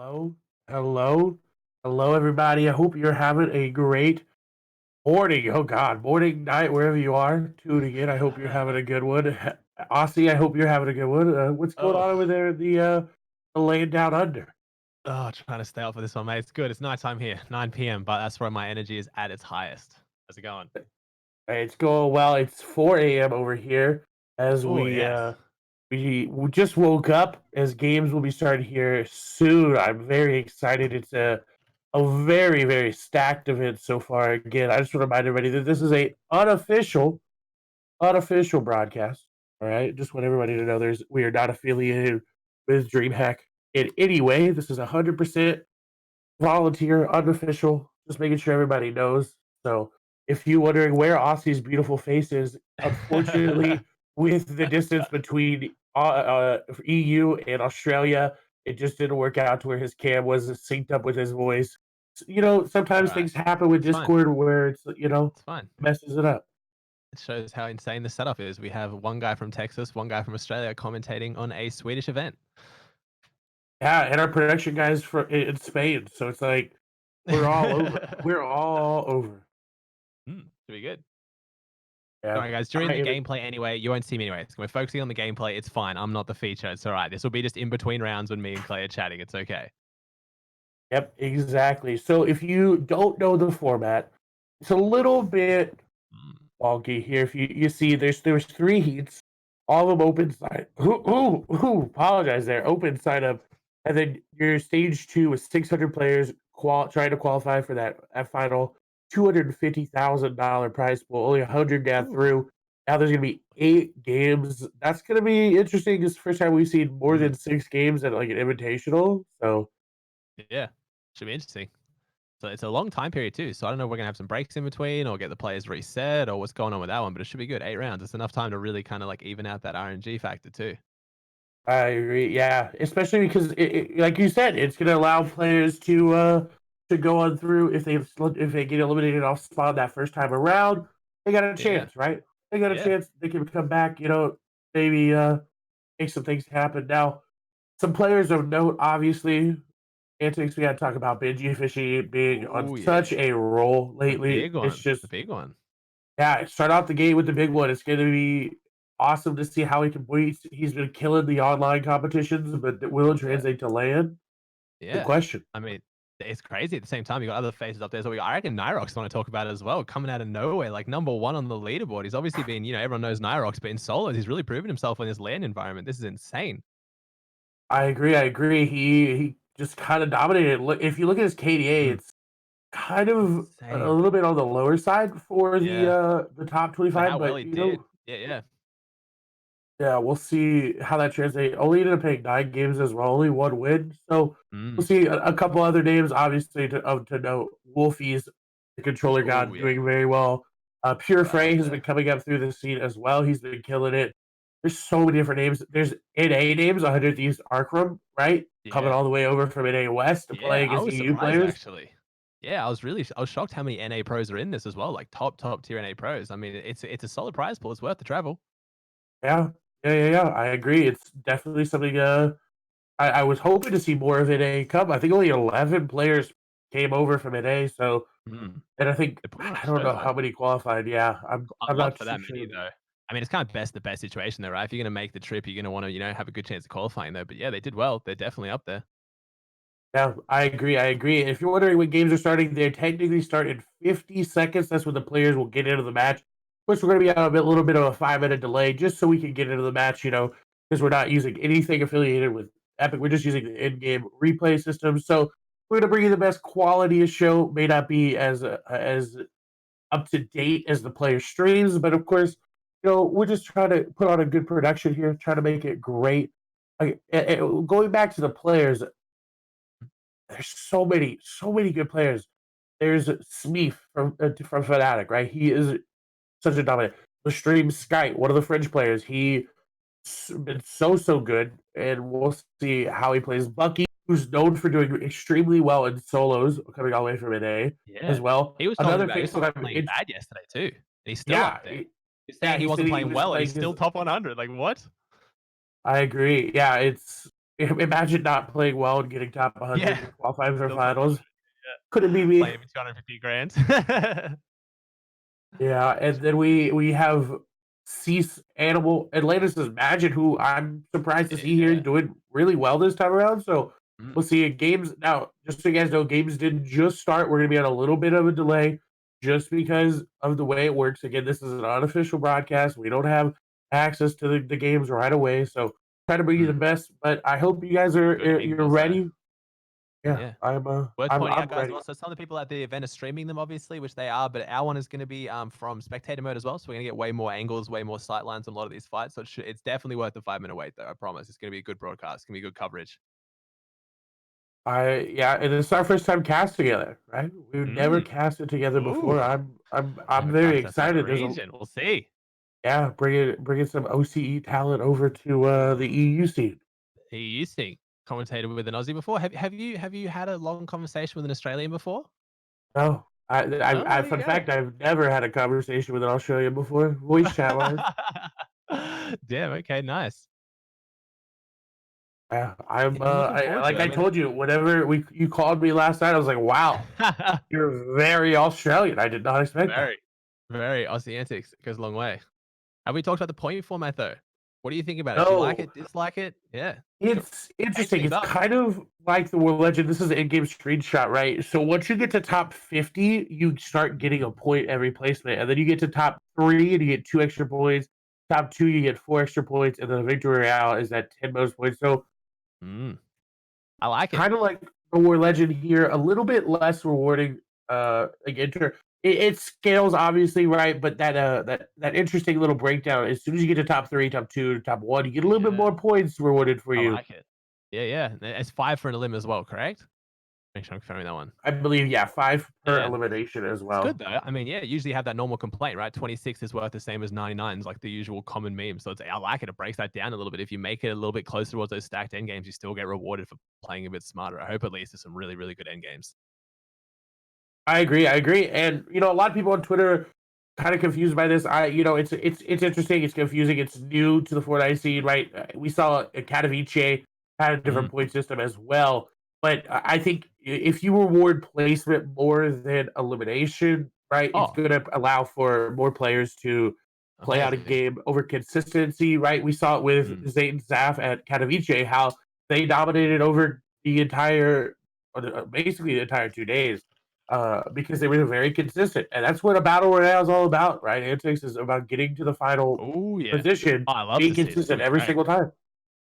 Hello, hello, hello, everybody. I hope you're having a great morning. Oh God, morning, night, wherever you are tuning in. I hope you're having a good one. Aussie, I hope you're having a good one. What's going Oh, on over there in the land down under? trying to stay up for this one, mate. It's good. It's nighttime here, 9 p.m., but that's where my energy is at its highest. How's it going? Hey, it's going well. It's 4 a.m. over here as Oh, we yes. uh we just woke up as games will be starting here soon. I'm very excited. It's a very, very stacked event so far. Again, I just want to remind everybody that this is a unofficial broadcast. All right. Just want everybody to know we are not affiliated with Dreamhack in any way. This is 100% volunteer, unofficial, just making sure everybody knows. So if you're wondering where Aussie's beautiful face is, unfortunately, with the distance between EU and Australia, it just didn't work out to where his cam was synced up with his voice. All Sometimes right. things happen with It's fine. Discord where It's fine. messes it up. It shows how insane the setup is. We have one guy from Texas, one guy from Australia commentating on a Swedish event. Yeah, and our production guys in Spain, so it's like we're all over. We're all over. Should be good. All Yeah, right, guys. I During the am. gameplay, anyway, you won't see me anyway. We're focusing on the gameplay. It's fine. I'm not the feature. It's all right. This will be just in between rounds when me and Clay are chatting. It's okay. Yep, exactly. So if you don't know the format, it's a little bit Mm. wonky here. If you see, there's three heats, all of them open side. Apologize there, open side up, and then your stage two is 600 players trying to qualify for that final $250,000 prize pool. Only 100 got Ooh. through. Now there's gonna be 8 games. That's gonna be interesting. It's the first time we've seen more than Mm. 6 games at like an invitational. So Yeah. Should be interesting. So it's a long time period too. So I don't know if we're gonna have some breaks in between or get the players reset or what's going on with that one, but it should be good. 8 rounds. It's enough time to really kind of like even out that RNG factor too. I agree. Yeah, especially because like you said, it's going to allow players to go on through if they get eliminated off spawn that first time around, they got a Yeah. chance, right? They got a Yeah. chance. They can come back. Maybe make some things happen. Now, some players of note, obviously, antics. We got to talk about Benji Fishy being on Oh such yeah. a roll The lately. big It's one. The just big one. yeah, start out the gate with the big one. It's going to be awesome to see how he can. He's been killing the online competitions, but will it Yeah. translate to land? Good Yeah. question. I mean, it's crazy at the same time. You got other faces up there. So I reckon Nyrox want to talk about it as well, coming out of nowhere, like number one on the leaderboard. He's obviously been, everyone knows Nyrox, but in solos, he's really proven himself in this land environment. This is insane. I agree. I agree. He just kind of dominated. If you look at his KDA, Mm. it's kind of a Insane. little bit on the lower side for Yeah. the top For 25, how well but he did. Yeah, yeah. yeah, we'll see how that translates. Only ended up playing 9 games as well, only one win. So we'll Mm. see a couple other names, obviously, to note. Wolfie's the controller Oh, god yeah. doing very well. Pure Right Frey up has been there. coming up through the scene as well. He's been killing it. There's so many different names. There's NA names, 100 Thieves Arkram, right? Coming Yeah. all the way over from NA West to play Yeah, I against was EU surprised players. actually. Yeah, I was shocked how many NA pros are in this as well, like top tier NA pros. I mean, it's a solid prize pool. It's worth the travel. Yeah, yeah. I agree. It's definitely something. I was hoping to see more of NA come. I think only 11 players came over from NA, so Mm. and I think They put on I a don't show know though. how many qualified. Yeah, A I'm lot not for too that sure. many though. I mean, it's kind of the best situation though, right? If you're gonna make the trip, you're gonna want to, have a good chance of qualifying though. But yeah, they did well. They're definitely up there. Yeah, I agree. I agree. If you're wondering when games are starting, they technically start in 50 seconds. That's when the players will get into the match. Of course, we're going to be on little bit of a 5 minute delay just so we can get into the match, because we're not using anything affiliated with Epic. We're just using the in game replay system. So we're going to bring you the best quality of show. May not be as up to date as the player streams, but of course, we're just trying to put on a good production here, trying to make it great. Going back to the players, there's so many good players. There's Smeef from Fnatic, right? He is such a dominant. The stream Sky, one of the French players, been so good, and we'll see how he plays. Bucky, who's known for doing extremely well in solos, coming all the way from an A as Yeah, well. he was talking Another about he was face that talking about I'm playing in, bad yesterday too, and he's still yeah, up there. He's yeah. saying he He said wasn't he playing was well, and he's playing his. still top 100. Like what? I agree. Yeah, Imagine not playing well and getting top Yeah. 100 and qualifying for Still top 100, finals. yeah. Couldn't be me. Playing for 250 grand. Yeah, and then we have Cease Animal Atlantis is Magic, who I'm surprised to see here. He's Yeah. doing really well this time around. So Mm, we'll see. Games now, just so you guys know, games didn't just start. We're gonna be on a little bit of a delay just because of the way it works. Again, this is an unofficial broadcast. We don't have access to the games right away. So try to bring you the mm. best. But I hope you guys are Good you're angles, though. ready. Yeah, Yeah. I'm Worth I'm pointing I'm out, guys, ready. also some of the people at the event are streaming them, obviously, which they are, but our one is going to be from spectator mode as well. So we're going to get way more angles, way more sight lines on a lot of these fights. So it's definitely worth the 5 minute wait, though. I promise. It's going to be a good broadcast. It's going to be good coverage. I yeah, and it's our first time cast together, right? We've never Mm. casted together before. Ooh. I'm Never very cast outside the excited. There's a region. We'll see. yeah, bringing some OCE talent over to the EU scene. He used to commentated with an Aussie before. Have you had a long conversation with an Australian before? No, Oh, I there you fun go. fact, I've never had a conversation with an Australian before, voice chat wise. Damn. Okay. Nice. Yeah, I'm looking forward to like it. I I mean, told you, whenever we you called me last night, I was like, wow, you're very Australian. I did not expect that. very, very Aussie antics. It goes a long way. Have we talked about the point format though? What do you think about it? Do you like No, it? Dislike it? Yeah. Go it's change interesting. things It's up. kind of like the World Legend. This is an in-game screenshot, right? So once you get to top 50, you start getting a point every placement, and then you get to top 3 and you get 2 extra points. Top 2, you get 4 extra points, and then the victory royale is at 10 bonus points. So Mm, I like it. kind of like the War Legend here, a little bit less rewarding. Like it scales obviously, right? But that interesting little breakdown. As soon as you get to top 3, top 2, top 1, you get a little bit Yeah, more points rewarded for I you. like it. Yeah, yeah. It's 5 for an elim as well, correct? Make sure I'm confirming that one. I believe, yeah, 5 per Yeah. elimination as It's good well. though. I mean, yeah, usually you have that normal complaint, right? 26 is worth the same as 99 is like the usual common meme. So I like it. It breaks that down a little bit. If you make it a little bit closer towards those stacked end games, you still get rewarded for playing a bit smarter. I hope at least there's some really, really good end games. I agree. I agree. And a lot of people on Twitter kind of confused by this. It's interesting. It's confusing. It's new to the Fortnite scene, right? We saw Katowice had a Mm. different point system as well. But I think if you reward placement more than elimination, right, it's Oh, going to allow for more players to play out a amazing. game over consistency, right? We saw it with Mm. Zayt and Zaf at Katowice, how they dominated over the entire, basically the entire 2 days because they were very consistent. And that's what a battle royale is all about, right? Antics is about getting to the final Oh, yeah. position, Oh, I love being to see it. It's consistent gonna be every great. single time.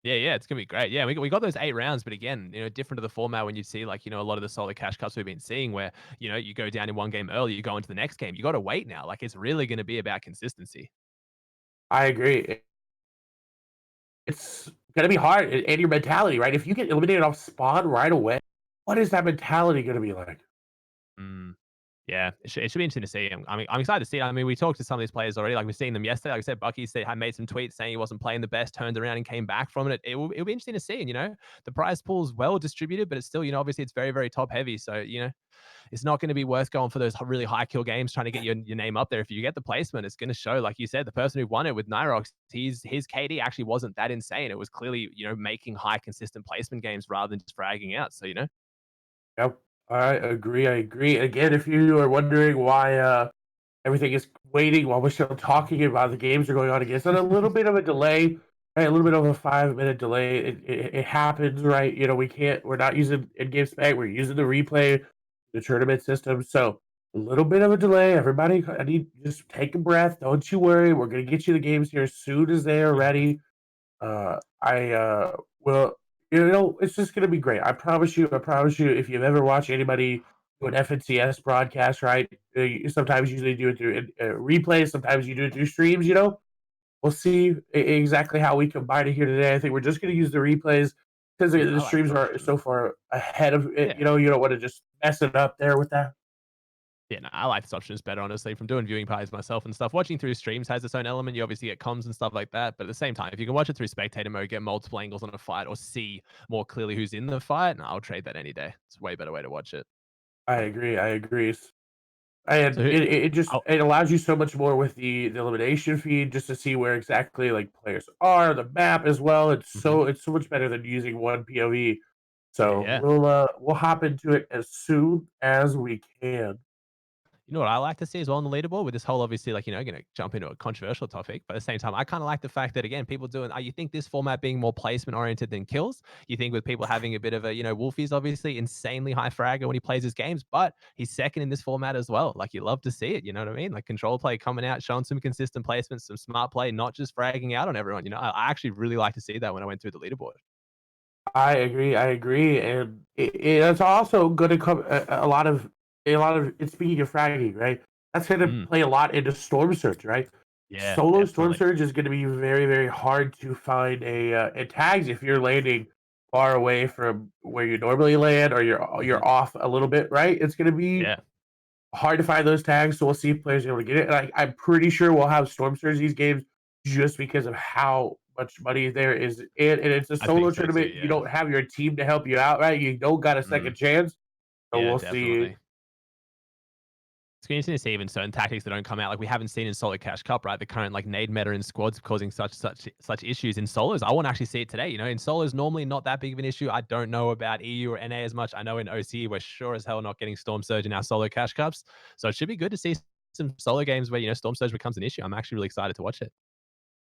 Yeah, yeah, it's gonna be great. Yeah, we got those 8 rounds, but again, different to the format when you see like a lot of the solo cash cups we've been seeing, where you go down in one game early, you go into the next game, you got to wait now. Like it's really gonna be about consistency. I agree. It's gonna be hard, and your mentality, right? If you get eliminated off spawn right away, what is that mentality gonna be like? Mm. Yeah, it should be interesting to see. I'm excited to see it. I mean, we talked to some of these players already. Like we've seen them yesterday. Like I said, Bucky said I made some tweets saying he wasn't playing the best, turned around and came back from it. It'll be interesting to see. And the prize pool is well distributed, but it's still obviously it's very very top heavy. So it's not going to be worth going for those really high kill games trying to get your name up there. If you get the placement, it's going to show. Like you said, the person who won it with Nyrox, his KD actually wasn't that insane. It was clearly making high consistent placement games rather than just fragging out. So Yep. I agree. I agree. Again, if you are wondering why everything is waiting while we're still talking about the games are going on again, it's on a little bit of a delay, right? A little bit of a 5 minute delay. It happens, right? We're not using in-game spec. We're using the replay, the tournament system. So a little bit of a delay. Everybody, I need just take a breath. Don't you worry. We're gonna get you the games here as soon as they are ready. I will. It's just gonna be great. I promise you. I promise you. If you've ever watched anybody do an FNCS broadcast, right? Sometimes usually do it through replays. Sometimes you do it through streams. We'll see exactly how we combine it here today. I think we're just gonna use the replays because the I like streams this are option. so far ahead of it. Yeah. You don't want to just mess it up there with that. Yeah, no, I like this option. It's better, honestly. From doing viewing parties myself and stuff, watching through streams has its own element. You obviously get comms and stuff like that, but at the same time, if you can watch it through spectator mode, get multiple angles on a fight, or see more clearly who's in the fight, no, I'll trade that any day. It's a way better way to watch it. I agree. I agree. And So who? it just Oh, it allows you so much more with the elimination feed just to see where exactly like players are, the map as well. mhm. It's so much better than using one POV. Yeah, So yeah. we'll hop into it as soon as we can. You know what I like to see as well on the leaderboard with this whole obviously like going to jump into a controversial topic, but at the same time, I kind of like the fact that again, people doing. You think this format being more placement oriented than kills? You think with people having a bit of a Wolfie's obviously insanely high fragger when he plays his games, but he's second in this format as well. Like you love to see it. You know what I mean? Like control play coming out, showing some consistent placements, some smart play, not just fragging out on everyone. I actually really like to see that when I went through the leaderboard. I agree, and it's also going to come a lot of. It's speaking of fragging, right? That's going to Mm, play a lot into Storm Surge, right? yeah, Solo Storm definitely. Surge is going to be very very hard to find a tags if you're landing far away from where you normally land or Hmm. you're off a little bit, right? It's going to be Yeah. hard to find those tags, so we'll see if players are able to get it. And I'm pretty sure we'll have Storm Surge these games just because of how much money there is in, and it's a I think solo so too. tournament. You Yeah. don't have your team to help you out, right? You don't got a Mm, second chance, so yeah, we'll see. definitely. It's interesting to see even certain tactics that don't come out, like we haven't seen in Solo Cash Cup, right? The current like nade meta in squads causing such issues in solos. I want to actually see it today. In solos normally not that big of an issue. I don't know about EU or NA as much. I know in OC we're sure as hell not getting Storm Surge in our Solo Cash Cups, so it should be good to see some solo games where Storm Surge becomes an issue. I'm actually really excited to watch it.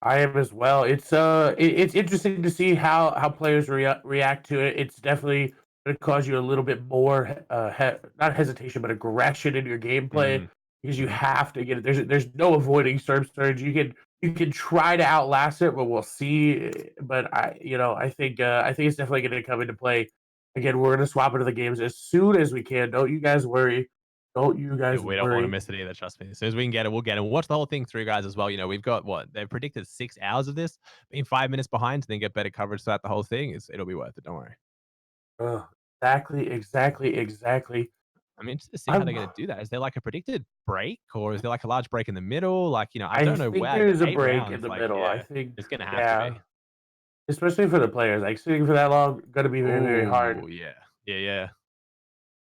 I am as well. It's interesting to see how players react to it. It's definitely going to cause you a little bit more not hesitation but aggression in your gameplay Mm. because you Hmm. have to get it. There's no avoiding Storm Surge. You can try to outlast it, but we'll see. But I think it's definitely going to come into play. Again, we're going to swap into the games as soon as we can. Don't you guys worry. Don't you Yeah, guys we don't want to worry. miss it either. Trust me. As soon as we can get it, we'll get it. We'll watch the whole thing through, guys, as well. We've got what they've predicted 6 hours of this. Being 5 minutes behind, to then get better coverage throughout the whole thing it'll be worth it. Don't worry. Exactly. I'm interested to see how they're I'm going to do that. Is there like a predicted break, or is there like a large break in the middle? Like, I I don't know think where the there's a eight break in rounds. the Like, middle. I yeah, think, it's going to have to yeah, be. especially for the players. Like sitting for that long, gonna be very, very hard. Oh, yeah, yeah, yeah.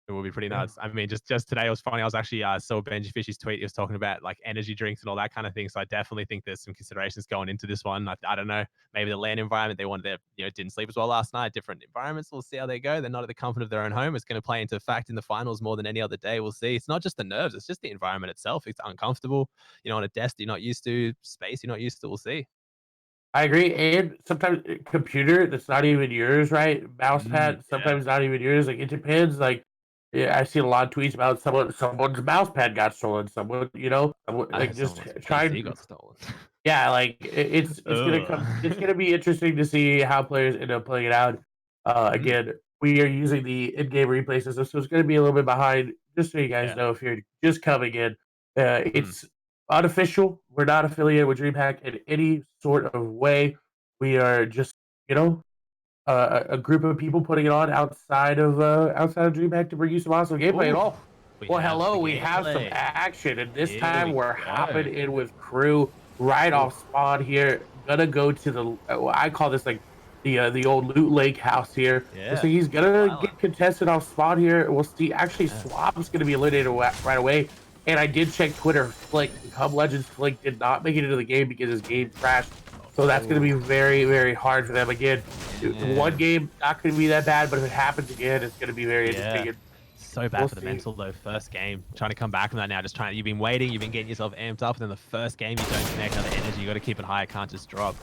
It will be pretty Yeah. nuts. I mean, just today it was funny. I was actually saw Benji Fish's tweet. He was talking about like energy drinks and all that kind of thing. So I definitely think there's some considerations going into this one. I don't know. Maybe the land environment they wanted their didn't sleep as well last night. Different environments. We'll see how they go. They're not at the comfort of their own home. It's going to play into fact in the finals more than any other day. We'll see. It's not just the nerves. It's just the environment itself. It's uncomfortable. On a desk you're not used to, space you're not used to. We'll see. I agree. And sometimes computer that's not even yours, right? Mouse Mm, pad yeah. sometimes not even yours. Like it depends. Like yeah, I've seen a lot of tweets about someone's mouse pad got stolen. I heard just someone's trying. PC got stolen. Yeah, like it's gonna come. It's Ugh. gonna be interesting to see how players end up playing it out. Mm, Again, we are using the in-game replay system, so it's gonna be a little bit behind. Just so you guys yeah. know, if you're just coming in, Mm. it's unofficial. We're not affiliated with DreamHack in any sort of way. We are just, you know, a group of people putting it on outside of DreamHack to bring you some awesome gameplay and Oh, all. we Well, have hello, the we have some gameplay. action, and this Here time we we're go. hopping in with crew right Ooh, off spawn here. Gonna go to I call this like the old loot lake house here. So yeah. he's Little gonna island. get contested off spawn here. We'll see. Actually, Yeah. Swap's gonna be eliminated right away. And I did check Twitter. Flick, Hub Legends Flick did not make it into the game because his game crashed. So that's gonna be Oh, very, very hard for them again. One yeah. game not gonna be that bad, but if it happens again, it's gonna be very Yeah. interesting. And So we'll bad for the see. mental though. First game, trying to come back from that now. Just trying. You've been waiting. You've been getting yourself amped up, and then the first game you don't connect. Another energy. You got to keep it high. It can't just drop.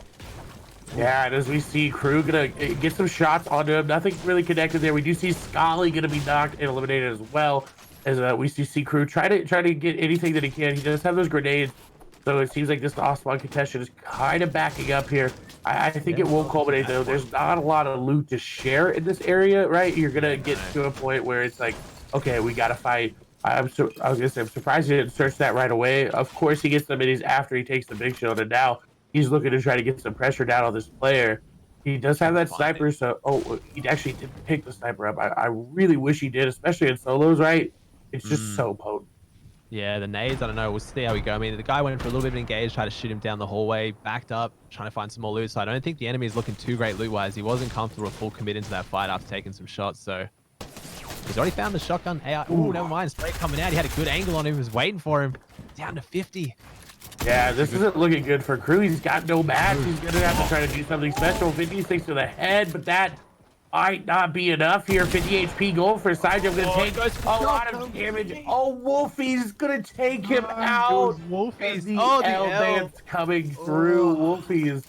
Ooh. Yeah, and as we see, Crew gonna get some shots onto him. Nothing really connected there. We do see Scully gonna be knocked and eliminated as well. As we see Crew try to get anything that he can. He does have those grenades, so it seems like this Osman contestant is kind of backing up here. I think Yeah, it will not looking too culminate bad though. for There's him. not a lot of loot to share in this area, right? You're Yeah, gonna get no. to a point where it's like, okay, we gotta fight. I was gonna say I'm surprised he didn't search that right away. Of course, he gets the minis after he takes the big shield, and now he's looking to try to get some pressure down on this player. He does have Trying to that find it. sniper, so he actually didn't pick the sniper up. I really wish he did, especially in solos, right? It's just Mm. so potent. Yeah, the nades, I don't know. We'll see how we go. I mean, the guy went for a little bit of engage, tried to shoot him down the hallway, backed up, trying to find some more loot. So I don't think the enemy is looking too great loot-wise. He wasn't comfortable or full commit into that fight after taking some shots. So He's already found the shotgun AI. Oh, never mind. Straight coming out. He had a good angle on him. He was waiting for him. Down to 50. Yeah, this isn't looking good for Crew. He's got no match. He's going to have to try to do something special. 56 to the head, but that might not be enough here. 50 HP goal for Sidejump. Going to take a lot of damage. Oh, Wolfie's going to take him out. Wolfie's. The L dance coming through. Wolfie's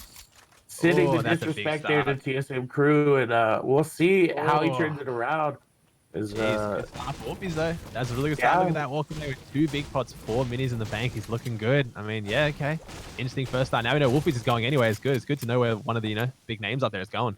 sitting the disrespect there to TSM Crew, and we'll see how he turns it around. Good start for Wolfies, though. That's a really good start. Look at that, walking there with 2 big pots, 4 minis in the bank. He's looking good. I mean, yeah, okay. Interesting first start. Now we know Wolfies is going anyway. It's good. It's good to know where one of the, big names up there is going.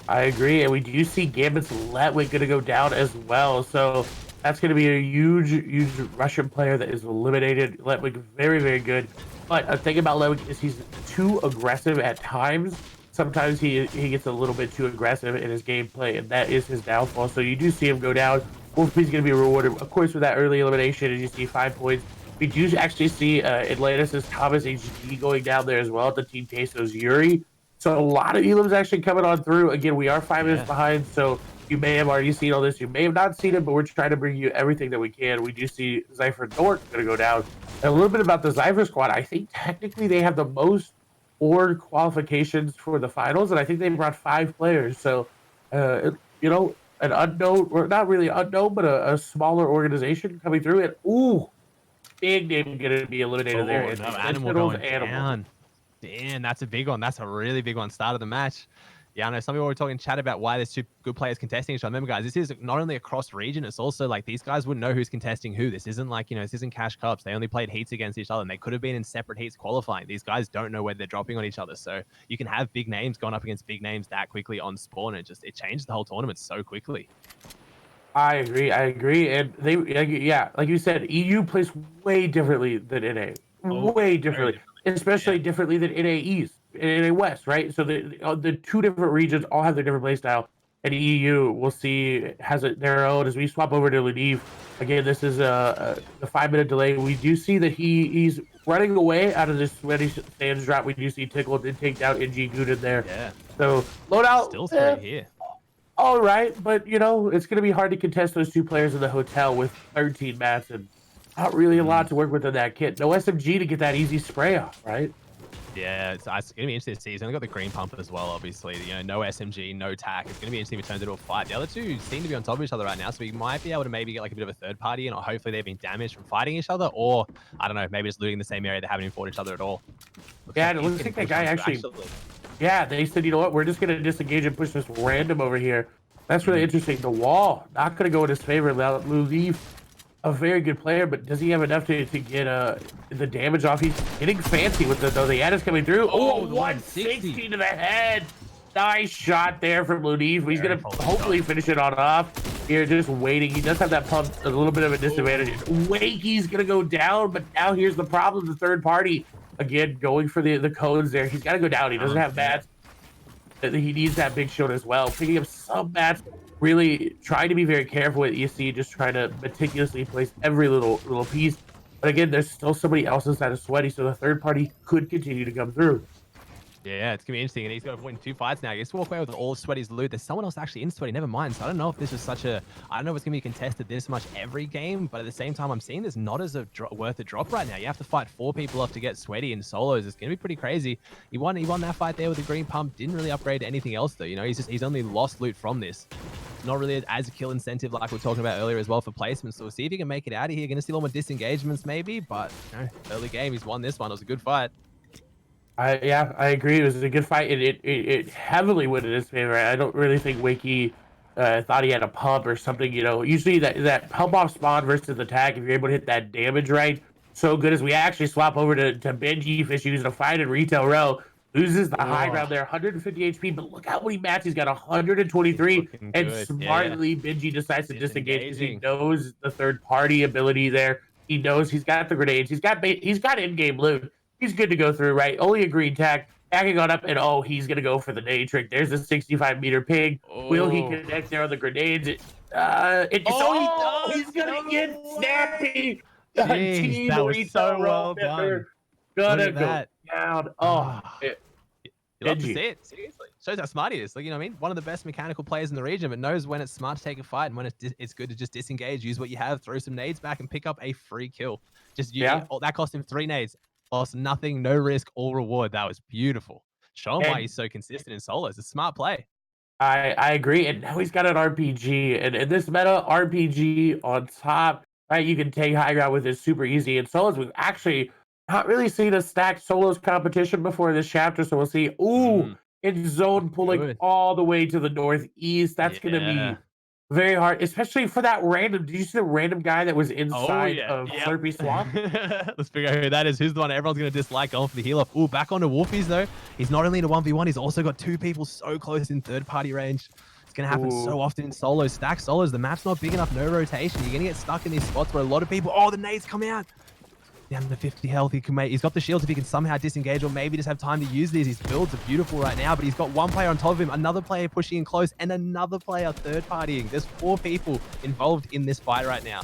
I agree, and we do see Gambit's Letwig going to go down as well. So that's going to be a huge Russian player that is eliminated. Letwig, very, very good. But a thing about Letwig is he's too aggressive at times. Sometimes he gets a little bit too aggressive in his gameplay, and that is his downfall. So you do see him go down. Wolfie's going to be rewarded, of course, with that early elimination, and you see 5 points. We do actually see Atlantis' Thomas HG going down there as well at the Team Queso's Yuri. So a lot of elims actually coming on through. Again, we are 5 minutes behind, so you may have already seen all this. You may have not seen it, but we're trying to bring you everything that we can. We do see Zypher Nork going to go down. And a little bit about the Zypher squad. I think technically they have the most board qualifications for the finals, and I think they brought 5 players. So, an unknown, or not really unknown, but a smaller organization coming through. And ooh, big name going to be eliminated there. No, Animal going down. Damn, that's a big one. That's a really big one. Start of the match. Yeah, I know some people were talking in chat about why there's 2 good players contesting each other. Remember, guys, this is not only across region, it's also like these guys wouldn't know who's contesting who. This isn't like, this isn't Cash Cups. They only played heats against each other, and they could have been in separate heats qualifying. These guys don't know where they're dropping on each other. So you can have big names going up against big names that quickly on spawn. It changes the whole tournament so quickly. I agree. And they, like you said, EU plays way differently than NA. Way differently. Especially differently than NA East. NA West, right? So the 2 different regions all have their different play style, and EU we'll see has their own. As we swap over to Ladiv, again, this is the 5-minute delay. We do see that he's running away out of this sweaty stands drop. We do see Tickle did take down NG Gooden there. Yeah. So loadout still 3 here. All right, but it's going to be hard to contest those 2 players in the hotel with 13 mats and not really a lot to work with in that kit. No SMG to get that easy spray off, right? Yeah, it's going to be interesting to see. He's only got the green pump as well, obviously. No SMG, no tack. It's going to be interesting if it turns into a fight. The other 2 seem to be on top of each other right now, so we might be able to maybe get like a bit of a third party, and hopefully they've been damaged from fighting each other, or I don't know, maybe just looting the same area. They haven't even fought each other at all. It looks like that guy actually. Yeah, they said, you know what, we're just going to disengage and push this random over here. That's really interesting. The wall not going to go in his favor. Lulev, a very good player, but does he have enough to get the damage off? He's getting fancy with the Yadas coming through. Oh, 160 to the head. Nice shot there from Lulev. He's going to hopefully finish it on off. Here, just waiting. He does have that pump, a little bit of a disadvantage. Wakey's going to go down, but now here's the problem. The third party, again, going for the codes there. He's got to go down. He doesn't have mats. He needs that big shield as well. Picking up some mats. Really trying to be very careful with ESC, just trying to meticulously place every little piece. But again, there's still somebody else inside of Sweaty, so the third party could continue to come through. Yeah, it's going to be interesting, and he's going to win 2 fights now. He gets to walk away with all of Sweaty's loot. There's someone else actually in Sweaty, never mind. So I don't know if this is I don't know if it's going to be contested this much every game, but at the same time, I'm seeing this not as worth a drop right now. You have to fight 4 people off to get Sweaty in solos. It's going to be pretty crazy. He won that fight there with the green pump. Didn't really upgrade to anything else, though. He's only lost loot from this. Not really as a kill incentive like we were talking about earlier as well for placements. So we'll see if he can make it out of here. Going to see a lot more disengagements maybe, but early game, he's won this one. It was a good fight. I agree. It was a good fight. It heavily went in his favor. I don't really think Wakey thought he had a pump or something. Usually that pump off spawn versus attack, if you're able to hit that damage right, so good. As we actually swap over to Benji Fish using a fight in retail row. Loses the high ground there, 150 HP, but look how many matches he's got, 123, and smartly Benji decides to disengage because he knows the third party ability there. He knows he's got the grenades, he's got in-game loot. He's good to go through, right? Only a green tack, backing on up, and he's gonna go for the nade trick. There's a 65-meter ping. Will he connect there on the grenades? He's gonna get snappy. Jeez, that was so well done. Gonna go down. You love to Benji. see it. Seriously, shows how smart he is. Like, you know what I mean? One of the best mechanical players in the region, but knows when it's smart to take a fight and when it's good to just disengage, use what you have, throw some nades back, and pick up a free kill. Just Yeah. that cost him 3 nades, lost nothing, no risk, all reward. That was beautiful. Show him why And he's so consistent in solos. It's a smart play. I agree. And now he's got an RPG. And in this meta, RPG on top, right? You can take high ground with it super easy. And solos, we've actually not really seen a stacked solos competition before this chapter. So we'll see. Ooh, Mm, it's zone looking pulling good. all the way to the northeast. That's going to Yeah. be very hard, especially for that random. Did you see the random guy that was Oh inside yeah. of Yep. Slurpee Swamp? Let's figure out who that is. Who's the one everyone's gonna dislike going for the heal off? Ooh, back onto Wolfies though. He's not only in a 1v1, he's also got 2 people so close in third party range. It's gonna happen Ooh. so often in solos. Stack solos. The map's not big enough, no rotation. You're gonna get stuck in these spots where a lot of people. Oh, the nades come out. Down to 50 health. He's got the shields if he can somehow disengage or maybe just have time to use these. His builds are beautiful right now, but he's got one player on top of him, another player pushing in close, and another player third partying. There's 4 people involved in this fight right now.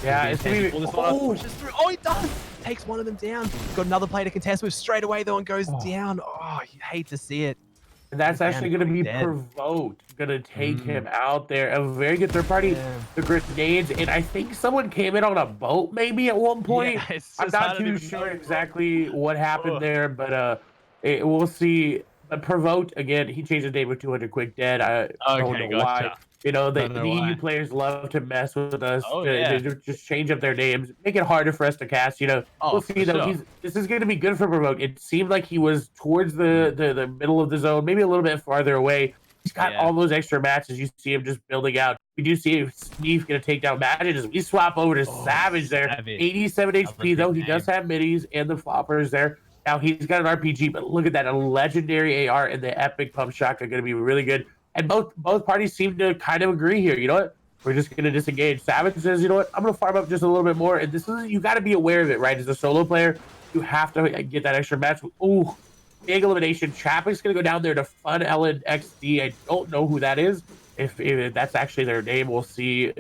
Yeah, it's going to be. Oh, he does. Takes one of them down. Got another player to contest with straight away though and goes down. Oh, you hate to see it. And that's actually going to be dead. Provoked, going to take him out there. A very good third party, the grenades, and I think someone came in on a boat maybe at one point. Yeah, I'm not too sure exactly what happened there, but we'll see. But Provoked, again, he changed his name with 200 Quick Dead. I don't know why. You know, the EU players love to mess with us, to just change up their names, make it harder for us to cast. You know, we'll see though. This is going to be good for Provoke. It seemed like he was towards the middle of the zone, maybe a little bit farther away. He's got all those extra matches. You see him just building out. We do see Sneef going to take down Magic as we swap over to Savage there. 87 HP though. He does have middies and the floppers there. Now he's got an RPG, but look at that, a legendary AR and the epic pump shotgun are going to be really good. And both parties seem to kind of agree here. You know what? We're just going to disengage. Savage says, you know what? I'm going to farm up just a little bit more. And this is, you got to be aware of it, right? As a solo player, you have to get that extra match. Ooh, big elimination. Chappie's going to go down there to Fun Ellen XD. I don't know who that is. If that's actually their name, we'll see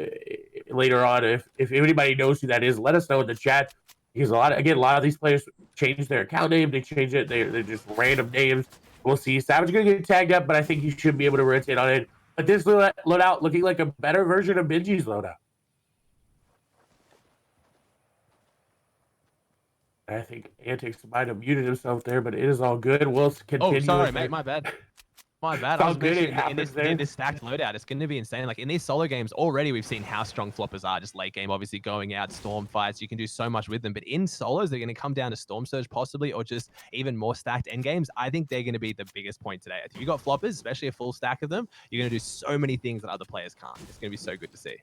later on. If anybody knows who that is, let us know in the chat. Because a lot of these players change their account name. They change it. They're just random names. We'll see. Savage going to get tagged up, but I think you should be able to rotate on it. But this loadout looking like a better version of Benji's loadout. I think Antics might have muted himself there, but it is all good. We'll continue. Oh, sorry, mate. My bad. My bad. I was mentioning in this stacked loadout, it's going to be insane. Like in these solo games, already we've seen how strong floppers are. Just late game, obviously going out, storm fights. You can do so much with them. But in solos, they're going to come down to Storm Surge possibly, or just even more stacked end games. I think they're going to be the biggest point today. If you got floppers, especially a full stack of them, you're going to do so many things that other players can't. It's going to be so good to see.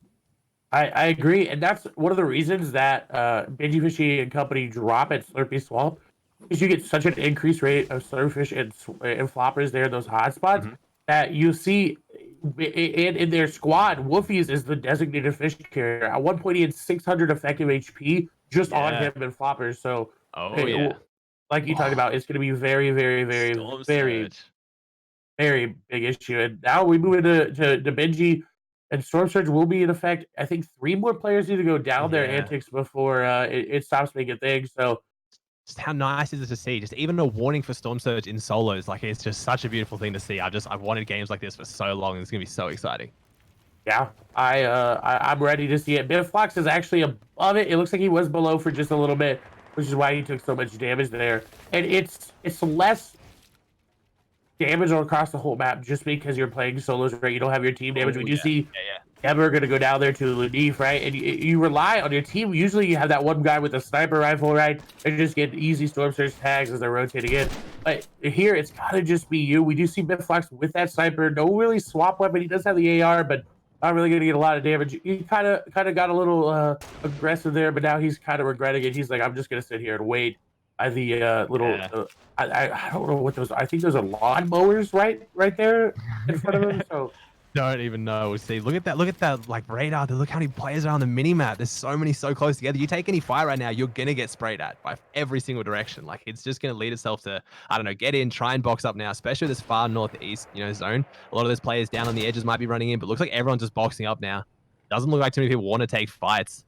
I agree, and that's one of the reasons that Benji Fishy and company drop at Slurpee Swamp, because you get such an increased rate of Slurpfish and floppers there in those hotspots that you see in their squad. Wolfies is the designated fish carrier. At one point, he had 600 effective HP just on him and floppers. So, like you talked about, it's going to be very, very, very, very big issue. And now we move into to Benji. And Storm Surge will be in effect. I think 3 more players need to go down their antics before it stops being a thing. So, just how nice is it to see? Just even a warning for Storm Surge in solos. Like, it's just such a beautiful thing to see. I've wanted games like this for so long. And it's gonna be so exciting. Yeah, I'm ready to see it. Bitflox is actually above it. It looks like he was below for just a little bit, which is why he took so much damage there. And it's less damage across the whole map just because you're playing solos, right? You don't have your team damage. We do see Ever going to go down there to Lunif, right? And you rely on your team. Usually you have that one guy with a sniper rifle, right? And just get easy Storm Surge tags as they're rotating in. But here, it's got to just be you. We do see Bitflox with that sniper. No really swap weapon. He does have the AR, but not really going to get a lot of damage. He kind of got a little aggressive there, but now he's kind of regretting it. He's like, I'm just going to sit here and wait. I don't know what those. I think those are lawn mowers right there in front of him. So don't even know. See, look at that like radar. Look how many players are on the mini map. There's so many so close together. You take any fire right now, you're gonna get sprayed at by every single direction. Like it's just gonna lead itself to, I don't know, get in, try and box up now, especially this far northeast, zone. A lot of those players down on the edges might be running in, but looks like everyone's just boxing up now. Doesn't look like too many people want to take fights.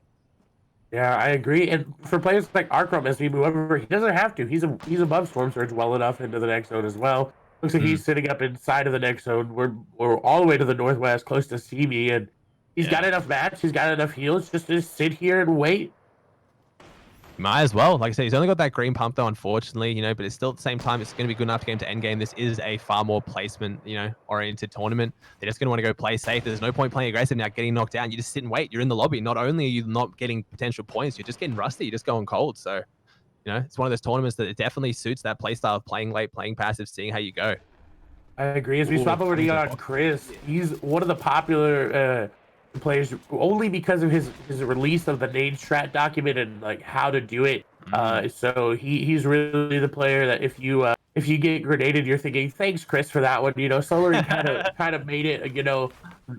Yeah, I agree. And for players like Arcrum, as we move over, he doesn't have to. He's above Storm Surge well enough into the next zone as well. Looks like Mm, he's sitting up inside of the next zone. We're all the way to the northwest, close to CB, and he's got yeah. enough mats, he's got enough heals just to sit here and wait. Might as well. Like I said, he's only got that green pump though, unfortunately, but it's still at the same time, it's going to be good enough to get him to end game. This is a far more placement, oriented tournament. They're just going to want to go play safe. There's no point playing aggressive now, getting knocked down. You just sit and wait. You're in the lobby. Not only are you not getting potential points, you're just getting rusty. You're just going cold. So, it's one of those tournaments that it definitely suits that play style of playing late, playing passive, seeing how you go. I agree. As we Ooh, swap over to on Chris, he's one of the popular players only because of his release of the nade strat document and like how to do it. So he's really the player that if you get grenaded, you're thinking thanks Chris for that one. Celery kind of made it.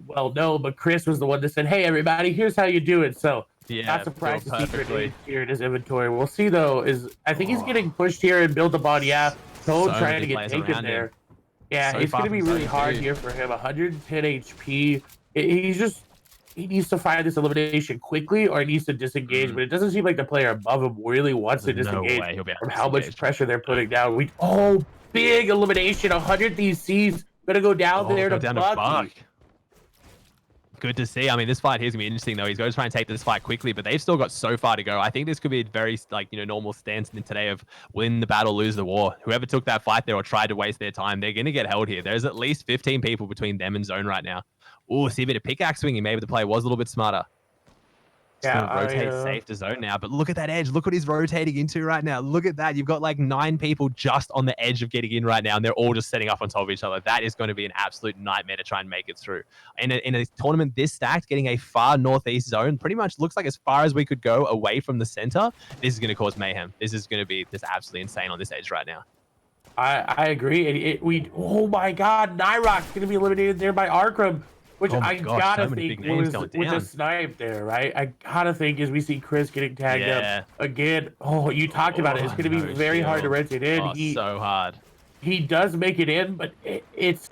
Well no, but Chris was the one that said, hey everybody, here's how you do it. So Yeah, not surprised to see perfectly. grenades here in his inventory. We'll see though. I think he's getting pushed here and built upon. Yeah, Toad trying to get taken there. Him. Yeah, So it's going to be really hard too. here for him. 110 HP. He needs to find this elimination quickly or he needs to disengage, but it doesn't seem like the player above him really wants to disengage from how much pressure they're putting down. Big elimination. 100 DCs. Going to go down there to Bucky. Good to see. I mean, this fight here is going to be interesting, though. He's going to try and take this fight quickly, but they've still got so far to go. I think this could be a very, normal stance in today of win the battle, lose the war. Whoever took that fight there or tried to waste their time, they're going to get held here. There's at least 15 people between them and zone right now. Ooh, see a bit of pickaxe swinging. Maybe the player was a little bit smarter. Just going to rotate safe to zone now. But look at that edge. Look what he's rotating into right now. Look at that. You've got like 9 people just on the edge of getting in right now, and they're all just setting up on top of each other. That is going to be an absolute nightmare to try and make it through. In a tournament this stacked, getting a far northeast zone pretty much looks like as far as we could go away from the center. This is going to cause mayhem. This is going to be just absolutely insane on this edge right now. I agree. Oh my God, Nyrock's going to be eliminated there by Arkram. Which I gotta think was with the snipe there, right? I gotta think as we see Chris getting tagged up again. Oh, you talked about it. It's gonna be very hard to rotate in. So hard. He does make it in, but it's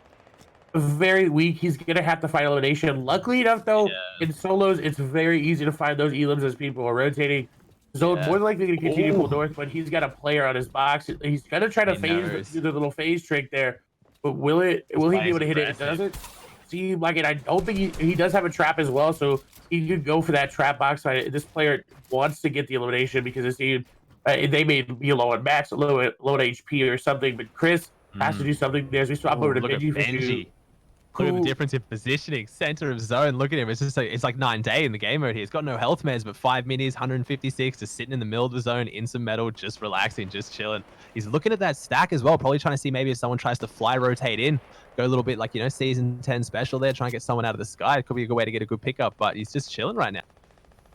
very weak. He's gonna have to fight elimination. Luckily enough, though, in solos, it's very easy to find those elims as people are rotating. Zone more than likely going to continue to pull north, but he's got a player on his box. He's gonna try to do the little phase trick there, but will he be able to hit it? It doesn't seem like it. I don't think he does have a trap as well, so he could go for that trap box. This player wants to get the elimination because it seems they may be low on max, low HP or something, but Chris has to do something there as we swap over to Benji. Look at the difference in positioning, center of zone. Look at him. It's like 9 day in the game mode here. He's got no health meds, but 5 minis, 156, just sitting in the middle of the zone in some metal, just relaxing, just chilling. He's looking at that stack as well, probably trying to see maybe if someone tries to fly rotate in, go a little bit like, season 10 special there, try and get someone out of the sky. It could be a good way to get a good pickup, but he's just chilling right now.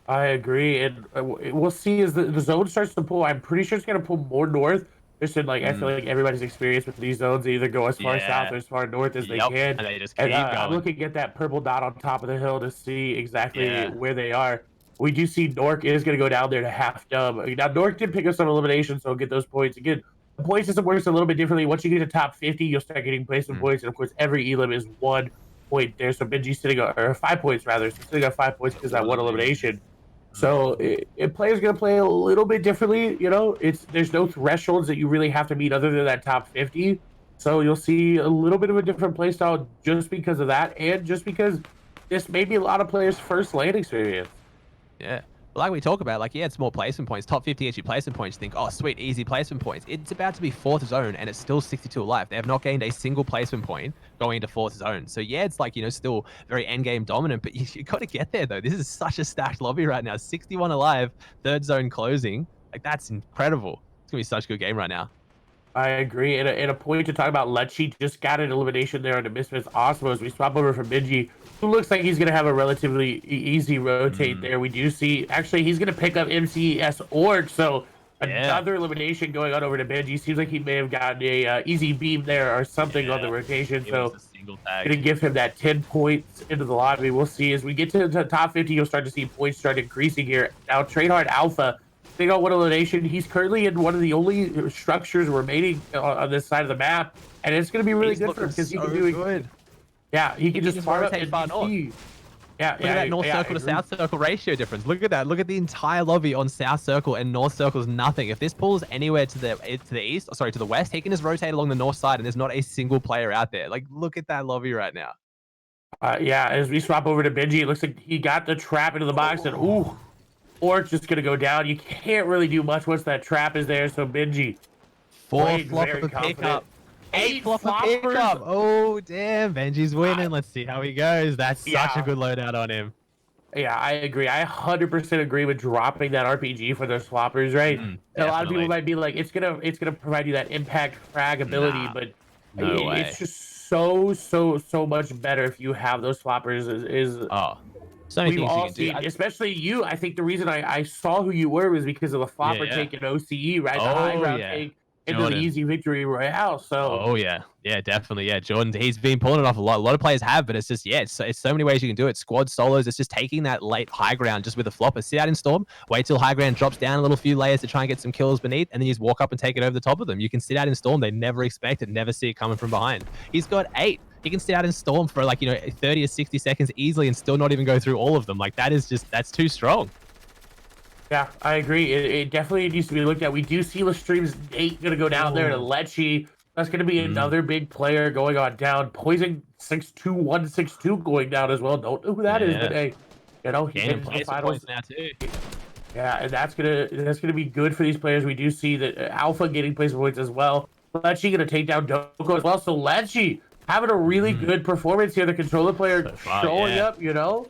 I agree, and we'll see as the zone starts to pull. I'm pretty sure it's going to pull more north. Just in, I feel like everybody's experience with these zones, they either go as far south or as far north as they can. And they just keep going. I'm looking at that purple dot on top of the hill to see exactly where they are. We do see Nork is going to go down there to half dub. Now, Nork did pick up some elimination, so get those points. Again, the point system works a little bit differently. Once you get to top 50, you'll start getting placement points, and of course, every elim is 1 point there. So Benji's sitting or 5 points rather. So sitting at 5 points because that one elimination. So players gonna play a little bit differently. There's no thresholds that you really have to meet other than that top 50. So you'll see a little bit of a different play style just because of that, and just because this may be a lot of players' first LAN experience. Yeah. Like we talk about, he had small placement points, top 50 actually placement points. You think, oh, sweet, easy placement points. It's about to be 4th zone, and it's still 62 alive. They have not gained a single placement point going into 4th zone. So, yeah, it's still very endgame dominant, but you got to get there, though. This is such a stacked lobby right now. 61 alive, 3rd zone closing. That's incredible. It's going to be such a good game right now. I agree. And a point to talk about, Lecce just got an elimination there on the Misfits Osmos. We swap over from Benji, who looks like he's going to have a relatively easy rotate there. We do see, actually, he's going to pick up MCS Org. So another elimination going on over to Benji. Seems like he may have gotten a easy beam there or something on the rotation. So going to give him that 10 points into the lobby. We'll see. As we get to the top 50, you'll start to see points start increasing here. Now, Trainhard Alpha, they got 1 elimination. He's currently in one of the only structures remaining on this side of the map, and it's going to be really good for him because he can do it. Yeah, he can just farm up and DC. Yeah, Look at that north circle to south circle ratio difference. Look at that. Look at the entire lobby on south circle, and north circle is nothing. If this pulls anywhere to the east, sorry, to the west, he can just rotate along the north side, and there's not a single player out there. Like, look at that lobby right now. Yeah, as we swap over to Benji, it looks like he got the trap into the box, and ooh, Orc's just gonna go down. You can't really do much once that trap is there. So Benji, 4 flopper pickup. 8 flopper pickup. Oh, damn. Benji's winning. Let's see how he goes. That's such a good loadout on him. Yeah, I agree. I 100% agree with dropping that RPG for those floppers, right? A lot of people might be like, it's gonna provide you that impact frag ability, but it's just so much better if you have those floppers. So many things you can do. Especially you. I think the reason I saw who you were was because of the flopper take in OCE, right? The high ground take into the easy victory royale. So Definitely. Yeah, Jordan, he's been pulling it off a lot. A lot of players have, but it's just it's so many ways you can do it. Squad solos, it's just taking that late high ground just with a flopper. Sit out in Storm, wait till high ground drops down a little few layers to try and get some kills beneath, and then you just walk up and take it over the top of them. You can sit out in Storm, they never expect it, never see it coming from behind. He's got 8. He can sit out in Storm for 30 or 60 seconds easily and still not even go through all of them. Like, that's too strong. Yeah, I agree. It definitely needs to be looked at. We do see Lestream's 8 going to go down there to Lecce. That's going to be another big player going on down. Poison 62162 going down as well. Don't know who that is today. You know, he gets the finals now too. Yeah, and that's gonna be good for these players. We do see that Alpha getting placement points as well. Lecce going to take down Doko as well. So Lecce having a really good performance here. The controller player showing up, you know.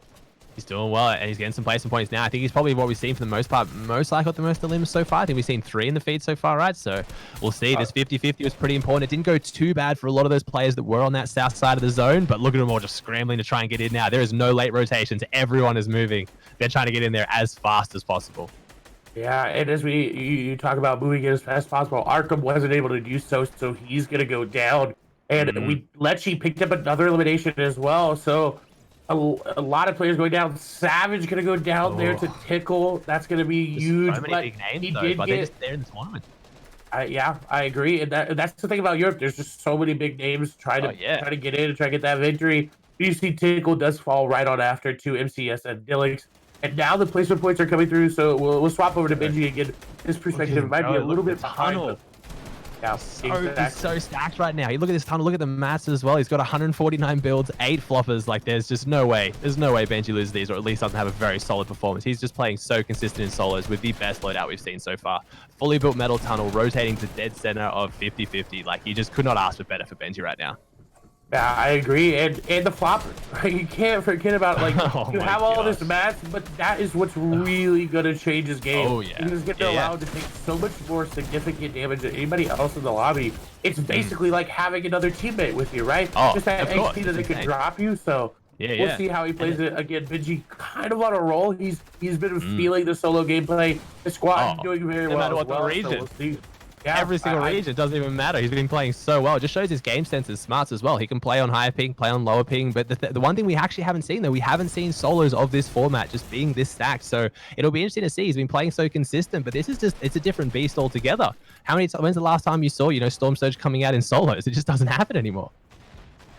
He's doing well, and he's getting some placement points now. I think he's probably what we've seen for the most part. Most likely got the most elims so far. I think we've seen 3 in the feed so far, right? So we'll see. This 50-50 was pretty important. It didn't go too bad for a lot of those players that were on that south side of the zone, but look at them all just scrambling to try and get in now. There is no late rotations. Everyone is moving. They're trying to get in there as fast as possible. Yeah, and as you talk about moving as fast as possible, Arkham wasn't able to do so, so he's going to go down. And Lecce picked up another elimination as well, so a lot of players going down. Savage going to go down there to Tickle. That's going to be huge. So many big names, but they're just there in the tournament. Yeah, I agree. And that's the thing about Europe. There's just so many big names trying to get in and try to get that victory. You see Tickle does fall right on after to MCS and Dillix. And now the placement points are coming through, so we'll swap over to Benji again. His perspective might be a little bit behind. Yeah, he's so stacked right now. Look at this tunnel. Look at the mats as well. He's got 149 builds, 8 floppers. Like, there's just no way. There's no way Benji loses these, or at least doesn't have a very solid performance. He's just playing so consistent in solos with the best loadout we've seen so far. Fully built metal tunnel, rotating to dead center of 50-50. Like, you just could not ask for better for Benji right now. Yeah, I agree. And the flopper. You can't forget about, like, you have all this math, but that is what's really going to change his game. Oh, yeah. He's going to allow him to take so much more significant damage than anybody else in the lobby. It's basically like having another teammate with you, right? Just that XP that they can drop you, so we'll see how he plays it. Again, Benji kind of on a roll. He's been feeling the solo gameplay. The squad doing very well. No matter what the region. So we'll see. Yeah, every single region, it doesn't even matter. He's been playing so well. It just shows his game sense is smarts as well. He can play on higher ping, play on lower ping. But the one thing we actually haven't seen, though, we haven't seen solos of this format just being this stacked. So it'll be interesting to see. He's been playing so consistent, but this is just, it's a different beast altogether. When's the last time you saw, Storm Surge coming out in solos? It just doesn't happen anymore.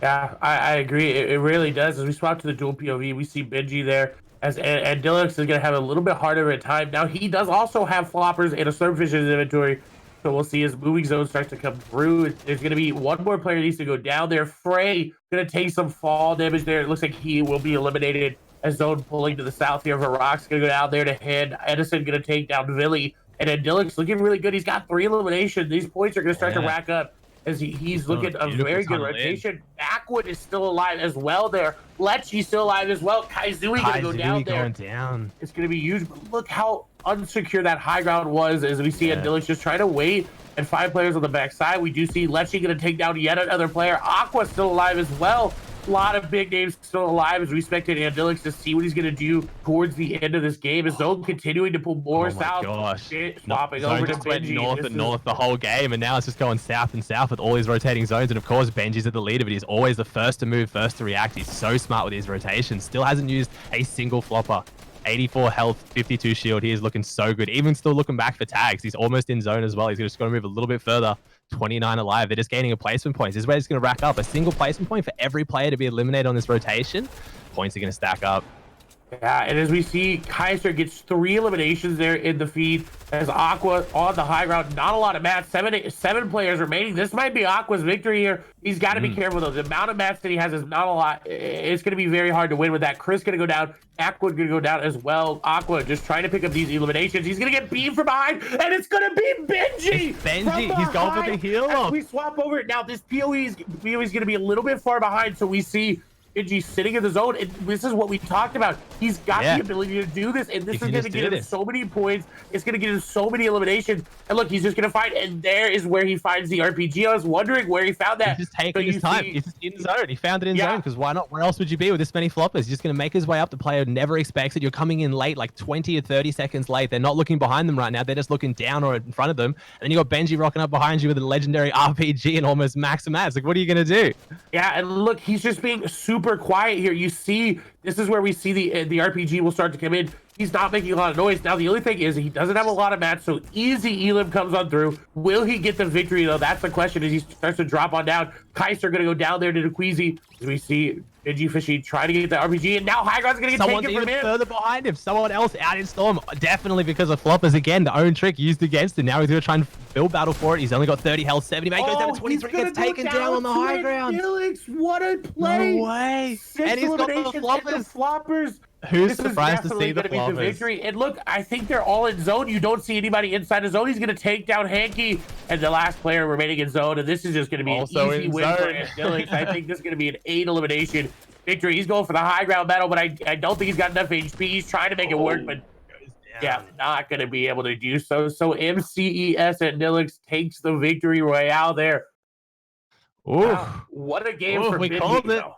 Yeah, I agree. It really does. As we swap to the dual POV, we see Benji there. And Dillix is going to have a little bit harder at time. Now, he does also have floppers and a Surffish in his inventory. So we'll see as moving zone starts to come through. There's going to be one more player that needs to go down there. Frey going to take some fall damage there. It looks like he will be eliminated as zone pulling to the south here. Varrock's going to go down there to head. Edison going to take down Villy. And then Dillix looking really good. He's got 3 eliminations. These points are going to start to rack up as he's looking at a very good rotation. Backwood is still alive as well there. Lecce's still alive as well. Kaizui going to go down there. It's going to be huge. But look how unsecure that high ground was as we see Dillix just trying to wait and 5 players on the backside. We do see Lecce going to take down yet another player. Aqua still alive as well. A lot of big names still alive as we expected Dillix to see what he's going to do towards the end of this game. As Zone continuing to pull more south. Swapping over to Benji. North and north the whole game, and now it's just going south and south with all these rotating zones. And of course, Benji's at the lead of it. He's always the first to move, first to react. He's so smart with his rotations. Still hasn't used a single flopper. 84 health, 52 shield. He is looking so good. Even still looking back for tags. He's almost in zone as well. He's just going to move a little bit further. 29 alive. They're just gaining a placement point. This is where it's going to rack up. A single placement point for every player to be eliminated on this rotation. Points are going to stack up. Yeah, and as we see, Kaiser gets 3 eliminations there in the feed as Aqua on the high ground. Not a lot of mats. Seven players remaining. This might be Aqua's victory here. He's got to be careful, though. The amount of mats that he has is not a lot. It's going to be very hard to win with that. Chris going to go down. Aqua going to go down as well. Aqua just trying to pick up these eliminations. He's going to get beamed from behind, and it's going to be Benji. It's Benji. He's going for the heal. We swap over it. Now, this PoE is going to be a little bit far behind, so we see Benji sitting in the zone, and this is what we talked about. He's got the ability to do this, and this is going to get him so many points. It's going to get him so many eliminations. And look, he's just going to find, and there is where he finds the RPG. I was wondering where he found that. He's just taking his time. He's just in zone. He found it in zone, because why not? Where else would you be with this many floppers? He's just going to make his way up. The player never expects it. You're coming in late, like 20 or 30 seconds late. They're not looking behind them right now. They're just looking down or in front of them. And then you got Benji rocking up behind you with a legendary RPG and almost max mats. Like, what are you going to do? Yeah, and look, he's just being super quiet here. You see, this is where we see the RPG will start to come in. He's not making a lot of noise. Now, the only thing is he doesn't have a lot of mats, so easy Elim comes on through. Will he get the victory, though? That's the question as he starts to drop on down. Kaiser going to go down there to the Queasy. As we see Benji Fishy trying to get the RPG, and now High Ground's going to get taken from him. Further behind him. Someone else out in Storm. Definitely because of floppers again. The own trick used against him. Now he's going to try and build battle for it. He's only got 30 health, 70. Mate goes down to 23. Gets taken down on the high ground. Felix, what a play! No way. And he's got the floppers. Who's surprised to see the floppers? Victory. And look, I think they're all in zone. You don't see anybody inside the zone. He's going to take down Hanky and the last player remaining in zone. And this is just going to be also an easy win for Andylix. I think this is going to be an 8 elimination victory. He's going for the high ground battle, but I don't think he's got enough HP. He's trying to make it work, but yeah, not going to be able to do so. So MCES Andylix takes the victory royale there. Wow, what a game for we Benji, called it. though.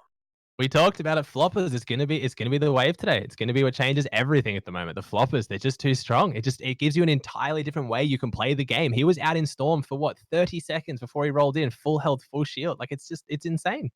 We talked about it. Floppers. It's gonna be the wave today. It's gonna be what changes everything at the moment. The floppers, they're just too strong. It gives you an entirely different way you can play the game. He was out in Storm for what, 30 seconds before he rolled in, full health, full shield. Like it's insane.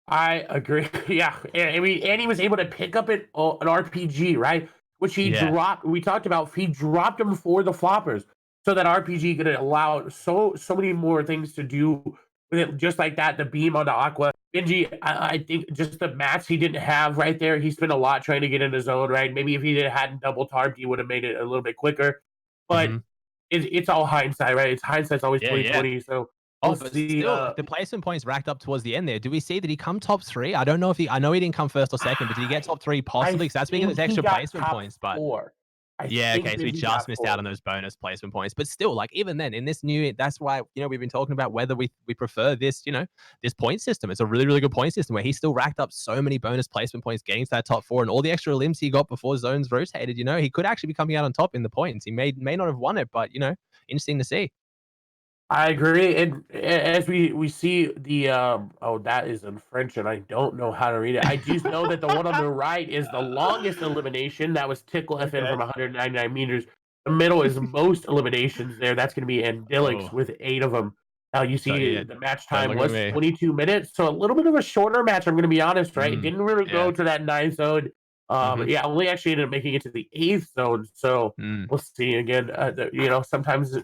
I agree. Yeah, and he was able to pick up an RPG, right? Which he dropped. We talked about. He dropped him for the floppers, so that RPG could allow so many more things to do with it, just like that. The beam on the Aqua. Benji, I think just the mats he didn't have right there. He spent a lot trying to get in the zone, right? Maybe if he hadn't double tarped, he would have made it a little bit quicker. But it's all hindsight, right? Hindsight's always 20/20. So but still, the placement points racked up towards the end there. Do we see that he come top 3? I don't know if I know he didn't come first or second, but did he get top 3 possibly? Because that's because it's extra placement points. But 4. Okay, so we just missed out on those bonus placement points. But still, like even then, in this new, that's why we've been talking about whether we prefer this, this point system. It's a really, really good point system where he still racked up so many bonus placement points, getting to that top 4, and all the extra limbs he got before zones rotated. He could actually be coming out on top in the points. He may not have won it, but interesting to see. I agree, and as we see the that is in French, and I don't know how to read it. I just know that the one on the right is the longest elimination. That was Tickle FN from 199 meters. The middle is most eliminations there. That's going to be Andylix with 8 of them. Now you see the match time was 22 minutes, so a little bit of a shorter match. I'm going to be honest, right? It didn't really go to that 9th zone. Only actually ended up making it to the 8th zone. So we'll see again. Sometimes.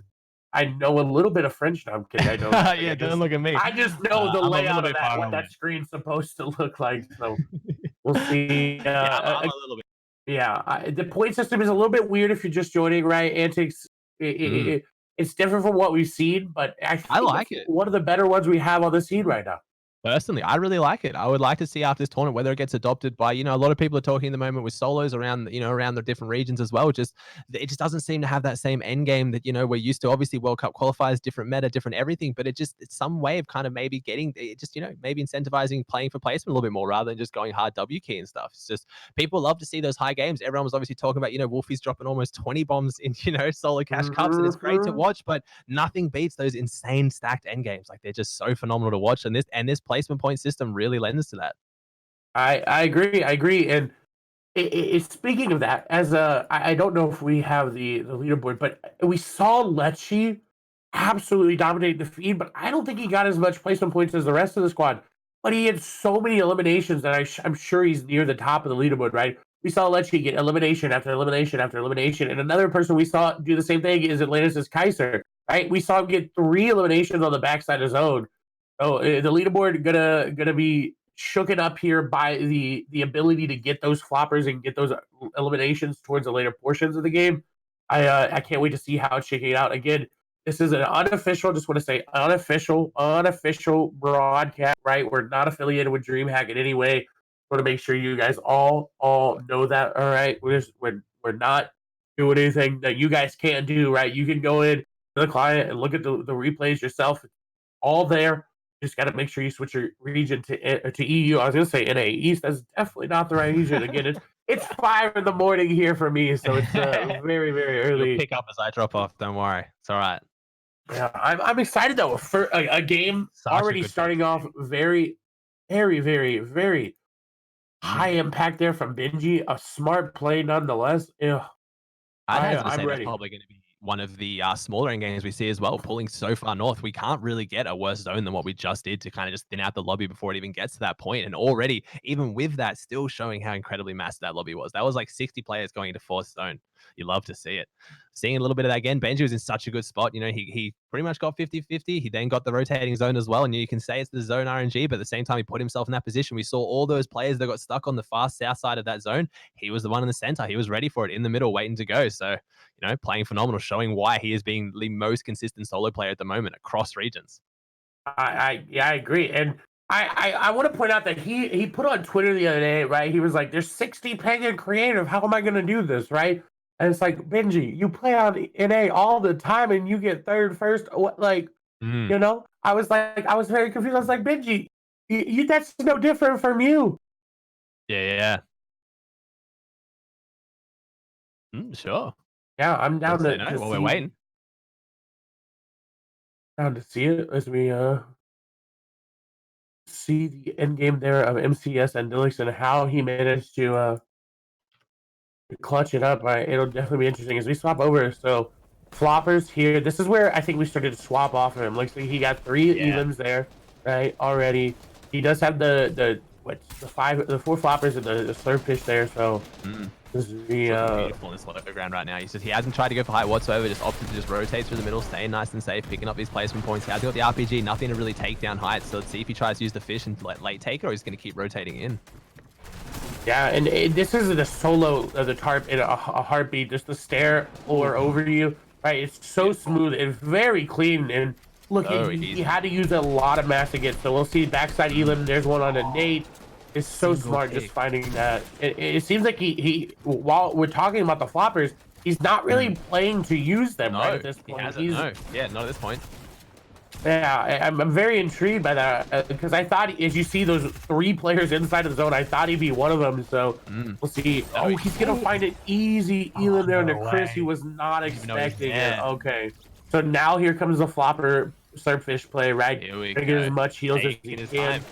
I know a little bit of French now. I'm kidding. I don't. Don't look at me. I just know the layout of that, what that screen's supposed to look like. So we'll see. I'm a little bit. Yeah, the point system is a little bit weird if you're just joining, right? Antics. It's different from what we've seen, but I like it. One of the better ones we have on the scene right now. Personally, I really like it. I would like to see after this tournament whether it gets adopted by, a lot of people are talking at the moment with solos around, around the different regions as well. It just doesn't seem to have that same end game that, we're used to. Obviously, World Cup qualifiers, different meta, different everything, but it's some way of kind of maybe getting it, just, maybe incentivizing playing for placement a little bit more rather than just going hard W key and stuff. It's just people love to see those high games. Everyone was obviously talking about, Wolfie's dropping almost 20 bombs in, solo cash cups, and it's great to watch, but nothing beats those insane stacked end games. Like they're just so phenomenal to watch, and this placement point system really lends to that. I agree. And speaking of that, I don't know if we have the leaderboard, but we saw Lecce absolutely dominate the feed, but I don't think he got as much placement points as the rest of the squad. But he had so many eliminations that I'm sure he's near the top of the leaderboard, right? We saw Lecce get elimination after elimination after elimination, and another person we saw do the same thing is Atlantis' Kaiser, right? We saw him get 3 eliminations on the backside of zone. Oh, the leaderboard gonna be shook it up here by the ability to get those floppers and get those eliminations towards the later portions of the game. I can't wait to see how it's shaking out. Again, this is an unofficial. Just want to say unofficial broadcast. Right, we're not affiliated with DreamHack in any way. Want to make sure you guys all know that. All right, we're not doing anything that you guys can't do. Right, you can go in to the client and look at the replays yourself. All there. You just got to make sure you switch your region to EU. I was gonna say NA East. That's definitely not the right region. Again, it's 5 in the morning here for me, so it's very very You'll early. pick up as I drop off. Don't worry. It's all right. Yeah, I'm excited though for a game Such a already good starting pick. off very high Mm. impact there from Benji. A smart play nonetheless. Yeah, I'd hazard to I'm say that's ready. probably going to be one of the smaller end games we see as well. Pulling so far north, we can't really get a worse zone than what we just did to kind of just thin out the lobby before it even gets to that point. And already, even with that, still showing how incredibly massive that lobby was. That was like 60 players going into fourth zone. You love to see it. Seeing a little bit of that again, Benji was in such a good spot. You know, he pretty much got 50-50. He then got the rotating zone as well. And you can say it's the zone RNG, but at the same time, he put himself in that position. We saw all those players that got stuck on the far south side of that zone. He was the one in the center. He was ready for it in the middle, waiting to go. So, you know, playing phenomenal, showing why he is being the most consistent solo player at the moment across regions. I agree, and I want to point out that he put on Twitter the other day, right? He was like, "There's 60 pagan creative. How am I going to do this?" Right? And it's like, Benji, you play on NA all the time, and you get third, first. What, like, Mm. you know? I was very confused. I was like, Benji, that's no different from you. Yeah. Sure. Yeah, I'm Don't down say to no. Well, we're waiting. see it as we see the end game there of MCS and Dilix and how he managed to clutch it up. Right? It'll definitely be interesting as we swap over. So floppers here. This is where I think we started to swap off of him. Looks like he got 3 Yeah. evens there, right? Already. He does have the 4 floppers and the slurp fish there. So this is the Looking beautiful in this low ground right now. He hasn't tried to go for height whatsoever, just opted to just rotate through the middle, staying nice and safe, picking up these placement points. He hasn't got the RPG, nothing to really take down height. So let's see if he tries to use the fish and late take it, or he's going to keep rotating in. Yeah, and this is the solo of the tarp in a heartbeat, just the stare or over you, right? It's so smooth and very clean. And look, So he easy. had to use a lot of mass to get. So we'll see backside Elim. There's one on a Nate. It's so smart just finding that. It seems like he while we're talking about the floppers, he's not really playing to use them right at this point. He hasn't. No, yeah, not at this point. Yeah, I'm very intrigued by that because I thought as you see those 3 players inside of the zone, I thought he'd be one of them. So we'll see. Oh, he's gonna find it easy. Elam there into Chris. He was not expecting it. Okay, so now here comes the flopper slurpfish play. Right, Here we get go. as much heals as he His can. time.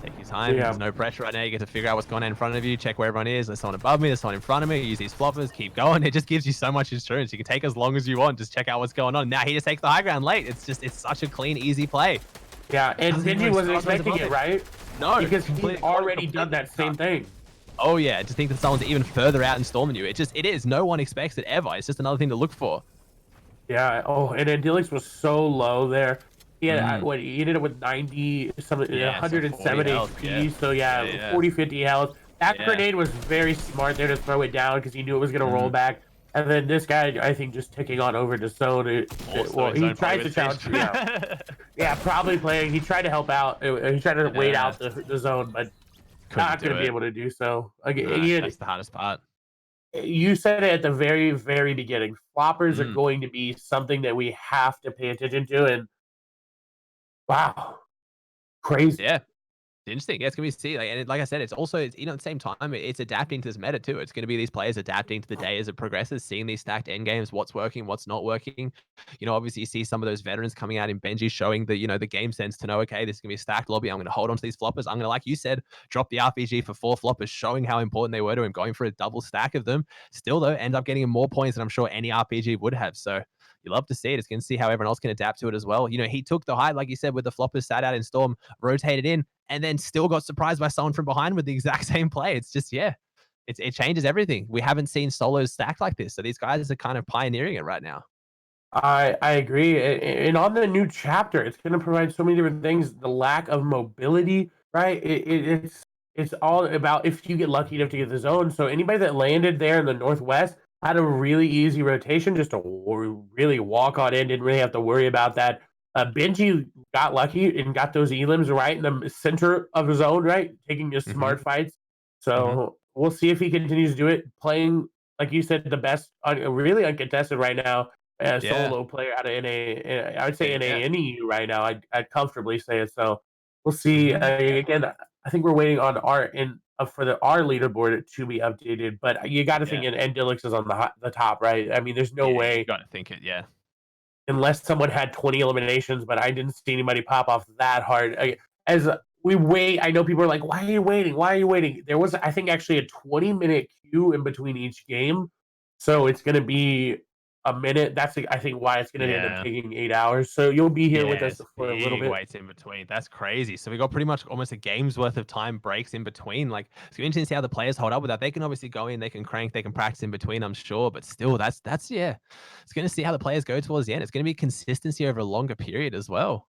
Take your time. Yeah. There's no pressure right now. You get to figure out what's going on in front of you, check where everyone is. There's someone above me, there's someone in front of me. Use these floppers, keep going. It just gives you so much insurance. You can take as long as you want. Just check out what's going on. Now he just takes the high ground late. It's such a clean, easy play. Yeah, and Benji wasn't expecting it, right? No, because he's already done that same thing. Oh yeah, to think that someone's even further out in storm than you. It is. No one expects it ever. It's just another thing to look for. Yeah. Oh, and then Dilix was so low there. Yeah, what he ended up with 90 something, 170 HP. So yeah, 40, 50 health. That grenade was very smart there to throw it down because he knew it was gonna roll back. And then this guy, I think, just ticking on over to zone. Well, he tried to challenge. Yeah, probably playing. He tried to help out. He tried to wait out the zone, but not gonna be able to do so. Again, that's the hardest part. You said it at the very, very beginning. Floppers are going to be something that we have to pay attention to, and wow, crazy. Yeah. Interesting. Yeah, it's gonna be see, like I said, it's also at the same time it's adapting to this meta too. It's gonna be these players adapting to the day as it progresses, seeing these stacked end games, what's working, what's not working. You know, obviously you see some of those veterans coming out in Benji showing the game sense to know, okay, this is gonna be a stacked lobby. I'm gonna hold on to these floppers. I'm gonna, like you said, drop the RPG for 4 floppers, showing how important they were to him, going for a double stack of them. Still though, end up getting him more points than I'm sure any RPG would have. So you love to see it. It's going to see how everyone else can adapt to it as well. You know, he took the height, like you said, with the floppers sat out in storm, rotated in, and then still got surprised by someone from behind with the exact same play. It's just, it changes everything. We haven't seen solos stacked like this. So these guys are kind of pioneering it right now. I agree. And on the new chapter, it's going to provide so many different things. The lack of mobility right? It's all about if you get lucky enough to get the zone. So anybody that landed there in the Northwest had a really easy rotation, just to really walk on in. Didn't really have to worry about that. Benji got lucky and got those elims right in the center of his zone, right, taking his Hmm. smart fights. Hmm. So we'll see if he continues to do it. Playing like you said, the best, really uncontested right now. Yeah, Solo player out of NA, I would say yeah, yeah. NA NEU right now. I'd comfortably say it. So we'll see. Hmm. Again, I think we're waiting on our for the our leaderboard to be updated. But you got to think Yeah, Endilix is on the top, right? I mean, there's no yeah. You way got to think it. Yeah, unless someone had 20 eliminations, but I didn't see anybody pop off that hard. As we wait, I know people are like, "Why are you waiting? Why are you waiting?" There was, I think, actually a 20-minute queue in between each game, so it's going to be a minute. That's I think why it's going to end up yeah. taking 8 hours. So you'll be here with Yeah, us it's for a little big bit. waits in between. That's crazy. So we got pretty much almost a game's worth of time breaks in between. Like it's gonna be interesting to see how the players hold up with that. They can obviously go in, they can crank, they can practice in between, I'm sure. But still, that's yeah. It's gonna see how the players go towards the end. It's gonna be consistency over a longer period as well.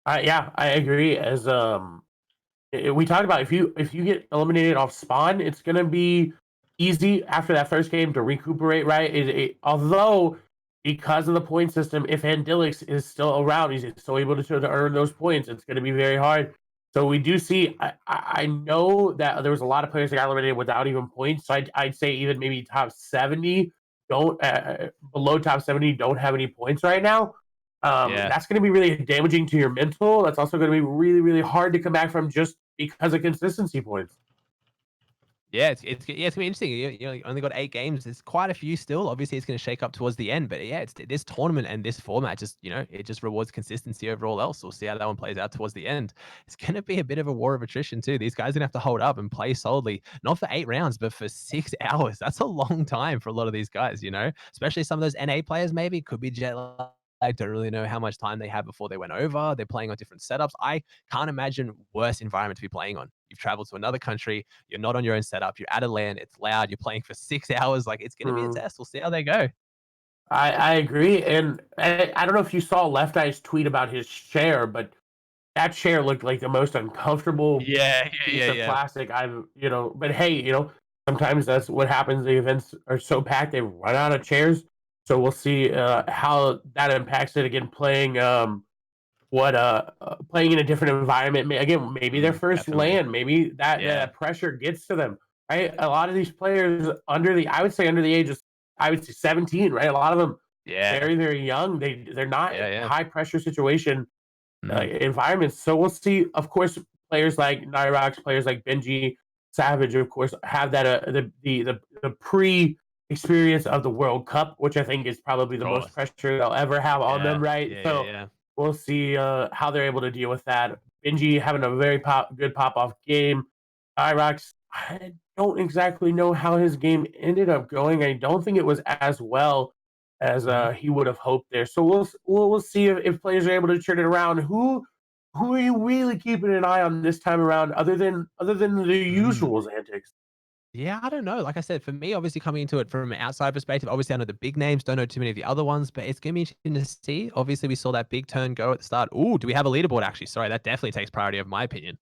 Yeah, I agree. As we talked about, if you get eliminated off spawn, it's gonna be easy after that first game to recuperate, right? Although because of the point system, if Andilix is still around, he's still able to earn those points. It's gonna be very hard. So we do see. I know that there was a lot of players that got eliminated without even points. So I'd say even maybe top 70 don't below top 70 don't have any points right now. Yeah. That's going to be really damaging to your mental. That's also going to be really, really hard to come back from just because of consistency points. Yeah, yeah, it's gonna be interesting. You only got 8 games. There's quite a few still. Obviously, it's gonna shake up towards the end, but yeah, it's this tournament and this format just it just rewards consistency over all else. We'll see how that one plays out towards the end. It's gonna be a bit of a war of attrition too. These guys are gonna have to hold up and play solidly, not for 8 rounds, but for 6 hours. That's a long time for a lot of these guys. Especially some of those NA players. Maybe could be jet lag. I don't really know how much time they had before they went over. They're playing on different setups. I can't imagine worse environment to be playing on. You've traveled to another country, you're not on your own setup, you're at a LAN, it's loud, you're playing for 6 hours. Like it's gonna be a Hmm. test. We'll see how they go. I agree, and I don't know if you saw Left Eye's tweet about his chair, but that chair looked like the most uncomfortable Yeah, yeah, piece yeah, of yeah. plastic I've. But hey, sometimes that's what happens. The events are so packed they run out of chairs. So we'll see how that impacts it again. Playing in a different environment. Again, maybe their first Definitely. land, maybe Yeah. that pressure gets to them. Right, a lot of these players I would say under the age of, I would say 17. Right, a lot of them Yeah. very very young. They're not Yeah, yeah. high pressure situation Mhm. environments. So we'll see. Of course, players like Nyrox, players like Benji, Savage, of course, have that the pre experience of the World Cup, which I think is probably Of the most course. pressure they'll ever have on them. Yeah. Right. Yeah, yeah, So yeah. we'll see how they're able to deal with that. Benji having a very good pop off game. Nyrox, I don't exactly know how his game ended up going. I don't think it was as well as Mhm. he would have hoped there. So we'll see if players are able to turn it around. Who are you really keeping an eye on this time around, other than the Mm. usuals antics? Yeah, I don't know. Like I said, for me, obviously coming into it from an outside perspective, obviously I know the big names, don't know too many of the other ones, but it's gonna be interesting to see. Obviously, we saw that big turn go at the start. Ooh, do we have a leaderboard actually? Sorry, that definitely takes priority over my opinion.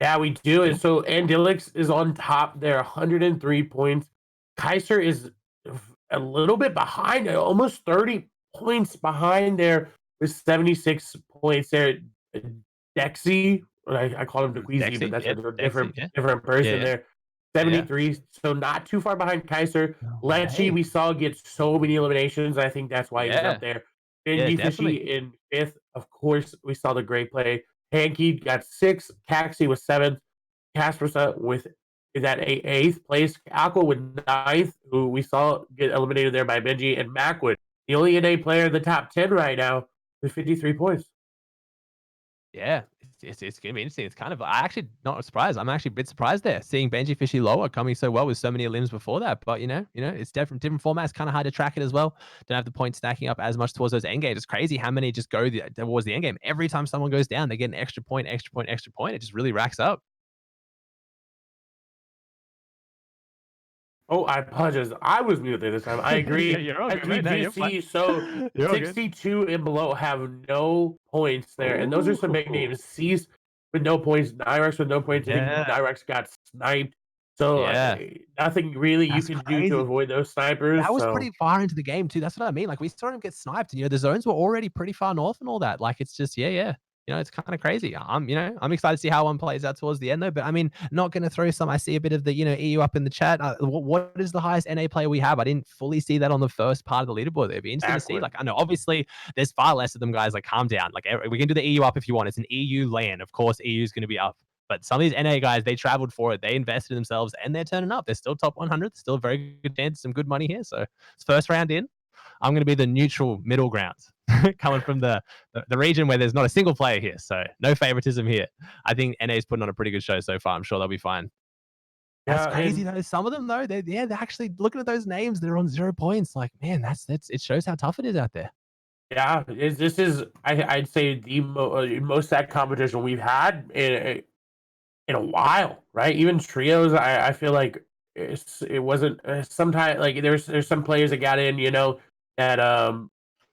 Yeah, we do. And Still? so Andilix is on top there, 103 points. Kaiser is a little bit behind, almost 30 points behind there with 76 points there. Dexy, I call him DeQueezy, but Dexy? that's a Yeah, Dexy, yeah. different Yeah, person yeah. there. Yeah. 73, so not too far behind Kaiser. No Lechi, way. we saw get so many eliminations. I think that's why he's up Yeah. there. Yeah, Benji Fishy definitely. in fifth. Of course, we saw the great play. Hankey got six. Caxi was seventh. Caspersa with is at eighth place. Alco with ninth, who we saw get eliminated there by Benji, and Macwood, the only NA player in the top 10 right now with 53 points. Yeah. It's gonna be interesting. It's kind of I actually not surprised. I'm actually a bit surprised there, seeing Benji Fishy lower coming so well with so many limbs before that. But it's different formats, kind of hard to track it as well. Don't have the points stacking up as much towards those end games. It's crazy how many just go towards the end game. Every time someone goes down, they get an extra point, extra point, extra point. It just really racks up. Oh, I apologize. I was muted this time. I Yeah, agree. you're all As good, we mate. No, do you're fine. see, so You're all good. 62 and below have no points there. And those are some big Ooh. names. Cease with no points, Nyrex with no points. I think Yeah, Nyrex got sniped. So yeah. nothing really you That's can do to crazy. avoid those snipers. That was So pretty far into the game too. That's what I mean. Like we saw him get sniped, and the zones were already pretty far north and all that. Like it's just yeah, yeah. It's kind of crazy. I'm excited to see how one plays out towards the end though. But I mean, not going to throw some. I see a bit of the EU up in the chat. What is the highest NA player we have? I didn't fully see that on the first part of the leaderboard. It'd be interesting to see. backward. Like I know obviously there's far less of them guys. Like calm down. Like we can do the EU up if you want. It's an EU LAN. Of course, EU is going to be up. But some of these NA guys, they traveled for it. They invested in themselves, and they're turning up. They're still top 100. Still a very good chance, some good money here. So it's first round in. I'm going to be the neutral middle ground, coming from the region where there's not a single player here. So no favoritism here. I think NA's putting on a pretty good show so far. I'm sure they'll be fine. That's Yeah, crazy and though. Some of them though, they're actually looking at those names. They're on 0 points. Like man, that's it shows how tough it is out there. yeah, this is I'd say the most that competition we've had in a while, right? Even trios, I feel like it wasn't sometimes like there's some players that got in, that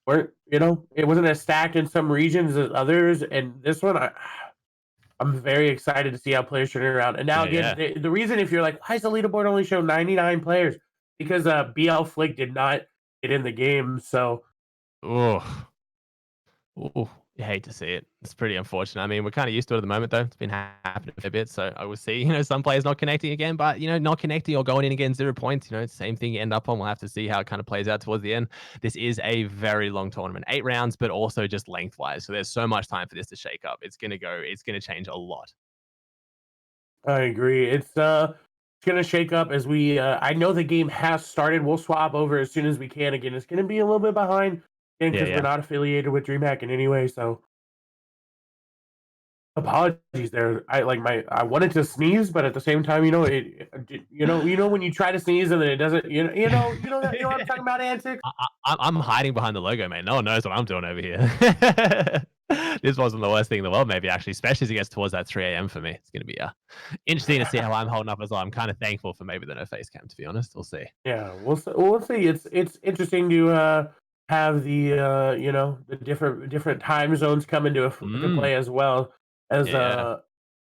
weren't, it wasn't as stacked in some regions as others, and this one I'm very excited to see how players turn it around. And now Yeah, again, yeah. the reason if you're like, why is the leaderboard only show 99 players? Because BL Flick did not get in the game, so Oh, ooh, you hate to see it. It's pretty unfortunate. I mean, we're kind of used to it at the moment, though. It's been happening a bit, so I will see. Some players not connecting again, but not connecting or going in again 0 points. Same thing you end up on. We'll have to see how it kind of plays out towards the end. This is a very long tournament, 8 rounds, but also just lengthwise. So there's so much time for this to shake up. It's gonna go. It's gonna change a lot. I agree. It's gonna shake up as we. I know the game has started. We'll swap over as soon as we can. Again, it's gonna be a little bit behind, again, Yeah, because we're yeah. not affiliated with DreamHack in any way. So apologies there. I wanted to sneeze, but at the same time, when you try to sneeze and then it doesn't. What I'm talking about, antics. I'm hiding behind the logo, man. No one knows what I'm doing over here. This wasn't the worst thing in the world, maybe actually, especially as it gets towards that 3 a.m. for me. It's going to be interesting to see how I'm holding up as well. I'm kind of thankful for maybe the no face cam, to be honest. We'll see. Yeah, we'll see. It's interesting to have the the different time zones come to Mm, play as well as yeah.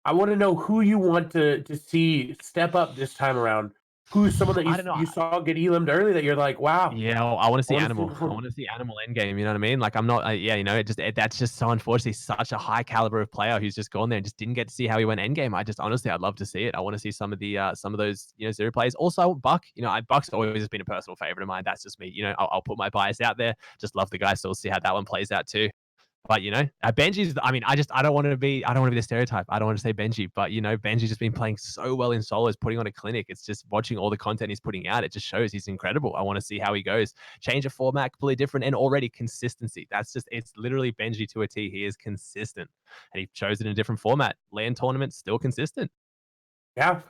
I want to know who you want to see step up this time around. Who's someone that I don't know. you saw get elimed early that you're like, wow, Yeah, I want to I see want to see Animal. I before. want to see Animal Endgame. You know what I mean? Like I'm not. Yeah, that's just so unfortunately such a high caliber of player who's just gone there and just didn't get to see how he went Endgame. I just honestly, I'd love to see it. I want to see some of those zero plays. Also, Buck. Buck's always been a personal favorite of mine. That's just me. I'll put my bias out there. Just love the guy. So we'll see how that one plays out too. But Benji's. I mean, I don't want to be. I don't want to be the stereotype. I don't want to say Benji, but Benji's just been playing so well in solos, putting on a clinic. It's just watching all the content he's putting out. It just shows he's incredible. I want to see how he goes. Change of format, completely different, and already consistency. It's literally Benji to a T. He is consistent, and he shows it in a different format. Land tournament, still consistent. Yeah,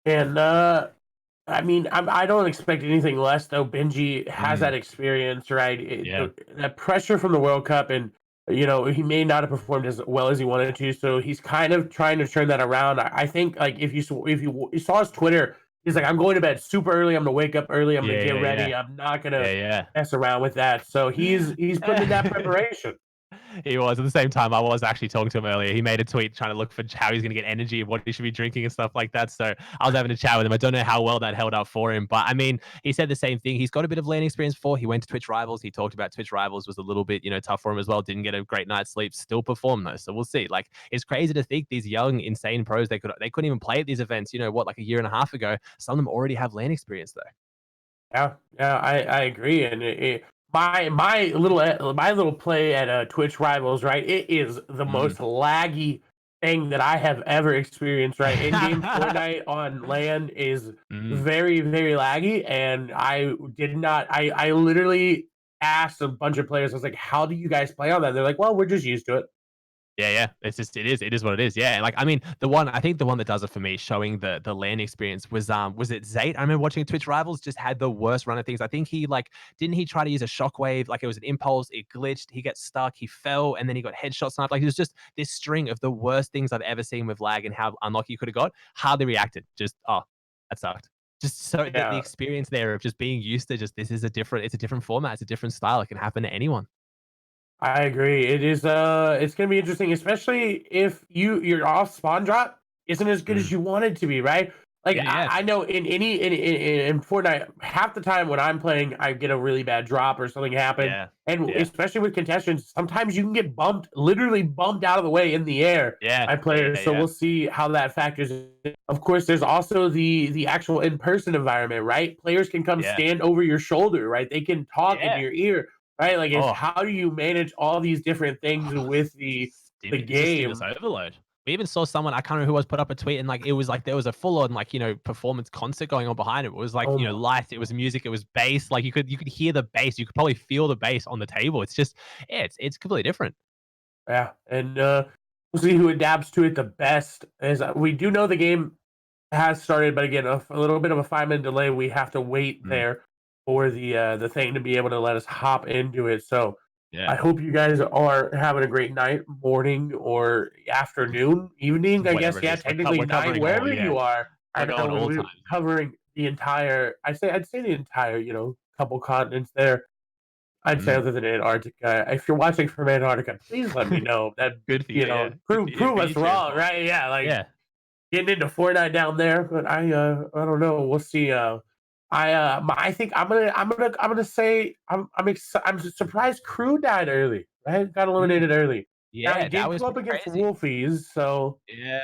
and I mean, I don't expect anything less though. Benji has Mm, that experience, right? yeah, That pressure from the World Cup, and he may not have performed as well as he wanted to, so he's kind of trying to turn that around. I think like if you saw his Twitter, he's like, I'm going to bed super early. I'm gonna wake up early. I'm gonna yeah, get yeah, yeah, ready. I'm not gonna yeah, mess around with that. So he's putting in that yeah. preparation. He was. At the same time, I was actually talking to him earlier. He made a tweet trying to look for how he's going to get energy and what he should be drinking and stuff like that. So I was having a chat with him. I don't know how well that held up for him, but I mean, he said the same thing. He's got a bit of landing experience before. He went to Twitch Rivals. He talked about Twitch Rivals was a little bit, tough for him as well. Didn't get a great night's sleep. Still performed though. So we'll see. Like it's crazy to think these young, insane pros they couldn't even play at these events. Like a year and a half ago. Some of them already have land experience though. Yeah, yeah, I agree, and my little play at Twitch Rivals, right? It is the Mm. most laggy thing that I have ever experienced, right? In game Fortnite on land is Mm. very very laggy, and I did not. I literally asked a bunch of players. I was like, "How do you guys play on that?" They're like, "Well, we're just used to it." Yeah, yeah. It is what it is. Yeah. Like I mean, I think the one that does it for me, showing the land experience was it Zate? I remember watching Twitch Rivals just had the worst run of things. I think he didn't he try to use a shockwave, like it was an impulse, it glitched, he got stuck, he fell, and then he got headshot sniped. Like it was just this string of the worst things I've ever seen with lag and how unlucky you could have got. Hardly reacted. Just that sucked. Just so the Yeah, experience there of just being used to just it's a different format, it's a different style. It can happen to anyone. I agree. It is it's gonna be interesting, especially if your off spawn drop isn't as good Mm. as you want it to be, right? Like Yeah, yeah, I know in Fortnite, half the time when I'm playing, I get a really bad drop or something happen. yeah, And yeah, especially with contestants, sometimes you can get bumped, literally bumped out of the way in the air yeah, by yeah, players. So yeah, we'll see how that factors in. Of course, there's also the actual in-person environment, right? Players can come yeah, stand over your shoulder, right? They can talk in yeah. your ear. Right, like it's Oh, how do you manage all these different things with the It's a stimulus game? overload. We even saw someone, I can't remember who was, put up a tweet and like it was like there was a full on like, performance concert going on behind it. It was like, Oh my, lights, it was music, it was bass. Like you could hear the bass. You could probably feel the bass on the table. It's just yeah, it's completely different. yeah, and we'll see who adapts to it the best. As we do know the game has started, but again, a little bit of a 5 minute delay. We have to wait Mm, there for the thing to be able to let us hop into it. So yeah. I hope you guys are having a great night, morning, or afternoon, evening. I Whatever guess it yeah, is. technically We're night, covering all, wherever yeah. you are. I We're know going all we're times. covering the entire. I'd say the entire couple continents there. I'd say Mm, other than Antarctica. If you're watching from Antarctica, please let me know that good for you, yeah. Good for you. prove For us you cheering wrong, for. right? Yeah, like Yeah. getting into Fortnite down there, but I don't know. We'll see. I think I'm gonna say I'm surprised Crew died early, right? Got Mm, eliminated early. Now he yeah, that did was come up pretty against crazy. Wolfies, so Yeah,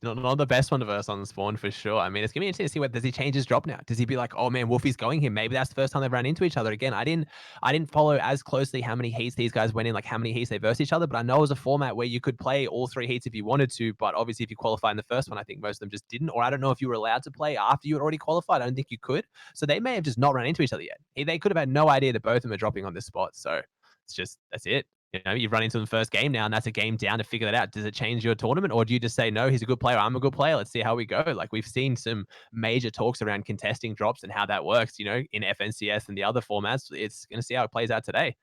not the best one of us on the spawn for sure. I mean, it's gonna be interesting to see what does he change his drop now? Does he be like, oh man, Wolfie's going here? Maybe that's the first time they've ran into each other again. I didn't follow as closely how many heats these guys went in, like how many heats they versed each other, but I know it was a format where you could play all three heats if you wanted to, but obviously if you qualify in the first one, I think most of them just didn't, or I don't know if you were allowed to play after you had already qualified. I don't think you could. So they may have just not run into each other yet. They could have had no idea that both of them are dropping on this spot. So it's just that's it. You've run into them first game now, and that's a game down to figure that out. Does it change your tournament, or do you just say, no, he's a good player, I'm a good player, let's see how we go? Like, we've seen some major talks around contesting drops and how that works, in FNCS and the other formats. It's going to see how it plays out today.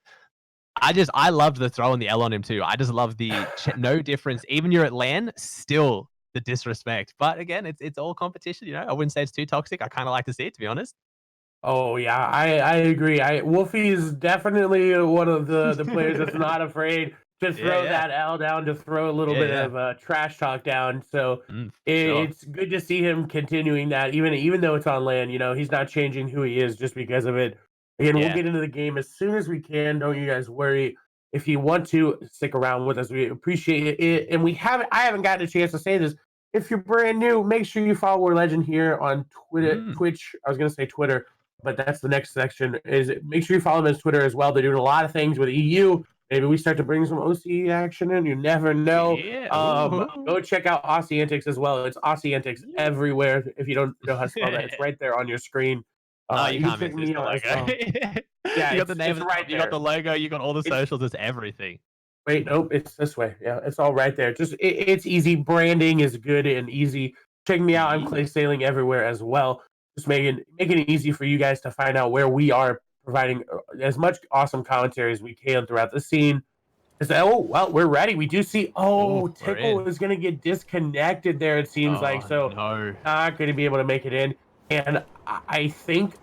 I loved the throw and the L on him too. I just love the no difference. Even you're at LAN, still the disrespect. But again, it's all competition. I wouldn't say it's too toxic. I kind of like to see it, to be honest. oh yeah, I agree. Wolfie is definitely one of the players that's not afraid to Yeah, throw yeah, that L down, to throw a little yeah, bit yeah. of trash talk down. So For sure. it's good to see him continuing that, even though it's on land. He's not changing who he is just because of it. Again, we'll Yeah. get into the game as soon as we can. Don't you guys worry. If you want to stick around with us, we appreciate it. And I haven't gotten a chance to say this. If you're brand new, make sure you follow War Legend here on Twitter, Mm. Twitch. I was gonna say Twitter, but that's the next section. Is make sure you follow them on Twitter as well. They're doing a lot of things with EU. Maybe we start to bring some OC action in. You never know. Yeah. Ooh. Go check out Aussie Antics as well. It's Aussie Antics Yeah. everywhere. If you don't know how to spell that, it's right there on your screen. Oh, you You can can't check miss this, me the out as logo. well. Yeah, You got the name it's at the top, right you got the there. logo, you got all the It's socials, it's everything. Wait, nope, it's this way. Yeah, it's all right there. It's easy. Branding is good and easy. Check me out. I'm Yeah. Clay Sailing everywhere as well. Just making it easy for you guys to find out where we are providing as much awesome commentary as we can throughout the scene. Oh well, we're ready. We do see. Oh, Oh, we're Tickle in. is going to get disconnected there. It seems like Oh, so. no. Not going to be able to make it in. And I think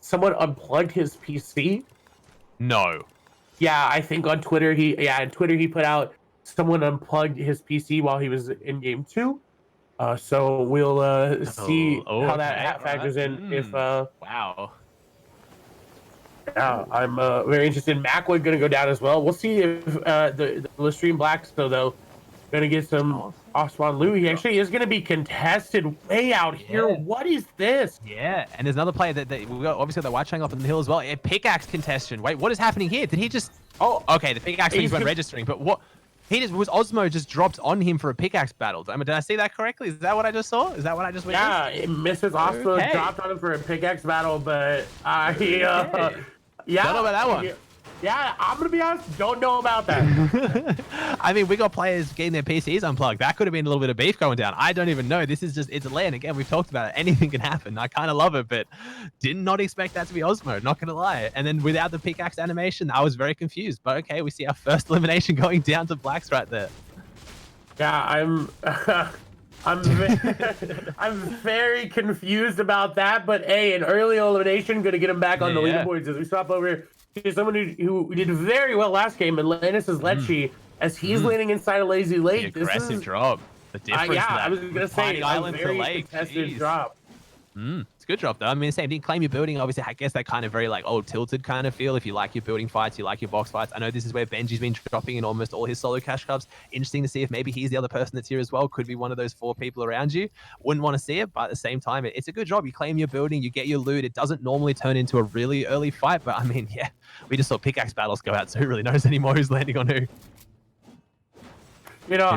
someone unplugged his PC. No. Yeah, I think on Twitter on Twitter he put out someone unplugged his PC while he was in game two. So we'll see Oh, how that okay, alright. factors in. If Wow. Yeah, I'm very interested. Macwood gonna go down as well. We'll see if the stream Blackstone though gonna get some Oh, off spawn loot. He actually is gonna be contested way out here. yeah. What is this? Yeah, and there's another player that we got, obviously, the white triangle up in the hill as well. A pickaxe contestant. Wait, what is happening here? Did he just... Oh, Okay, the pickaxe things he's weren't con- registering, but what... Was Osmo just dropped on him for a pickaxe battle? I mean, did I see that correctly? Is that what I just saw? Is that what I just witnessed? yeah, Mrs. Osmo Okay. dropped on him for a pickaxe battle, but Okay. yeah, Don't know about that one. Yeah, I'm gonna be honest, don't know about that. I mean, we got players getting their PCs unplugged. That could have been a little bit of beef going down. I don't even know. This is just, it's LAN. Again, we've talked about it. Anything can happen. I kind of love it, but did not expect that to be Osmo. Not going to lie. And then without the pickaxe animation, I was very confused. But okay, we see our first elimination going down to Blacks right there. Yeah, I'm I'm I'm very confused about that, but hey, an early elimination going to get him back on the Yeah. leaderboards as we swap over to someone who did very well last game, Atlantis is Lecce, as he's landing inside a lazy The lake. This aggressive is drop. The difference yeah, to I that was gonna say tiny a island to very lake. contested Jeez. drop. It's a good drop though. I mean, same. Didn't claim your building. Obviously, I guess that kind of very like old tilted kind of feel. If you like your building fights, you like your box fights. I know this is where Benji's been dropping in almost all his solo cash cups. Interesting to see if maybe he's the other person that's here as well. Could be one of those 4 people around you. Wouldn't want to see it, but at the same time, it's a good job. You claim your building, you get your loot. It doesn't normally turn into a really early fight, but I mean, yeah, we just saw pickaxe battles go out, so who really knows anymore who's landing on who? You know,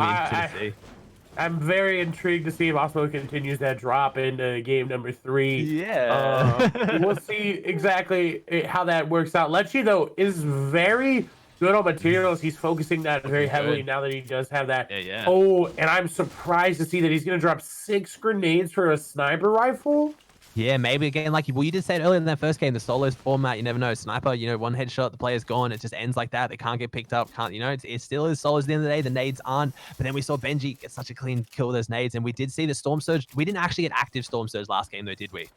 I'm very intrigued to see if Osmo continues that drop in game number 3. Yeah. We'll see exactly how that works out. Lecce, though, is very good on materials. He's focusing that very heavily now that he does have that. Yeah. Oh, and I'm surprised to see that he's going to drop 6 grenades for a sniper rifle. Yeah, maybe again, like you did say it earlier in that first game, the solos format, you never know. Sniper, one headshot, the player's gone. It just ends like that. They can't get picked up. It still is solos at the end of the day. The nades aren't. But then we saw Benji get such a clean kill with those nades. And we did see the Storm Surge. We didn't actually get active Storm Surge last game, though, did we?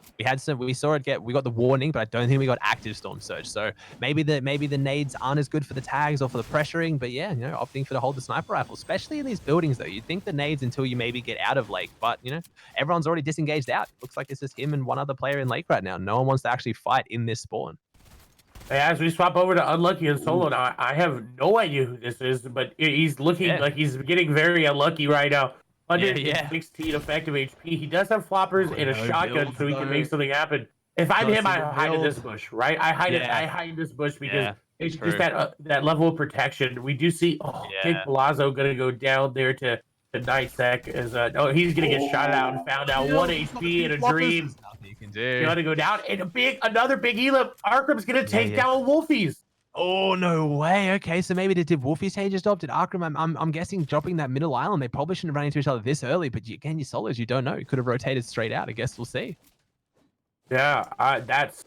We saw it we got the warning, but I don't think we got active Storm Surge. So maybe the nades aren't as good for the tags or for the pressuring. But yeah, opting for to hold the sniper rifle, especially in these buildings, though. You'd think the nades until you maybe get out of Lake. But, everyone's already disengaged out. Looks like it's just him and one other player in Lake right now. No one wants to actually fight in this spawn. As we swap over to Unlucky and Solo now, I have no idea who this is, but he's looking like he's getting very unlucky right now. 116 effective HP. He does have floppers and a shotgun, so he can make something happen. If I'm him, I hide in this bush, right? I hide in this bush because it's just that level of protection. We do see Big Palazzo gonna go down there to Nightsec as he's gonna get shot out and found out 1 HP in a dream. Nothing you can do. You gotta go down and another big Elip. Arkham's gonna take down Wolfies. Oh no way. Okay, so maybe did Wolfies change his job? Did Arkham? I'm guessing dropping that middle island. They probably shouldn't have run into each other this early. But again, your solos, you don't know. You could have rotated straight out. I guess we'll see. Yeah, that's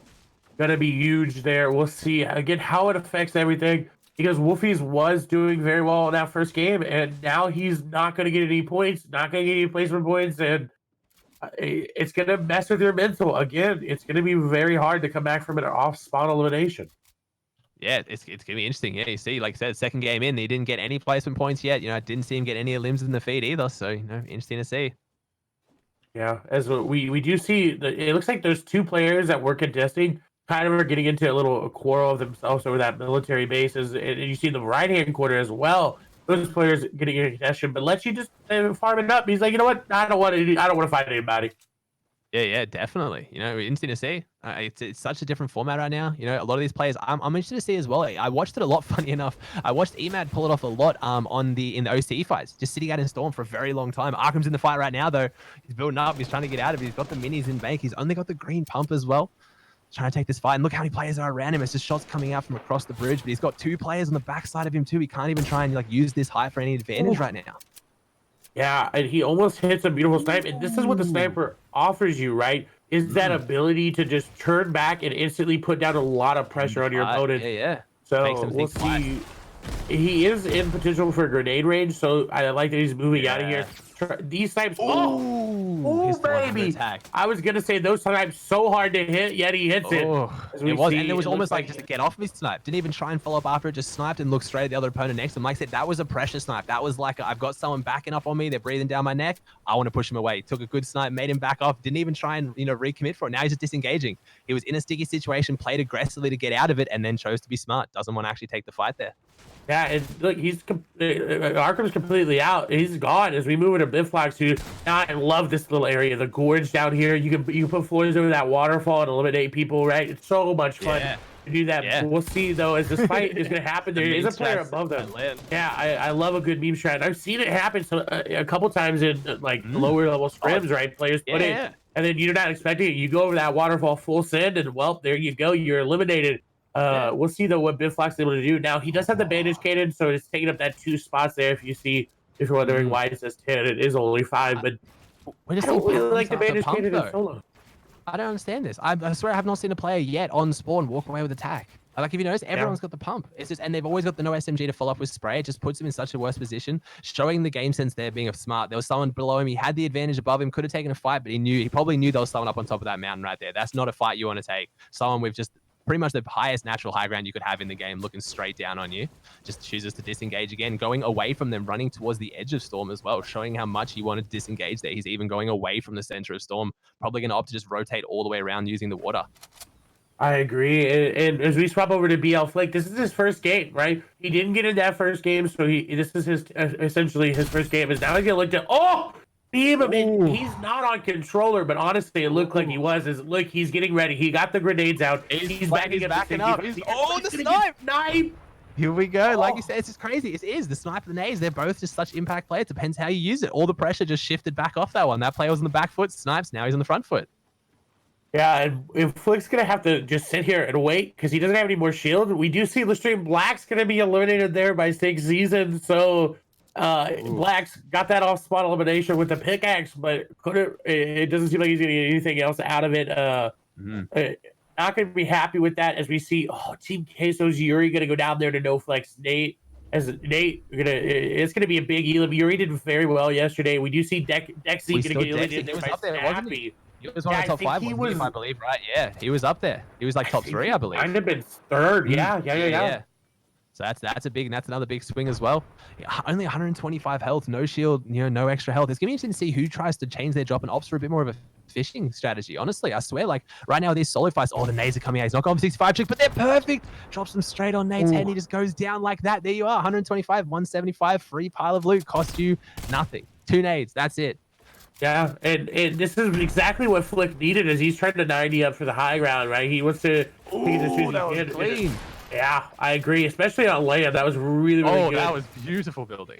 gonna be huge there. We'll see again how it affects everything. Because Wolfies was doing very well in that first game, and now he's not going to get any points, not going to get any placement points, and it's going to mess with your mental. Again, it's going to be very hard to come back from an off-spawn elimination. Yeah, it's going to be interesting. Yeah, you see, like I said, second game in, he didn't get any placement points yet. I didn't see him get any limbs in the feed either, so, interesting to see. Yeah, as we do see, it looks like there's 2 players that were contesting. Kind of are getting into a little quarrel of themselves over that military base, and you see the right-hand corner as well. Those players getting a contention, but let you just farm it up. He's like, you know what? I don't want to fight anybody. Yeah, definitely. Interesting to see. It's such a different format right now. A lot of these players, I'm interested to see as well. I watched it a lot. Funny enough, I watched Emad pull it off a lot in the OCE fights, just sitting out in Storm for a very long time. Arkham's in the fight right now though. He's building up. He's trying to get out of it. He's got the minis in bank. He's only got the green pump as well. Trying to take this fight, and look how many players are around him. It's just shots coming out from across the bridge, but he's got 2 players on the backside of him too. He can't even try and use this height for any advantage right now. Yeah, and he almost hits a beautiful snipe, and this is what the sniper offers you, right? Is that ability to just turn back and instantly put down a lot of pressure on your opponent. Yeah. So we'll see. He is in potential for grenade range, so I like that he's moving out of here. These snipes. Oh, baby! I was gonna say those snipes so hard to hit, yet he hits it. It was almost like just to get off of his snipe. Didn't even try and follow up after it. Just sniped and looked straight at the other opponent next to him. Like I said, that was a pressure snipe. That was like I've got someone backing up on me. They're breathing down my neck. I want to push him away. Took a good snipe, made him back off. Didn't even try and recommit for it. Now he's just disengaging. He was in a sticky situation, played aggressively to get out of it, and then chose to be smart. Doesn't want to actually take the fight there. Yeah, and look, Arkham's completely out. He's gone as we move into Biflox, who I love this little area, the gorge down here. You can put floors over that waterfall and eliminate people, right? It's so much fun to do that. Yeah. We'll see though as this fight is going to happen. There is a player above them. Yeah, I love a good meme strat. I've seen it happen a couple times in lower level scrims, right? Players put it, and then you're not expecting it. You go over that waterfall full send, and well, there you go. You're eliminated. We'll see though what Biflox is able to do. Now he does have the bandage cannon, so it's taking up that 2 spots there. If you're wondering why it says 10, it is only 5. But I don't really like the bandage cannon in solo. I don't understand this. I swear I have not seen a player yet on spawn walk away with attack. Like, if you notice, Yeah. everyone's got the pump. It's just, and they've always got the no SMG to follow up with spray. It just puts him in such a worse position, showing the game sense there being smart. There was someone below him. He had the advantage above him, could have taken a fight, but he probably knew there was someone up on top of that mountain right there. That's not a fight you want to take. Someone with just pretty much the highest natural high ground you could have in the game looking straight down on you, just chooses to disengage again, going away from them, running towards the edge of Storm as well, showing how much he wanted to disengage there. He's even going away from the center of Storm, probably going to opt to just rotate all the way around using the water. I agree. And as we swap over to BL Flake, this is his first game, right? He didn't get in that first game, so this is his essentially his first game. Is now he's gonna look at beam him in. He's not on controller, but honestly, it looked like he was. Look, he's getting ready. He got the grenades out. He's backing up. The snipe! Here we go. Like you said, it's just crazy. It is. The snipe and the nades, they're both just such impact players. It depends how you use it. All the pressure just shifted back off that one. That player was on the back foot, snipes, now he's on the front foot. Yeah, and if Flick's gonna have to just sit here and wait because he doesn't have any more shield, we do see Lestream Black's gonna be eliminated there by Six Season. So Black's got that off spot elimination with the pickaxe, but it doesn't seem like he's gonna get anything else out of it. Not gonna be happy with that as we see Team Queso's Yuri gonna go down there to no flex Nate. It's gonna be a big Elim. Yuri did very well yesterday. We do see Dexy gonna get eliminated. He was up there, wasn't he? He was one of the top 5, I believe, right? Yeah, he was up there. He was like top 3, I believe. Might have been third. Yeah. So that's another big swing as well. Only 125 health, no shield, no extra health. It's gonna be interesting to see who tries to change their drop and opts for a bit more of a fishing strategy. Honestly, I swear, like right now with these solo fights, the nades are coming out. He's not going for 65 trick, but they're perfect. Drops them straight on Nate's head, and he just goes down like that. There you are, 125, 175, free pile of loot, cost you nothing. 2 nades, that's it. Yeah, and this is exactly what Flick needed as he's trying to 90 up for the high ground, right? He wants to that was clean. Yeah, I agree, especially on layup. That was really good. That was beautiful building.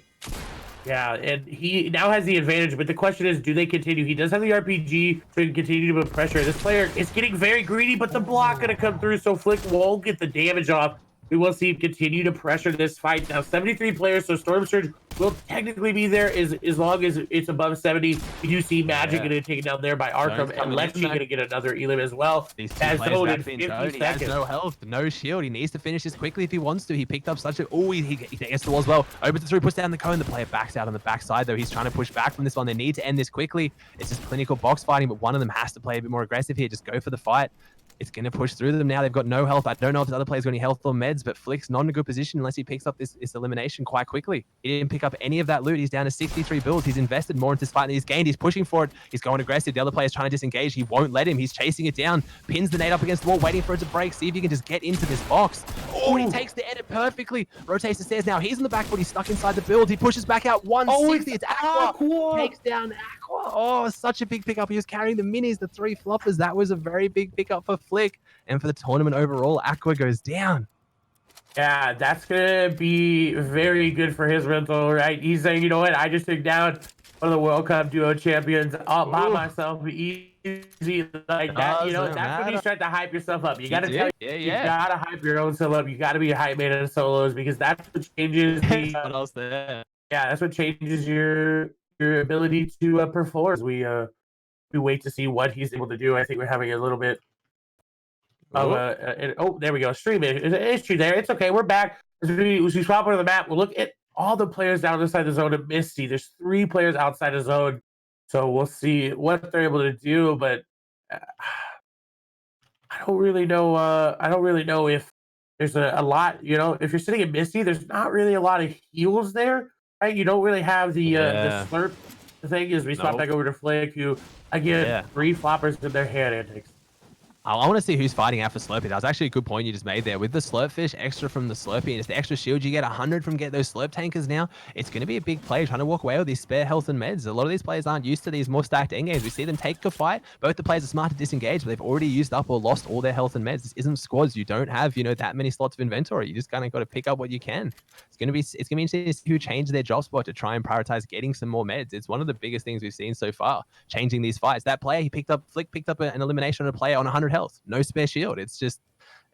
Yeah, and he now has the advantage, but the question is, do they continue? He does have the RPG to continue to put pressure. This player is getting very greedy, but the block going to come through, so Flick won't get the damage off. We will see him continue to pressure this fight. Now, 73 players, so Storm Surge will technically be there as long as it's above 70. We do see Magic going to get taken down there by Arkham, and Lexi going to get another Elim as well. These two players in 50 seconds. He has no health, no shield. He needs to finish this quickly if he wants to. He picked up such a... he gets the wall as well. Opens it through, puts down the cone. The player backs out on the backside, though. He's trying to push back from this one. They need to end this quickly. It's just clinical box fighting, but one of them has to play a bit more aggressive here. Just go for the fight. It's going to push through them now. They've got no health. I don't know if the other players got any health or meds, but Flick's not in a good position unless he picks up this elimination quite quickly. He didn't pick up any of that loot. He's down to 63 builds. He's invested more into this fight than he's gained. He's pushing for it. He's going aggressive. The other player's trying to disengage. He won't let him. He's chasing it down. Pins the nade up against the wall, waiting for it to break. See if he can just get into this box. He takes the edit perfectly. Rotates the stairs now. He's in the back foot. He's stuck inside the build. He pushes back out 160. It's Aqua. Takes down Aqua. Such a big pickup. He was carrying the minis, the 3 floppers. That was a very big pickup for Flick. And for the tournament overall, Aqua goes down. Yeah, that's going to be very good for his mental, right? He's saying, you know what, I just took down one of the World Cup duo champions all by myself, easy like that. That's when you start to hype yourself up. You got to you got to hype your own self up. You got to be a hype man in solos because that's what changes what else there? Yeah, that's what changes your ability to perform. We wait to see what he's able to do. I think we're having a little bit there we go. Stream issue there. It's okay. We're back. As we swap over the map, we'll look at all the players down inside the zone of Misty. There's 3 players outside the zone, so we'll see what they're able to do. But I don't really know. I don't really know if there's a lot. If you're sitting in Misty, there's not really a lot of heals there, right? You don't really have the slurp thing. As we swap back over to Flick, who again 3 floppers in their hand antics. I want to see who's fighting out for Slurpee. That was actually a good point you just made there. With the Slurpfish extra from the Slurpee, and it's the extra shield you get 100 from get those Slurp tankers now. It's going to be a big play trying to walk away with these spare health and meds. A lot of these players aren't used to these more stacked endgames. We see them take a fight. Both the players are smart to disengage, but they've already used up or lost all their health and meds. This isn't squads. You don't have, that many slots of inventory. You just kind of got to pick up what you can. It's going to be interesting to see who changed their drop spot to try and prioritize getting some more meds. It's one of the biggest things we've seen so far, changing these fights. That player, Flick picked up an elimination on a player on 100 health. No spare shield. It's just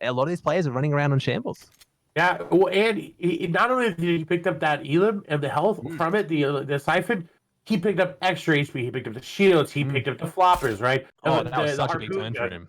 a lot of these players are running around on shambles. Yeah, well, and he not only did he pick up that Elim and the health from it, the siphon, he picked up extra HP. He picked up the shields. He picked up the floppers, right? That was such a big turn for him.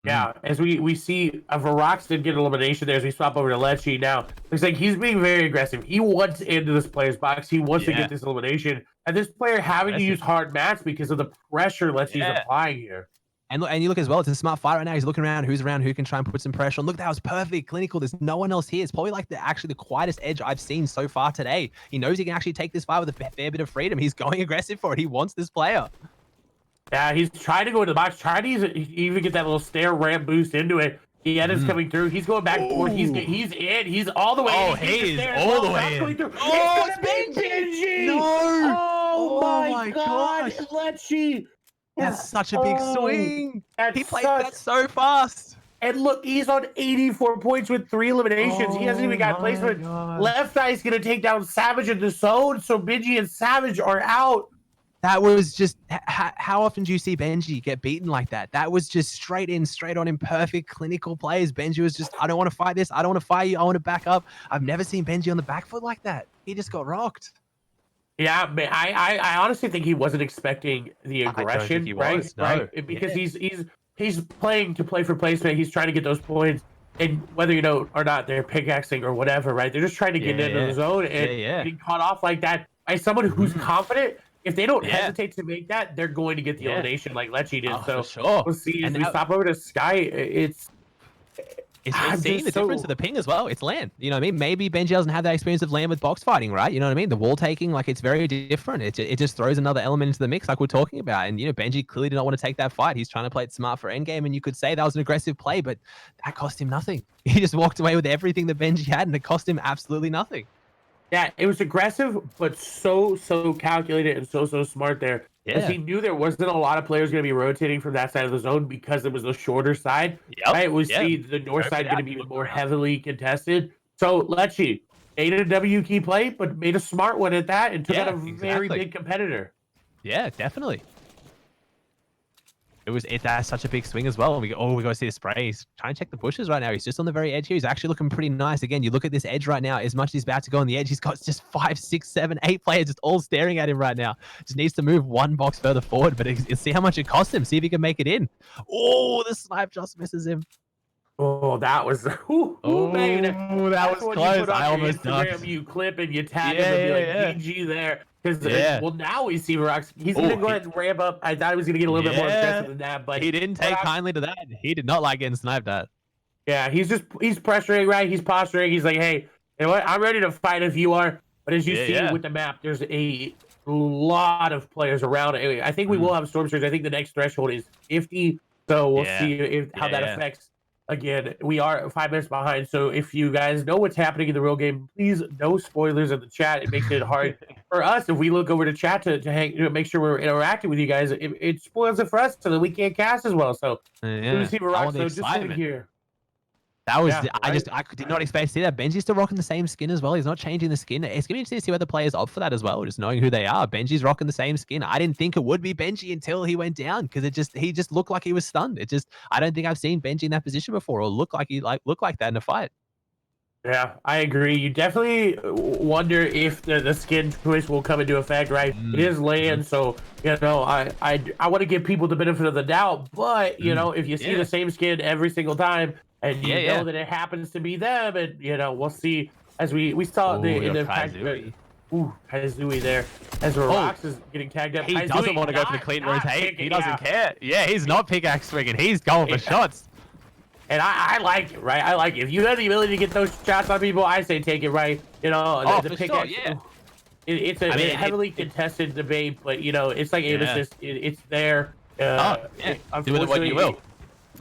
Yeah, as we see Varrox did get elimination there as we swap over to Lecce now. Looks like he's being very aggressive. He wants into this player's box. He wants to get this elimination. And this player having to use hard mats because of the pressure Lecce's applying here. And look, and you look as well, it's a smart fight right now. He's looking around, who's around, who can try and put some pressure on. Look, that was perfect, clinical. There's no one else here. It's probably like actually the quietest edge I've seen so far today. He knows he can actually take this fight with a fair bit of freedom. He's going aggressive for it. He wants this player. Yeah, he's trying to go into the box, trying to even get that little stair ramp boost into it. Is coming through. He's going back and forth. He's in. He's all the way in. He is all the way in. Oh, it's Benji! No! Oh my God! Lecce! That's such a big swing. He played that so fast. And look, he's on 84 points with 3 eliminations. He hasn't even got placement. Left Eye's going to take down Savage in the zone, so Benji and Savage are out. That was just, how often do you see Benji get beaten like that? That was just straight in, straight on in perfect clinical plays. Benji was just, I don't want to fight this. I don't want to fight you. I want to back up. I've never seen Benji on the back foot like that. He just got rocked. Yeah, but I honestly think he wasn't expecting the aggression, right? Because he's playing to play for placement. He's trying to get those points. And whether you know or not, they're pickaxing or whatever, right? They're just trying to get into the zone and getting caught off like that by someone who's confident. If they don't hesitate to make that, they're going to get the elimination like Lecce did. So we'll see. As we stop over to Sky, it's seeing the difference of the ping as well. It's land. You know what I mean? Maybe Benji doesn't have that experience of land with box fighting, right? You know what I mean? The wall taking, like, it's very different. It just throws another element into the mix, like we're talking about. And, you know, Benji clearly did not want to take that fight. He's trying to play it smart for endgame. And you could say that was an aggressive play, but that cost him nothing. He just walked away with everything that Benji had, and it cost him absolutely nothing. Yeah, it was aggressive, but so calculated and so smart there. Because he knew there wasn't a lot of players going to be rotating from that side of the zone because it was the shorter side. Right? We see the north side going to be more heavily contested. So Lecce made a W key play, but made a smart one at that and took out a very big competitor. Yeah, definitely. That's such a big swing as well. We got to see the spray. He's trying to check the bushes right now. He's just on the very edge here. He's actually looking pretty nice. Again, you look at this edge right now. As much as he's about to go on the edge, he's got just 5, 6, 7, 8 players just all staring at him right now. Just needs to move one box further forward, but see how much it costs him. See if he can make it in. Oh, the snipe just misses him. Oh, that was man. That was close. I almost ducked. You clip and you tag him and be like, GG there. Because well, now we see Varrox. He's going to go ahead and ramp up. I thought he was going to get a little bit more aggressive than that, but he didn't take kindly to that. He did not like getting sniped at. Yeah, he's pressuring, right? He's posturing. He's like, hey, you know what? I'm ready to fight if you are. But as you see with the map, there's a lot of players around. I think we will have Storm Surge. I think the next threshold is 50. So we'll see how that affects. Again, we are 5 minutes behind, so if you guys know what's happening in the real game, please no spoilers in the chat. It makes it hard for us if we look over to chat to make sure we're interacting with you guys. It spoils it for us so that we can't cast as well. So we see Varrox, so just sitting here. That was I did not expect to see that. Benji's still rocking the same skin as well. He's not changing the skin. It's gonna be interesting to see whether players opt for that as well, just knowing who they are. Benji's rocking the same skin. I didn't think it would be Benji until he went down because he just looked like he was stunned. I don't think I've seen Benji in that position before or look like that in a fight. Yeah, I agree. You definitely wonder if the skin choice will come into effect, right? It is land, so you know I want to give people the benefit of the doubt, but you know if you see the same skin every single time. And you know that it happens to be them, and you know we'll see as we saw in the Kaizui there as Varrox is getting tagged up. He doesn't want to go for the clean rotate. He doesn't care. Yeah, he's not pickaxe swinging. He's going for shots. And I like it, right? I like it. If you have the ability to get those shots on people, I say take it, right? You know, the pickaxe. It's a heavily contested debate, but you know it's like it's there. Do with what you will.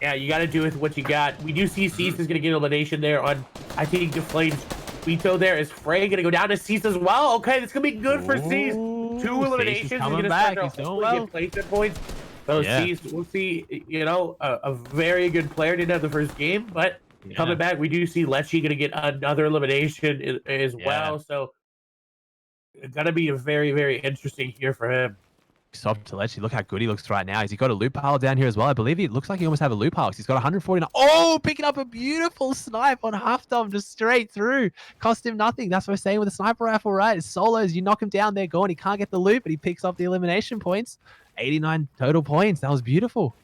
Yeah, you got to do with what you got. We do see Cease is going to get elimination there on, I think, the Flames. Vito there. Is Frey going to go down to Cease as well? Okay, this going to be good for Cease. 2 eliminations. He's going to start to get placement points. So Cease, we'll see, you know, a very good player. Didn't have the first game, but coming back, we do see Lecce going to get another elimination as well. So it's going to be a very, very interesting year for him. Stop to Lecce. Look how good he looks right now. Has he got a loop pile down here as well? I believe he looks like he almost have a loop pile. He's got 149. Oh, picking up a beautiful snipe on half dome, just straight through. Cost him nothing. That's what we're saying with a sniper rifle, right? It's solos. You knock him down, they're gone. He can't get the loop, but he picks up the elimination points. 89 total points. That was beautiful.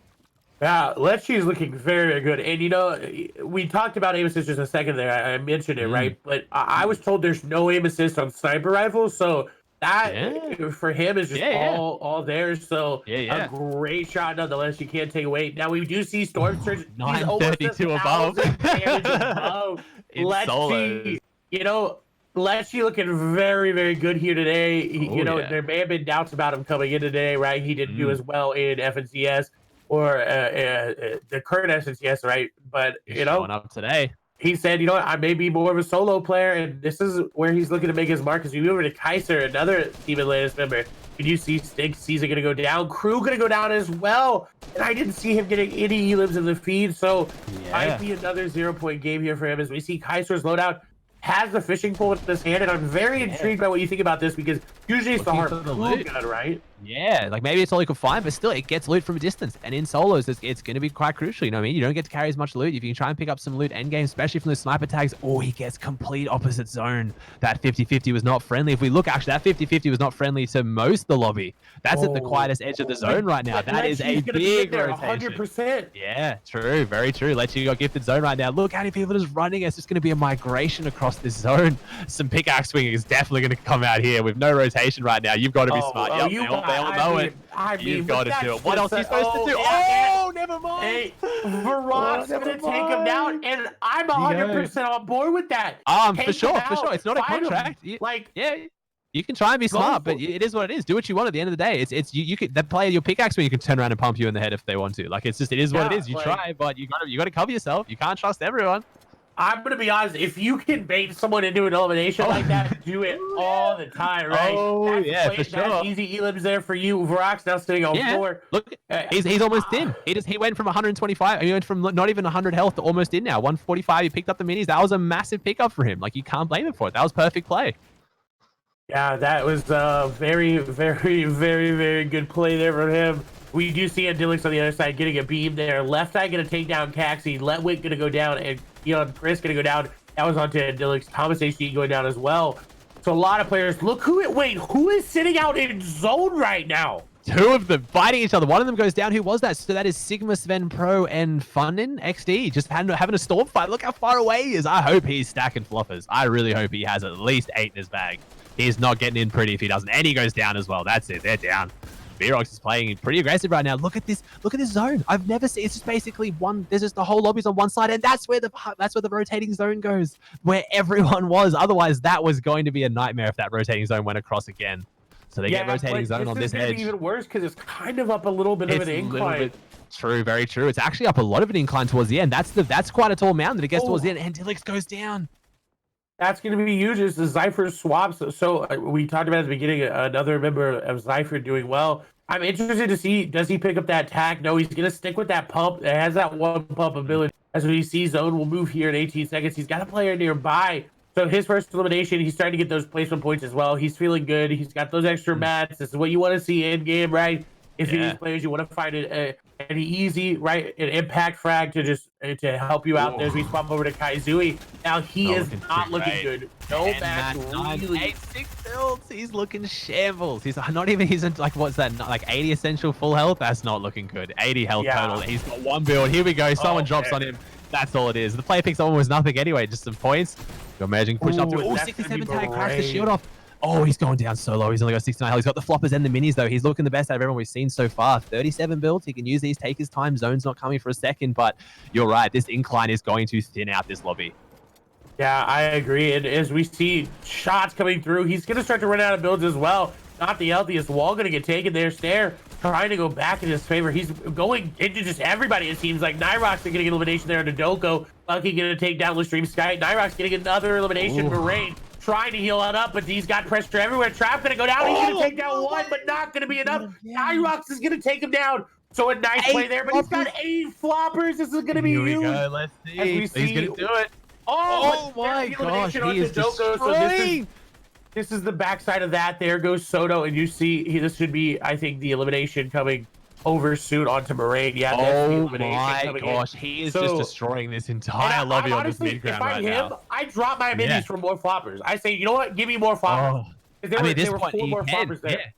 Yeah, Lecce is looking very, very good. And we talked about aim assist just a second there. I mentioned it, Mm. right? But I was told there's no aim assist on sniper rifles, so that Yeah. for him is just Yeah, yeah. all there. So Yeah, a yeah. great shot nonetheless. You can't take away. Now we do see Storm Ooh, Surge. He's almost 932 above. 1,000 damage above. In Lecce, solos. you know, Lecce looking very, very good here today. Oh, yeah. There may have been doubts about him coming in today, right? He didn't do Mm. as well in FNCS or the current SNCS, right? But He's showing up today. he said, I may be more of a solo player, and this is where he's looking to make his mark. As we move over to Kaiser, another Team Atlantis member. Did you see Stink Season going to go down? Crew going to go down as well. And I didn't see him getting any elims in the feed, so might be another 0-point game here for him as we see Kaiser's loadout has the fishing pole in his hand, and I'm very intrigued by what you think about this because usually it's the harpoon gun, right? Yeah, like maybe it's all you can find, but still it gets loot from a distance. And in solos, it's going to be quite crucial. You know what I mean? You don't get to carry as much loot. If you can try and pick up some loot end game, especially from the sniper tags, he gets complete opposite zone. That 50-50 was not friendly. If we look, actually, that 50-50 was not friendly to most of the lobby. That's at the quietest edge of the zone right now. That is a big rotation. 100%. Yeah, true. Very true. Let's you got gifted zone right now. Look how many people are just running. It's just going to be a migration across this zone. Some pickaxe swinging is definitely going to come out here with no rotation right now. You've got to be smart. Yep, they all know it. You've got to do it. What else are you supposed to do? Oh, never mind. Hey, Varrock's going to take him down, and I'm 100% on board with that. For sure. It's not a contract. You can try and be smart, but it is what it is. Do what you want at the end of the day. It's you can that player your pickaxe when you can turn around and pump you in the head if they want to. Like it is what it is. You try, but you gotta cover yourself. You can't trust everyone. I'm gonna be honest. If you can bait someone into an elimination like that, do it all the time, right? For sure. Easy elims there for you. Varrock's now sitting on 4. Look, he's almost in. He went from 125. He went from not even 100 health to almost in now. 145. He picked up the minis. That was a massive pickup for him. Like you can't blame him for it. That was perfect play. Yeah, that was a very, very, very, very good play there from him. We do see Andilix on the other side getting a beam there. Left eye going to take down Caxi. Letwick going to go down, and Chris going to go down. That was onto Andilix. Thomas HD going down as well. So a lot of players. Look who is sitting out in zone right now? Two of them fighting each other. One of them goes down. Who was that? So that is Sigma Sven Pro and Fundin XD just having a storm fight. Look how far away he is. I hope he's stacking floppers. I really hope he has at least 8 in his bag. He's not getting in pretty if he doesn't. And he goes down as well. That's it. They're down. Verox is playing pretty aggressive right now. Look at this. Look at this zone. I've never seen. It's just basically one. There's just the whole lobby's on one side, and that's where the rotating zone goes, where everyone was. Otherwise, that was going to be a nightmare if that rotating zone went across again. So they get rotating zone on this edge. It's even worse because it's kind of up a little bit of an incline. True, very true. It's actually up a lot of an incline towards the end. That's quite a tall mountain that it gets towards the end, and Dilix goes down. That's going to be huge. Is the Zypher swaps. So we talked about at the beginning another member of Zypher doing well. I'm interested to see, does he pick up that tack? No, he's going to stick with that pump. It has that one pump ability. As we see, Zone will move here in 18 seconds. He's got a player nearby. So his first elimination, he's starting to get those placement points as well. He's feeling good. He's got those extra mats. This is what you want to see in game, right? If you're these players, you want to find an easy, right, an impact frag to just to help you out there as we swap over to Kaizui. Now he is not looking good. No back. 86 builds. He's looking shambles. He's not even. He's like, what's that? Like 80 essential full health. That's not looking good. 80 health total. He's got one build. Here we go. Someone drops on him. That's all it is. The play pick's almost nothing anyway. Just some points. You're merging, push up to 67 tag. Cracks the shield off. Oh, he's going down so low. He's only got 69 health. He's got the floppers and the minis, though. He's looking the best out of everyone we've seen so far. 37 builds. He can use these, take his time. Zone's not coming for a second, but you're right. This incline is going to thin out this lobby. Yeah, I agree. And as we see shots coming through, he's going to start to run out of builds as well. Not the healthiest. Wall going to get taken there. Stair trying to go back in his favor. He's going into just everybody, it seems like. Nyrox getting an elimination there into Doko. Lucky going to take down Lestream Sky. Nyrox getting another elimination for Rain. Trying to heal it up, but he's got pressure everywhere. Trap gonna go down. He's gonna take down one, but not gonna be enough. Nyrox is gonna take him down. So a nice play there, but he's got 8 floppers. This is gonna be huge. Let's see. He's gonna do it. Oh my gosh, he is destroying. This is the backside of that. There goes Soto, and you see this should be, I think, the elimination coming over soon onto Moraine. Yeah. Oh my gosh, he is just destroying this entire lobby on this mid ground right now. I drop my minis for more floppers. I say, you know what? Give me more floppers. I mean, at this point, more floppers there.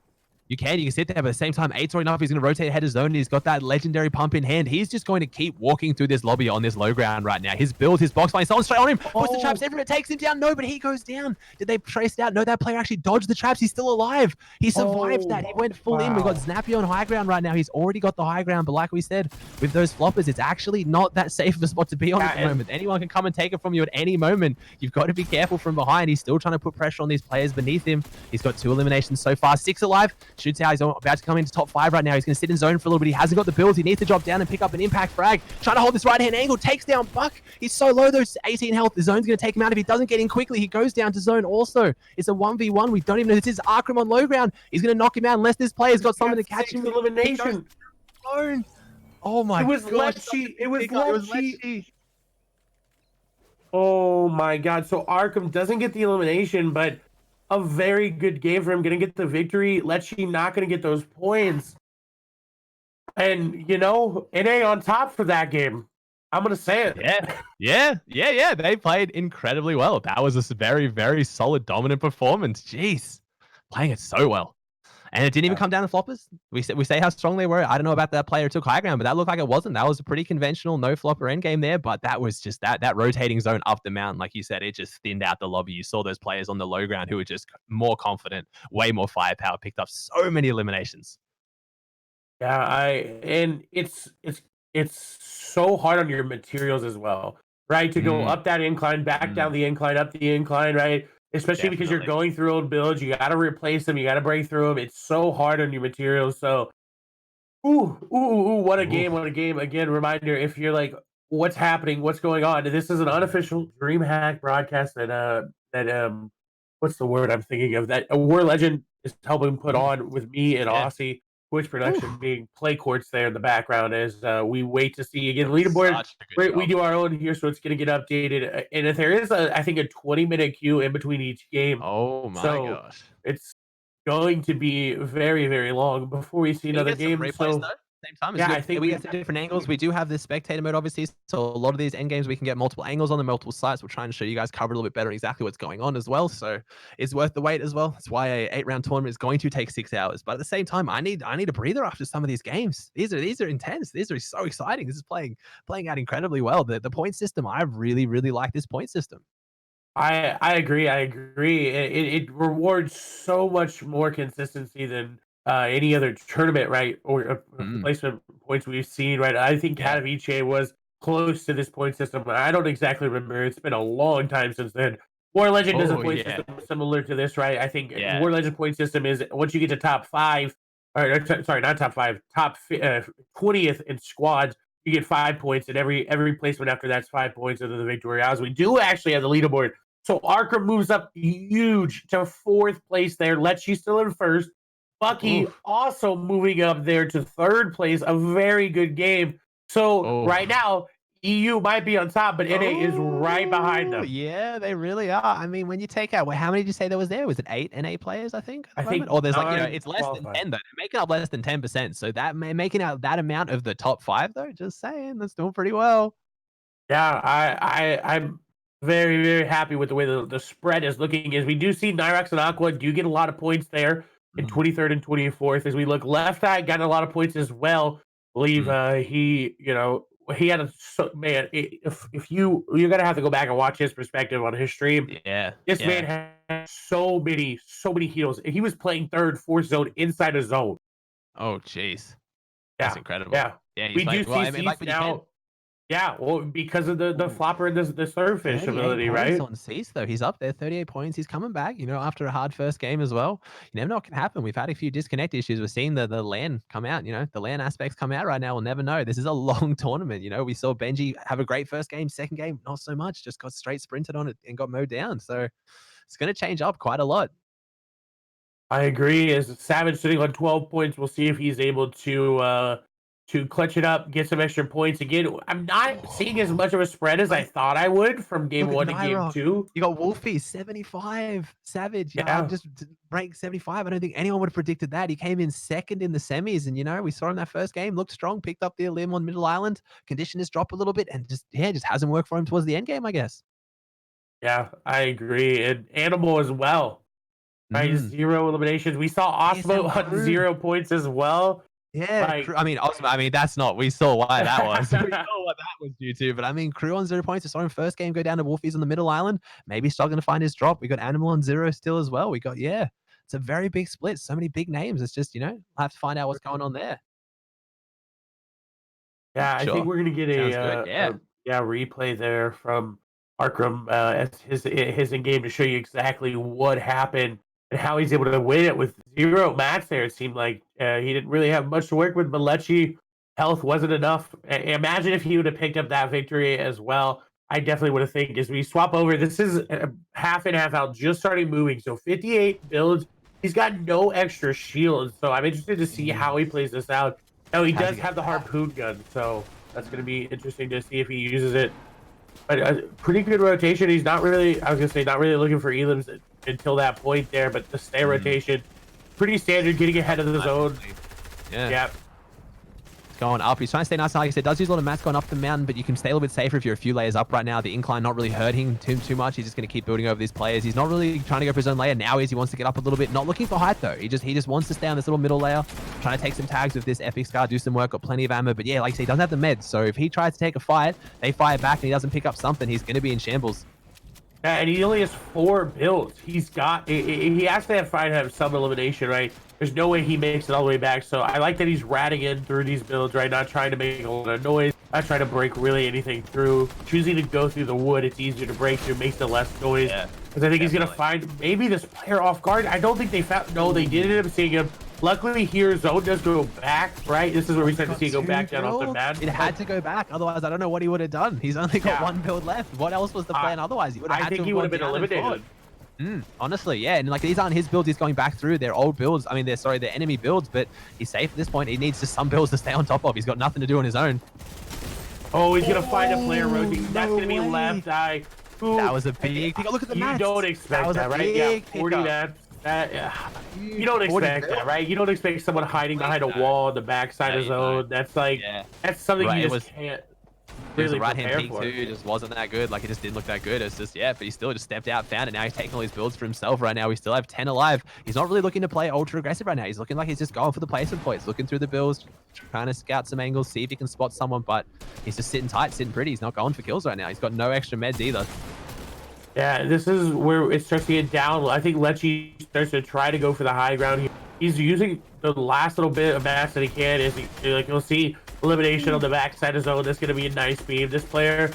You can sit there, but at the same time, 8's already enough. He's going to rotate ahead of zone, and he's got that legendary pump in hand. He's just going to keep walking through this lobby on this low ground right now. His build, his box find, someone straight on him, puts the traps everywhere, takes him down. No, but he goes down. Did they trace it out? No, that player actually dodged the traps. He's still alive. He survived that. He went full in. We've got Snappy on high ground right now. He's already got the high ground, but like we said, with those floppers, it's actually not that safe of a spot to be on at the moment. Anyone can come and take it from you at any moment. You've got to be careful from behind. He's still trying to put pressure on these players beneath him. He's got 2 eliminations so far. 6 alive. Shoots out. He's about to come into top 5 right now. He's going to sit in zone for a little bit. He hasn't got the builds. He needs to drop down and pick up an impact frag. Trying to hold this right-hand angle. Takes down Buck. He's so low, though. 18 health. The zone's going to take him out. If he doesn't get in quickly, he goes down to zone also. It's a 1v1. We don't even know this is Arkram on low ground. He's going to knock him out unless this player's got something to catch him. Elimination. Oh my gosh. It was Lecce. Oh my god. So Arkram doesn't get the elimination, but a very good game for him. Going to get the victory. Lecce not going to get those points. And, you know, NA on top for that game. I'm going to say it. Yeah. They played incredibly well. That was a very, very solid, dominant performance. Jeez. Playing it so well. And it didn't even come down to floppers. We say how strong they were. I don't know about that player who took high ground, but that looked like it wasn't. That was a pretty conventional no flopper end game there, but that was just that rotating zone up the mountain. Like you said, it just thinned out the lobby. You saw those players on the low ground who were just more confident, way more firepower, picked up so many eliminations. Yeah, and it's so hard on your materials as well, right? To go up that incline, back down the incline, up the incline, right? Especially because you're going through old builds, you got to replace them, you got to break through them. It's so hard on your materials. So, what a game! What a game! Again, reminder: if you're like, what's happening? What's going on? This is an unofficial Dreamhack broadcast that what's the word I'm thinking of? That a War Legend is helping put on with me and Aussie. Twitch production being PlayQuartz there in the background as we wait to see again leaderboard. We do our own here, so it's going to get updated. And if there is I think a 20-minute queue in between each game. Oh my gosh, it's going to be very, very long before we see another game. So same time. I think we get some different angles. We do have this spectator mode, obviously. So a lot of these end games, we can get multiple angles on the multiple sites. We're trying to show you guys cover a little bit better exactly what's going on as well. So it's worth the wait as well. That's why a 8-round tournament is going to take 6 hours. But at the same time, I need a breather after some of these games. These are intense. These are so exciting. This is playing out incredibly well. The point system, I really, really like this point system. I agree. It rewards so much more consistency than any other tournament, right? Or placement points we've seen, right? I think Katowice was close to this point system. I don't exactly remember. It's been a long time since then. War Legend is a point system similar to this, right? I think War Legend point system is once you get to top 5, or sorry, not top 5, top 20th in squads, you get 5 points, and every placement after that's 5 points into the victory. As we do actually have the leaderboard. So Arkram moves up huge to 4th place there. Lecce still in 1st. Bucky also moving up there to 3rd place. A very good game. So right now, EU might be on top, but NA is right behind them. Yeah, they really are. I mean, when you take out, how many did you say there was there? Was it 8 NA players, I think? I think. Or there's it's less than 10, though. They're making up less than 10%. So that making out that amount of the top 5, though, just saying, that's doing pretty well. Yeah, I'm very, very happy with the way the spread is looking. As we do see Nyrax and Aqua do get a lot of points there in 23rd and 24th. As we look left eye, got a lot of points as well. I believe he had if you're gonna have to go back and watch his perspective on his stream. This man had so many heals. He was playing 3rd, 4th zone inside a zone. Oh jeez. That's incredible. Yeah. We do see now. Yeah, well, because of the flopper and the surface ability, right? On Cease, though, he's up there, 38 points. He's coming back, after a hard first game as well. You never know what can happen. We've had a few disconnect issues. We're seeing the LAN come out. The LAN aspects come out right now. We'll never know. This is a long tournament. We saw Benji have a great first game, second game, not so much. Just got straight sprinted on it and got mowed down. So it's going to change up quite a lot. I agree. As Savage sitting on 12 points, we'll see if he's able to clutch it up, get some extra points again. I'm not seeing as much of a spread as I thought I would from game 1 to game 2. You got Wolfie, 75. Savage, just break 75. I don't think anyone would have predicted that. He came in 2nd in the semis, and we saw him that first game, looked strong, picked up the elim on Middle Island. Conditioners drop a little bit, and just hasn't worked for him towards the end game, I guess. Yeah, I agree. And Animal as well. right? Mm. 0 eliminations. We saw Yes, and Osmo on Crew. 0 points as well. Yeah, Like, I mean, ultimately, I mean, that's not we saw why that was. We saw what that was due to, but I mean, Crew on 0 points. We saw him first game go down to Wolfies on the middle island, maybe struggling to find his drop. We got Animal on 0 still as well. We got, yeah, it's a very big split. So many big names. It's just, I have to find out what's going on there. yeah, I think Sure. we're gonna get Sounds good. Yeah. yeah, replay there from Arkham, as his in game to show you exactly what happened and how he's able to win it with 0 mats there. It seemed like, he didn't really have much to work with. Malechi health wasn't enough. Imagine if he would have picked up that victory as well. I definitely would have think as we swap over. This is half in, half out, just starting moving. So 58 builds. He's got no extra shields, so I'm interested to see how he plays this out. Oh, he How's does he have get the back? harpoon gun, so that's going to be interesting to see if he uses it. But a pretty good rotation. He's not really, I was going to say, not really looking for elims until that point there, but the stay rotation, pretty standard, getting ahead of the zone. Yeah. Yeah. Going up. He's trying to stay nice. Like I said, does use a lot of mats going up the mountain, but you can stay a little bit safer if you're a few layers up right now. The incline not really hurting too much. He's just going to keep building over these players. He's not really trying to go for his own layer now. He wants to get up a little bit. Not looking for height though. He just wants to stay on this little middle layer. Trying to take some tags with this epic scar, do some work. Got plenty of ammo, but yeah, like I say, he doesn't have the meds. So if he tries to take a fight, they fire back, and he doesn't pick up something, he's going to be in shambles. And he only has 4 builds. He's got, he has to have some elimination, right? There's no way he makes it all the way back. So I like that he's ratting in through these builds, right? Not trying to make a lot of noise, not trying to break really anything through. Choosing to go through the wood, it's easier to break through, makes the less noise. Because I think he's going to find maybe this player off guard. I don't think they found, no, they did end up seeing him. Luckily here, zone does go back, right? This is where we start to see it go back down off the mat. It had to go back. Otherwise, I don't know what he would have done. He's only got 1 build left. What else was the plan otherwise? He would have I had think to he would have been eliminated. Honestly, yeah. And like, these aren't his builds. He's going back through their old builds. I mean, they're enemy builds, but he's safe at this point. He needs just some builds to stay on top of. He's got nothing to do on his own. Oh, he's going to find a player rotating. That's going to be left eye. Ooh, that was a big pick. Look at the mats. You don't expect that, right? Yeah, 40 mats. You don't expect that, right? You don't expect someone hiding behind a wall on the backside of zone. That's like, that's something you just can't really right hand prepare peek too, just wasn't that good. Like, it just didn't look that good. It's just, yeah, but he still just stepped out, found it. Now he's taking all his builds for himself right now. We still have 10 alive. He's not really looking to play ultra aggressive right now. He's looking like he's just going for the placement points, looking through the builds, trying to scout some angles, see if he can spot someone, but he's just sitting tight, sitting pretty. He's not going for kills right now. He's got no extra meds either. Yeah, this is where it starts to get down. I think Lechi starts to try to go for the high ground. He's using the last little bit of mass that he can. Like, you'll see elimination on the backside of zone. That's going to be a nice beam. This player,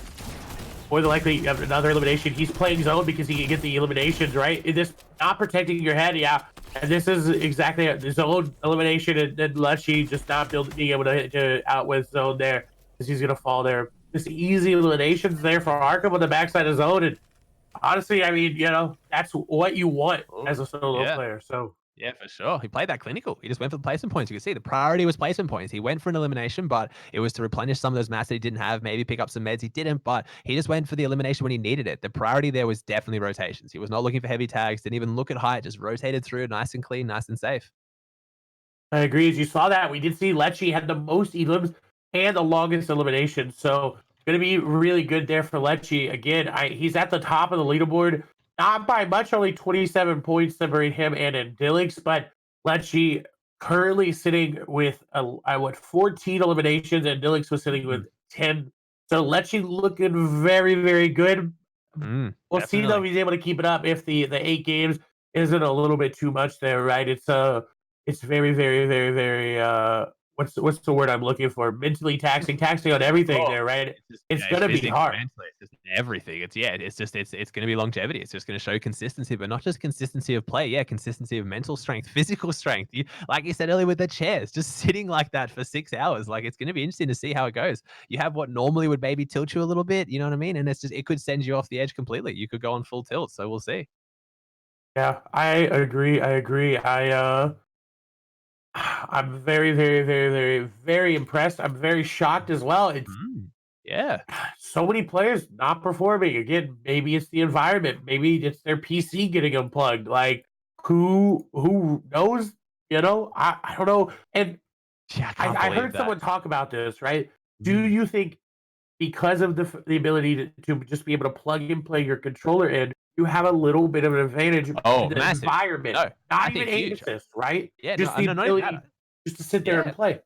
more than likely, another elimination. He's playing zone because he can get the eliminations, right? This not protecting your head, yeah. And this is exactly the zone elimination, and then Lechi just not being able to out with zone there because he's going to fall there. Just easy eliminations there for Arkham on the backside of zone, and honestly, I mean, that's what you want as a solo player. So yeah, for sure. He played that clinical. He just went for the placement points. You can see the priority was placement points. He went for an elimination, but it was to replenish some of those mats that he didn't have, maybe pick up some meds. He didn't, but he just went for the elimination when he needed it. The priority there was definitely rotations. He was not looking for heavy tags, didn't even look at height, just rotated through nice and clean, nice and safe. I agree. As you saw that, we did see Lechi had the most elims and the longest elimination. So going to be really good there for Lechi. Again, he's at the top of the leaderboard. Not by much, only 27 points separate him and Indilix, but Lechi currently sitting with 14 eliminations, and Indilix was sitting with 10. So Lechi looking very, very good. We'll see though if he's able to keep it up if the 8 games isn't a little bit too much there, right? It's very, very, very, very what's the word I'm looking for? Mentally taxing on everything there, right? It's gonna be hard. It's just everything. It's gonna be longevity. It's just gonna show consistency, but not just consistency of play. Yeah, consistency of mental strength, physical strength. Like you said earlier with the chairs, just sitting like that for 6 hours. Like, it's gonna be interesting to see how it goes. You have what normally would maybe tilt you a little bit, you know what I mean? And it could send you off the edge completely. You could go on full tilt. So we'll see. Yeah, I agree. I'm very, very, very, very, very impressed. I'm very shocked as well. It's yeah, so many players not performing. Again, maybe it's the environment. Maybe it's their PC getting unplugged. Like, who knows? I don't know. And I heard someone talk about this, right? Do you think because of the ability to just be able to plug and play your controller in, you have a little bit of an advantage in Oh, the massive. environment. No, Not I even think aim huge. assist, right? Yeah, Just no, the no, not even that. ability just to sit there and Yeah. play.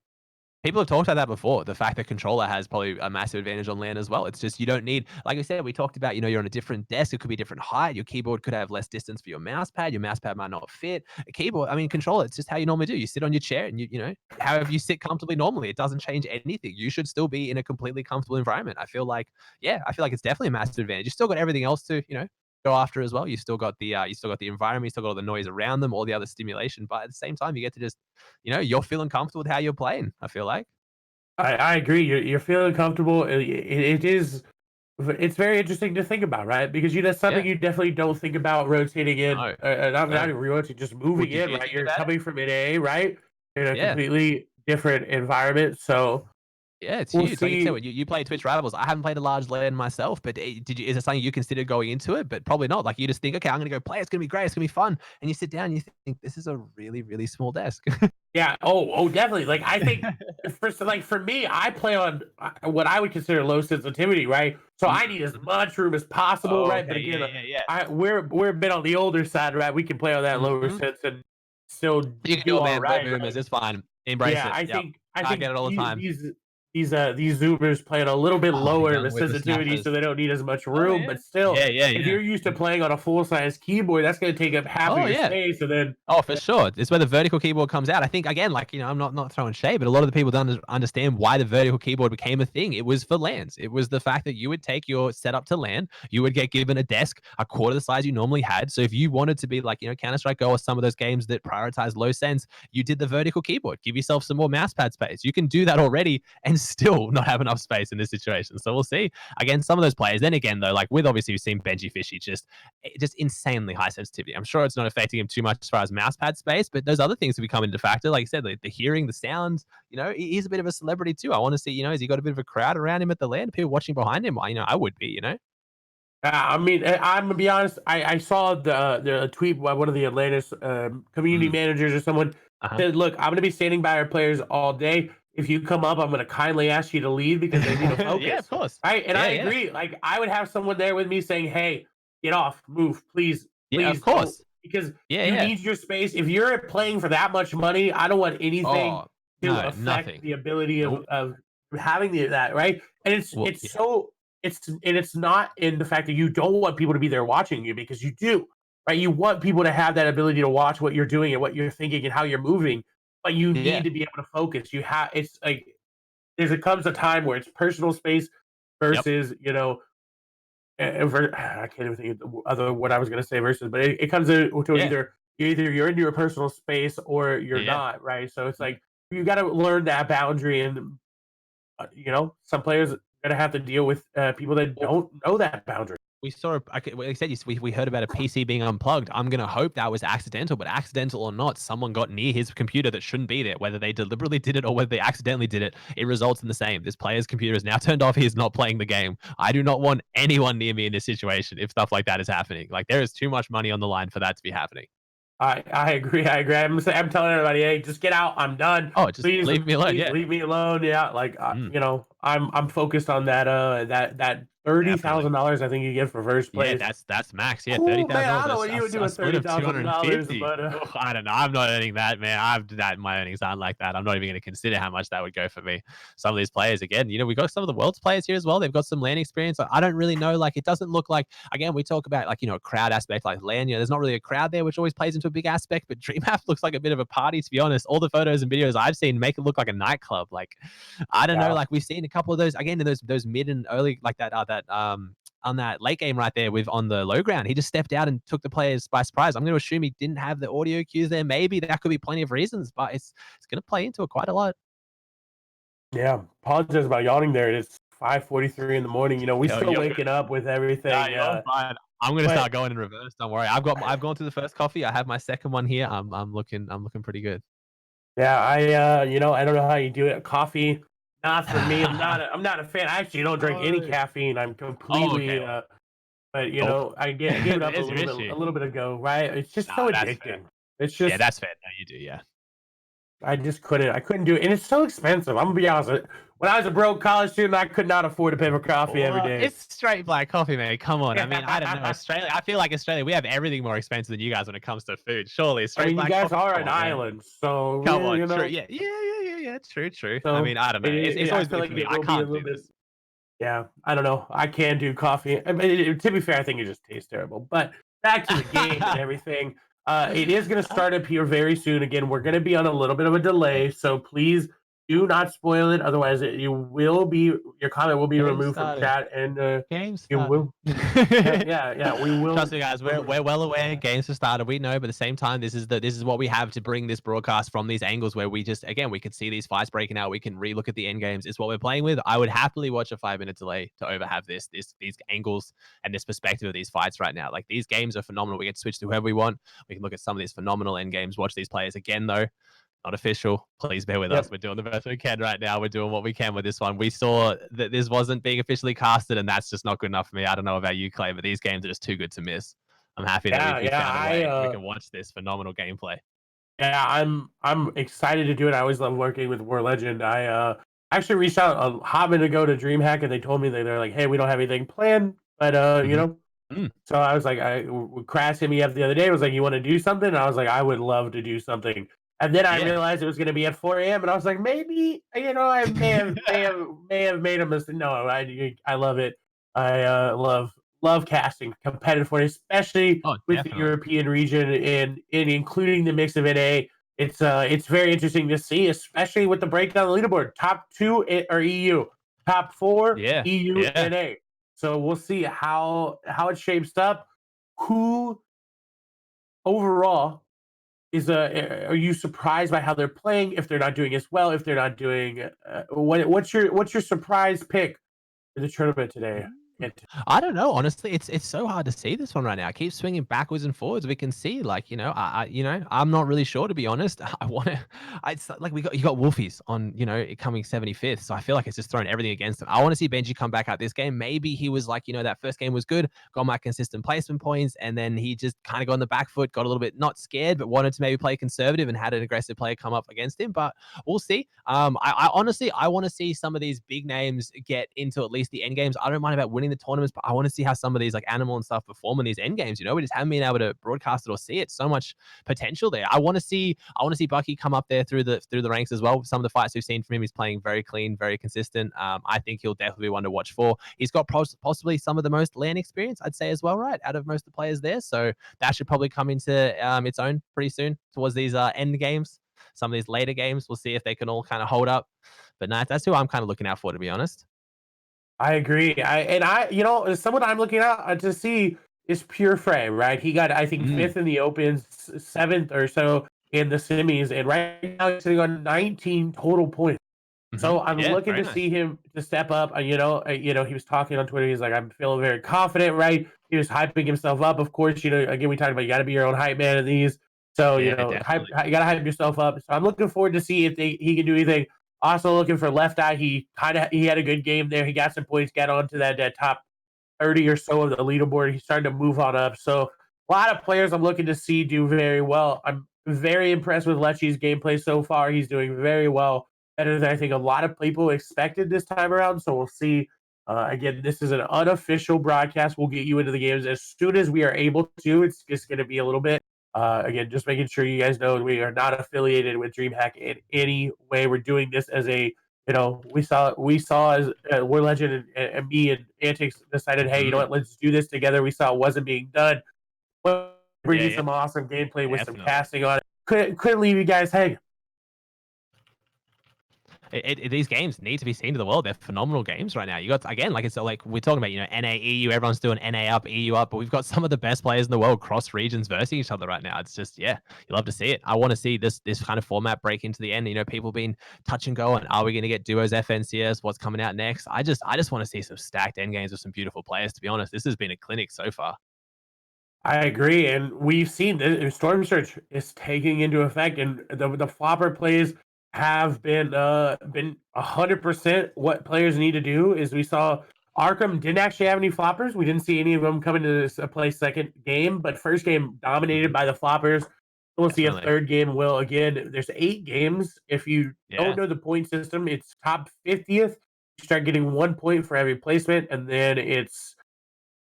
People have talked about that before. The fact that controller has probably a massive advantage on LAN as well. It's just you don't need, like I said, we talked about, you're on a different desk. It could be a different height. Your keyboard could have less distance for your mouse pad. Your mouse pad might not fit. A keyboard, I mean, controller, it's just how you normally do. You sit on your chair and however you sit comfortably normally. It doesn't change anything. You should still be in a completely comfortable environment. I feel like it's definitely a massive advantage. You still got everything else to, go after as well. You still got the environment, you still got all the noise around them, all the other stimulation. But at the same time, you get to just, you're feeling comfortable with how you're playing. I feel like. I agree. You're feeling comfortable. It is. It's very interesting to think about, right? Because that's something Yeah. you definitely don't think about rotating in. No, Not no. even rotating, just Well, moving did in, you right? think You're about it? coming from an A, right? In a Yeah. completely different environment. So Yeah, it's we'll huge. Like you said, see. when you play Twitch Rivals, I haven't played a large LAN myself, but is it something you consider going into it? But probably not. Like you just think, okay, I'm gonna go play. It's gonna be great. It's gonna be fun. And you sit down and you think, this is a really, really small desk. Yeah. Oh, definitely. Like I think for me, I play on what I would consider low sensitivity, right? So Mhm, I need as mhm. much room as possible, Oh, right? But okay. again, Yeah, yeah, yeah. we're a bit on the older side, right? We can play on that lower Mhm. sense and still You can do do it, all man. We're right, boomers. right? It's fine. Embrace Yeah, it. Yep. I I get think it all the time. these Zoomers playing a little bit Oh, the lower of young a sensitivity, whippersnappers. so they don't need as much Oh, room. yeah. But still, Yeah, yeah, if yeah. you're used to playing on a full size keyboard, that's going to take up half of Oh, your yeah. space, and then Oh, for sure. It's where the vertical keyboard comes out. I think again, like, I'm not throwing shade, but a lot of the people don't understand why the vertical keyboard became a thing. It was for LANs. It was the fact that you would take your setup to LAN, you would get given a desk a quarter the size you normally had. So if you wanted to be like, Counter-Strike Go or some of those games that prioritize low sense, you did the vertical keyboard. Give yourself some more mouse pad space. You can do that already and still not have enough space in this situation. So we'll see. Again, some of those players. Then again, though, like with obviously we've seen Benji Fishy just insanely high sensitivity. I'm sure it's not affecting him too much as far as mouse pad space, but those other things have become into factor. Like I said, the hearing, the sounds. He's a bit of a celebrity too. I want to see, has he got a bit of a crowd around him at the LAN? People watching behind him. I would be. I mean, I'm gonna be honest. I saw the tweet by one of the Atlantis community Mm. managers or someone Uh-huh. said, "Look, I'm gonna be standing by our players all day. If you come up, I'm gonna kindly ask you to leave because they need to Yeah, of focus." course. Right, and Yeah, I yeah. agree. Like I would have someone there with me saying, "Hey, get off, move, please, Yeah, of please don't," course. because Yeah, you yeah. need your space. If you're playing for that much money, I don't want anything Oh, to no, affect nothing. the ability Nope. of having that. Right, and Well, it's yeah. so it's not in the fact that you don't want people to be there watching you because you do, right? You want people to have that ability to watch what you're doing and what you're thinking and how you're moving, but you need Yeah. to be able to focus. You have it's like there comes a time where it's personal space Yep. versus I can't even think of the other what I was going to say versus, but it comes to Yeah. either you're in your personal space or you're Yeah. not, right? So it's Mhm. like you got to learn that boundary, and some players are going to have to deal with people that Well, don't know that boundary. we saw, like I said, we heard about a PC being unplugged. I'm going to hope that was accidental, but accidental or not, someone got near his computer that shouldn't be there. Whether they deliberately did it or whether they accidentally did it, it results in the same. This player's computer is now turned off. He is not playing the game. I do not want anyone near me in this situation if stuff like that is happening. Like, there is too much money on the line for that to be happening. I agree. I agree. I'm telling everybody, hey, just get out. I'm done. Oh, just Please, leave me alone. please Yeah. leave me alone. Yeah, like Mm, I'm focused on that definitely. $30,000 I think you get for first Yeah, place. that's max. Yeah, thirty Cool, man. thousand I dollars. don't know That's what you would do a with split of two hundred and $30,000, fifty. but I don't know. I'm not earning that, man. I've that my earnings aren't like that. I'm not even going to consider how much that would go for me. Some of these players, again, we got some of the world's players here as well. They've got some LAN experience. I don't really know. Like, it doesn't look like. Again, we talk about like a crowd aspect like LAN. There's not really a crowd there, which always plays into a big aspect. But Dreamhack looks like a bit of a party, to be honest. All the photos and videos I've seen make it look like a nightclub. Like, I don't know. yeah, Like, we've seen a couple of those again in those mid and early like that on that late game right there with on the low ground. He just stepped out and took the players by surprise. I'm going to assume he didn't have the audio cues there. Maybe that could be plenty of reasons, but it's going to play into it quite a lot. yeah. Apologize about yawning there. It's 5:43 in the morning. We Yo, still you're good. waking up with Nah, everything. you're fine. I'm going to But start going in reverse. Don't worry. I've gone through the first coffee. I have my second one here. I'm looking pretty good. yeah, I don't know how you do it. Coffee, not for me. I'm not a fan. I actually don't drink any Oh, caffeine. I'm oh, okay. completely Well, but nope. I gave it up There's your a issue. little bit ago, right? It's just Nah, so that's fair. addicting. It's Yeah, just that's fair. No, you do. Yeah. I just couldn't do it. And it's so expensive. I'm gonna be honest. when I was a broke college student, I could not afford to pay for coffee every Well, day. it's straight black coffee, man. Come on. I mean, I don't know. I Australia, I feel like Australia, we have everything more expensive than you guys when it comes to food. Surely, straight mean, you black guys coffee. are Come an on, man. island, so Come we, on. you True. know, Yeah. True, true. I so mean, I don't know. It's I always feel been like for me. it I will be a can't little do bit. this. Yeah, I don't know. I can do coffee. I mean, to be fair, I think it just tastes terrible. But back to the game and everything. It is going to start up here very soon. Again, we're going to be on a little bit of a delay, so please do not spoil it. Otherwise, you will be your comment will be Game removed from started. chat, and Game you started. will. Yeah. We Trust will. me, guys. We're well aware games have started. We know, but at the same time, this is what we have to bring this broadcast from these angles where we just again we can see these fights breaking out. We can relook at the end games. It's what we're playing with. I would happily watch a 5 minute delay to over have these angles and this perspective of these fights right now. Like these games are phenomenal. We can switch to whoever we want. We can look at some of these phenomenal end games. Watch these players again though. Not official. Please bear with us. Yep. We're doing the best we can right now. We're doing what we can with this one. We saw that this wasn't being officially casted, and that's just not good enough for me. I don't know about you, Clay, but these games are just too good to miss. I'm happy that Yeah. we Yeah. found a way. We can watch this phenomenal gameplay. Yeah, I'm excited to do it. I always love working with War Legend. I actually reached out a hot minute ago to Dreamhack, and they told me that they're like, "Hey, we don't have anything planned, but you Mm-hmm. know." Mm. So I was like, Crash hit me up the other day. Was like, "You want to do something?" And I was like, "I would love to do something." And then I Yeah. realized it was going to be at 4 a.m. and I was like, maybe I may have made a mistake. No, I love it. I love casting competitive for it, especially Oh, with the definitely. European region and including the mix of NA. It's very interesting to see, especially with the breakdown of the leaderboard. Top two are EU, top four Yeah. EU Yeah. NA. So we'll see how it shapes up. Who overall is are you surprised by how they're playing? If they're not doing as well, if they're not doing what's your surprise pick for the tournament today? Mm. I don't know. Honestly, it's so hard to see this one right now. I keep swinging backwards and forwards. We can see, like, I'm not really sure to be honest. I want to. It's like you got Wolfies on, it coming 75th. So I feel like it's just thrown everything against him. I want to see Benji come back out this game. Maybe he was like, that first game was good, got my consistent placement points, and then he just kind of got on the back foot, got a little bit not scared, but wanted to maybe play conservative and had an aggressive player come up against him. But we'll see. I honestly I want to see some of these big names get into at least the end games. I don't mind about winning the tournaments, but I want to see how some of these like Animal and stuff perform in these end games. We just haven't been able to broadcast it or see it. So much potential there. I want to see Bucky come up there through the ranks as well. Some of the fights we've seen from him, he's playing very clean, very consistent. I think he'll definitely be one to watch for. He's got possibly some of the most LAN experience, I'd say as well, right? Out of most of the players there. So that should probably come into its own pretty soon towards these end games. Some of these later games, we'll see if they can all kind of hold up. But no, that's who I'm kind of looking out for, to be honest. I agree. Someone I'm looking at to see is Pure Frey, right? He got, I think, Mm, fifth in the Opens, seventh or so in the semis, and right now he's sitting on 19 total points. So I'm yeah, looking very to see nice. him to step up. He was talking on Twitter. He's like, I'm feeling very confident, right? He was hyping himself up. Of course, again, we talked about you got to be your own hype man in these. So Yeah, hype, definitely. you got to hype yourself up. So I'm looking forward to see if he can do anything. Also looking for Left Eye. He had a good game there. He got some points, got onto that top 30 or so of the leaderboard. He's starting to move on up. So a lot of players I'm looking to see do very well. I'm very impressed with Lecce's gameplay so far. He's doing very well, better than I think a lot of people expected this time around. So we'll see. Again, this is an unofficial broadcast. We'll get you into the games as soon as we are able to. It's just going to be a little bit. Again, just making sure you guys know we are not affiliated with DreamHack in any way. We're doing this as a we saw as War Legend and me and Antics decided, hey, you know Mm, what, let's do this together. We saw it wasn't being done. Bring yeah, you yeah, some awesome gameplay with some definitely. casting on it. Couldn't leave you guys hanging. These games need to be seen to the world. They're phenomenal games right now. You got again, like it's like we're talking about, NA, EU. Everyone's doing NA up, EU up, but we've got some of the best players in the world cross regions versus each other right now. It's just, yeah, you love to see it. I want to see this kind of format break into the end. People being touch and go, and are we going to get duos, FNCS? What's coming out next? I just want to see some stacked end games with some beautiful players. To be honest, this has been a clinic so far. I agree, and we've seen this Storm Surge is taking into effect, and the flopper plays have been 100% what players need to do. Is we saw Arkham didn't actually have any floppers. We didn't see any of them coming to this play second game, but first game dominated Mhm. by the floppers. We'll see a Definitely. third game. Well, again, there's 8 games. If you don't Yeah. know the point system, it's top 50th. You start getting 1 point for every placement, and then it's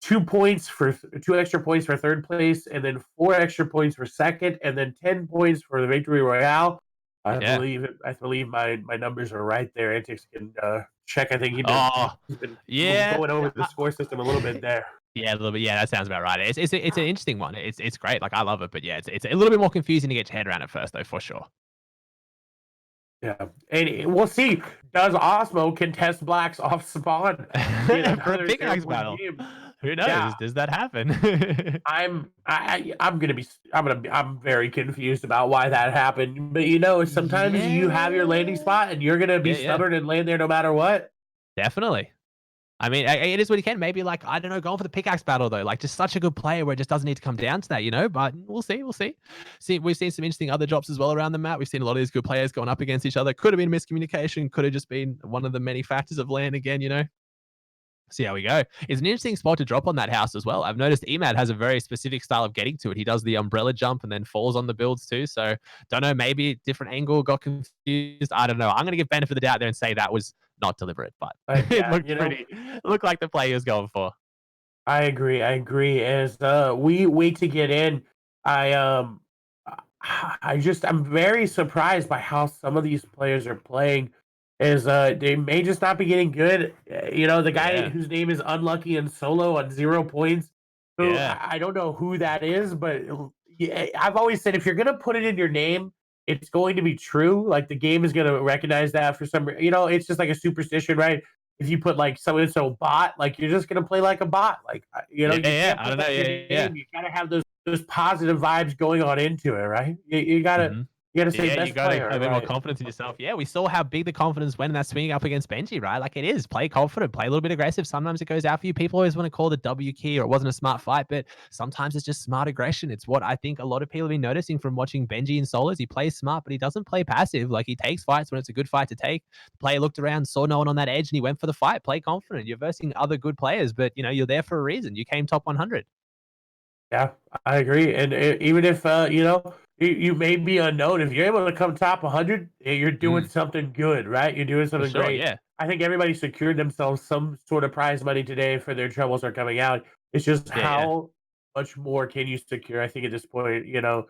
2 points for 2 extra points for third place, and then 4 extra points for second, and then 10 points for the victory royale. Yeah. I believe my numbers are right there. Antics can check. I think Oh, he's been yeah. going over the score system a little bit there. Yeah, a little bit. Yeah, that sounds about right. It's an interesting one. It's great. Like I love it, but yeah, it's a little bit more confusing to get your head around at first, though, for sure. Yeah, and we'll see. Does Osmo contest blacks off spawn in For a another zero pickaxe point battle. game? Who Yeah, knows? Does that happen? I'm very confused about why that happened. But sometimes you have your landing Yeah. spot and you're gonna be Yeah, yeah. stubborn and land there no matter what. Definitely. I mean, it is what he can. Maybe like I don't know, going for the pickaxe battle though. Like just such a good player where it just doesn't need to come down to that, you know. But we'll see, we'll see. See, we've seen some interesting other drops as well around the map. We've seen a lot of these good players going up against each other. Could have been miscommunication. Could have just been one of the many factors of LAN again, you know. See how we go. It's an interesting spot to drop on that house as well. I've noticed Emad has a very specific style of getting to it. He does the umbrella jump and then falls on the builds too. So don't know, maybe different angle, got confused. I don't know. I'm gonna give benefit of the doubt there and say that was not deliberate, but it Yeah, looked like the play he was going for. I agree. I agree. As we wait to get in, I I'm very surprised by how some of these players are playing. Is they may just not be getting good. The guy Yeah. whose name is Unlucky and Solo on 0 points. Who Yeah. I don't know who that is, but yeah, I've always said if you're gonna put it in your name, it's going to be true. Like the game is gonna recognize that for some. It's just like a superstition, right? If you put like so and so bot, like you're just gonna play like a bot. Like Yeah, you yeah. can't I put don't know. that in Yeah, your yeah. name. You gotta have those positive vibes going on into it, right? Mhm. You gotta say Yeah, you best gotta player, have a bit more right? confidence in yourself. Yeah, we saw how big the confidence went in that swinging up against Benji, right? Like it is. Play confident, play a little bit aggressive. Sometimes it goes out for you. People always want to call the W key or it wasn't a smart fight, but sometimes it's just smart aggression. It's what I think a lot of people have been noticing from watching Benji in solos. He plays smart, but he doesn't play passive. Like he takes fights when it's a good fight to take. The player looked around, saw no one on that edge, and he went for the fight. Play confident. You're versing other good players, but you're there for a reason. You came top 100. Yeah, I agree. And even if you may be unknown, if you're able to come top 100, you're doing Mm, something good, right? You're doing for something sure. great. Yeah. I think everybody secured themselves some sort of prize money today for their troubles are coming out. It's just Yeah. Yeah. how much more can you secure? I think at this point, a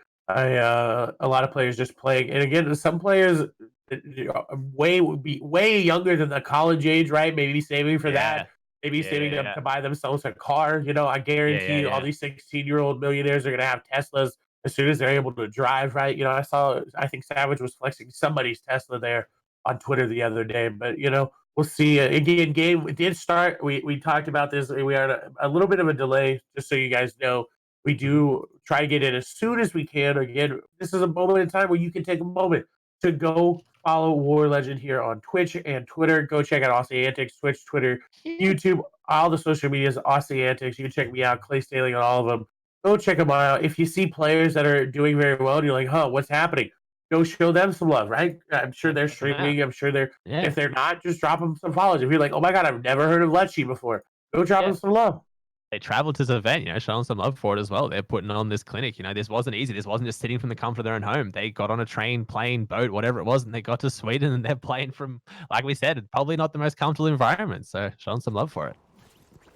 lot of players just playing, and again, some players would be way younger than the college age, right? Maybe saving for that, Yeah. maybe Yeah. Yeah. saving up Yeah. to buy themselves a car. I Yeah. guarantee Yeah. you, all Yeah. these 16-year-old millionaires are gonna have Teslas as soon as they're able to drive, right? I think Savage was flexing somebody's Tesla there on Twitter the other day, but we'll see. Again, game it did start. We talked about this. We are at a little bit of a delay, just so you guys know. We Mhm. do try to get in as soon as we can. Again, this is a moment in time where you can take a moment to go follow War Legend here on Twitch and Twitter. Go check out Aussie Antics, Twitch, Twitter, Yeah. YouTube, all the social medias, Aussie Antics. You can check me out, Clay Staling on all of them. Go check them out. If you see players that are doing very well and you're like, huh, what's happening? Go show them some love, right? I'm sure Yeah, they're check 'em out. streaming. I'm sure they're, Yeah, if they're not, just drop them some follows. If you're like, oh my God, I've never heard of Lecce before, go drop yeah. them some love. They traveled to this event, showing some love for it as well. They're putting on this clinic. This wasn't easy. This wasn't just sitting from the comfort of their own home. They got on a train, plane, boat, whatever it was, and they got to Sweden and they're playing from, like we said, probably not the most comfortable environment. So showing some love for it.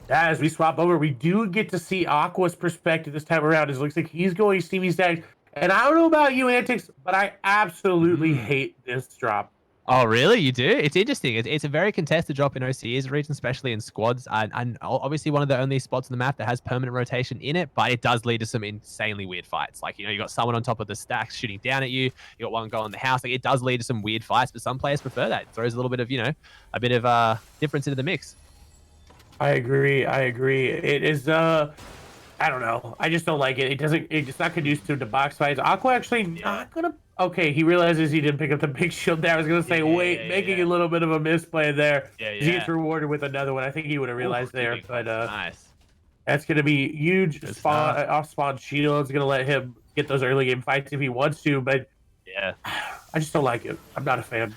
As we swap over, we do get to see Aqua's perspective this time around. It looks like he's going Stevie Stacks. And I don't know about you, Antics, but I absolutely Mm. hate this drop. Oh, really? You do? It's interesting. It's a very contested drop in OCE's region, especially in squads. And obviously one of the only spots on the map that has permanent rotation in it, but it does lead to some insanely weird fights. Like, you got someone on top of the stacks shooting down at you. You got one guy in the house. Like, it does lead to some weird fights, but some players prefer that. It throws a little bit of, a bit of difference into the mix. I agree. I agree. It is I don't know. I just don't like it. It's not conducive to box fights. Aqua actually Yeah. not gonna okay, he realizes he didn't pick up the big shield there. I was gonna Yeah, say, yeah, wait, yeah, yeah, making yeah. a little bit of a misplay there. Yeah, He gets yeah. rewarded with another one. I think he would have Ooh, realized two there, big but ones. Nice. that's gonna be huge Good spawn stuff. off spawn shield. It's gonna let him get those early game fights if he wants to, but Yeah. I just don't like it. I'm not a fan.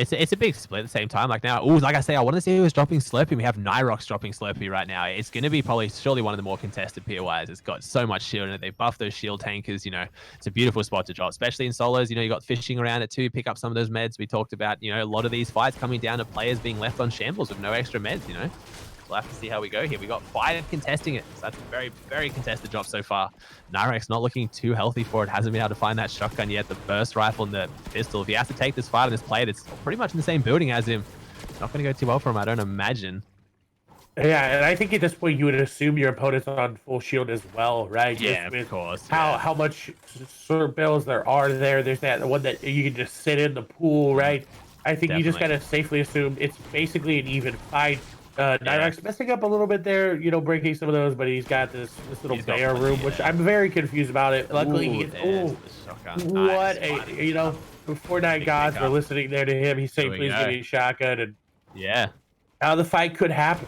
It's a big split at the same time. Like now, like I say, I want to see who's dropping Slurpee. We have Nyrox dropping Slurpee right now. It's going to be probably surely one of the more contested POIs. It's got so much shield in it. They buff those shield tankers. It's a beautiful spot to drop, especially in solos. You got fishing around it too. Pick up some of those meds we talked about. A lot of these fights coming down to players being left on shambles with no extra meds. We'll have to see how we go here. We got 5 contesting it. So that's a very, very contested drop so far. Nyrex not looking too healthy for it. Hasn't been able to find that shotgun yet. The burst rifle and the pistol. If he has to take this fight on this player that's pretty much in the same building as him, not going to go too well for him, I don't imagine. Yeah, and I think at this point you would assume your opponent's on full shield as well, right? Yeah, of course. How much slurp bills there are there. There's that one that you can just sit in the pool, right? I think you just got to safely assume it's basically an even fight. Nyrex messing up a little bit there, breaking some of those, but he's got this little bear room, which I'm very confused about it. Luckily, what a Fortnite gods were listening there to him. He's saying, please give me a shotgun, and how the fight could happen.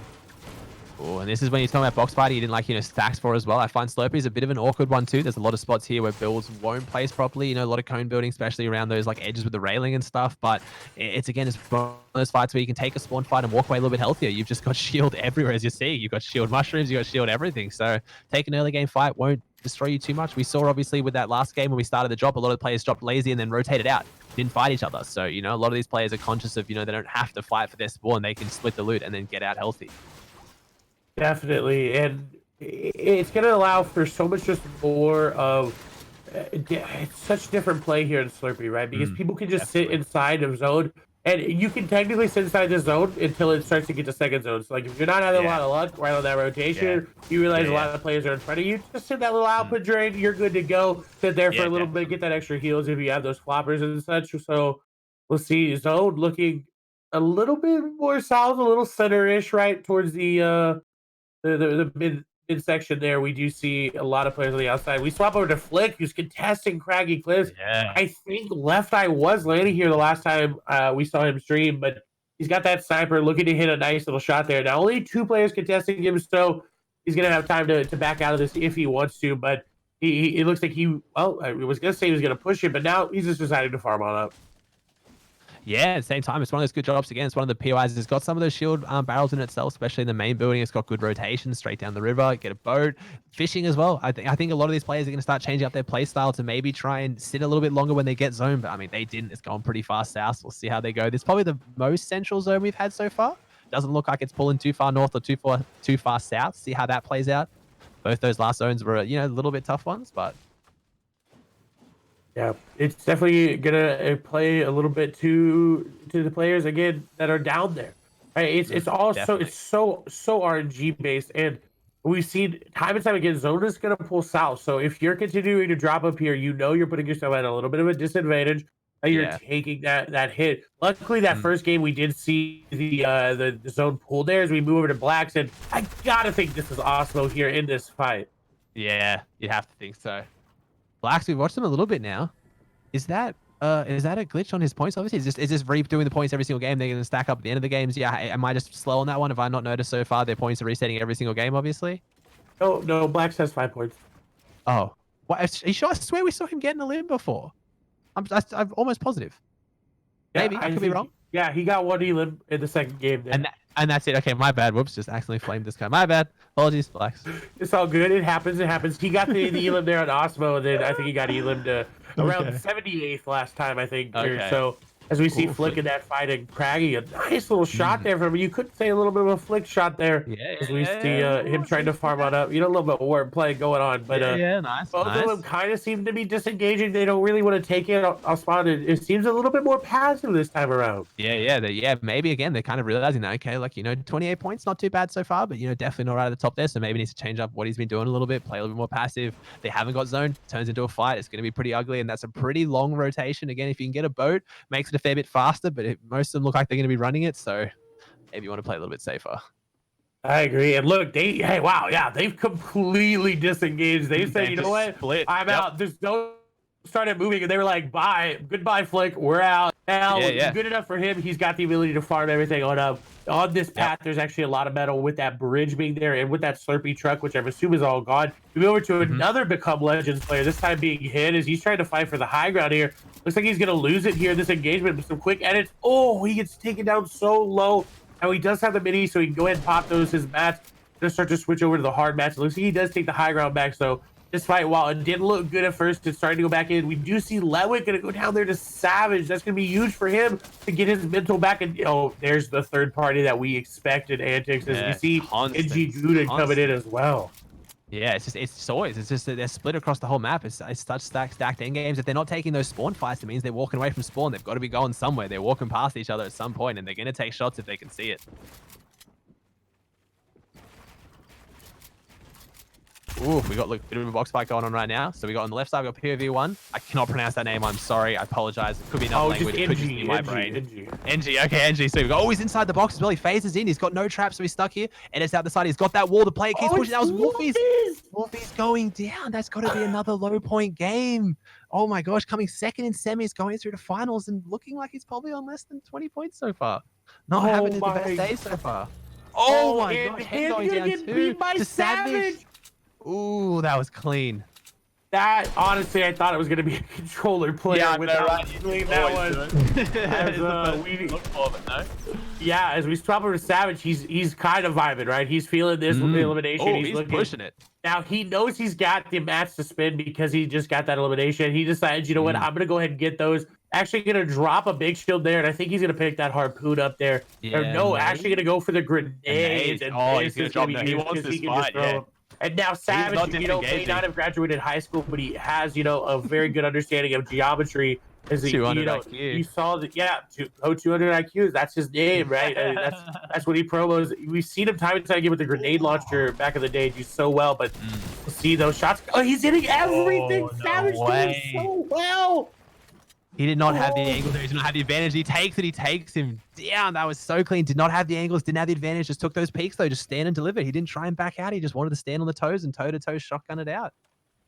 Oh, and this is when you're talking about box fighting, you didn't like, stacks for as well. I find Slurpee is a bit of an awkward one too. There's a lot of spots here where builds won't place properly, a lot of cone building, especially around those like edges with the railing and stuff. But it's one of those fights where you can take a spawn fight and walk away a little bit healthier. You've just got shield everywhere, as you see. You've got shield mushrooms, you've got shield everything. So take an early game fight won't destroy you too much. We saw obviously with that last game when we started the drop, a lot of the players dropped lazy and then rotated out. Didn't fight each other. So, a lot of these players are conscious of, they don't have to fight for their spawn. They can split the loot and then get out healthy. Definitely, and it's going to allow for so much just more of it's such different play here in Slurpee, right? Because people can just sit inside of zone, and you can technically sit inside the zone until it starts to get to second zone. So, like, if you're not having a lot of luck right on that rotation, you realize a lot of the players are in front of you, just sit that little output drain, you're good to go. Sit there for a little bit, get that extra heals if you have those floppers and such. So, we'll see zone looking a little bit more south, a little center-ish, right, towards the midsection there. We do see a lot of players on the outside. We swap over to Flick, who's contesting Craggy Cliffs. I think Left Eye was landing here the last time we saw him stream, but he's got that sniper looking to hit a nice little shot there. Now, only 2 players contesting him, so he's going to have time to back out of this if he wants to, but it looks like I was going to say he was going to push it, but now he's just deciding to farm on up. Yeah, at the same time, it's one of those good drops. Again, it's one of the POIs. It's got some of those shield barrels in itself, especially in the main building. It's got good rotation straight down the river, get a boat, fishing as well. I think a lot of these players are going to start changing up their play style to maybe try and sit a little bit longer when they get zone. But, I mean, they didn't. It's going pretty fast south. We'll see how they go. This is probably the most central zone we've had so far. Doesn't look like it's pulling too far north or too far south. See how that plays out. Both those last zones were, a little bit tough ones, but... Yeah, it's definitely gonna play a little bit to the players again that are down there. Right? It's also it's so RNG based, and we've seen time and time again zone is gonna pull south. So if you're continuing to drop up here, you're putting yourself at a little bit of a disadvantage. You're taking that hit. Luckily, that first game we did see the zone pull there as we move over to blacks, and I gotta think this is Osmo here in this fight. Yeah, you'd have to think so. Blacks, we've watched him a little bit now. Is that a glitch on his points? Obviously, is this Reap doing the points every single game? They're going to stack up at the end of the games. Yeah, am I just slow on that one? Have I not noticed so far their points are resetting every single game? Obviously. No, Blacks has 5 points. Oh, what? Are you sure? I swear we saw him getting a limb before. I'm almost positive. Maybe I could be wrong. Yeah, he got 1 elim in the second game. There. And that's it. Okay, my bad. Whoops, just accidentally flamed this guy. My bad. Apologies, Blacks. It's all good. It happens. He got the elim there on Osmo, and then I think he got elim to around 78th last time, I think. Okay. So as we see Flick in that fight and Craggy, a nice little shot there from him. You could say a little bit of a Flick shot there. Yeah. As we see him trying to farm on up. A little bit of wordplay going on. But nice. Both of them kind of seem to be disengaging. They don't really want to take it. I'll spawn it. It seems a little bit more passive this time around. Yeah. Maybe again they're kind of realizing that. Okay, 28 points, not too bad so far, but definitely not right at the top there. So maybe needs to change up what he's been doing a little bit, play a little bit more passive. They haven't got zone, turns into a fight. It's going to be pretty ugly, and that's a pretty long rotation. Again, if you can get a boat, makes it a fair bit faster. But most of them look like they're going to be running it, so maybe you want to play a little bit safer. I agree. And look, they've completely disengaged. They said, you know what? Split. I'm out. There's no started moving, and they were like, goodbye, Flick. We're out. Now, good enough for him. He's got the ability to farm everything on up. On this path, there's actually a lot of metal with that bridge being there and with that Slurpee truck, which I assume is all gone. We move over to another Become Legends player, this time being hit as he's trying to fight for the high ground here. Looks like he's going to lose it here in this engagement with some quick edits. Oh, he gets taken down so low. Now he does have the mini, so he can go ahead and pop his mats. Just start to switch over to the hard mats. It looks like he does take the high ground back, so this fight, while it didn't look good at first, it's starting to go back in. We do see Lewick going to go down there to Savage. That's going to be huge for him to get his mental back. And there's the third party that we expected antics as we see NG Guden coming in as well. Yeah, it's just that they're split across the whole map. It's such stacked end games. If they're not taking those spawn fights, it means they're walking away from spawn. They've got to be going somewhere. They're walking past each other at some point, and they're going to take shots if they can see it. Ooh, we got a bit of a box fight going on right now. So we got on the left side, we got POV1. I cannot pronounce that name. I'm sorry. I apologize. It could be another language. It could just be my brain. NG. Okay, NG. So we got, he's inside the box as well. He phases in. He's got no trap, so he's stuck here. And it's out the side. He's got that wall. The player keeps pushing. That was Wolfie's. Wolfie's going down. That's got to be another low point game. Oh my gosh, coming second in semis, going through the finals, and looking like he's probably on less than 20 points so far. Not having the best day so far. Oh my gosh, he's going down too. To Savage. Ooh, that was clean. That, honestly, I thought it was going to be a controller player. Yeah, without right. Yeah, as we swap over to Savage, he's kind of vibing, right? He's feeling this elimination. Oh, he's pushing it. Now, he knows he's got the match to spin because he just got that elimination. He decides, you know what, I'm going to go ahead and get those. Actually going to drop a big shield there, and I think he's going to pick that harpoon up there. Yeah, or no, actually going to go for the grenade. Oh, he's going to drop that. He wants this fight, yeah. And now Savage, may not have graduated high school, but he has, a very good understanding of geometry. As he, 200 IQ. You saw that, 200 IQs. That's his name, right? I mean, that's what he promos. We've seen him time and time again with the grenade launcher back in the day. Do so well, but see those shots. Oh, he's hitting everything. Savage doing so well. He did not have the angles. He did not have the advantage. He takes him down. That was so clean. Did not have the angles. Didn't have the advantage. Just took those peaks though. Just stand and deliver. He didn't try and back out. He just wanted to stand on the toes and toe-to-toe shotgun it out.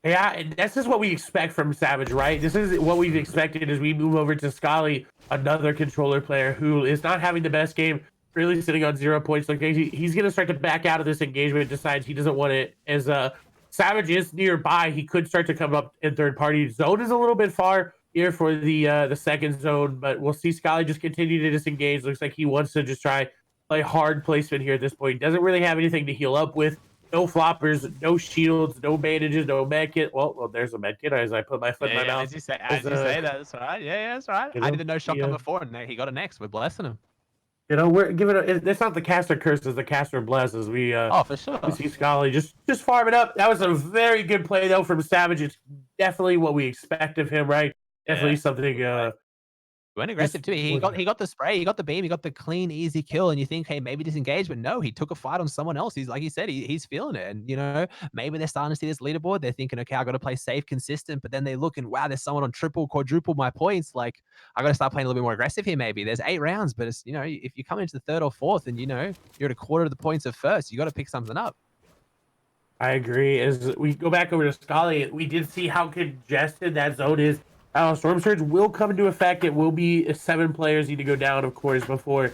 Yeah, and this is what we expect from Savage, right? This is what we've expected as we move over to Scully, another controller player who is not having the best game, really sitting on 0 points. Like he's going to start to back out of this engagement, decides he doesn't want it. As Savage is nearby, he could start to come up in third party. Zone is a little bit far here for the second zone, but we'll see Scully just continue to disengage. Looks like he wants to just try play hard placement here at this point. Doesn't really have anything to heal up with. No floppers, no shields, no bandages, no medkit. Well, there's a medkit as I put my foot in my mouth. As you say that, that's right. Yeah, that's right. I didn't know shotgun before, and he got it next. We're blessing him. We're giving it. It's not the caster curse, it's the caster blesses. We for sure. We see Scully just farm it up. That was a very good play though from Savage. It's definitely what we expect of him, right? Definitely something. Went aggressive too. He got the spray, he got the beam, he got the clean, easy kill, and you think, hey, maybe disengage, but no, he took a fight on someone else. He's like he said, he's feeling it, and maybe they're starting to see this leaderboard. They're thinking, okay, I got to play safe, consistent, but then they look and wow, there's someone on triple, quadruple my points. Like I got to start playing a little bit more aggressive here. Maybe there's 8 rounds, but it's if you come into the third or fourth, and you're at a quarter of the points of first, you got to pick something up. I agree. As we go back over to Scully, we did see how congested that zone is. Storm Surge will come into effect. It will be 7 players need to go down, of course, before.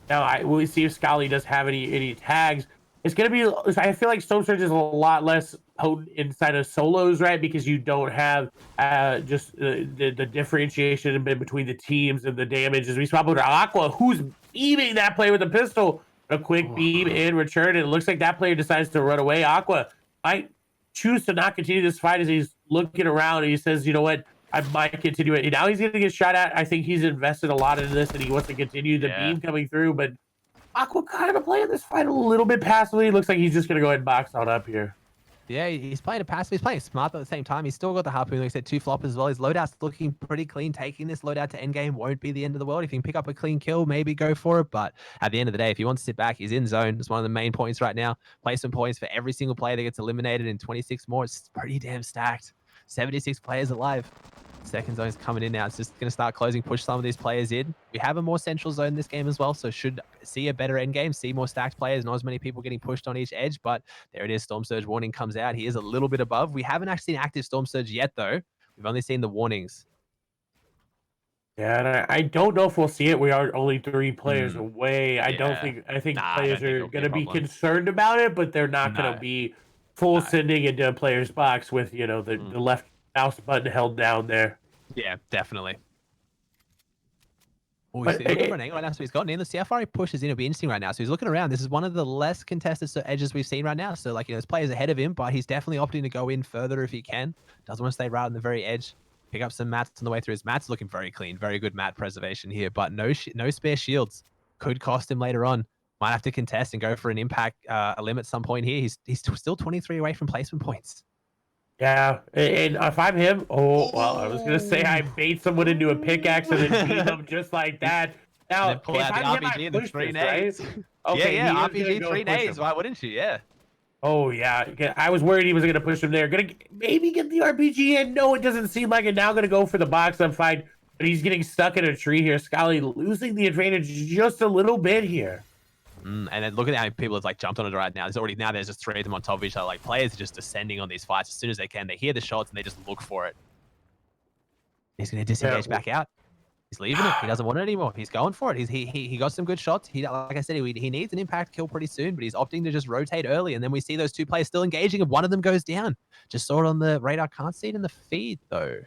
Now, we'll see if Scully does have any tags. It's going to be, I feel like Storm Surge is a lot less potent inside of solos, right? Because you don't have just the differentiation in between the teams and the damage. As we swap over to Aqua, who's beaming that player with a pistol. A quick beam in return, and it looks like that player decides to run away. Aqua might choose to not continue this fight as he's looking around, and he says, you know what? I might continue it. Now he's going to get shot at. I think he's invested a lot into this, and he wants to continue the beam coming through. But Aqua kind of playing this fight a little bit passively. Looks like he's just going to go ahead and box on up here. Yeah, he's playing it passive. He's playing smart, but at the same time, he's still got the harpoon. Like I said, 2 floppers as well. His loadout's looking pretty clean. Taking this loadout to endgame won't be the end of the world. If you can pick up a clean kill, maybe go for it. But at the end of the day, if he wants to sit back, he's in zone. It's one of the main points right now. Placement points for every single player that gets eliminated in 26 more. It's pretty damn stacked. 76 players alive. Second zone is coming in now. It's just going to start closing, push some of these players in. We have a more central zone this game as well, so should see a better end game, see more stacked players, not as many people getting pushed on each edge, but there it is. Storm Surge warning comes out. He is a little bit above. We haven't actually seen active Storm Surge yet, though. We've only seen the warnings. Yeah, and I don't know if we'll see it. We are only 3 players away. I think players are going to be concerned about it, but they're not going to be full sending into a player's box with, the left mouse button held down there. Yeah, definitely. Oh, he's But looking for an angle right now, so he's gotten in. Let's see how far he pushes in. It'll be interesting right now. So he's looking around. This is one of the less contested edges we've seen right now. So, like, there's players ahead of him, but he's definitely opting to go in further if he can. Doesn't want to stay right on the very edge. Pick up some mats on the way through. His mats looking very clean. Very good mat preservation here, but no spare shields. Could cost him later on. Might have to contest and go for an impact a limit at some point here. He's still 23 away from placement points. yeah, and if I'm him, oh well, I was gonna say I Oh. bait someone into a pickaxe and then beat them just like that. And then Now, pull if out the I'm him, I RPG and the push 3 this, right? nades. Yeah, Okay, he yeah, is gonna RPG go 3 push nades. him. Why wouldn't you? Yeah. Oh yeah, I was worried he was gonna push him there. Gonna maybe get the RPG in. No, it doesn't seem like it. Now gonna go for the box up fight, but he's getting stuck in a tree here. Scully losing the advantage just a little bit here. And then look at how many people have like jumped on it right now. There's just 3 of them on top of each other. Like players are just descending on these fights as soon as they can. They hear the shots and they just look for it. He's going to disengage back out. He's leaving it. He doesn't want it anymore. He's going for it. He got some good shots. Like I said, he needs an impact kill pretty soon, but he's opting to just rotate early. And then we see those 2 players still engaging, and one of them goes down. Just saw it on the radar. Can't see it in the feed though.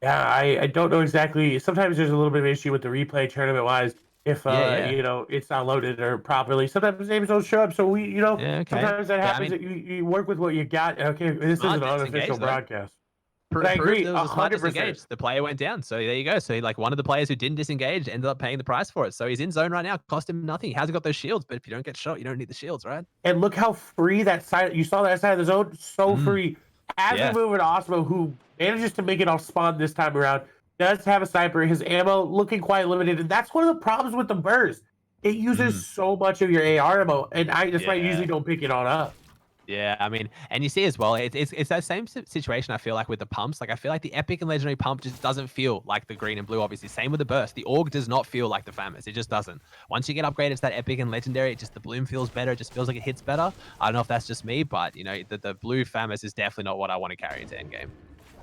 Yeah, I don't know exactly. Sometimes there's a little bit of issue with the replay tournament wise. If Yeah. you know, it's not loaded or properly. Sometimes names don't show up. So we, you know, Yeah, okay. sometimes that But, happens. You work with what you got. Okay, this is smart an to disengage, unofficial though. broadcast. But I Proof agree, there was a smart 100%. disengage. The player went down. So there you go. So like one of the players who didn't disengage ended up paying the price for it. So he's in zone right now. Cost him nothing. He hasn't got those shields, but if you don't get shot, you don't need the shields, right? And look how free that side. You saw that side of the zone, so free. As we move into Osmo, who manages to make it off spawn this time around, does have a sniper. His ammo looking quite limited, and that's one of the problems with the burst. It uses so much of your AR ammo, and that's why I usually don't pick it on up. Yeah, I mean, and you see as well, it's that same situation I feel like with the pumps. Like I feel like the epic and legendary pump just doesn't feel like the green and blue. Obviously, same with the burst. The org does not feel like the famous. It just doesn't. Once you get upgraded to that epic and legendary, the bloom feels better. It just feels like it hits better. I don't know if that's just me, but you know, the blue famous is definitely not what I want to carry into endgame.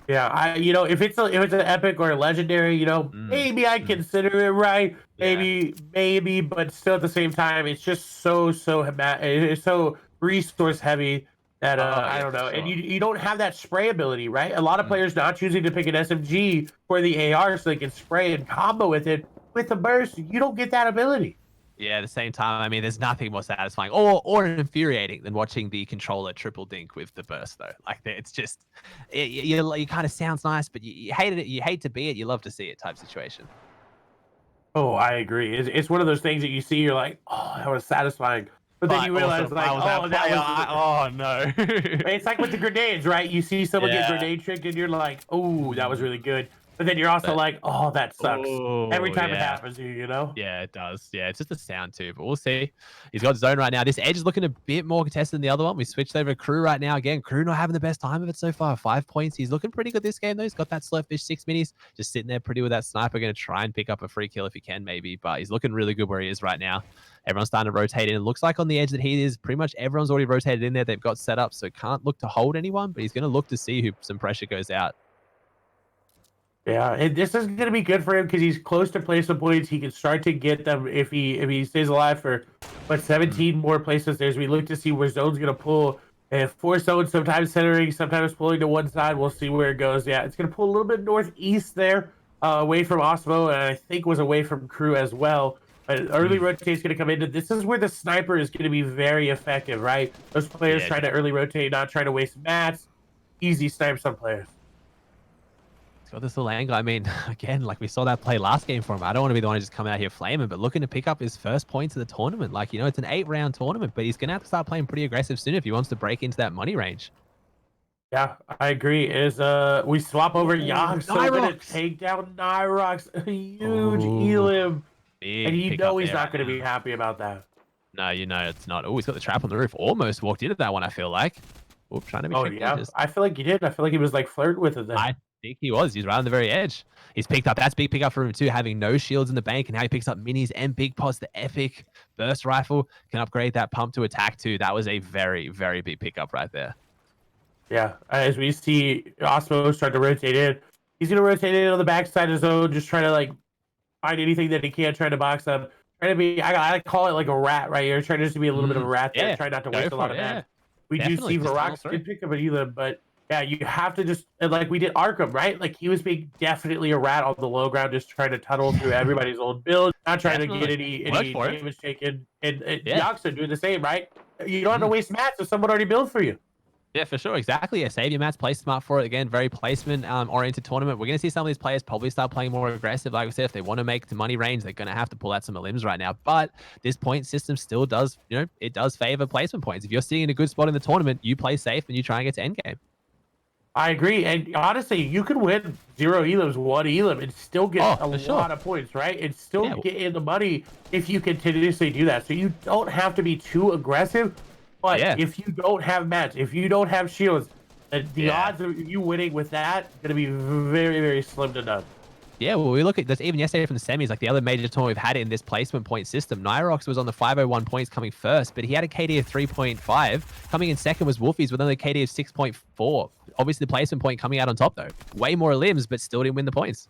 Yeah, if it's an epic or a legendary, maybe I consider it, right? Maybe, but still at the same time, it's just it's so resource heavy that I don't know. And you don't have that spray ability, right? A lot of players not choosing to pick an SMG for the AR so they can spray and combo with it. With the burst, you don't get that ability. Yeah, at the same time, I mean, there's nothing more satisfying or infuriating than watching the controller triple dink with the burst, though. Like, it's just, it kind of sounds nice, but you hate it. You hate to be it. You love to see it type situation. Oh, I agree. It's one of those things that you see, you're like, oh, that was satisfying. But then you realize, like, oh no. It's like with the grenades, right? You see someone get grenade tricked, and you're like, oh, that was really good. But then you're also like, oh, that sucks. Every time it happens to you, you know? Yeah, it does. Yeah, it's just a sound too, but we'll see. He's got zone right now. This edge is looking a bit more contested than the other one. We switched over to Crew right now. Again, Crew not having the best time of it so far. 5 points. He's looking pretty good this game, though. He's got that Slurpfish 6 minis. Just sitting there pretty with that sniper. Going to try and pick up a free kill if he can, maybe. But he's looking really good where he is right now. Everyone's starting to rotate in. It looks like on the edge that he is, pretty much everyone's already rotated in there. They've got set up, so can't look to hold anyone, but he's going to look to see who some pressure goes out. Yeah, and this is going to be good for him because he's close to placement points. He can start to get them if he stays alive for 17 more places. There's we look to see where zone's going to pull. And 4 zones, sometimes centering, sometimes pulling to one side. We'll see where it goes. Yeah, it's going to pull a little bit northeast there, away from Osmo, and I think was away from Crew as well. But early rotate is going to come in. This is where the sniper is going to be very effective, right? Those players trying to early rotate, not trying to waste mats. Easy snipe some players. Got this little angle. I mean, again, like we saw that play last game for him. I don't want to be the one to just come out here flaming, but looking to pick up his first points of the tournament. Like, it's an 8-round tournament, but he's going to have to start playing pretty aggressive soon if he wants to break into that money range. Yeah, I agree. We swap over Yogg, so we're going to take down Nyrox, a huge Elim. And he's not going to be happy about that. No, it's not. Oh, he's got the trap on the roof. Almost walked into that one, I feel like. Oh, trying to be tricky. I feel like he did. I feel like he was like flirting with it then. I think he was. He's right on the very edge. He's picked up. That's big pickup for him too, having no shields in the bank, and now he picks up minis and big pots. The epic burst rifle can upgrade that pump to attack too. That was a very, very big pickup right there. Yeah, as we see Osmo start to rotate in, he's going to rotate in on the backside of the zone, just trying to like find anything that he can, trying to box up. Trying to be, I like a rat right here, trying just to be a little bit of a rat there, try not to waste a lot of mats. We do see Varrox did pick up an Elim, but Yeah, you have to just like we did Arkham, right? Like he was being definitely a rat on the low ground, just trying to tunnel through everybody's old build, not trying to get Definitely. Worked any for it. damage taken. And Yeah. Youngster doing the same, right? You don't have to Mhm. waste mats if someone already built for you. Yeah, for sure. Exactly. Yeah, save your mats, play smart for it. Again, very placement oriented tournament. We're going to see some of these players probably start playing more aggressive. Like we said, if they want to make the money range, they're going to have to pull out some limbs right now. But this point system still does, it does favor placement points. If you're sitting in a good spot in the tournament, you play safe and you try and get to endgame. I agree, and honestly, you could win 0 elims, 1 elim, and still get a lot of points, right? And still get in the money if you continuously do that. So you don't have to be too aggressive, but if you don't have mats, if you don't have shields, the odds of you winning with that going to be very, very slim to none. Yeah, well, we look at this even yesterday from the semis, like the other major tournament we've had in this placement point system. Nyrox was on the 501 points coming first, but he had a KD of 3.5. Coming in second was Wolfies with only a KD of 6.4. Obviously, the placement point coming out on top, though. Way more limbs, but still didn't win the points.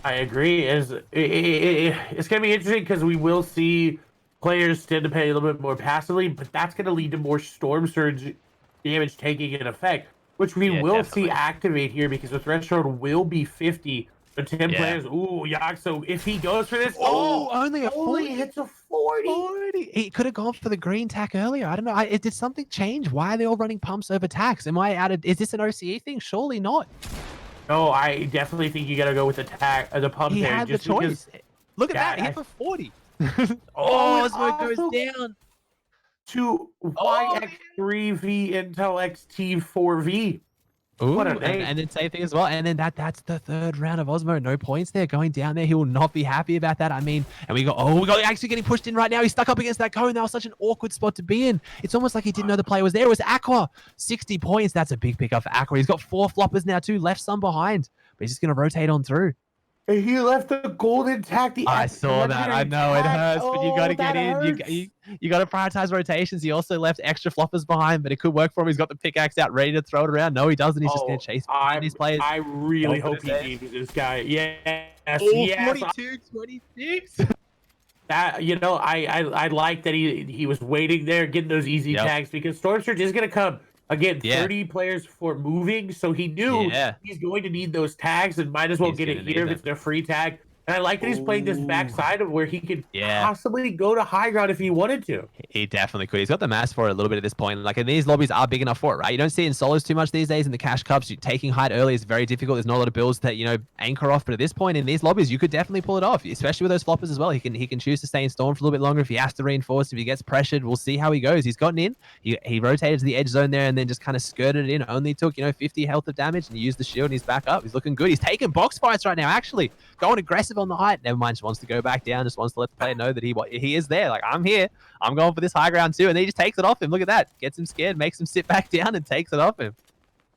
I agree. It's going to be interesting because we will see players tend to play a little bit more passively, but that's going to lead to more Storm Surge damage taking in effect, which we will see activate here because the threshold will be 50. So 10 players. Ooh, so if he goes for this, only hits a 40. He could have gone for the green tack earlier. I don't know. Did something change? Why are they all running pumps over tacks? Am I out of? Is this an OCE thing? Surely not. No, I definitely think you got to go with the pump. He had the choice. Look at that. He hit for 40. Osmo goes down to YX3V Intel XT4V. Ooh, what a name. And then same thing as well. And then that's the third round of Osmo. No points there. Going down there. He will not be happy about that. I mean, and we got actually getting pushed in right now. He's stuck up against that cone. That was such an awkward spot to be in. It's almost like he didn't know the player was there. It was Aqua. 60 points. That's a big pickup for Aqua. He's got 4 floppers now too. Left some behind. But he's just going to rotate on through. He left the golden tack. I saw that. I know it hurts, but you got to get in. You got to prioritize rotations. He also left extra floppers behind, but it could work for him. He's got the pickaxe out, ready to throw it around. No, he doesn't. He's just going to chase these players. I really hope he beats this guy. Yes. 42, 26. That I like that he was waiting there, getting those easy tags because Storm Surge is going to come. Again, 30 players for moving, so he knew he's going to need those tags and might as well get it here if it's a free tag. And I like that he's playing this backside of where he could possibly go to high ground if he wanted to. He definitely could. He's got the mass for it a little bit at this point. Like, and these lobbies are big enough for it, right? You don't see it in solos too much these days in the cash cups. Taking height early is very difficult. There's not a lot of builds that, anchor off. But at this point in these lobbies, you could definitely pull it off, especially with those floppers as well. He can choose to stay in Storm for a little bit longer if he has to reinforce. If he gets pressured, we'll see how he goes. He's gotten in. He rotated to the edge zone there and then just kind of skirted it in. Only took, 50 health of damage and he used the shield and he's back up. He's looking good. He's taking box fights right now, actually. Going aggressive on the height. Never mind. Just wants to go back down, just wants to let the player know that he is there. Like, I'm here. I'm going for this high ground too. And then he just takes it off him. Look at that. Gets him scared, makes him sit back down and takes it off him.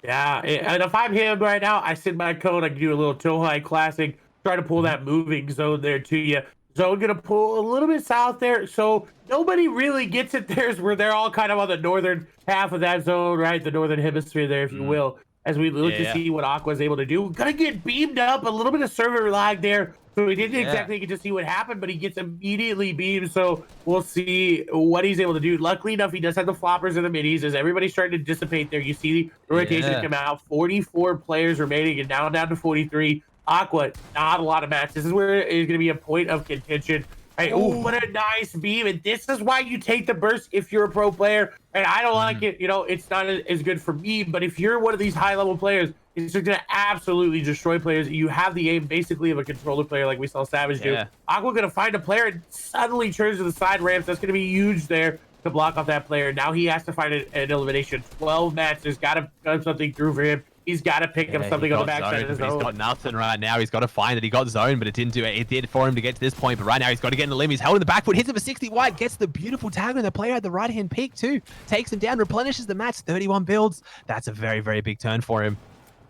Yeah, and if I'm him right now, I sit my code, I can do a little Tohai classic, try to pull that moving zone there to you. Zone gonna pull a little bit south there, so nobody really gets it there, where they're all kind of on the northern half of that zone, right? The northern hemisphere there, if you will, as we look to see what Aqua's able to do. Gonna get beamed up, a little bit of server lag there. So we didn't exactly get to see what happened, but he gets immediately beamed. So we'll see what he's able to do. Luckily enough, he does have the floppers and the minis. As everybody's starting to dissipate there, you see the rotation come out. 44 players remaining, and now down to 43. Aqua, not a lot of matches. This is where it's going to be a point of contention. Right? Oh, what a nice beam. And this is why you take the burst if you're a pro player. And I don't like it. It's not as good for me. But if you're one of these high-level players, it's just going to absolutely destroy players. You have the aim basically of a controller player like we saw Savage do. Aqua going to find a player and suddenly turns to the side ramps. That's going to be huge there to block off that player. Now he has to find an elimination. 12 matches. Got to come something through for him. He's got to pick up something on the backside of his own. He's got nothing right now. He's got to find it. He got zone, but it didn't do it. It did for him to get to this point, but right now he's got to get in the limb. He's held in the back foot, hits him for 60 wide, gets the beautiful tag on the player at the right-hand peak too. Takes him down, replenishes the match, 31 builds. That's a very, very big turn for him.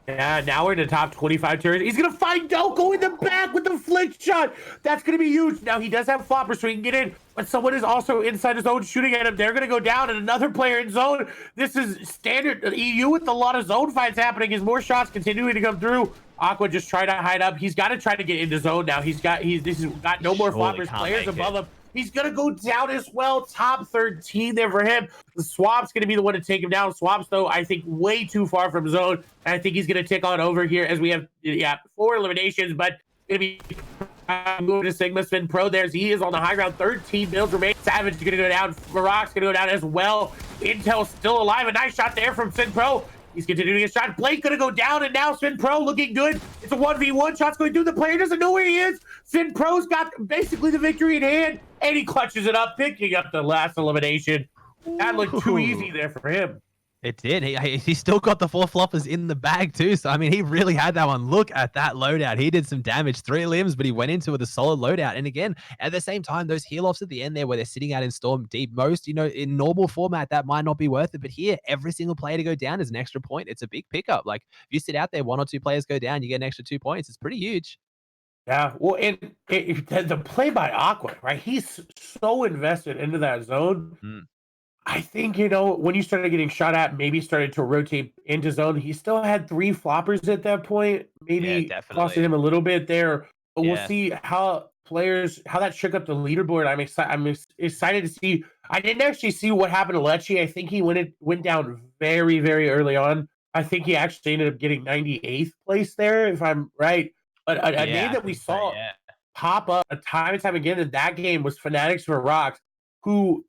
Yeah, now we're in the top 25 turns. He's going to find Doko in the back with the flick shot. That's going to be huge. Now, he does have floppers, so he can get in, but someone is also inside his zone shooting at him. They're going to go down, and another player in zone. This is standard EU with a lot of zone fights happening as more shots continuing to come through. Aqua just trying to hide up. He's got to try to get into zone now. He's got no more floppers. Players above him He's going to go down as well. Top 13 there for him. The Swap's going to be the one to take him down. Swap's, though, I think way too far from zone. And I think he's going to tick on over here as we have, 4 eliminations, but going to be moving to Sigma. Spin Pro there. He is on the high ground. 13 builds remain. Savage is going to go down. Marock's going to go down as well. Intel still alive. A nice shot there from Spin Pro. He's continuing his shot. Blake going to go down, and now Spin Pro looking good. It's a 1v1. Shots going through. The player doesn't know where he is. Spin Pro's got basically the victory in hand, and he clutches it up, picking up the last elimination. That looked too easy there for him. It did. He still got the 4 floppers in the bag too. So I mean, he really had that one. Look at that loadout. He did some damage, 3 limbs, but he went into it with a solid loadout. And again, at the same time, those heal offs at the end there, where they're sitting out in Storm deep, most in normal format that might not be worth it. But here, every single player to go down is an extra point. It's a big pickup. Like if you sit out there, 1 or 2 players go down, you get an extra 2 points. It's pretty huge. Yeah, well, and the play by Aqua, right? He's so invested into that zone. I think, when you started getting shot at, maybe started to rotate into zone. He still had 3 floppers at that point, maybe costing him a little bit there. But we'll see how that shook up the leaderboard. I'm excited to see. I didn't actually see what happened to Lecce. I think he went down very, very early on. I think he actually ended up getting 98th place there, if I'm right. But a name that we saw pop up time and time again in that game was Fanatics for Rocks, who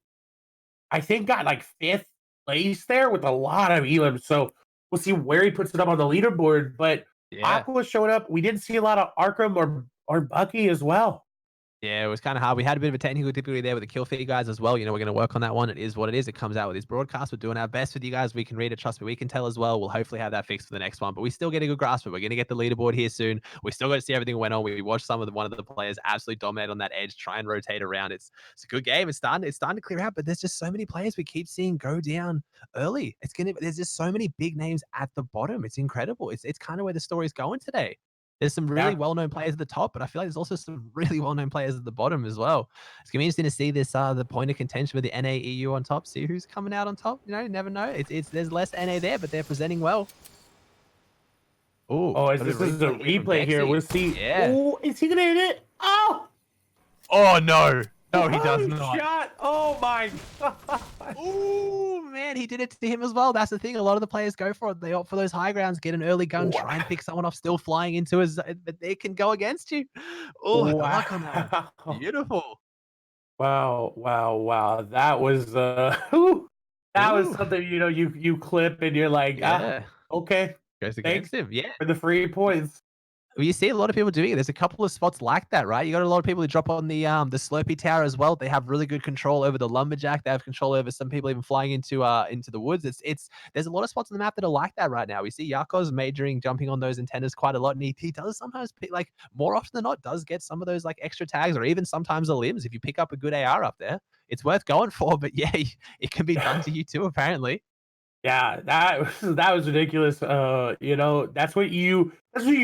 I think got like 5th place there with a lot of elims. So we'll see where he puts it up on the leaderboard. But Aqua showed up. We didn't see a lot of Arkham or Bucky as well. Yeah, it was kind of hard. We had a bit of a technical difficulty there with the kill feed guys as well. We're going to work on that one. It is what it is. It comes out with his broadcast. We're doing our best with you guys. We can read it. Trust me, we can tell as well. We'll hopefully have that fixed for the next one. But we still get a good grasp of it. We're going to get the leaderboard here soon. We still got to see everything that went on. We watched one of the players absolutely dominate on that edge, try and rotate around. It's a good game. It's starting to clear out. But there's just so many players we keep seeing go down early. There's just so many big names at the bottom. It's incredible. It's kind of where the story's going today. There's some really well-known players at the top, but I feel like there's also some really well-known players at the bottom as well. It's gonna be interesting to see this the point of contention with the NA EU on top. See who's coming out on top. You never know. There's less NA there, but they're presenting well. This is a replay here. We'll see. Yeah. Oh, is he gonna hit it? Oh! Oh no. No, he does not. Shot. Oh my god. Oh man, he did it to him as well. That's the thing. A lot of the players go for it. They opt for those high grounds, get an early gun, try and pick someone off still flying into his, but they can go against you. Oh, luck on that. Beautiful. Wow. That was that was something you clip and you're like, okay. Goes against him. Yeah. For the 3 points. Well, you see a lot of people doing it. There's a couple of spots like that, right? You got a lot of people who drop on the Slurpee Tower as well. They have really good control over the Lumberjack. They have control over some people even flying into the woods. There's a lot of spots on the map that are like that right now. We see Yako's majoring, jumping on those antennas quite a lot, and he does sometimes pick, like more often than not, does get some of those like extra tags or even sometimes the limbs. If you pick up a good AR up there, it's worth going for. But yeah, it can be done to you too, apparently. Yeah, that was ridiculous. That's what you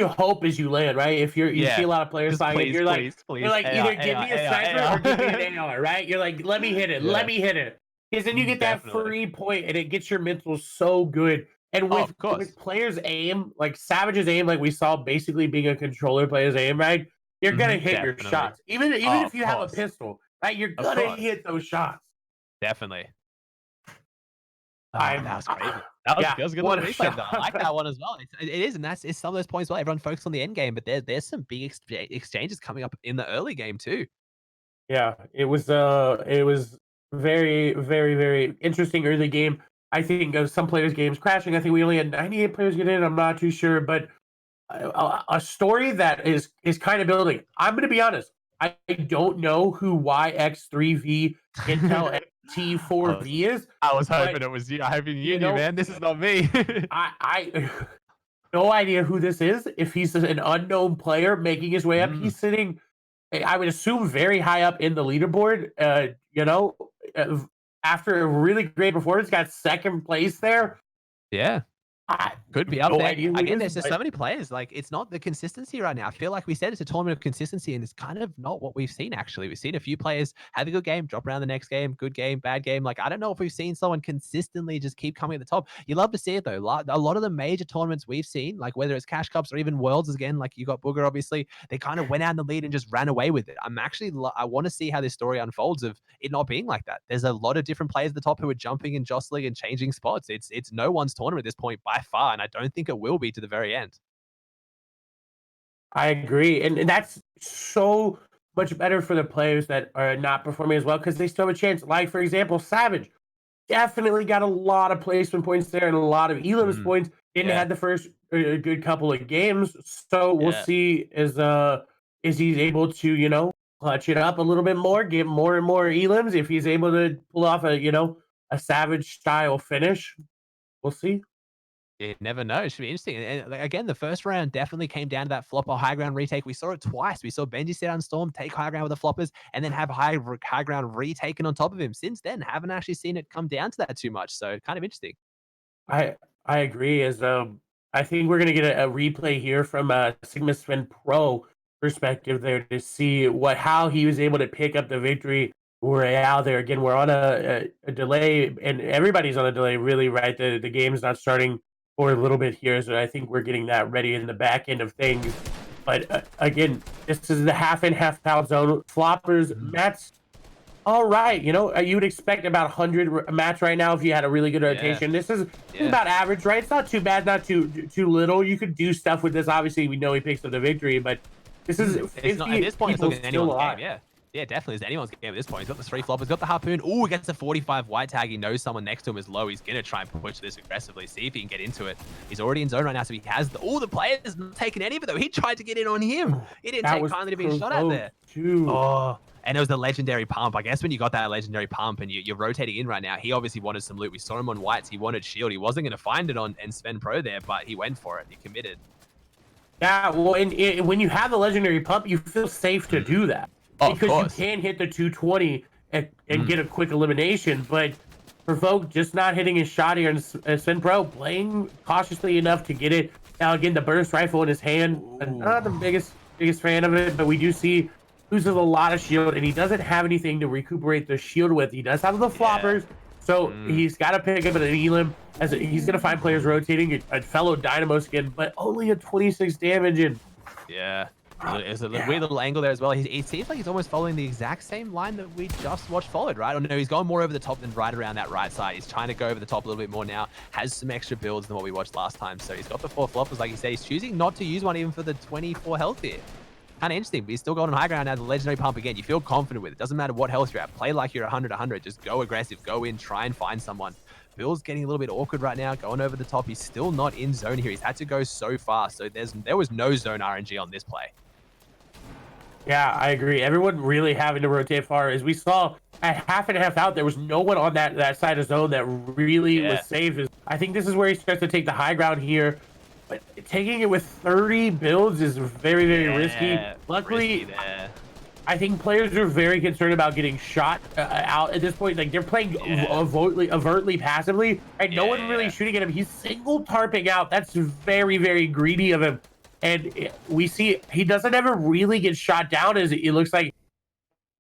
hope as you land, right? If you see a lot of players flying, you're like either give me a sniper or give me an AR, right? You're like, let me hit it, let me hit it, because then you get that free point and it gets your mental so good. And with players' aim, like Savage's aim, like we saw basically being a controller player's aim, right? You're gonna hit your shots, even if you have a pistol, right? You're gonna hit those shots. Definitely. That was crazy. That was a good one. I like that one as well. It is, and it's some of those points where everyone focuses on the end game, but there's some big exchanges coming up in the early game too. Yeah, it was very, very, very interesting early game. I think some players' games crashing. I think we only had 98 players get in. I'm not too sure, but a story that is kind of building. I'm going to be honest. I don't know who YX3V Intel T4V is. I was hoping it was you. I hope you knew, man. This is not me. I no idea who this is. If he's an unknown player making his way up, he's sitting, I would assume, very high up in the leaderboard. After a really great performance, got second place there. Yeah. I Could be up no there. idea who it Again, is, there's just but so many players. Like, it's not the consistency right now. I feel like we said it's a tournament of consistency, and it's kind of not what we've seen, actually. We've seen a few players have a good game, drop around the next game, good game, bad game. Like, I don't know if we've seen someone consistently just keep coming at the top. You love to see it, though. A lot of the major tournaments we've seen, like whether it's Cash Cups or even Worlds, again, like you got Booger, obviously, they kind of went out in the lead and just ran away with it. I want to see how this story unfolds of it not being like that. There's a lot of different players at the top who are jumping and jostling and changing spots. It's no one's tournament at this point by far, and I don't think it will be to the very end. I agree, and that's so much better for the players that are not performing as well because they still have a chance. Like for example, Savage definitely got a lot of placement points there and a lot of elims Mm, points. Didn't yeah, have the first good couple of games, so we'll yeah. see is he's able to clutch it up a little bit more, get more and more elims. If he's able to pull off a Savage style finish, we'll see. You never know. It should be interesting. And like, again, the first round definitely came down to that flop or high ground retake. We saw it twice. We saw Benji sit on Storm, take high ground with the floppers, and then have high ground retaken on top of him. Since then, haven't actually seen it come down to that too much. So kind of interesting. I I agree. As I think we're gonna get a replay here from Sigma Sven Pro perspective there to see how he was able to pick up the victory. We're out there again. We're on a delay, and everybody's on a delay. Really, right? The game's not starting for a little bit here, so I think we're getting that ready in the back end of things. But again, this is the half in, half out zone. Floppers, Mhm. Mats all right, you would expect about 100 a match right now if you had a really good Yeah, rotation. This is yeah. about average, right? It's not too bad, not too little. You could do stuff with this. Obviously, we know he picks up the victory, but this is It's not at 50 this point. It's people looking at still anyone's game. alive. Yeah, yeah, definitely. It's anyone's game at this point. He's got the three floppers, got the harpoon. Oh, he gets a 45 white tag. He knows someone next to him is low. He's gonna try and push this aggressively, see if he can get into it. He's already in zone right now, so he has the players not taking any of it though. He tried to get in on him. He didn't That take was kindly to being shot at provoked there. too. Oh, and it was the legendary pump. I guess when you got that legendary pump and you're rotating in right now, he obviously wanted some loot. We saw him on whites. He wanted shield. He wasn't going to find it on and Sven Pro there, but he went for it. He committed. Yeah, well, and when you have the legendary pump, you feel safe to Mhm. do that Oh, of because you course. can hit the 220 and Mm. get a quick elimination. But Provoke just not hitting his shot here, and Sven Pro playing cautiously enough to get it. Now again, the burst rifle in his hand. I'm not the Ooh. biggest fan of it, but we do see loses a lot of shield, and he doesn't have anything to recuperate the shield with. He does have the Yeah. floppers, so Mm. he's got to pick up an elim as he's going to find players rotating a fellow Dynamo skin, but only a 26 damage and Yeah. It's a yeah. weird little angle there as well. He seems like he's almost following the exact same line that we just watched followed, right? Or no, he's going more over the top than right around that right side. He's trying to go over the top a little bit more now. Has some extra builds than what we watched last time. So he's got the four floppers, like you said. He's choosing not to use one even for the 24 health here. Kind of interesting, but he's still going on high ground now. The legendary pump again. You feel confident with it. Doesn't matter what health you're at. Play like you're 100. Just go aggressive. Go in. Try and find someone. Bill's getting a little bit awkward right now, going over the top. He's still not in zone here. He's had to go so far. So there was no zone RNG on this play. Yeah, I agree. Everyone really having to rotate far. As we saw at half and half out, there was no one on that side of zone that really was Yeah. safe. I think this is where he starts to take the high ground here. But taking it with 30 builds is very, very risky. Yeah, Luckily, risky there. I think players are very concerned about getting shot out at this point. Like they're playing Yeah. overtly passively. Right? No one really Yeah. shooting at him. He's single tarping out. That's very, very greedy of him. And we see he doesn't ever really get shot down. As it looks like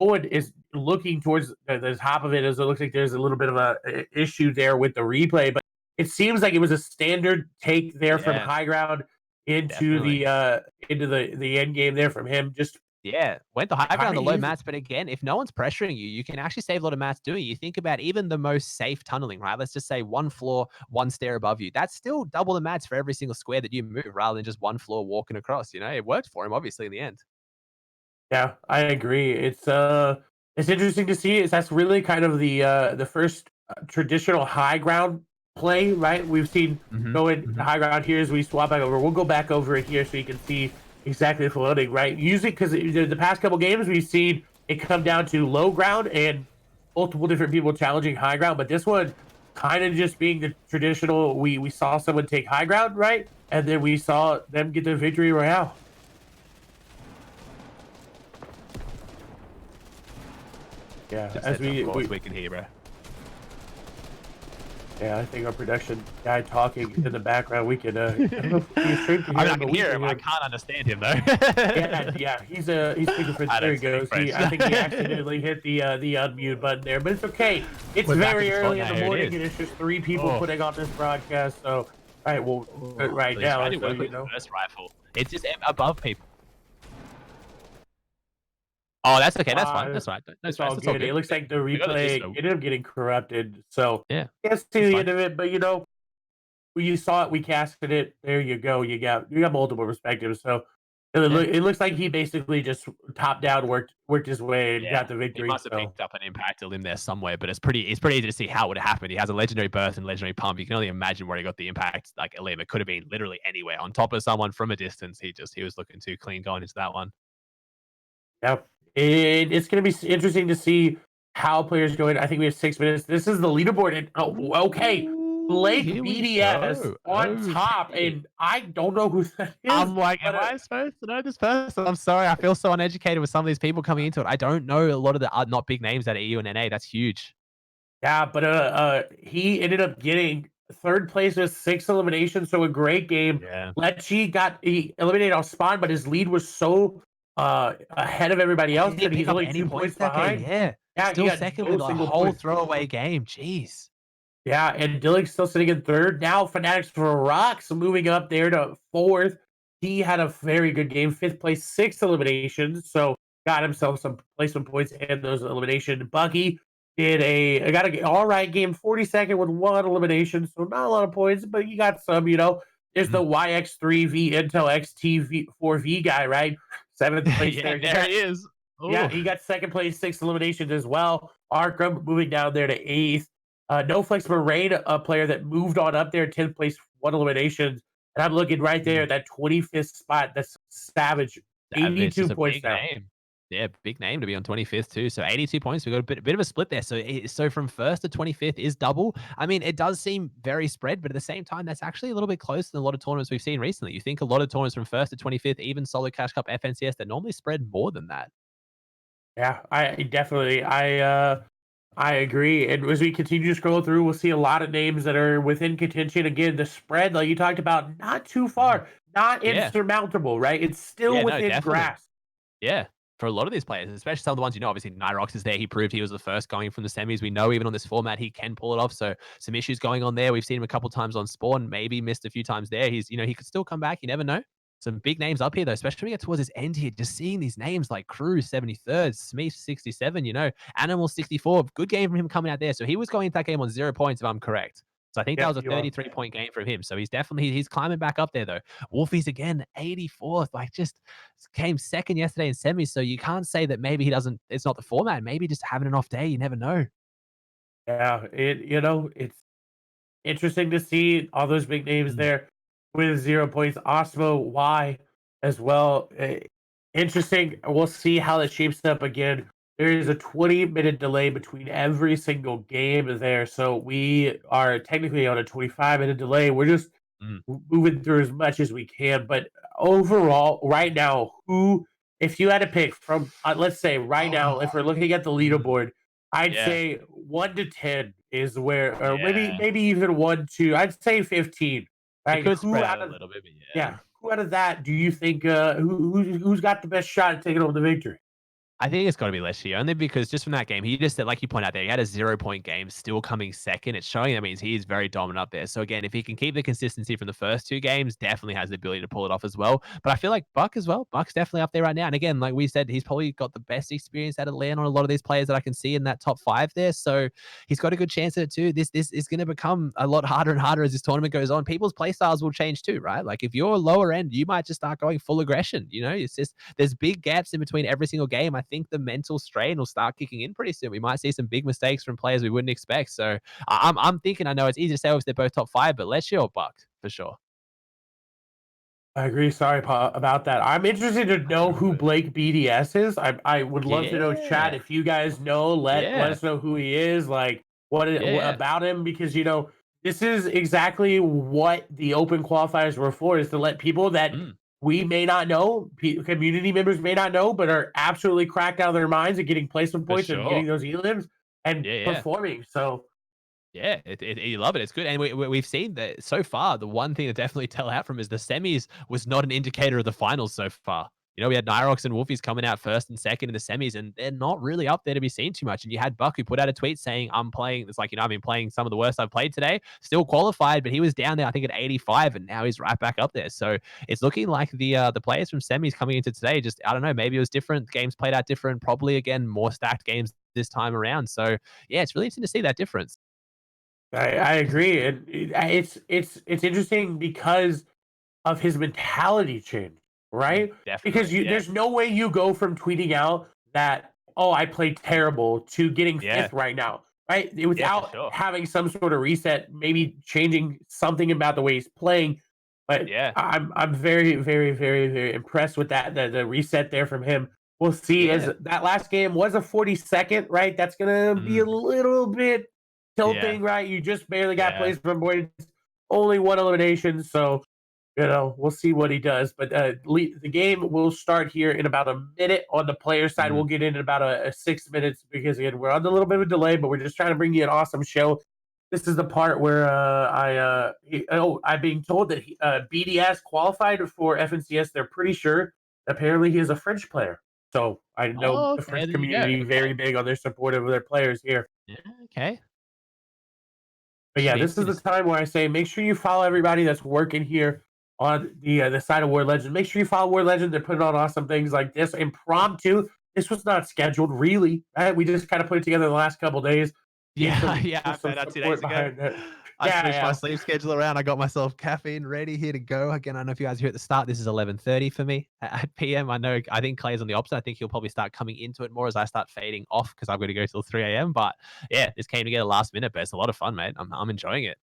Owen is looking towards the top of it, as it looks like there's a little bit of a issue there with the replay. But it seems like it was a standard take there from Yeah, high ground definitely. into the end game there from him. Just Yeah, went the high ground, kind the of low easy. mats, but again, if no one's pressuring you, you can actually save a lot of mats doing it. You think about even the most safe tunneling, right? Let's just say one floor, one stair above you. That's still double the mats for every single square that you move rather than just one floor walking across, you know? It worked for him, obviously, in the end. Yeah, I agree. It's interesting to see. That's really kind of the first traditional high ground play, right? We've seen Mhm, going mhm. high ground here as we swap back over. We'll go back over it here so you can see exactly the floating, right? Usually, because the past couple games we've seen it come down to low ground and multiple different people challenging high ground, but this one kind of just being the traditional. We saw someone take high ground, right, and then we saw them get the victory royale. Yeah, Just as said, of we course, we can hear, bro. Yeah, I think our production guy talking in the background, we can, I don't know if your stream can I hear mean, I him, can but we hear can him. hear I him. can't understand him though. Yeah, yeah, he's speaking French. I There don't he speak goes. French. I think he accidentally hit the unmute button there, but it's okay. It's We're back at very the spot early in now. the Here it morning, is. and it's just three people Oh, putting on this broadcast. So, all right, well, oh. right So he's now, trying to so work you with his know, burst rifle. It's just above people. Oh, that's okay. That's fine. uh, That's right. No it's all stress. It's all good. It good. looks like the We got the gist replay though. ended up getting corrupted, so Yeah, can't see that's the fine. end of it. But you know, when you saw it, we casted it. There you go. You got multiple perspectives. So Yeah. it looks like he basically just top down worked his way and Yeah, got the he victory. must have So picked up an impacted limb there somewhere, but it's pretty easy to see how it would have happened. He has a legendary burst and legendary pump. You can only imagine where he got the impact, like a limb. It could have been literally anywhere. On top of someone from a distance. He was looking too clean going into that one. yep, it's going to be interesting to see how players go in. I think we have 6 minutes. This is the leaderboard, and okay, Ooh, Blake here we BDS go. on top, Okay. and I don't know who that is, I'm like, but am I supposed to know this person? I'm sorry. I feel so uneducated with some of these people coming into it. I don't know a lot of the not big names at EU and NA. That's huge. yeah, but he ended up getting third place with 6 eliminations, so a great game. Yeah. He eliminated off spawn, but his lead was so ahead of everybody He else didn't that pick he's up only any 2 points points that game. behind. Yeah. Yeah, he Still got second no with a single whole points. throwaway game. Jeez. Yeah, and Dillick's still sitting in third. Now Fanatics for Rocks moving up there to fourth. He had a very good game, fifth place, 6 eliminations. So got himself some placement points and those elimination. Bucky got a all right game, 42nd with 1 elimination. So not a lot of points, but you got some, you know. There's the Mm. YX3V Intel XT4V guy, right? Seventh place Yeah, there. there he is. Yeah, Oh, he got second place, 6 eliminations as well. Arkham moving down there to eighth. No Flex Moraine, a player that moved on up there, 10th place, 1 elimination. And I'm looking right there, mm. that 25th spot. That's savage. Savage. 82 Just a points big now. name. Yeah, big name to be on 25th too. So 82 points. We got a bit of a split there. So from first to 25th is double. I mean, it does seem very spread, but at the same time, that's actually a little bit closer than a lot of tournaments we've seen recently. You think a lot of tournaments from first to 25th, even Solo Cash Cup, FNCS, they're normally spread more than that. Yeah, I agree. And as we continue to scroll through, we'll see a lot of names that are within contention. Again, the spread, like you talked about, not too Mm. far, not Yeah. insurmountable, right? It's still Yeah, no, within definitely. grasp. Yeah, for a lot of these players, especially some of the ones you know, obviously Nyrox is there. He proved he was the first going from the semis. We know even on this format he can pull it off. So some issues going on there. We've seen him a couple times on Spawn, maybe missed a few times there. He could still come back. You never know. Some big names up here though, especially when we get towards his end here. Just seeing these names like Cruz 73rd, Smith 67, Animal 64. Good game from him coming out there. So he was going into that game on 0 points, if I'm correct. So I think that Yep, was a you are. 33-point game from him. So he's climbing back up there though. Wolfie's again 84th. Like just came second yesterday in semis, so you can't say that maybe he doesn't. It's not the format. Maybe just having an off day. You never know. Yeah, it's interesting to see all those big names Mm, there with 0 points. Osmo Y as well. Interesting. We'll see how that shapes up again. There is a 20-minute delay between every single game there. So we are technically on a 25-minute delay. We're just mm, moving through as much as we can. But overall, right now, if you had to pick from, let's say right now, if we're looking at the mm, leaderboard, I'd yeah, say 1 to 10 is where, or yeah. maybe even 1 2. I'd say 15. It Right? could Who spread out out a of little bit, but yeah. yeah, who out of that do you think who's got the best shot at taking over the victory? I think it's got to be Leshy, only because just from that game, he just said, like you point out there, he had a 0 point game, still coming second. It's showing that means he is very dominant up there. So again, if he can keep the consistency from the first two games, definitely has the ability to pull it off as well. But I feel like Buck as well. Buck's definitely up there right now. And again, like we said, he's probably got the best experience out of LAN on a lot of these players that I can see in that top five there. So he's got a good chance at it too. This is going to become a lot harder and harder as this tournament goes on. People's play styles will change too, right? Like if you're lower end, you might just start going full aggression. It's just there's big gaps in between every single game. I think the mental strain will start kicking in pretty soon. We might see some big mistakes from players we wouldn't expect. So I'm thinking, I know it's easy to say if they're both top five, but let's show Buck for sure. I agree. Sorry about that. I'm interested to know who Blake BDS is. I would love to know, chat. Yeah. If you guys know, let Yeah. us know who he is. Like what Yeah. about him? Because this is exactly what the open qualifiers were for: is to let people that Mm, we may not know, community members may not know, but are absolutely cracked out of their minds and getting placement for points and getting sure. those elims and Yeah. Yeah. performing. So Yeah, you love it. It's good, and we've seen that so far. The one thing to definitely tell out from is the semis was not an indicator of the finals so far. You know, we had Nyrox and Wolfies coming out first and second in the semis, and they're not really up there to be seen too much. And you had Buck who put out a tweet saying, "I'm playing." It's like, I've been playing some of the worst I've played today. Still qualified, but he was down there, I think, at 85, and now he's right back up there. So it's looking like the players from semis coming into today, just I don't know, maybe it was different. Games played out different. Probably again more stacked games this time around. So yeah, it's really interesting to see that difference. I agree, and it's interesting because of his mentality change, right? Because Definitely, you yeah. there's no way you go from tweeting out that, "Oh, I played terrible," to getting Yeah. 5th right now, right? Yeah, for Without sure. having some sort of reset, maybe changing something about the way he's playing. But Yeah. I'm very, very, very, very impressed with that, the reset there from him. We'll see, as Yeah. that last game was a 42nd, right? That's gonna be a Mm. little bit Yeah. tilting, right? You just barely got Yeah. placement points, only 1 elimination, so we'll see what he does. But the game will start here in about a minute on the player side. We'll Mhm. get in about a 6 minutes because again we're on a little bit of a delay, but we're just trying to bring you an awesome show. This is the part where I'm being told that BDS qualified for FNCS. They're pretty sure. Apparently, he is a French player. So I know Oh, the okay, French there you go. community Okay. very big on their support of their players here. Yeah, okay. But Should yeah, be this is interesting to the see. time where I say make sure you follow everybody that's working here on the side of War Legend. Make sure you follow War Legend. They're putting on awesome things like this impromptu. This was not scheduled, really. Right? We just kind of put it together the last couple days. Need Yeah, some yeah, I some found out 2 days support ago. behind it. I Yeah, switched my yeah, sleep schedule around. I got myself caffeine ready, here to go. Again, I don't know if you guys are here at the start. This is 11:30 for me at PM. I think Clay's on the opposite. I think he'll probably start coming into it more as I start fading off because I've got to go till 3 a.m. But yeah, this came together last minute, but it's a lot of fun, mate. I'm enjoying it.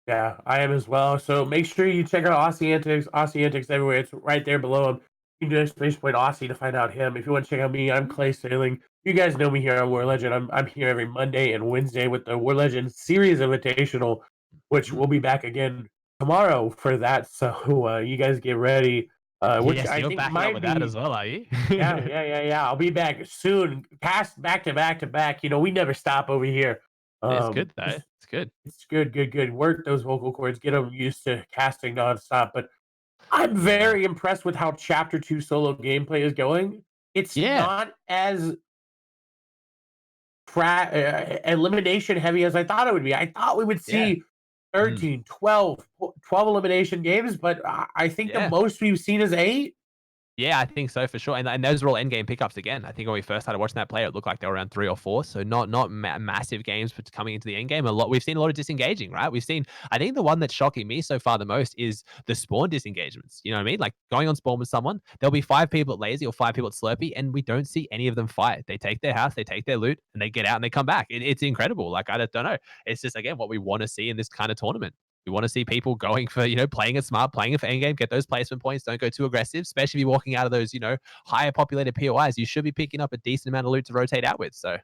yeah. I am as well. So make sure you check out Aussie Antics everywhere. It's right there below him. You can do exclamation point Aussie to find out him. If you want to check out me, I'm Clay Sailing. You guys know me here on War Legend. I'm here every Monday and Wednesday with the War Legend Series Invitational, which Mhm. we'll be back again tomorrow for that. So you guys get ready. Which Yes, I you're think backing up might with that be as well, are you? yeah. I'll be back soon. Cast back to back to back. We never stop over here. It's good though. Just It's good. it's good, good, good. Work those vocal cords, get them used to casting nonstop. But I'm Yeah. very impressed with how Chapter 2 solo gameplay is going. It's Yeah. not as elimination heavy as I thought it would be. I thought we would Yeah. see Mm. 13, 12 elimination games, but I think the Yeah. most we've seen is 8. Yeah, I think so for sure, and those are all end game pickups again. I think when we first started watching that play, it looked like they were around 3 or 4, so not massive games, but coming into the end game, we've seen a lot of disengaging, right? We've seen I think the one that's shocking me so far the most is the spawn disengagements, you know what I mean? Like, going on spawn with someone, there'll be 5 people at Lazy or 5 people at Slurpee, and we don't see any of them fight. They take their house, they take their loot, and they get out and they come back. It's incredible, like, I don't know. It's just, again, what we wanna see in this kinda tournament. We want to see people going for, playing it smart, playing it for endgame, get those placement points, don't go too aggressive, especially if you're walking out of those, higher populated POIs. You should be picking up a decent amount of loot to rotate out with. So,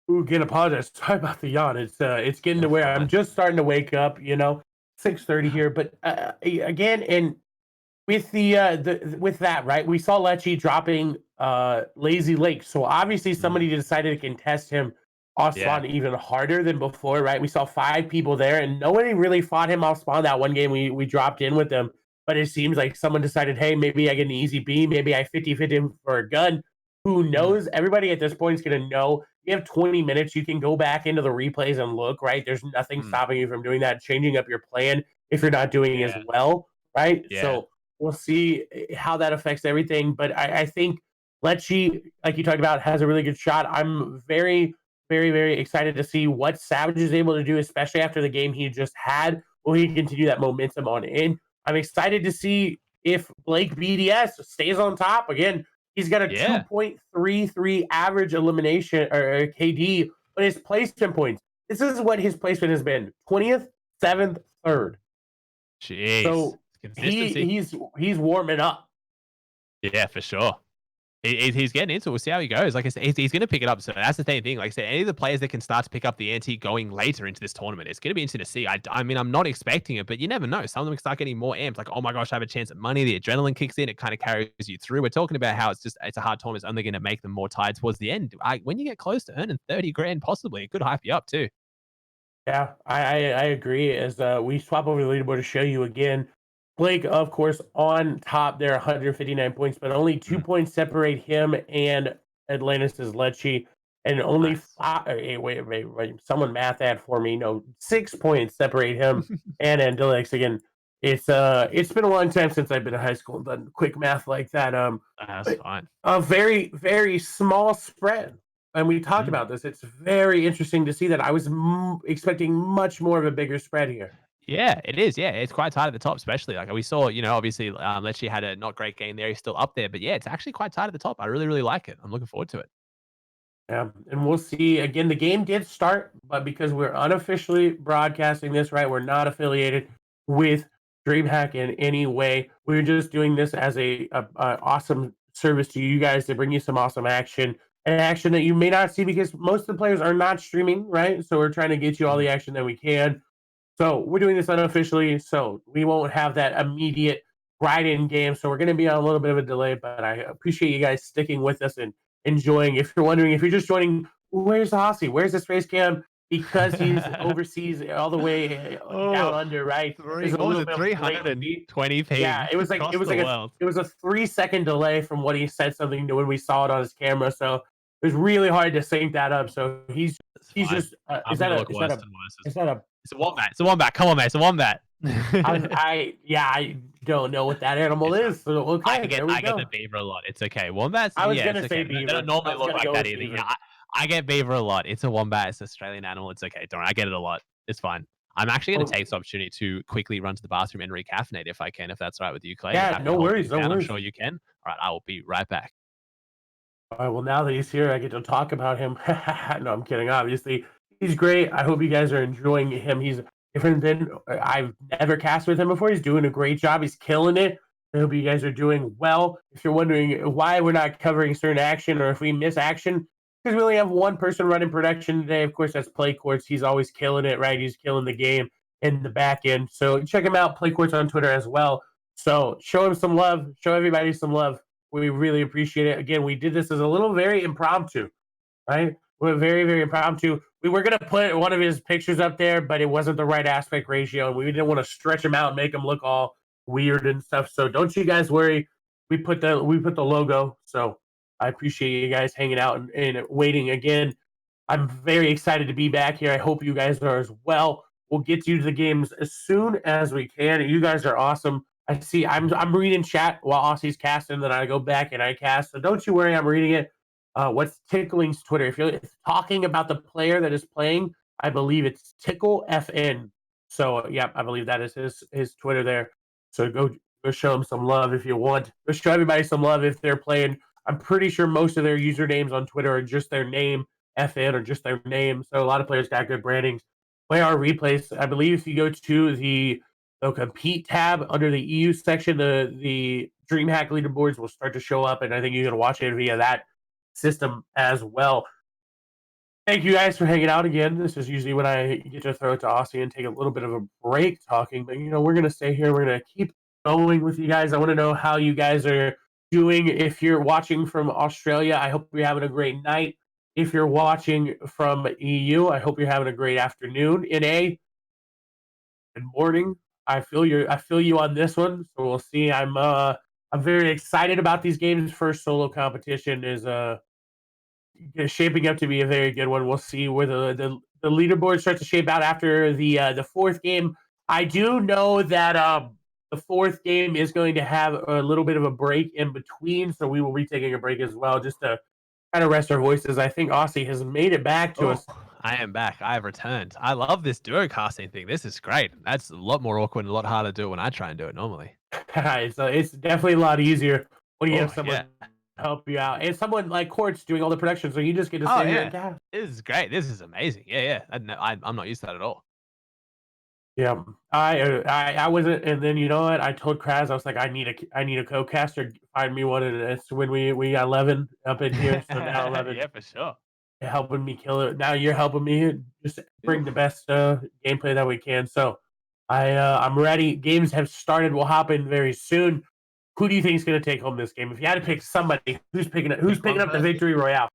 Ooh, again, apologize. Sorry about the yawn. It's getting to you're where I'm fine. just starting to wake up. 6:30 here, but again, and with with that, right? We saw Lecce dropping Lazy Lake. So obviously Mm, somebody decided to contest him off yeah. spawn even harder than before, right? We saw 5 people there and nobody really fought him off spawn that one game we dropped in with them. But it seems like someone decided, hey, maybe I get an easy B, maybe I 50-50 him for a gun. Who Mm, knows? Everybody at this point is gonna know. You have 20 minutes. You can go back into the replays and look, right? There's nothing mm, stopping you from doing that, changing up your plan if you're not doing as yeah. well, right? Yeah. So we'll see how that affects everything. But I think Lecce, like you talked about, has a really good shot. I'm very, very, very excited to see what Savage is able to do, especially after the game he just had. Will he continue that momentum on in? I'm excited to see if Blake BDS stays on top. Again, he's got a Yeah. 2.33 average elimination or KD, but his placement points. This is what his placement has been: 20th, 7th, 3rd. Jeez. So Consistency. he's warming up. Yeah, for sure. He's getting into it. We'll see how he goes. Like I said, he's going to pick it up. So that's the same thing. Like I said, any of the players that can start to pick up the ante going later into this tournament, it's going to be interesting to see. I mean, I'm not expecting it, but you never know. Some of them can start getting more amped. Like, oh my gosh, I have a chance at money. The adrenaline kicks in. It kind of carries you through. We're talking about how it's a hard tournament. It's only going to make them more tired towards the end. When you get close to earning 30 grand, possibly, it could hype you up too. Yeah, I agree. As we swap over the leaderboard to show you again, Blake, of course, on top there, 159 points, but only 2 points separate him and Atlantis' Lecce, and only Nice. five. Wait. Someone math that for me. No, 6 points separate him and Andilix. Again, it's been a long time since I've been in high school and done quick math like that. That's But fine. a very, very small spread. And we talked Mm. about this. It's very interesting to see that. I was expecting much more of a bigger spread here. Yeah, it is. Yeah, it's quite tight at the top, especially like we saw. Obviously, Lecce had a not great game there. He's still up there, but yeah, it's actually quite tight at the top. I really, really like it. I'm looking forward to it. Yeah, and we'll see. Again, the game did start, but because we're unofficially broadcasting this, right? We're not affiliated with Dreamhack in any way. We're just doing this as a awesome service to you guys to bring you some awesome action and action that you may not see because most of the players are not streaming, right? So we're trying to get you all the Mm. action that we can. So we're doing this unofficially, so we won't have that immediate right in game. So we're going to be on a little bit of a delay, but I appreciate you guys sticking with us and enjoying. If you're wondering, if you're just joining, where's Aussie? Where's this race cam? Because he's overseas, all the way down Oh, under, right? three. There's a What was little it? bit of latency. 320 Yeah, ping it was like across the world. it was a 3 second delay from what he said something to when we saw it on his camera. So it was really hard to sync that up. So It's he's fine. just I'm gonna look worse and worse. is that a It's a wombat. It's a wombat. Come on, mate. It's a wombat. I don't know what that animal It's fine. is. So okay, there we I get the go. beaver a lot. It's okay. Wombats, I was yeah, it's gonna okay. say They don't beaver. I normally was look gonna like go that with either. Yeah, beaver. I get beaver a lot. It's a wombat. It's an Australian animal. It's okay. Don't worry. I get it a lot. It's fine. I'm actually going to Oh, take this opportunity to quickly run to the bathroom and recaffeinate if I can, if that's all right with you, Clay. You're yeah, happy to no hold worries, things no down. I'm worries. sure you can. All right. I will be right back. All right, well, now that he's here, I get to talk about him. No, I'm kidding. Obviously, he's great. I hope you guys are enjoying him. He's different than I've never cast with him before. He's doing a great job. He's killing it. I hope you guys are doing well. If you're wondering why we're not covering certain action or if we miss action, because we only have one person running production today. Of course, that's PlayQuartz. He's always killing it, right? He's killing the game in the back end. So check him out, PlayQuartz on Twitter as well. So show him some love. Show everybody some love. We really appreciate it. Again, we did this as a little very impromptu, right? We're very, very impromptu. We were gonna put one of his pictures up there, but it wasn't the right aspect ratio, and we didn't want to stretch him out and make him look all weird and stuff. So don't you guys worry. We put the logo. So I appreciate you guys hanging out and waiting again. I'm very excited to be back here. I hope you guys are as well. We'll get you to the games as soon as we can. You guys are awesome. I see. I'm reading chat while Aussie's casting, then I go back and I cast. So don't you worry. I'm reading it. What's Tickling's Twitter? If you're talking about the player that is playing, I believe it's Tickle FN. So yeah, I believe that is his Twitter there. So go show him some love if you want. Go show everybody some love if they're playing. I'm pretty sure most of their usernames on Twitter are just their name FN or just their name. So a lot of players got good brandings. Play our replays. I believe if you go to the compete tab under the EU section, the DreamHack leaderboards will start to show up, and I think you can watch it via that system as well. Thank you guys for hanging out again. This is usually when I get to throw it to Aussie and take a little bit of a break talking, but we're gonna stay here. We're gonna keep going with you guys. I want to know how you guys are doing. If you're watching from Australia, I hope you're having a great night. If you're watching from EU, I hope you're having a great afternoon. Good morning. I feel you on this one. So we'll see. I'm very excited about these games. First solo competition is shaping up to be a very good one. We'll see where the leaderboard starts to shape out after the fourth game. I do know that the fourth game is going to have a little bit of a break in between, so we will be taking a break as well, just to kind of rest our voices. I think Aussie has made it back to Oh, us. I am back. I have returned. I love this duo casting thing. This is great. That's a lot more awkward and a lot harder to do it when I try and do it normally. It's definitely a lot easier when you have Oh, someone yeah. help you out, and someone like Quartz doing all the production, so you just get to Oh, sit here yeah. and cast. This is great. This is amazing. Yeah, yeah. I'm not used to that at all. Yeah, I wasn't, and then you know what? I told Kraz, I was like, I need a co-caster. Find me one, and it's when we got 11 up in here, so now 11 Yeah, for sure. helping me kill it. Now you're helping me just bring the Beautiful. best gameplay that we can. So I'm ready. Games have started. We'll hop in very soon. Who do you think is going to take home this game? If you had to pick somebody, who's picking up? Who's Pick picking one up the person. victory royale?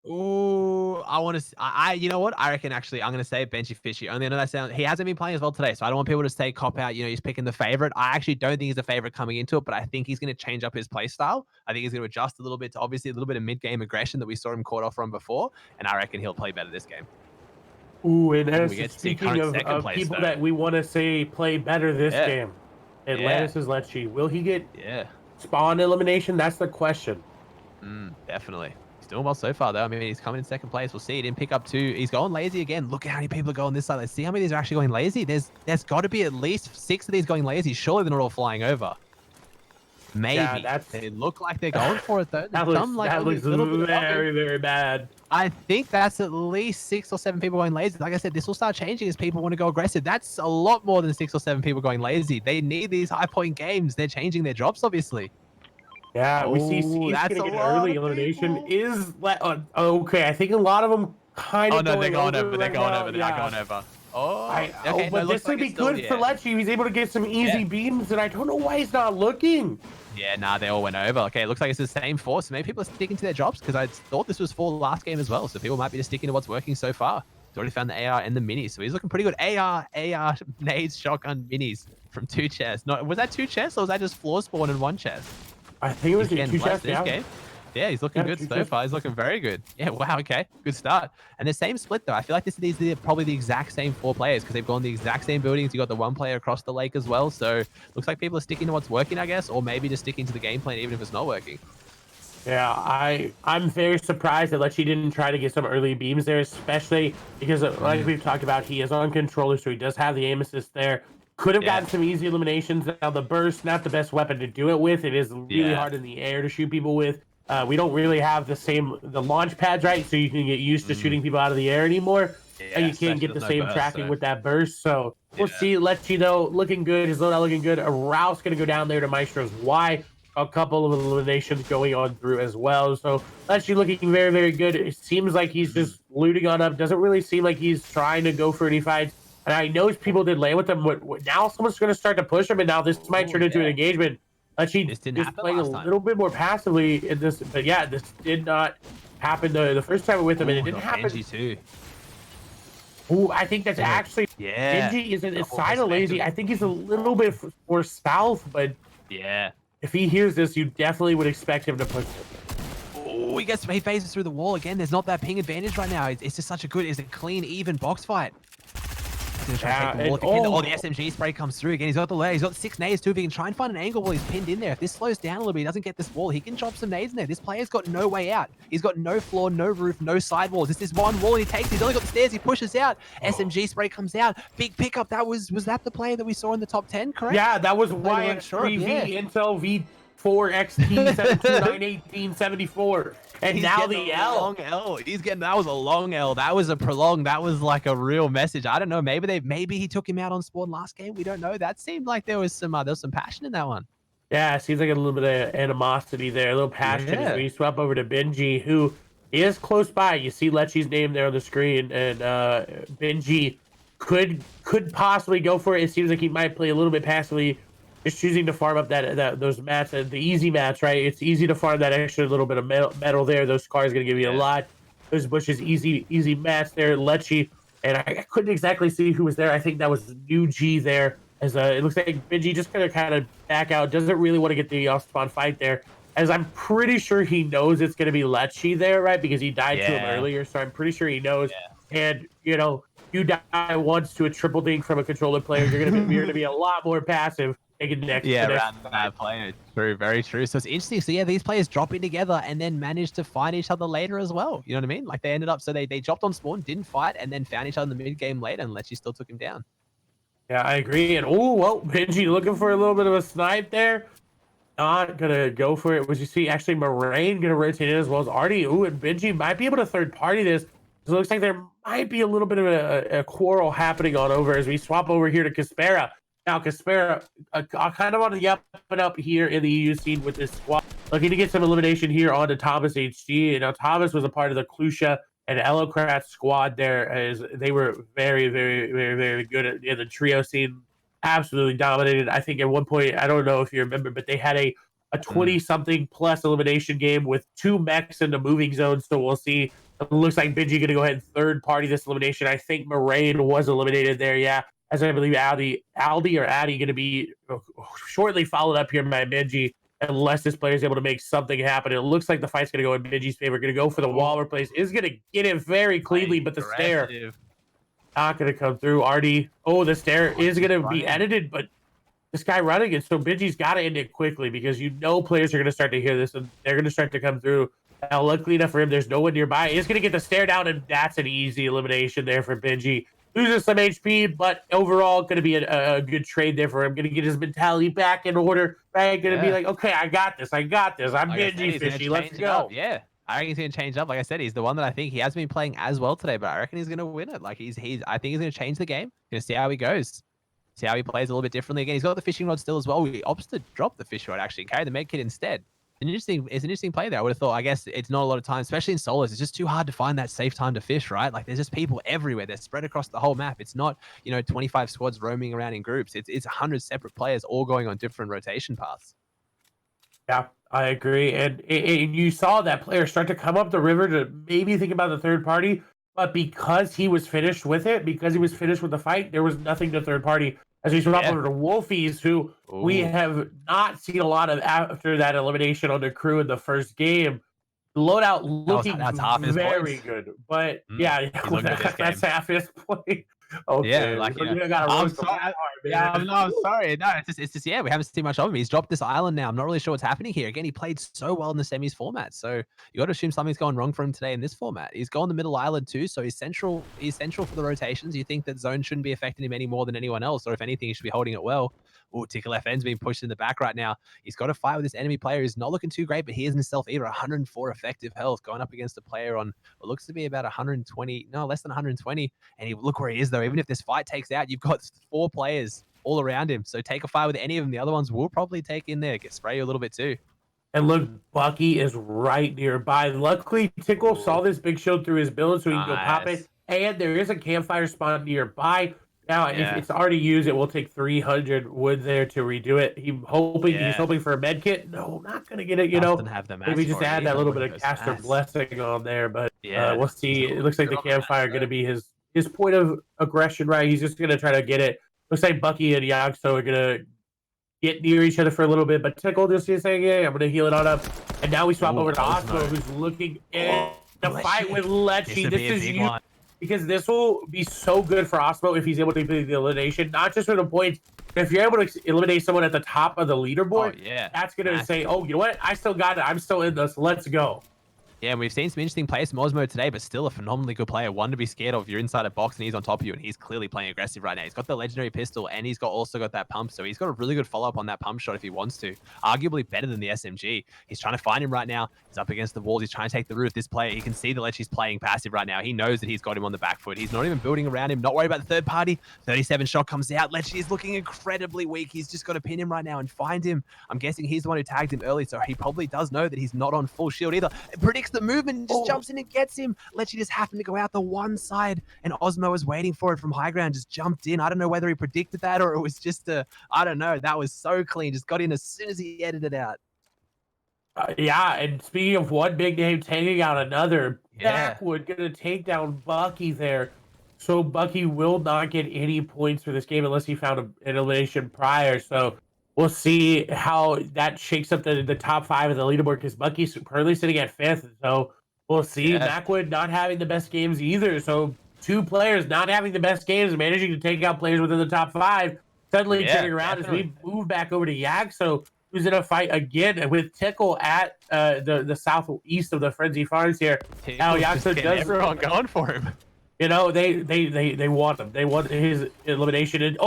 Ooh, I want to. You know what? I reckon actually, I'm going to say Benji Fishy. Only I know that sound. He hasn't been playing as well today, so I don't want people to say cop out. You know, he's picking the favorite. I actually don't think he's the favorite coming into it, but I think he's going to change up his play style. I think he's going to adjust a little bit to obviously a little bit of mid game aggression that we saw him caught off from before, and I reckon he'll play better this game. Ooh, and Ooh, as we get to see speaking current second place people though. that we want to say play better this Yeah, game, yeah, Atlantis is Lecce. Will he get yeah. spawn elimination? That's the question. Definitely. He's doing well so far, though. I mean, he's coming in second place. We'll see. He didn't pick up two. He's going lazy again. Look at how many people are going this side. Let's see how many of these are actually going lazy. There's got to be at least 6 of these going lazy. Surely they're not all flying over. Yeah, Maybe. that's They look like they're going for it, though. that There's some, like, that only looks a little bit of bubble. very very bad. I think that's at least 6 or 7 people going lazy. Like I said, this will start changing as people want to go aggressive. That's a lot more than 6 or 7 people going lazy. They need these high point games. They're changing their drops, obviously. Yeah, we see Oh, C's that's gonna a get an lot early of elimination. people. Okay? I think a lot of them kind Oh of no, they're going going over over. They're right going now. over. They are Yeah, going over. Oh, okay. No, but looks this like would be it's still good for yeah. Lecce. He's able to get some Yeah. easy beams, and I don't know why he's not looking. Yeah, nah, they all went over. Okay, it looks like it's the same four. So maybe people are sticking to their drops because I thought this was for the last game as well. So people might be just sticking to what's working so far. He's already found the AR and the minis. So he's looking pretty good. AR, nades, shotgun, minis from 2 chests. No, was that 2 chests or was that just floor spawn in 1 chest? I think it was He's getting two blessed chests. this Yeah, game. Yeah, he's looking yeah, good two so chests. far. He's looking very good. Yeah, wow, okay. Good start. And the same split, though. I feel like these are probably the exact same 4 players because they've gone the exact same buildings. You got the 1 player across the lake as well. So looks like people are sticking to what's working, I guess, or maybe just sticking to the game plan even if it's not working. Yeah, I'm very surprised that Lecce didn't try to get some early beams there, especially because, like we've talked about, he is on controller, so he does have the aim assist there. Could have Yeah, gotten some easy eliminations. Now the burst, not the best weapon to do it with. It is really yeah. hard in the air to shoot people with. We don't really have the launch pads, right? So you can get used to Mm, shooting people out of the air anymore, and yeah, you can't especially get the there's no same burst, tracking so with that burst. So we'll yeah. see. Lecce though looking good. His loadout looking good. A Rouse gonna go down there to Maestro's Y. A couple of eliminations going on through as well. So Lecce looking very, very good. It seems like he's Mhm. just looting on up. Doesn't really seem like he's trying to go for any fights. And I know people did land with him. Now someone's going to start to push him, and now this might Oh, turn into an yeah. engagement. Lecce This didn't just happen playing a last time. little bit more passively in this. But yeah, this did not happen the first time with him, and it Oh, didn't got happen. Benji too. Ooh, I think that's Yeah. actually Yeah. Benji is Double side of lazy. perspective. I think he's a little bit more south, but Yeah. if he hears this, you definitely would expect him to push it. Oh, he phases through the wall again. There's not that ping advantage right now. It's just such a good, it's a clean, even box fight. He's gonna try to take the wall. and, Oh, the SMG spray comes through again. He's got the layer. He's got 6 nades too. If he can try and find an angle while he's pinned in there. If this slows down a little bit, he doesn't get this wall. He can drop some nades in there. This player's got no way out. He's got no floor, no roof, no sidewalls. This is one wall and he takes it. He's only got the stairs. He pushes out. SMG spray comes out. Big pickup. Was that the player that we saw in the top 10, correct? Yeah, that was Player sure, YX3V yeah. Intel V4 XT7291874. And He's now getting the a L. long L. That was a long L. That was a prolonged. That was like a real message. I don't know. Maybe he took him out on spawn last game. We don't know. That seemed like there was some passion in that one. Yeah, it seems like a little bit of animosity there, a little passion as Yeah. we swap over to Benji, who is close by. You see Lecce's name there on the screen, and Benji could possibly go for it. It seems like he might play a little bit passively, just choosing to farm up those mats, the easy mats, right? It's easy to farm that extra little bit of metal there. Those cars going to give you a Yeah. lot. Those bushes, easy mats there. Lecce, and I couldn't exactly see who was there. I think that was New G there. As it looks like Benji just gonna kind of back out, doesn't really want to get the off spawn fight there. As I'm pretty sure he knows it's gonna be Lecce there, right? Because he died to him Yeah. earlier, so I'm pretty sure he knows. And you die once to a triple dink from a controller player, you're gonna be a lot more passive. Taking next, Yeah, the next around that player. True, very true. So it's interesting. So yeah, these players dropping together and then managed to find each other later as well. You know what I mean? Like they ended up, so they dropped on spawn, didn't fight, and then found each other in the mid game later, and Lecce still took him down. Yeah, I agree. And oh, well, Benji looking for a little bit of a snipe there. Not gonna go for it. Was you see actually Moraine gonna rotate in as well as Artie? Ooh, and Benji might be able to third party this. So it looks like there might be a little bit of a quarrel happening on over as we swap over here to Kaspera. Now, Kaspera kind of on the up and up here in the EU scene with this squad, looking to get some elimination here onto Thomas HG. And now Thomas was a part of the Klusha and Elocrat squad there, as they were very, very, very, very good in the trio scene. Absolutely dominated. I think at one point, I don't know if you remember, but they had a 20-something plus elimination game with 2 mechs in the moving zone. So we'll see. It looks like Benji going to go ahead and third party this elimination. I think Moraine was eliminated there, yeah. As I believe Addy going to be shortly followed up here by Benji, unless this player is able to make something happen. It looks like the fight's going to go in Benji's favor. Going to go for the wall replace. Is going to get it very cleanly, but the stair not going to come through. RD. Oh, the stair is going to be edited, but this guy running it. So Benji's got to end it quickly because players are going to start to hear this and they're going to start to come through. Now, luckily enough for him, there's no one nearby. He's going to get the stare down, and that's an easy elimination there for Benji. Loses some HP, but overall, going to be a good trade there for him. Going to get his mentality back in order. Right? Going to be like, okay, I got this. I'm Benji Fishy. Let's go. Yeah. I reckon he's going to change up. Like I said, he's the one that I think he hasn't been playing as well today, but I reckon he's going to win it. Like I think he's going to change the game. Going to see how he goes. See how he plays a little bit differently. Again, he's got the fishing rod still as well. He opts to drop the fish rod, actually, and carry the med kit instead. It's an interesting play there. I would have thought, I guess it's not a lot of time, especially in solos. It's just too hard to find that safe time to fish, right? Like there's just people everywhere. They're spread across the whole map. It's not, 25 squads roaming around in groups. It's 100 separate players all going on different rotation paths. Yeah, I agree. And you saw that player start to come up the river to maybe think about the third party, but because he was finished with it, because he was finished with the fight, there was nothing to third party. As we swap over to Wolfies, who we have not seen a lot of after that elimination on the crew in the first game. Loadout looking very good. But yeah, that's half his play. Okay. Yeah, like, I'm sorry. No, it's just, yeah, we haven't seen much of him. He's dropped this island now. I'm not really sure what's happening here. Again, he played so well in the semis format. So you got to assume something's going wrong for him today in this format. He's gone the middle island too, so he's central for the rotations. You think that zone shouldn't be affecting him any more than anyone else, or if anything, he should be holding it well. Oh, Tickle FN's being pushed in the back right now. He's got to fight with this enemy player who's not looking too great, but he isn't himself either. 104 effective health going up against a player on what looks to be about 120, no, less than 120. And look where he is though. Even if this fight takes out, you've got 4 players all around him. So take a fight with any of them. The other ones will probably take in there, spray you a little bit too. And look, Bucky is right nearby. Luckily, Tickle saw this big shield through his build, so he can go pop it. And there is a campfire spawn nearby. Now, if it's already used, it will take 300 wood there to redo it. He's hoping for a med kit. No, not going to get it, Maybe just add that little bit of caster blessing on there. But we'll see. It looks like the campfire going to be his point of aggression, right? He's just going to try to get it. Looks like Bucky and Yagso are going to get near each other for a little bit. But Tickle just is saying, I'm going to heal it on up. And now we swap over to Osmo, who's looking in the fight with Lechy. This is you. Because this will be so good for Osmo if he's able to do the elimination, not just for the points. If you're able to eliminate someone at the top of the leaderboard, that's going to say, oh, you know what? I still got it. I'm still in this. Let's go. Yeah, and we've seen some interesting plays from Osmo today, but still a phenomenally good player. One to be scared of. You're inside a box and he's on top of you, and he's clearly playing aggressive right now. He's got the legendary pistol, and he's also got that pump, so he's got a really good follow-up on that pump shot if he wants to. Arguably better than the SMG. He's trying to find him right now. He's up against the walls. He's trying to take the roof. This player, he can see the Lechy's playing passive right now. He knows that he's got him on the back foot. He's not even building around him. Not worried about the third party. 37 shot comes out. Lechy is looking incredibly weak. He's just got to pin him right now and find him. I'm guessing he's the one who tagged him early, so he probably does know that he's not on full shield either. It predicts the movement, just jumps in and gets him. Lechy just happened to go out the one side, and Osmo was waiting for it from high ground, just jumped in. I don't know whether he predicted that or it was just I don't know. That was so clean. Just got in as soon as he edited it out. And speaking of one big name taking out another, Backwood gonna take down Bucky there. So Bucky will not get any points for this game unless he found an elimination prior. So we'll see how that shakes up the top 5 of the leaderboard, because Bucky's currently sitting at 5th. So we'll see. Backwood not having the best games either. So 2 players not having the best games, managing to take out players within the top 5. Suddenly turning around as we move back over to Yag. So who's in a fight again with Tickle at the southeast of the Frenzy Farms here. Now Yaxo does everyone going for him. They want him. They want his elimination. And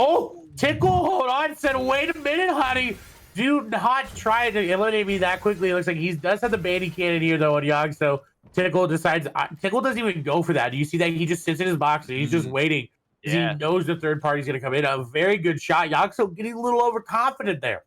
Tickle, hold on, said, wait a minute, honey. Do not try to eliminate me that quickly. It looks like he does have the bandy cannon here, though, on Yogg. So Tickle decides. Tickle doesn't even go for that. Do you see that? He just sits in his box and he's just waiting because he Yeah. knows the third party's going to come in. A very good shot. Yogg getting a little overconfident there.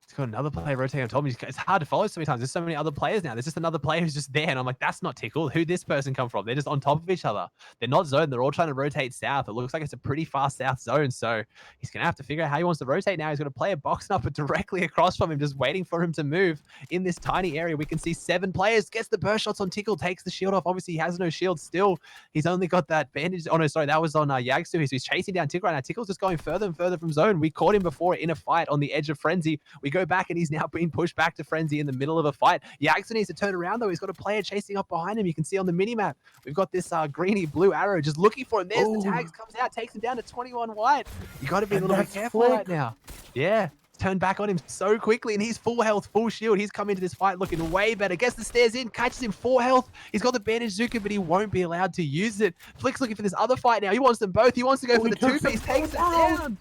He's got another player rotating on top of him. It's hard to follow so many times. There's so many other players now. There's just another player who's just there. And I'm like, that's not Tickle. Who'd this person come from? They're just on top of each other. They're not zoned. They're all trying to rotate south. It looks like it's a pretty fast south zone. So he's going to have to figure out how he wants to rotate now. He's going to play a box number directly across from him, just waiting for him to move in this tiny area. We can see 7 players. Gets the burst shots on Tickle, takes the shield off. Obviously, he has no shield still. He's only got that bandage. Oh, no, sorry. That was on Yagsu. So he's chasing down Tickle right now. Tickle's just going further and further from zone. We caught him before in a fight on the edge of Frenzy. We go back and he's now being pushed back to Frenzy in the middle of a fight. Yagsu needs to turn around though. He's got a player chasing up behind him. You can see on the minimap, we've got this greeny blue arrow just looking for him. There's the tags, comes out, takes him down to 21 white. You got to be a little bit careful right now. Yeah. Turned back on him so quickly, and he's full health, full shield. He's come into this fight looking way better. Gets the stairs in, catches him 4 health. He's got the bandage Zuka, but he won't be allowed to use it. Flick's looking for this other fight now. He wants them both. He wants to go for the 2-piece, takes it down.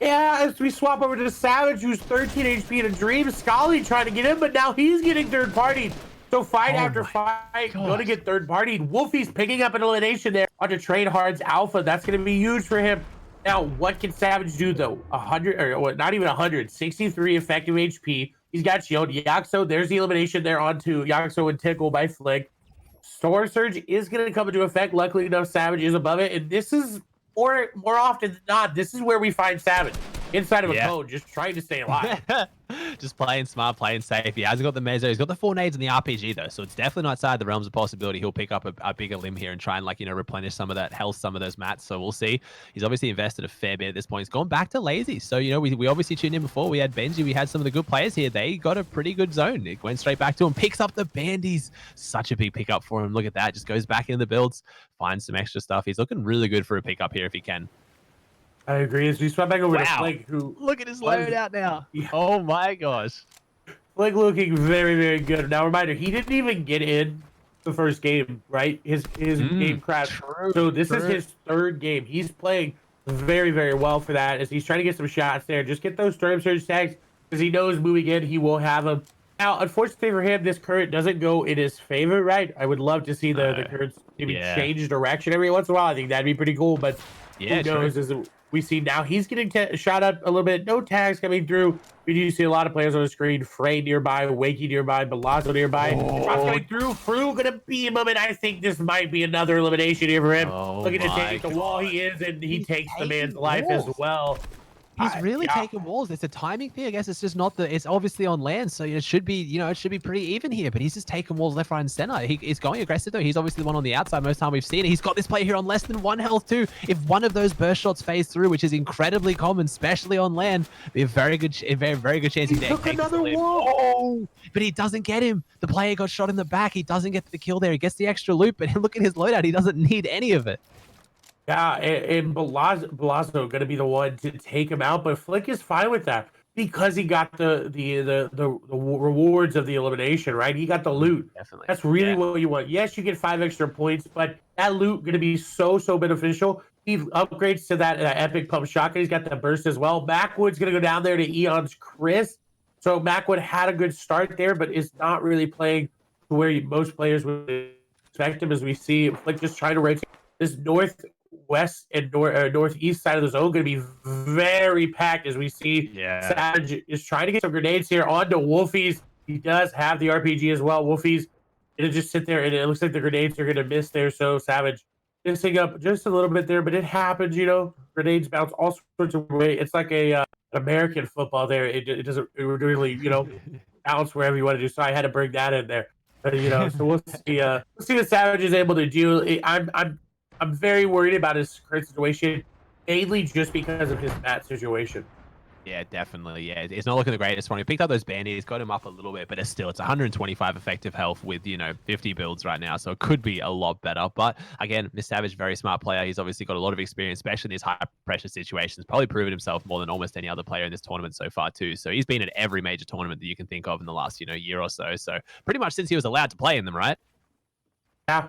Yeah, as we swap over to Savage, who's 13 HP in a Dream. Scully trying to get him, but now he's getting third partied. So fight after fight, going to get third partied. Wolfie's picking up an elimination there onto Train Hard's Alpha. That's going to be huge for him. Now, what can Savage do, though? 100, or not even 100, 63 effective HP. He's got shield. Yaxo, there's the elimination there onto Yaxo and Tickle by Flick. Storm Surge is going to come into effect. Luckily enough, Savage is above it. And this is, more often than not, this is where we find Savage. Inside of a cone, just trying to stay alive. Just playing smart, playing safe. He hasn't got the Mezzo. He's got the 4 nades and the RPG, though. So it's definitely not outside the realms of possibility. He'll pick up a bigger limb here and try and, like, you know, replenish some of that health, some of those mats. So we'll see. He's obviously invested a fair bit at this point. He's gone back to lazy. So, you know, we obviously tuned in before. We had Benji. We had some of the good players here. They got a pretty good zone. It went straight back to him. Picks up the bandies. Such a big pickup for him. Look at that. Just goes back into the builds. Finds some extra stuff. He's looking really good for a pickup here if he can. I agree. As we swap back over to Flick, who look at his loadout now. Yeah. Oh my gosh. Flick looking very, very good. Now, reminder, he didn't even get in the first game, right? His game crashed. So this is his 3rd game. He's playing very, very well for that as he's trying to get some shots there. Just get those Storm Surge tags because he knows moving in, he will have them. Now, unfortunately for him, this current doesn't go in his favor, right? I would love to see the currents maybe change direction every once in a while. I think that'd be pretty cool, but who knows? As we see now, he's getting shot up a little bit. No tags coming through. We do see a lot of players on the screen. Frey nearby, Wakey nearby, Balazzo nearby. Shots coming through. Fru gonna beam him, and I think this might be another elimination here for him. Looking to take the wall he is, and he takes the man's life as well. He's really taking walls. It's a timing thing. I guess it's just not it's obviously on land. So it should be, you know, it should be pretty even here, but he's just taking walls left, right, and center. He's going aggressive though. He's obviously the one on the outside most time we've seen it. He's got this player here on less than 1 health too. If one of those burst shots phase through, which is incredibly common, especially on land, be a very good chance he took another wall. Oh, but he doesn't get him. The player got shot in the back. He doesn't get the kill there. He gets the extra loot, but look at his loadout. He doesn't need any of it. Yeah, and Balazzo going to be the one to take him out, but Flick is fine with that because he got the rewards of the elimination, right? He got the loot. Definitely. That's really what you want. Yes, you get 5 extra points, but that loot going to be so beneficial. He upgrades to that epic pump shotgun. He's got the burst as well. Macwood's going to go down there to Eon's Chris. So Macwood had a good start there, but is not really playing to where most players would expect him. As we see Flick just trying to rotate this northwest and northeast side of the zone going to be very packed as we see Savage is trying to get some grenades here onto Wolfie's. He does have the RPG as well. Wolfie's going to just sit there, and it looks like the grenades are going to miss there. So Savage missing up just a little bit there, but it happens, you know. Grenades bounce all sorts of ways. It's like a American football there. It doesn't really, you know, bounce wherever you want to do. So I had to bring that in there. But, you know, so we'll see. We'll see what Savage is able to do. I'm very worried about his current situation, mainly just because of his mat situation. Yeah, definitely. Yeah, it's not looking the greatest one. He picked up those bandies, got him up a little bit, but it's 125 effective health with, you know, 50 builds right now. So it could be a lot better. But again, Miss Savage, very smart player. He's obviously got a lot of experience, especially in these high pressure situations. Probably proven himself more than almost any other player in this tournament so far too. So he's been at every major tournament that you can think of in the last, you know, year or so. So pretty much since he was allowed to play in them, right? Yeah,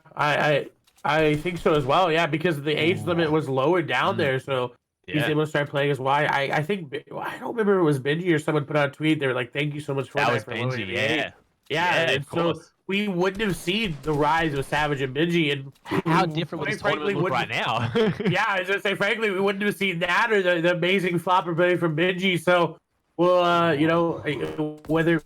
I think so as well. Yeah, because the age limit was lowered down there. So he's Yeah. able to start playing as Y. I think I don't remember if it was Benji or someone put out a tweet. They were like, "Thank you so much, That Fortnite, was for lowering Benji, the age." yeah. Yeah, Yeah, and of so course. we wouldn't have seen the rise of Savage and Benji, and How we different would this quite frankly tournament look right wouldn't. now? Yeah, I was gonna say, frankly, we wouldn't have seen that or the amazing flopper play from Benji. So, well, Oh. whether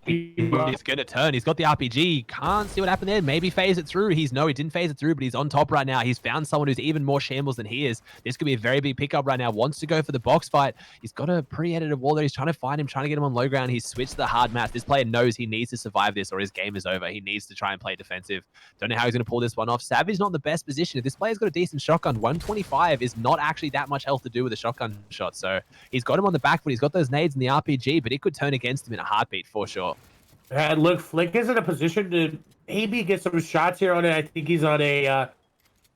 we He's gonna turn. He's got the RPG. Can't see what happened there. Maybe phase it through. He didn't phase it through, but he's on top right now. He's found someone who's even more shambles than he is. This could be a very big pickup right now. Wants to go for the box fight. He's got a pre-edited wall there. He's trying to find him, trying to get him on low ground. He's switched to the hard match. This player knows he needs to survive this or his game is over. He needs to try and play defensive. Don't know how he's gonna pull this one off. Savage not in the best position. If this player's got a decent shotgun, 125 is not actually that much health to do with a shotgun shot. So he's got him on the back foot. He's got those nades in the RPG, but it could turn against him in a heartbeat for sure. and look, Flick is in a position to maybe get some shots here on it. I think he's on a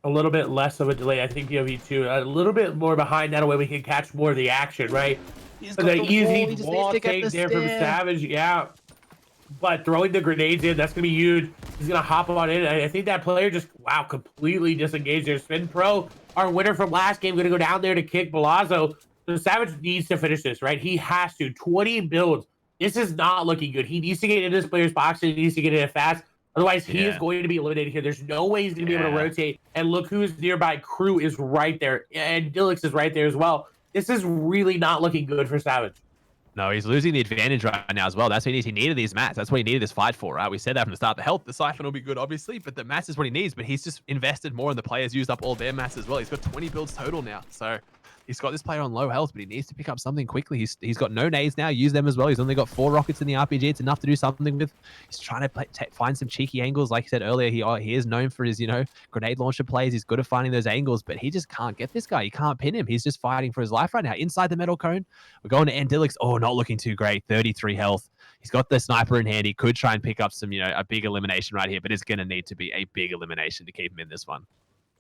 little bit less of a delay. I think POV2 a little bit more behind. That way we can catch more of the action, right? He's The got the easy wall. He just needs wall to get take the there from stair. Savage, yeah. But throwing the grenades in, that's gonna be huge. He's gonna hop on in. I think that player just completely disengaged there. Spin Pro, our winner from last game, gonna go down there to kick Balazzo. So Savage needs to finish this, right? He has to. 20 builds. This is not looking good. He needs to get in this player's box and he needs to get in it fast. Otherwise, he is going to be eliminated here. There's no way he's going to be able to rotate. And look who's nearby. Crew is right there. And Dillix is right there as well. This is really not looking good for Savage. No, he's losing the advantage right now as well. That's what he needs. He needed these mats. That's what he needed this fight for, right? We said that from the start. The health, the siphon will be good, obviously, but the mats is what he needs. But he's just invested more, and the players used up all their mats as well. He's got 20 builds total now. So he's got this player on low health, but he needs to pick up something quickly. He's got no nades now. Use them as well. He's only got 4 rockets in the RPG. It's enough to do something with. He's trying to find some cheeky angles. Like I said earlier, he is known for his, grenade launcher plays. He's good at finding those angles, but he just can't get this guy. He can't pin him. He's just fighting for his life right now. Inside the metal cone, we're going to Andilix. Oh, not looking too great. 33 health. He's got the sniper in hand. He could try and pick up some, a big elimination right here, but it's going to need to be a big elimination to keep him in this one.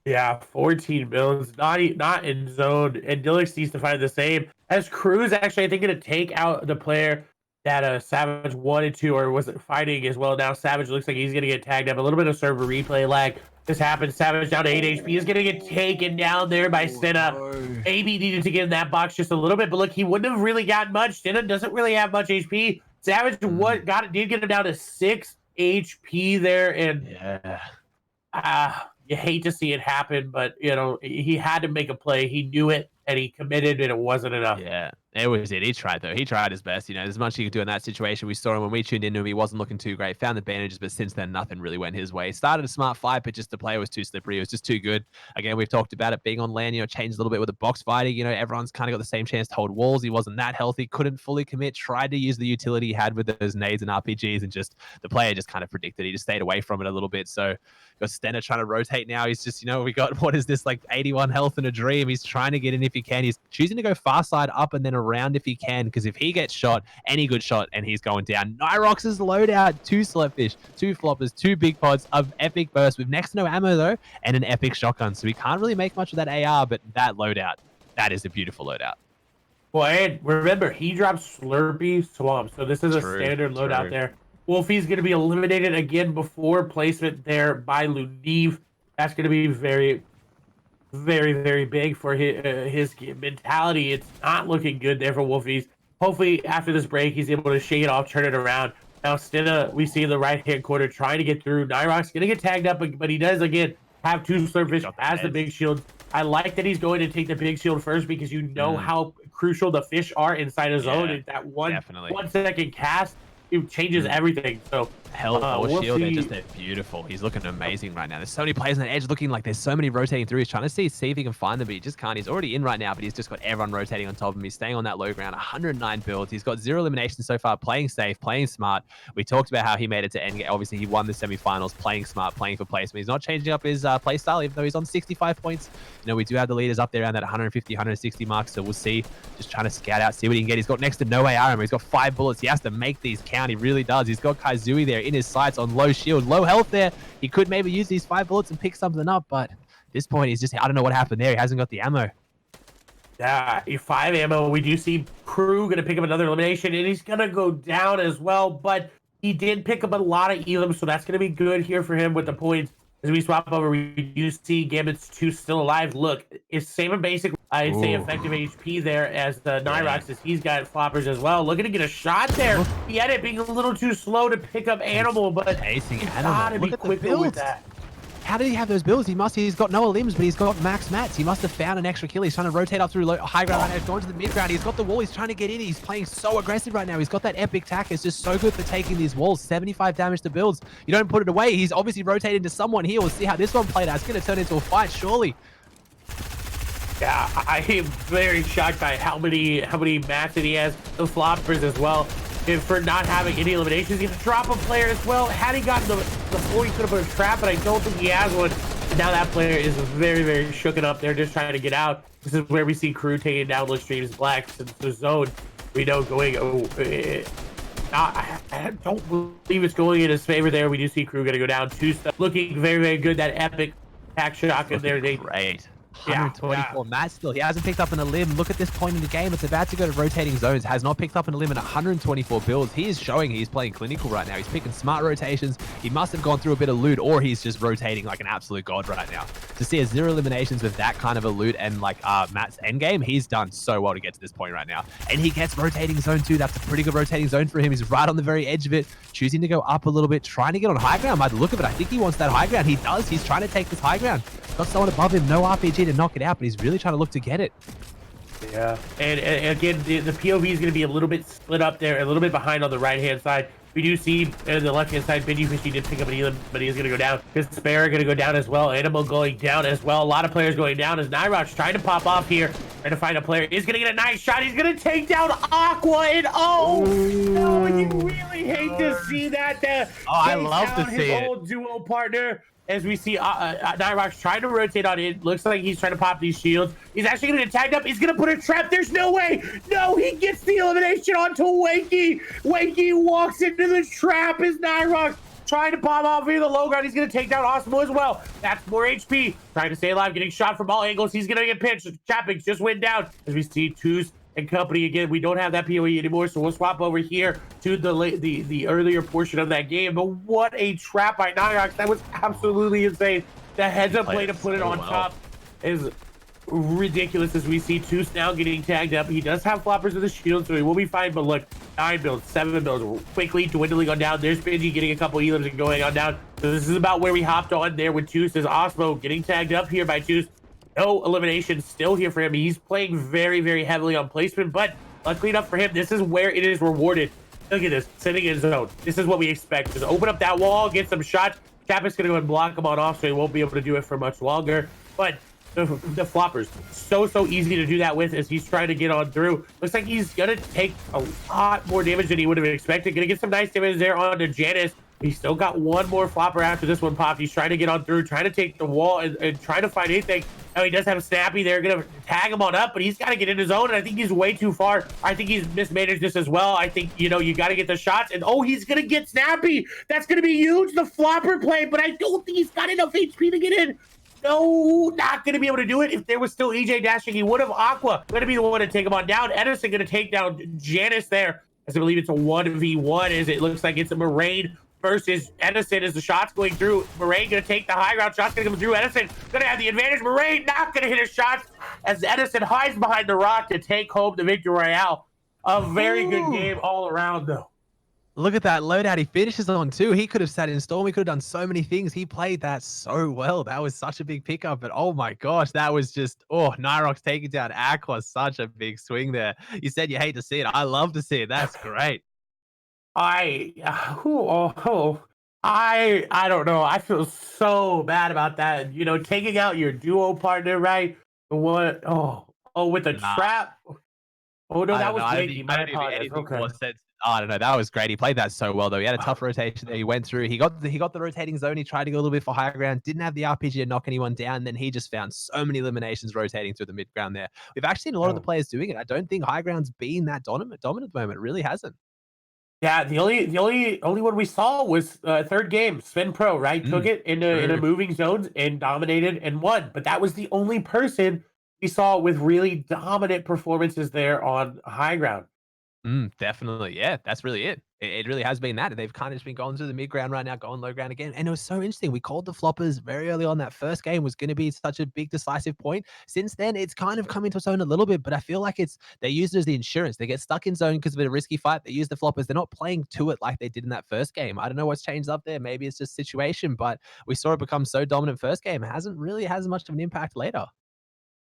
Yeah, 14 builds, not in zone, and Dillix needs to find the same. As Cruz actually, I think, going to take out the player that Savage wanted to, or was it fighting as well. Now Savage looks like he's going to get tagged up. A little bit of server replay lag. This happens. Savage down to 8 HP is going to get taken down there by Senna. Maybe needed to get in that box just a little bit, but look, he wouldn't have really gotten much. Senna doesn't really have much HP. Savage did get him down to 6 HP there, and you hate to see it happen, but he had to make a play. He knew it and he committed, and it wasn't enough. Yeah, it was it. He tried though. He tried his best. There's much he could do in that situation. We saw him when we tuned into him. He wasn't looking too great. Found the bandages, but since then nothing really went his way. Started a smart fight, but just the player was too slippery. It was just too good. Again, we've talked about it being on land. Changed a little bit with the box fighting. Everyone's kind of got the same chance to hold walls. He wasn't that healthy. Couldn't fully commit. Tried to use the utility he had with those nades and RPGs, and just the player just kind of predicted. He just stayed away from it a little bit. So got Stenner trying to rotate now. He's just, we got, what is this, like 81 health in a dream. He's trying to get in if he can. He's choosing to go far side up and then around if he can, because if he gets shot, any good shot, and he's going down. Nyrox's loadout, 2 Slurpfish, 2 Floppers, 2 Big Pods of epic burst with next to no ammo though, and an epic shotgun. So we can't really make much of that AR, but that loadout, that is a beautiful loadout. Well, and remember, he drops Slurpee Swamp, so this is a standard loadout there. Wolfie's going to be eliminated again before placement there by Luniv. That's going to be very, very, very big for his mentality. It's not looking good there for Wolfies. Hopefully, after this break, he's able to shake it off, turn it around. Now, Stina, we see in the right-hand corner trying to get through. Nyrox's going to get tagged up, but he does, again, have 2 Slurpfish as the big shield. I like that he's going to take the big shield first, because how crucial the fish are inside a zone. It's that 1 second cast. It changes everything. So Hell, shield, they're beautiful. He's looking amazing right now. There's so many players on the edge looking like there's so many rotating through. He's trying to see if he can find them, but he just can't. He's already in right now, but he's just got everyone rotating on top of him. He's staying on that low ground. 109 builds. He's got 0 eliminations so far, playing safe, playing smart. We talked about how he made it to endgame. Obviously, he won the semifinals, playing smart, playing for placement. He's not changing up his play style, even though he's on 65 points. We do have the leaders up there around that 150, 160 mark, so we'll see. Just trying to scout out, see what he can get. He's got next to no AR armor. He's got 5 bullets. He has to make these count. He really does. He's got Kaizui there in his sights on low shield, low health there. He could maybe use these 5 bullets and pick something up, but at this point, he's just, I don't know what happened there. He hasn't got the ammo. Yeah, 5 ammo. We do see Crew going to pick up another elimination, and he's going to go down as well, but he did pick up a lot of elims, so that's going to be good here for him with the points. As we swap over, we do see Gambit's 2 still alive. Look, it's same and basic I'd say Ooh, effective HP there as the yeah. Nyrox, as he's got floppers as well. Looking to get a shot there. Look, He had it being a little too slow to pick up he's Animal, but chasing he's Animal. gotta be Look at the quicker with builds. that. How did he have those builds? He's got no limbs, but he's got max mats. He must have found an extra kill. He's trying to rotate up through high ground right now. He's going to the mid ground. He's got the wall. He's trying to get in. He's playing so aggressive right now. He's got that epic tack. It's just so good for taking these walls. 75 damage to builds. You don't put it away. He's obviously rotating to someone here. We'll see how this one played out. It's going to turn into a fight, surely. Yeah, I am very shocked by how many mats that he has, the floppers as well. And for not having any eliminations, he's gonna drop a player as well. Had he gotten the floor, he could have put a trap, but I don't think he has one. And now that player is very, very shooken up there, just trying to get out. This is where we see Crew taking down Streams Black since the zone. We know going. I don't believe it's going in his favor there. We do see Crew gonna go down 2-step, looking very, very good. That epic attack shotgun there. Great. Yeah, 124 mats still. He hasn't picked up an limb. Look at this point in the game. It's about to go to rotating zones. Has not picked up an limb in 124 builds. He is showing he's playing clinical right now. He's picking smart rotations. He must have gone through a bit of loot, or he's just rotating like an absolute god right now. To see a 0 eliminations with that kind of a loot and like Matt's endgame, he's done so well to get to this point right now. And he gets rotating zone 2. That's a pretty good rotating zone for him. He's right on the very edge of it, choosing to go up a little bit, trying to get on high ground. By the look of it, I think he wants that high ground. He does. He's trying to take this high ground. Got someone above him, no RPG to knock it out, but he's really trying to look to get it. Yeah, and again, the POV is going to be a little bit split up there, a little bit behind on the right-hand side. We do see on the left-hand side, Benji Fishy did pick up an Elam, but he's going to go down. Despair going to go down as well. Animal going down as well. A lot of players going down as Nyrox trying to pop off here, trying to find a player. He's going to get a nice shot. He's going to take down Aqua, and oh, no, you really hate to see that. I love to see it. His old duo partner. As we see Nyrox trying to rotate on it. Looks like he's trying to pop these shields. He's actually going to get tagged up. He's going to put a trap. There's no way. No, he gets the elimination onto Wakey. Wakey walks into the trap as Nyrox trying to pop off here the low ground. He's going to take down Osmo as well. That's more HP. Trying to stay alive, getting shot from all angles. He's going to get pinched. Chappings just went down. As we see Twos and company again. We don't have that PoE anymore, so we'll swap over here to the earlier portion of that game. But what a trap by Nyrox. That was absolutely insane. The heads-up play to put it on top is ridiculous, as we see Toos now getting tagged up. He does have floppers with the shield, so he will be fine. But look, 9 builds, 7 builds, quickly dwindling on down. There's Benji getting a couple elims and going on down. So this is about where we hopped on there with Toos. As Osmo getting tagged up here by Toos. No elimination still here for him. He's playing very, very heavily on placement, but luckily enough for him, this is where it is rewarded. Look at this, sitting in zone. This is what we expect. Just open up that wall, get some shots. Capit's gonna go and block him on off, so he won't be able to do it for much longer. But the floppers, so easy to do that with as he's trying to get on through. Looks like he's gonna take a lot more damage than he would have expected. Gonna get some nice damage there onto Janice. He's still got one more flopper after this one popped. He's trying to get on through, trying to take the wall and trying to find anything. Now he does have a Snappy there, gonna tag him on up, but he's got to get in his own, and I think he's way too far. I think he's mismanaged this as well. I think, you know, you got to get the shots, and oh, he's gonna get Snappy. That's gonna be huge, the flopper play, but I don't think he's got enough HP to get in. No, not gonna be able to do it. If there was still EJ dashing, he would have. Aqua gonna be the one to take him on down. Edison gonna take down Janice there, as I believe it's a 1v1, as it looks like it's a Moraine versus Edison as the shots going through. Moraine gonna take the high ground. Shots gonna come through. Edison gonna have the advantage. Moraine not gonna hit his shots as Edison hides behind the rock to take home the victory royale. A very good game all around, though. Look at that loadout. He finishes on 2. He could have sat in Storm. He could have done so many things. He played that so well. That was such a big pickup. But oh my gosh, that was just, oh, Nyrox taking down Aqua. Such a big swing there. You said you hate to see it. I love to see it. That's great. I don't know. I feel so bad about that. You know, taking out your duo partner, right? What? With a trap. Oh no, that was Wakey. My apologies. Okay. I don't know. That was great. He played that so well, though. He had a tough rotation there. He went through. He got the rotating zone. He tried to go a little bit for higher ground. Didn't have the RPG to knock anyone down. Then he just found so many eliminations rotating through the mid ground there. We've actually seen a lot of the players doing it. I don't think high ground's been that dominant at the moment. It really hasn't. Yeah, the only one we saw was third game. Spin Pro, right? Took it into moving zones and dominated and won. But that was the only person we saw with really dominant performances there on high ground. Definitely. Yeah, that's really it. It really has been that. They've kind of just been going through the mid ground right now, going low ground again. And it was so interesting. We called the floppers very early on. That first game was going to be such a big decisive point. Since then, it's kind of come into its own a little bit, but I feel like they use it as the insurance. They get stuck in zone because of a risky fight. They use the floppers. They're not playing to it like they did in that first game. I don't know what's changed up there. Maybe it's just situation, but we saw it become so dominant first game. It hasn't really has much of an impact later.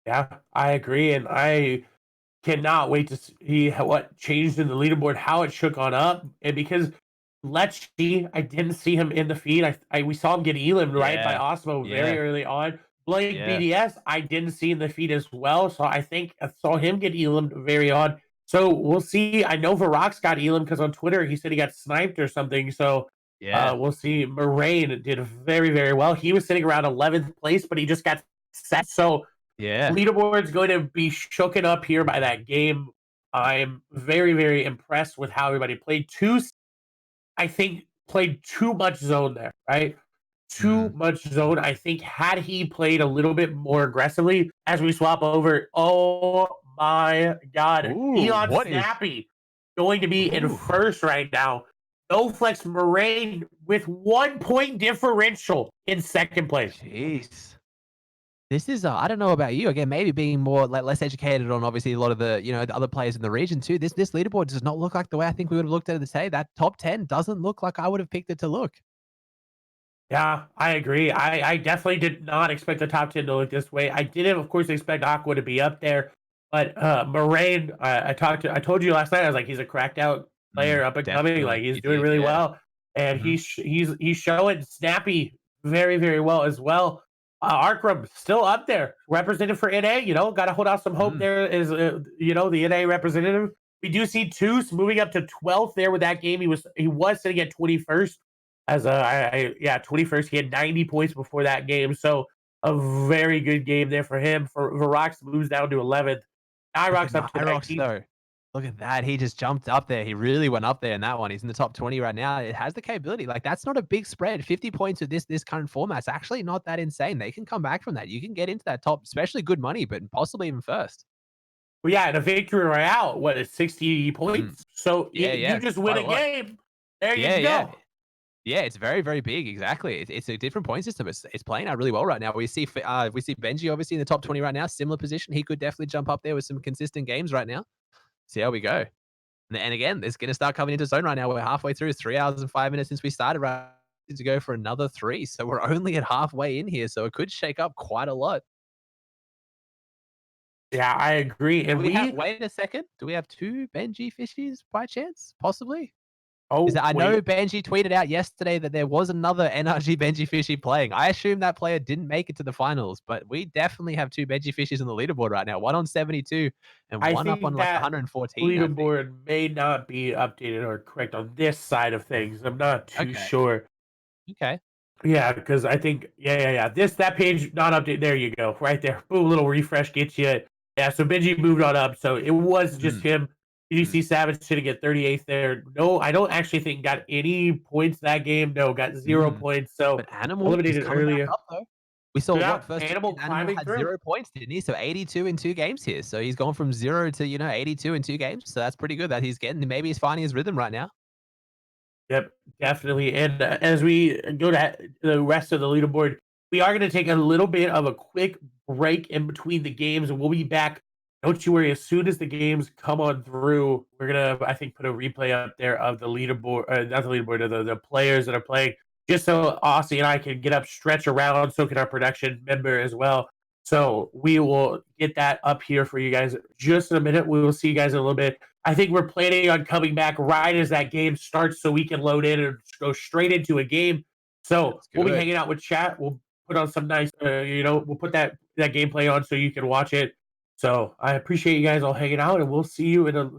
Yeah, I agree, and I cannot wait to see what changed in the leaderboard, how it shook on up, and because let's see, I didn't see him in the feed. We saw him get elimed right by Yeah. Osmo very Yeah. early on. Blake Yeah. BDS, I didn't see in the feed as well, so I think I saw him get elimed very on. So we'll see. I know Varrox got elimed because on Twitter he said he got sniped or something. So Yeah. we'll see. Moraine did very, very well. He was sitting around 11th place, but he just got set. So Yeah. leaderboard's going to be shooken up here by that game. I'm very, very impressed with how everybody played. I think, played too much zone there, right? Too Mm. much zone. I think had he played a little bit more aggressively as we swap over, oh my God. Ooh, Neon what is Snappy going to be in ooh. first right now. No Flex Moraine with 1 point differential in second place. Jeez. This is, I don't know about you. Again, maybe being more less educated on obviously a lot of the the other players in the region too. This leaderboard does not look like the way I think we would have looked at it today. That top 10 doesn't look like I would have picked it to look. Yeah, I agree. I definitely did not expect the top 10 to look this way. I didn't, of course, expect Aqua to be up there, but Moraine, I told you last night, I was like, he's a cracked out player, up and coming, like Definitely. he's You doing did, really yeah. well, and Mhm. he's showing Snappy very, very well as well. Arkram still up there, represented for NA. Got to hold out some hope Mm. there. Is the NA representative? We do see Toos moving up to 12th there with that game. He was sitting at 21st as yeah, 21st. He had 90 points before that game, so a very good game there for him. For Varrox moves down to 11th. Look at Nyrox up to Nyrox 19th. though. Look at that. He just jumped up there. He really went up there in that one. He's in the top 20 right now. It has the capability. Like that's not a big spread. 50 points with this current format. It's actually not that insane. They can come back from that. You can get into that top, especially good money, but possibly even first. Well, yeah, and a victory royale, what is 60 Mm. points? So Yeah, you yeah. just win Quite a a lot. game. There you Yeah, yeah. go. Yeah, it's very, very big. Exactly. It's a different point system. It's playing out really well right now. We see Benji obviously in the top 20 right now, similar position. He could definitely jump up there with some consistent games right now. See how we go. And again, it's going to start coming into zone right now. We're halfway through, 3 hours and 5 minutes since we started, right to go for another three. So we're only at halfway in here. So it could shake up quite a lot. Yeah, I agree. Do And we have, we wait a second, do we have two Benji fishies by chance? Possibly? Is oh that I know wait, Benji tweeted out yesterday that there was another NRG Benji Fishy playing. I assume that player didn't make it to the finals, but we definitely have two Benji Fishies on the leaderboard right now. One on 72 and I one up on think like that 114, I think. leaderboard may not be updated or correct on this side of things. I'm not too Okay. sure. Okay. Yeah, because I think yeah. That page not updated. There you go, right there. Boom, little refresh gets you. Yeah, so Benji moved on up. So it was just Mm, him. mm, UC Savage should get 38th there. No, I don't actually think got any points that game. No, got 0 mm. points. So But Animal is eliminated coming back earlier. up though. We saw Yeah, what first two Animal games, Animal climbing had through. 0 points, didn't he? So 82 in two games here. So he's gone from 0 to 82 in two games. So that's pretty good that he's getting. Maybe he's finding his rhythm right now. Yep, definitely. And as we go to the rest of the leaderboard, we are going to take a little bit of a quick break in between the games, and we'll be back. Don't you worry. As soon as the games come on through, we're gonna, I think, put a replay up there of the leaderboard, not the leaderboard, of the players that are playing, just so Aussie and I can get up, stretch around. So can our production member as well. So we will get that up here for you guys just in a minute. We will see you guys in a little bit. I think we're planning on coming back right as that game starts so we can load in and go straight into a game. So That's we'll be good. hanging out with chat. We'll put on some nice, we'll put that gameplay on so you can watch it. So I appreciate you guys all hanging out, and we'll see you in a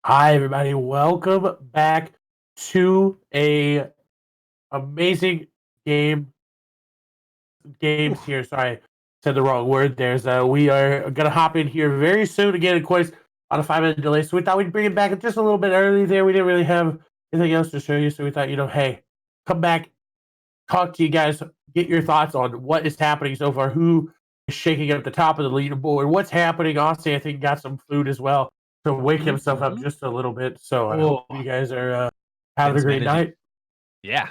Hi, everybody. Welcome back to a amazing game games Oof. here. Sorry, said the wrong word. We are gonna hop in here very soon again. Of course, on a 5 minute delay. So we thought we'd bring it back just a little bit early. There, we didn't really have anything else to show you. So we thought, hey, come back, talk to you guys, get your thoughts on what is happening so far. Who is shaking up the top of the leaderboard? What's happening? Austin, I think, got some food as well to wake Mhm, himself up mhm. just a little bit. So I hope Oh, you guys are having getting a some great energy. night. Yeah,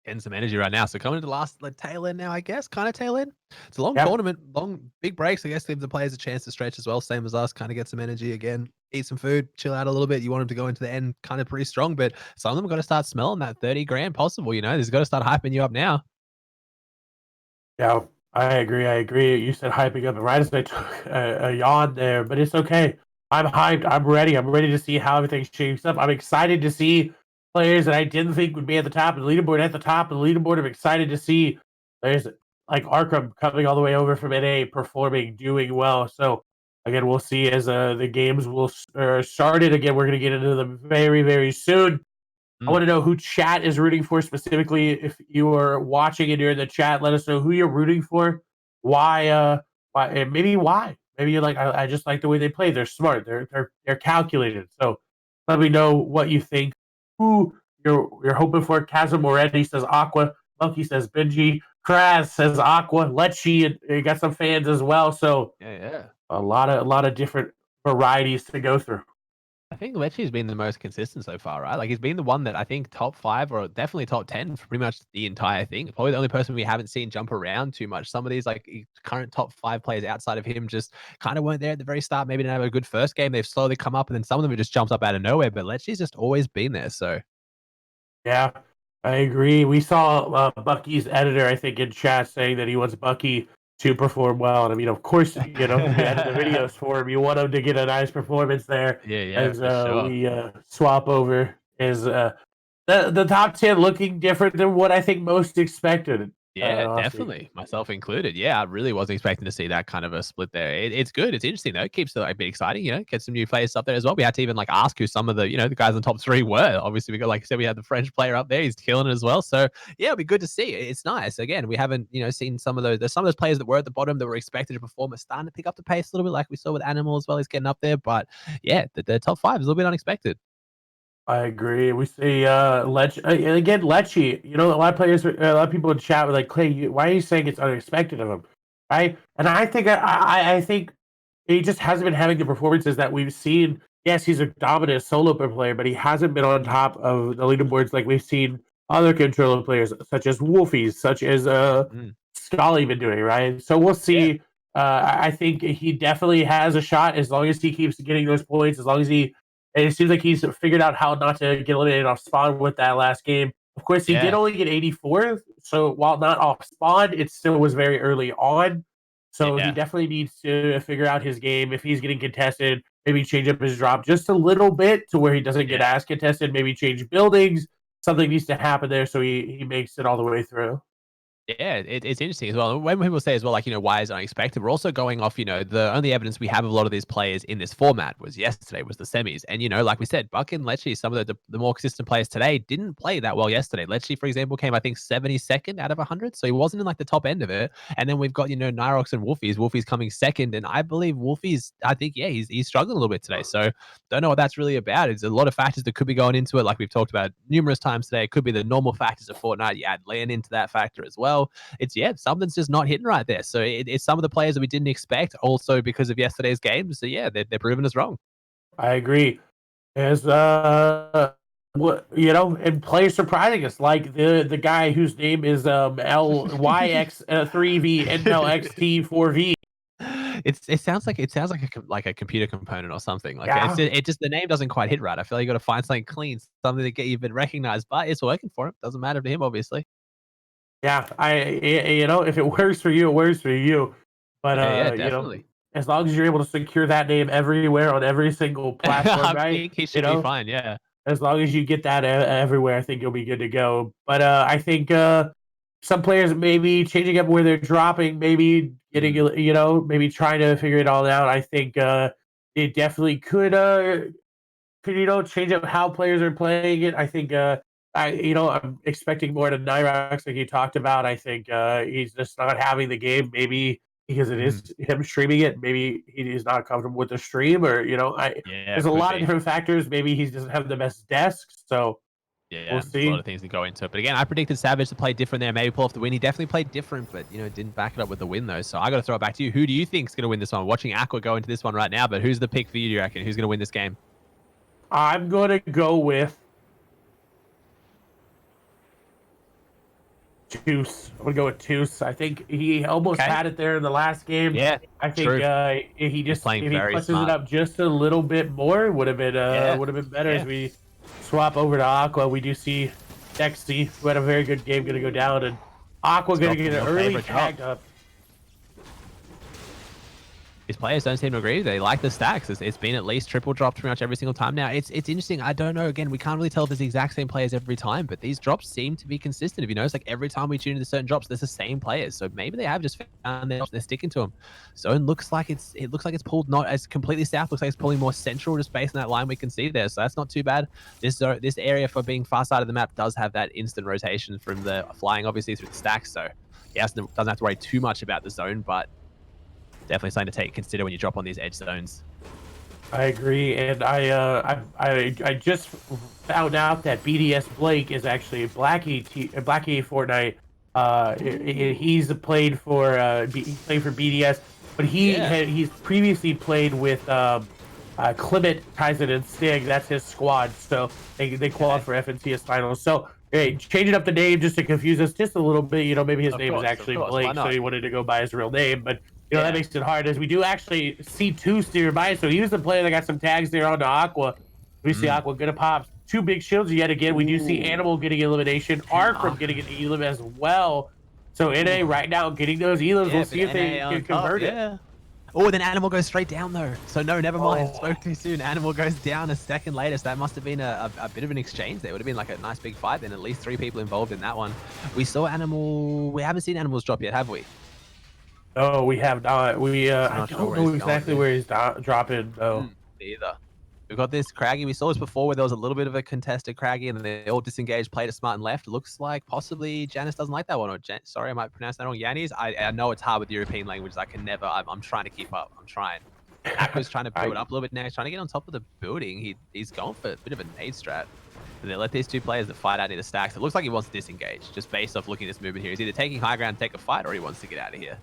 getting some energy right now. So coming to the last like, tail end now, I guess, kind of tail end. It's a long Yeah. tournament, long big breaks. I guess give the players a chance to stretch as well, same as us. Kind of get some energy again, eat some food, chill out a little bit. You want them to go into the end kind of pretty strong, but some of them got to start smelling that 30 grand possible. There's got to start hyping you up now. Yeah, I agree. I agree. You said hyping up, and right as I took a yawn there, but it's okay. I'm hyped. I'm ready. I'm ready to see how everything shapes up. I'm excited to see players that I didn't think would be at the top of the leaderboard at the top of the leaderboard. I'm excited to see players like Arkham coming all the way over from NA, performing, doing well. So again, we'll see as the games will started. Again, we're going to get into them very, very soon. I Mm. want to know who chat is rooting for specifically. If you are watching and you're in the chat, let us know who you're rooting for. Why, and maybe why. Maybe you're like, I just like the way they play. They're smart. They're calculated. So let me know what you think. Who you're hoping for. Chasm Moretti says Aqua. Monkey says Benji. Kraz says Aqua. Letchi, and you got some fans as well. So Yeah, yeah. a lot of different varieties to go through. I think Lecce's been the most consistent so far, right? Like he's been the one that I think top 5 or definitely top 10 for pretty much the entire thing. Probably the only person we haven't seen jump around too much. Some of these like current top 5 players outside of him just kind of weren't there at the very start. Maybe didn't have a good first game. They've slowly come up, and then some of them have just jumped up out of nowhere. But Lecce's just always been there. So Yeah, I agree. We saw Bucky's editor, I think, in chat saying that he wants Bucky to perform well. And I mean, of course, you edit the videos for him. You want him to get a nice performance there yeah, yeah, as for sure. we swap over. Is the top 10 looking different than what I think most expected, Yeah, honestly. definitely, myself included. Yeah, I really wasn't expecting to see that kind of a split there. It's good. It's interesting though. It keeps it like, a bit exciting. Get some new players up there as well. We had to even like ask who some of the the guys in the top 3 were. Obviously, we got like I said, we had the French player up there. He's killing it as well. So yeah, it'll be good to see. It's nice. Again, we haven't seen some of those. There's some of those players that were at the bottom that were expected to perform are starting to pick up the pace a little bit, like we saw with Animal as well. He's getting up there, but yeah, the top 5 is a little bit unexpected. I agree. We see Lech again. Lecce. A lot of players, a lot of people in chat were like, "Clay, why are you saying it's unexpected of him?" Right? And I think I think he just hasn't been having the performances that we've seen. Yes, he's a dominant solo player, but he hasn't been on top of the leaderboards like we've seen other controller players, such as Wolfies, such as Mm. Scully been doing. Right? So we'll Yeah, see. I think he definitely has a shot as long as he keeps getting those points. As long as he and it seems like he's figured out how not to get eliminated off spawn with that last game. Of course, he did yeah, only get 84th, so while not off spawn, it still was very early on. So he yeah, definitely needs to figure out his game. If he's getting contested, maybe change up his drop just a little bit to where he doesn't get yeah. as contested. Maybe change buildings. Something needs to happen there so he makes it all the way through. Yeah, it's interesting as well. When people say as well, like, why is it unexpected? We're also going off, the only evidence we have of a lot of these players in this format was yesterday, was the semis. And, like we said, Buck and Lecce, some of the more consistent players today didn't play that well yesterday. Lecce, for example, came, I think, 72nd out of 100. So he wasn't in like the top end of it. And then we've got, Nyrox and Wolfies. Wolfies coming second. And I believe Wolfies, I think, yeah, he's struggling a little bit today. So don't know what that's really about. It's a lot of factors that could be going into it. Like we've talked about numerous times today. It could be the normal factors of Fortnite. You add Lan into that factor as well. It's yeah, something's just not hitting right there. So it's some of the players that we didn't expect, also because of yesterday's game. So yeah, they're proving us wrong. I agree. As what and players surprising us, like the guy whose name is LYX 3V Intel XT 4V. It sounds like like a computer component or something. Like Yeah, it just the name doesn't quite hit right. I feel like you got to find something clean, something to get you a bit recognized. But it's working for him. Doesn't matter to him, obviously. Yeah, if it works for you, it works for you. But Yeah, definitely. as long as you're able to secure that name everywhere on every single platform, I right? think he You should be know, fine. Yeah. as long as you get that everywhere, I think you'll be good to go. But I think some players maybe changing up where they're dropping, maybe getting Mm, maybe trying to figure it all out. I think it definitely could change up how players are playing it. I think I'm expecting more to Nyrox like you talked about. I think he's just not having the game, maybe because it is mm. him streaming it. Maybe he is not comfortable with the stream, or Yeah, there's a could lot of be. different factors. Maybe he doesn't have the best desk, so we'll Yeah, there's a lot see. of things that go into it. But again, I predicted Savage to play different there, maybe pull off the win. He definitely played different, but didn't back it up with the win though. So I got to throw it back to you. Who do you think is going to win this one? Watching Aqua go into this one right now, but who's the pick for you? Do you reckon? Who's going to win this game? I'm gonna go with Toos. I'm gonna go with Toos. I think he almost Okay. had it there in the last game. Yeah, I think true. if He's playing he very clutches it smart. up just a little bit more, Yeah, would have been better as yeah. we swap over to Aqua. We do see Dexy, who had a very good game, gonna go down, and Aqua He's gonna dropping get an your early favorite drop. tagged up. These players don't seem to agree. They like the stacks. It's been at least triple dropped pretty much every single time now. It's interesting. I don't know. Again, we can't really tell if it's the exact same players every time, but these drops seem to be consistent. If you notice, like every time we tune into certain drops, there's the same players. So maybe they have just found their drops. They're sticking to them. Zone looks like it looks like it's pulled not as completely south. Looks like it's pulling more central, just based on that line we can see there. So that's not too bad. This area for being far side of the map does have that instant rotation from the flying, obviously through the stacks. So yeah, doesn't have to worry too much about the zone, but definitely something to consider when you drop on these edge zones. I agree, and I just found out that BDS Blake is actually Blackie Fortnite. He's played for BDS, but Yeah. he's previously played with Clement, Tyson, and Stig. That's his squad, so they qualified for FNCS finals. So hey, changing up the name just to confuse us just a little bit. Maybe his name is Of actually course. Why Blake, so not? he wanted to go by his real name, but that Yeah. makes it hard as we do actually see two nearby. So he was the player that got some tags there on the Aqua. We see Mm. Aqua gonna pop two big shields yet again. We do see Ooh. Animal getting elimination, Arkham getting an elim as well. So NA Ooh. right now getting those elims. Yeah, We'll but see if they NA can on top, convert it. yeah. Oh, then Animal goes straight down though. So no, never mind. Oh. Spoke too soon. Animal goes down a second later. So that must have been a bit of an exchange there. Would have been like a nice big fight. Then at least 3 people involved in that one. We saw Animal. We haven't seen Animals drop yet, have we? Oh, we have not. I Not sure don't where know he's going. exactly where he's dropping though. Neither. We've got this Craggy. We saw this before where there was a little bit of a contested Craggy and then they all disengaged, played it smart and left. Looks like possibly Janice doesn't like that one. Or sorry, I might pronounce that wrong. Yanis. I know it's hard with European languages. I can never. I'm trying to keep up. I'm trying. Aqua's trying to build up a little bit now. He's trying to get on top of the building. He's going for a bit of a nade strat. And they let these two players that fight out near the stacks. It looks like he wants to disengage, just based off looking at this movement here. He's either taking high ground, take a fight, or he wants to get out of here.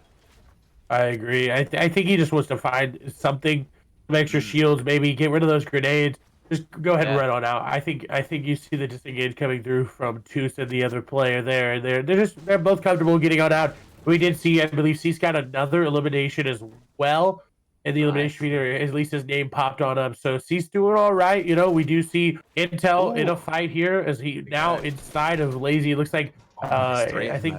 I agree. I think he just wants to find something, some extra shields, maybe get rid of those grenades. Just go ahead and run on out. I think you see the disengage coming through from Toos and the other player there. They're both comfortable getting on out. We did see, I believe, C's got another elimination as well. In the elimination meter, at least his name popped on up. So C's doing all right. We do see Intel in a fight here as he now inside of Lazy. It looks like I think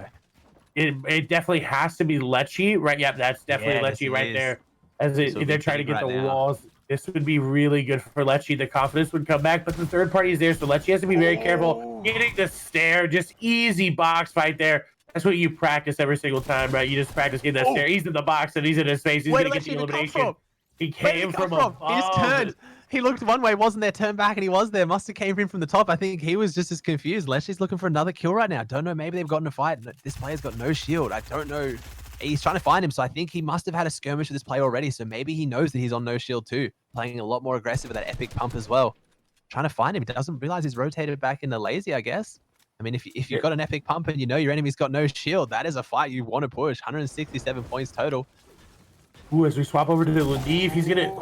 it definitely has to be Lecce, right? Yep, that's definitely Lecce right there. As they're trying to get the walls. This would be really good for Lecce. The confidence would come back, but the third party is there, so Lecce has to be very careful. Getting the stare, just easy box fight there. That's what you practice every single time, right? You just practice getting that stare. He's in the box and he's in his face. He's going to get the elimination. He came from above. He just turned. He looked one way, wasn't there, turned back, and he was there. Must have came in from the top. I think he was just as confused. Lecce's looking for another kill right now. Don't know. Maybe they've gotten a fight. This player's got no shield. I don't know. He's trying to find him, so I think he must have had a skirmish with this player already. So maybe he knows that he's on no shield too, playing a lot more aggressive with that epic pump as well. Trying to find him. He doesn't realize he's rotated back into Lazy, I guess. I mean, if you've got an epic pump and you know your enemy's got no shield, that is a fight you want to push. 167 points total. Ooh, as we swap over to Laniv, he's gonna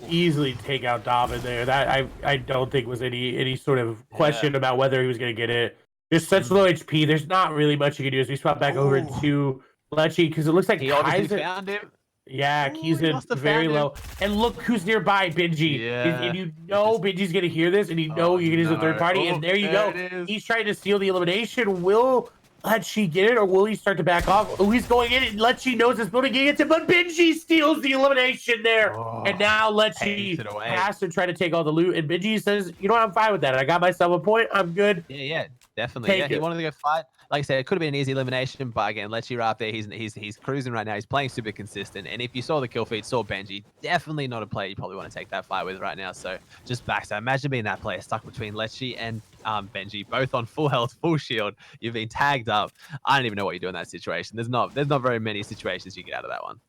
easily take out Dobbin there. That I don't think was any sort of question about whether he was gonna get it. There's such low HP. There's not really much you can do as we swap back over to Lecce because it looks like he obviously found him. Yeah, Kaizen very low. And look who's nearby, Benji. And you know Benji's going to hear this, and you know you can use a third party, and there you go. He's trying to steal the elimination. Will Let's get it, or will he start to back off? Oh, he's going in, and Let's knows this building gets it, but Benji steals the elimination there. And now Let's has to try to take all the loot, and Benji says, you know what, I'm fine with that. I got myself a point. I'm good. Yeah, definitely. He wanted to go fight. Like I said, it could have been an easy elimination, but again, Lecce right up there. He's cruising right now. He's playing super consistent. And if you saw the kill feed, saw Benji, definitely not a player you probably want to take that fight with right now. So just backstab. Imagine being that player stuck between Lecce and Benji, both on full health, full shield. You've been tagged up. I don't even know what you do in that situation. There's not very many situations you get out of that one.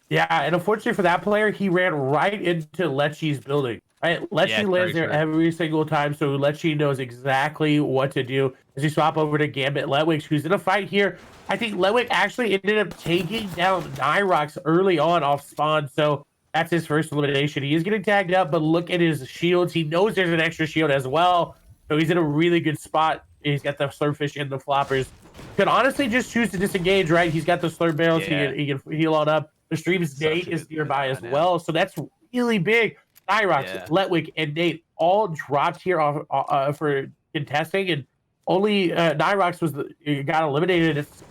Yeah, and unfortunately for that player, he ran right into Lecce's building. Right, Lecce lands there every single time, so Lecce knows exactly what to do. As you swap over to Gambit Ledwig, who's in a fight here. I think Ledwig actually ended up taking down Nyrox early on off spawn, so that's his first elimination. He is getting tagged up, but look at his shields. He knows there's an extra shield as well, so he's in a really good spot. He's got the Slurpfish and the Floppers. Could honestly just choose to disengage, right? He's got the Slurp barrels. He can heal on up. The stream's Nate is nearby as well, so that's really big. Nyrox, Letwig, and Nate all dropped here off for contesting, and only Nyrox got eliminated. It's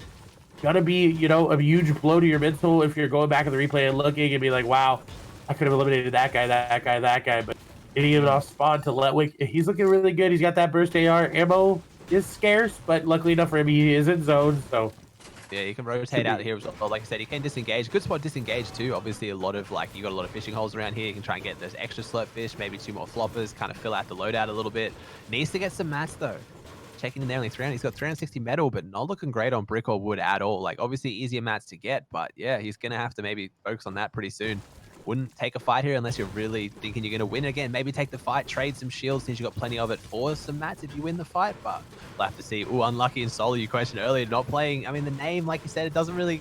gonna be, you know, a huge blow to your mental if you're going back in the replay and looking and be like, wow, I could have eliminated that guy, but getting him off spawn to Letwig, he's looking really good. He's got that burst AR. Ammo is scarce, but luckily enough for him, he is in zone, so. Yeah, you can rotate out here as well. Like I said, you can disengage. Good spot disengage too. Obviously, you got a lot of fishing holes around here. You can try and get those extra slurp fish, maybe 2 more floppers, kind of fill out the loadout a little bit. Needs to get some mats though. Checking in there, only 300. He's got 360 metal, but not looking great on brick or wood at all. Like obviously easier mats to get, but yeah, he's gonna have to maybe focus on that pretty soon. Wouldn't take a fight here unless you're really thinking you're going to win again. Maybe take the fight, trade some shields since you've got plenty of it for some mats if you win the fight, but we'll have to see. Ooh, unlucky in solo, you questioned earlier, not playing. I mean, the name, like you said, it doesn't really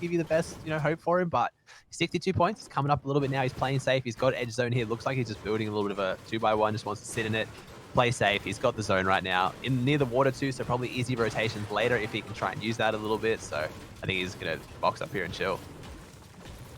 give you the best, you know, hope for him, but 62 points. He's coming up a little bit now. He's playing safe. He's got edge zone here. Looks like he's just building a little bit of a 2x1, just wants to sit in it, play safe. He's got the zone right now in near the water too, so probably easy rotations later if he can try and use that a little bit. So I think he's going to box up here and chill.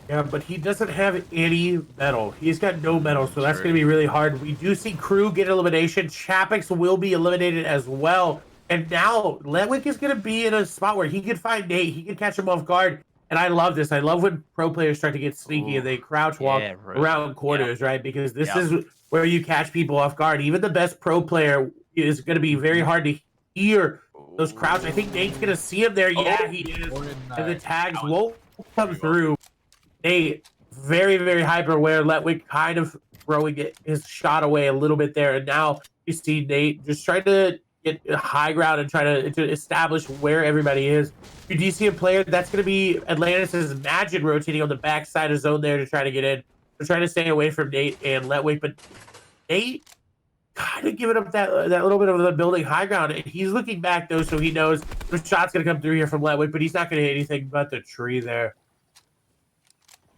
Yeah, but he doesn't have any metal. He's got no metal, so that's going to be really hard. We do see Crew get elimination. Chapix will be eliminated as well. And now Ledwig is going to be in a spot where he can find Nate. He can catch him off guard. And I love this. I love when pro players start to get sneaky and they crouch walk around corners, right? Because this is where you catch people off guard. Even the best pro player is going to be very hard to hear those crouch. I think Nate's going to see him there. Yeah, he is. And the tags won't come through. Nate, very, very hyper aware. Ledwig kind of throwing his shot away a little bit there. And now you see Nate just trying to get high ground and try to establish where everybody is. You do see a player that's going to be Atlantis' Imagine rotating on the backside of zone there to try to get in. They're trying to stay away from Nate and Ledwig, but Nate kind of giving up that little bit of the building high ground. He's looking back though, so he knows the shot's going to come through here from Ledwig, but he's not going to hit anything but the tree there.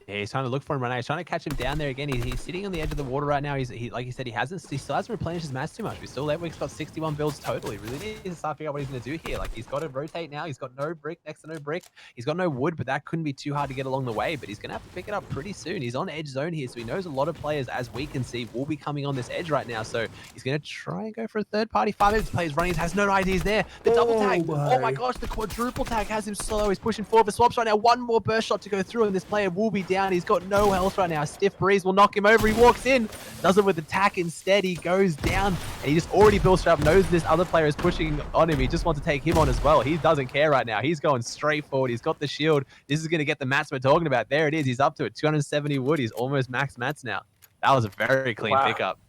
Yeah, he's trying to look for him right now. He's trying to catch him down there again. He's sitting on the edge of the water right now. He like he said, he still hasn't replenished his mats too much. We still Ledwig's got 61 builds total. He really needs to start figuring out what he's going to do here. Like he's got to rotate now. He's got no brick, next to no brick. He's got no wood, but that couldn't be too hard to get along the way. But he's going to have to pick it up pretty soon. He's on edge zone here, so he knows a lot of players, as we can see, will be coming on this edge right now. So he's going to try and go for a third party. 5 minutes plays running. Has no ideas there. The double tag. Oh my gosh, the quadruple tag has him slow. He's pushing forward for swaps right now. One more burst shot to go through, and this player will be down. He's got no health right now. A stiff breeze will knock him over. He walks in, does it with attack instead. He goes down, and he just already builds up, knows this other player is pushing on him. He just wants to take him on as well. He doesn't care right now. He's going straight forward. He's got the shield. This is going to get the mats we're talking about. There it is. He's up to it. 270 wood. He's almost max mats now. That was a very clean pickup.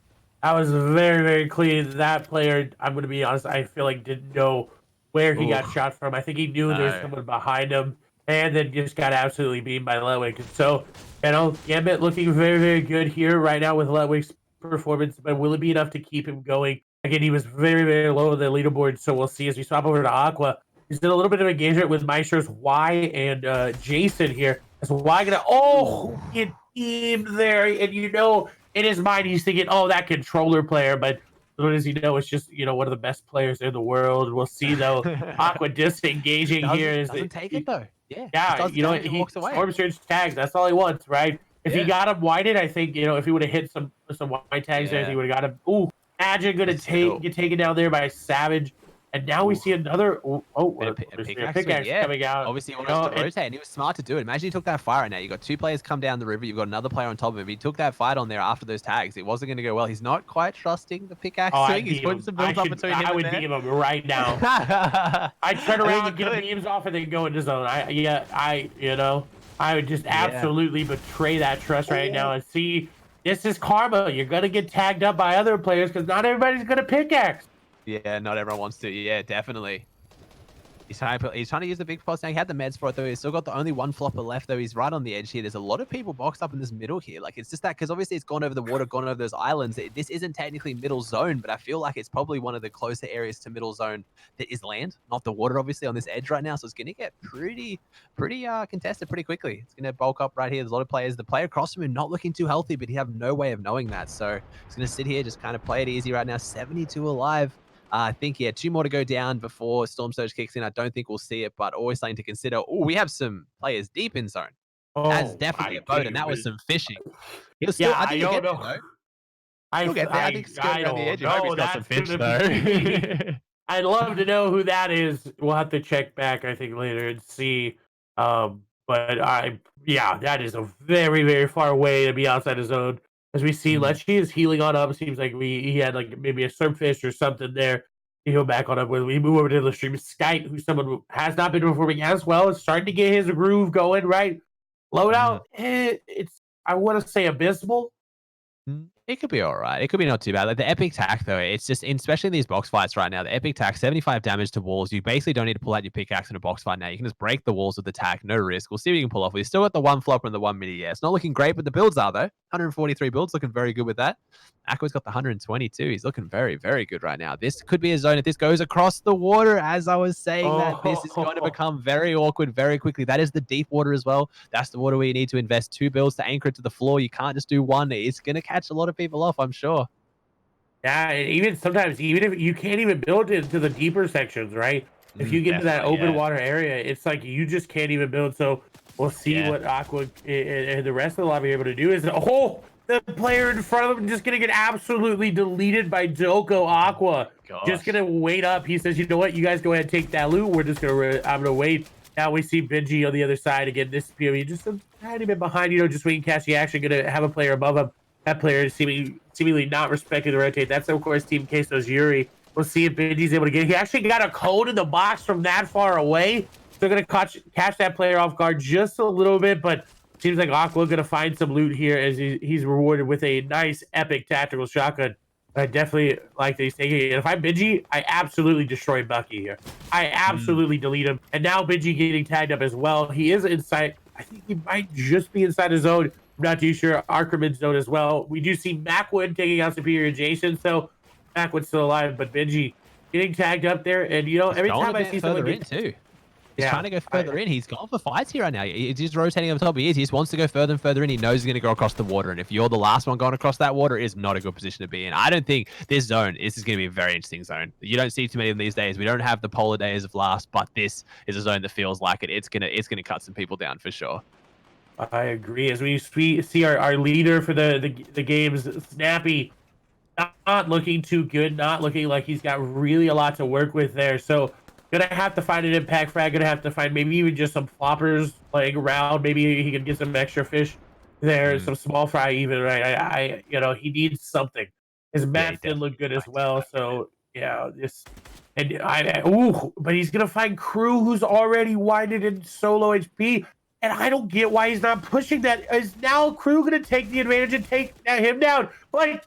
That was very, very clean. That player, I'm going to be honest, I feel like didn't know where he got shot from. I think he knew there's someone behind him, and then just got absolutely beamed by Ledwig. So, you know, Gambit looking very, very good here right now with Ledwig's performance, but will it be enough to keep him going? Again, he was very, very low on the leaderboard, so we'll see as we swap over to Aqua. He's did a little bit of engagement with Maestro's Y and Jason here. As Y gonna get teamed there, and you know in his mind he's thinking, oh, that controller player, but little does he know it's just, you know, one of the best players in the world. We'll see though. Aqua disengaging here doesn't take it though. Yeah, you know, he walks away. Storm Surge tags. That's all he wants, right? If he got him whited, I think, you know, if he would have hit some white tags there, he would have got him. Ooh, Imagine gonna get taken down there by Savage, And now we see another. A pickaxe, yeah. coming out. Obviously, he wanted to rotate, and he was smart to do it. Imagine he took that fire right now. You got 2 players come down the river. You've got another player on top of him. He took that fight on there after those tags. It wasn't going to go well. He's not quite trusting the pickaxe swing. He's putting some builds up between him and I would beam him right now. I turn around and get beams off and then go into zone. I would just absolutely betray that trust right now and see. This is karma. You're going to get tagged up by other players because not everybody's going to pickaxe. Yeah, not everyone wants to. Yeah, definitely. He's trying to use the big pulse now. He had the meds for it, though. He's still got the only one flopper left, though. He's right on the edge here. There's a lot of people boxed up in this middle here. Like, it's just that, because obviously it's gone over the water, gone over those islands. This isn't technically middle zone, but I feel like it's probably one of the closer areas to middle zone that is land, not the water, obviously, on this edge right now. So it's going to get pretty contested pretty quickly. It's going to bulk up right here. There's a lot of players. The player across from him not looking too healthy, but he have no way of knowing that. So he's going to sit here, just kind of play it easy right now. 72 alive. I think, yeah, 2 more to go down before Storm Surge kicks in. I don't think we'll see it, but always something to consider. Oh, we have some players deep in zone. That's definitely a boat, and that was some fishing. He'll still, I think he'll get there, though. He'll get there. I think he's going around the edge. I hope he's got some fish, though. I'd love to know who that is. We'll have to check back, I think, later and see. But that is a very, very far way to be outside the zone. As we see, Lechy is healing on up. It seems like he had like maybe a surffish or something there. He heal back on up. When we move over to the stream, Skype, who's someone who has not been performing as well, is starting to get his groove going, right? Loadout, it's, I want to say, abysmal. It could be all right. It could be not too bad. Like the epic tack, though, it's just, especially in these box fights right now, the epic tack, 75 damage to walls. You basically don't need to pull out your pickaxe in a box fight now. You can just break the walls with the tack, no risk. We'll see what you can pull off. We've still got the 1 flopper and the 1 midi. Yeah, it's not looking great, but the builds are, though. 143 builds, looking very good with that. Aqua's got the 122. He's looking very, very good right now. This could be a zone if this goes across the water, as I was saying, that this is going to become very awkward very quickly. That is the deep water as well. That's the water where you need to invest 2 builds to anchor it to the floor. You can't just do 1. It's going to catch a lot of people off, I'm sure. Yeah, and even sometimes, even if you can't even build into the deeper sections, right? If you get to that open water area, it's like you just can't even build. So we'll see what Aqua and the rest of the lobby are able to do. Is the player in front of them just gonna get absolutely deleted by Doko Aqua. Just gonna wait up. He says, you know what? You guys go ahead and take that loot. We're just gonna I'm gonna wait. Now we see Benji on the other side again. This POV just a tiny bit behind, just waiting catch the action. Gonna have a player above him. That player is seemingly not respecting the rotate. That's, of course, Team Queso's Yuri. We'll see if Benji's able to get it. He actually got a code in the box from that far away. They're going to catch that player off guard just a little bit, but seems like Aqua going to find some loot here as he's rewarded with a nice, epic tactical shotgun. I definitely like that he's taking it. And if I'm Benji, I absolutely destroy Bucky here. I absolutely delete him. And now Benji getting tagged up as well. He is inside. I think he might just be inside his zone. I'm not too sure. Arkerman's zone as well. We do see Macwood taking out Superior Jason, so Macwood's still alive, but Benji getting tagged up there. And, every time I see someone get... too. He's trying to go further in. He's gone for fights here right now. He's just rotating on top. He just wants to go further and further in. He knows he's going to go across the water. And if you're the last one going across that water, it's not a good position to be in. I don't think this is going to be a very interesting zone. You don't see too many of them these days. We don't have the polar days of last, but this is a zone that feels like it. It's gonna cut some people down for sure. I agree. As we see our leader for the games, Snappy, not looking too good, not looking like he's got really a lot to work with there. So gonna have to find an impact frag, gonna have to find maybe even just some floppers playing around. Maybe he can get some extra fish there, some small fry even, right? He needs something. His mats didn't look good as well. So but he's gonna find Crew, who's already winded in solo HP. And I don't get why he's not pushing that. Is now Crew going to take the advantage and take him down? Like,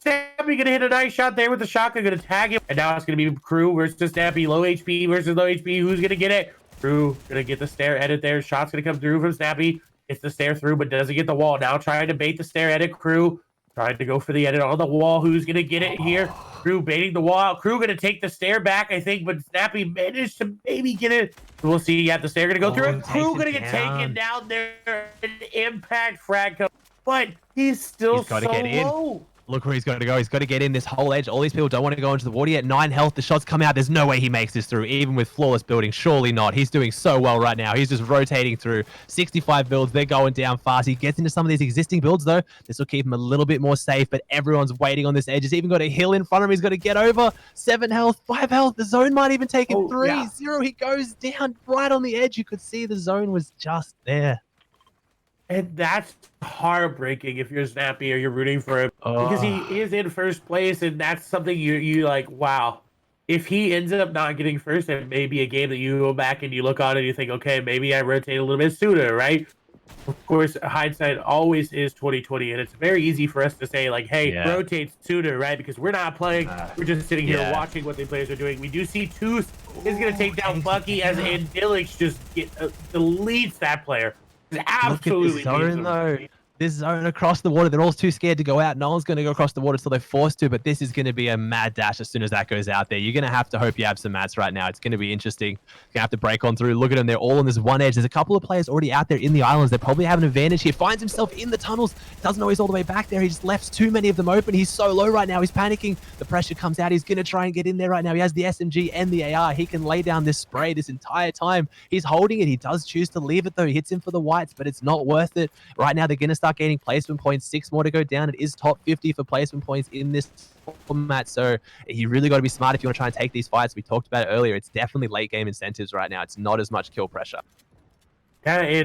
Snappy going to hit a nice shot there with the shotgun, going to tag him. And now it's going to be Crew versus Snappy. Low HP versus low HP. Who's going to get it? Crew going to get the stair edit there. Shot's going to come through from Snappy. Gets the stair through, but doesn't get the wall. Now trying to bait the stair edit. Crew trying to go for the edit on the wall. Who's going to get it here? Crew baiting the wall out. Crew going to take the stair back, I think, but Snappy managed to maybe get it. We'll see. Yeah, the stair going to go through it. Crew going to get taken down there. An impact frag. But he's still so low. Look where he's got to go. He's got to get in this whole edge. All these people don't want to go into the water yet. 9 health. The shots come out. There's no way he makes this through, even with flawless building. Surely not. He's doing so well right now. He's just rotating through 65 builds. They're going down fast. He gets into some of these existing builds, though. This will keep him a little bit more safe, but everyone's waiting on this edge. He's even got a hill in front of him. He's got to get over. 7 health, 5 health. The zone might even take him 3-0. He goes down right on the edge. You could see the zone was just there. And that's heartbreaking if you're Snappy or you're rooting for him because he is in first place, and that's something you like. Wow, if he ends up not getting first, it may be a game that you go back and you look on and you think, okay, maybe I rotate a little bit sooner, right? Of course, hindsight always is 2020, and it's very easy for us to say like, hey, rotate sooner, right? Because we're not playing, we're just sitting here watching what the players are doing. We do see Toos is going to take down Bucky as Andilix just deletes that player. Absolutely. Look at this zone, though. This zone across the water. They're all too scared to go out. No one's going to go across the water until they're forced to, but this is going to be a mad dash as soon as that goes out there. You're going to have to hope you have some mats right now. It's going to be interesting. You're going to have to break on through. Look at them. They're all on this one edge. There's a couple of players already out there in the islands. They probably have an advantage here. Finds himself in the tunnels. Doesn't know he's all the way back there. He just left too many of them open. He's so low right now. He's panicking. The pressure comes out. He's going to try and get in there right now. He has the SMG and the AR. He can lay down this spray this entire time. He's holding it. He does choose to leave it, though. He hits him for the whites, but it's not worth it. Right now, they're going to start gaining placement points. 6 more to go down. It is top 50 for placement points in this format, so you really got to be smart if you want to try and take these fights. We talked about it earlier. It's definitely late game incentives right now. It's not as much kill pressure. Yeah,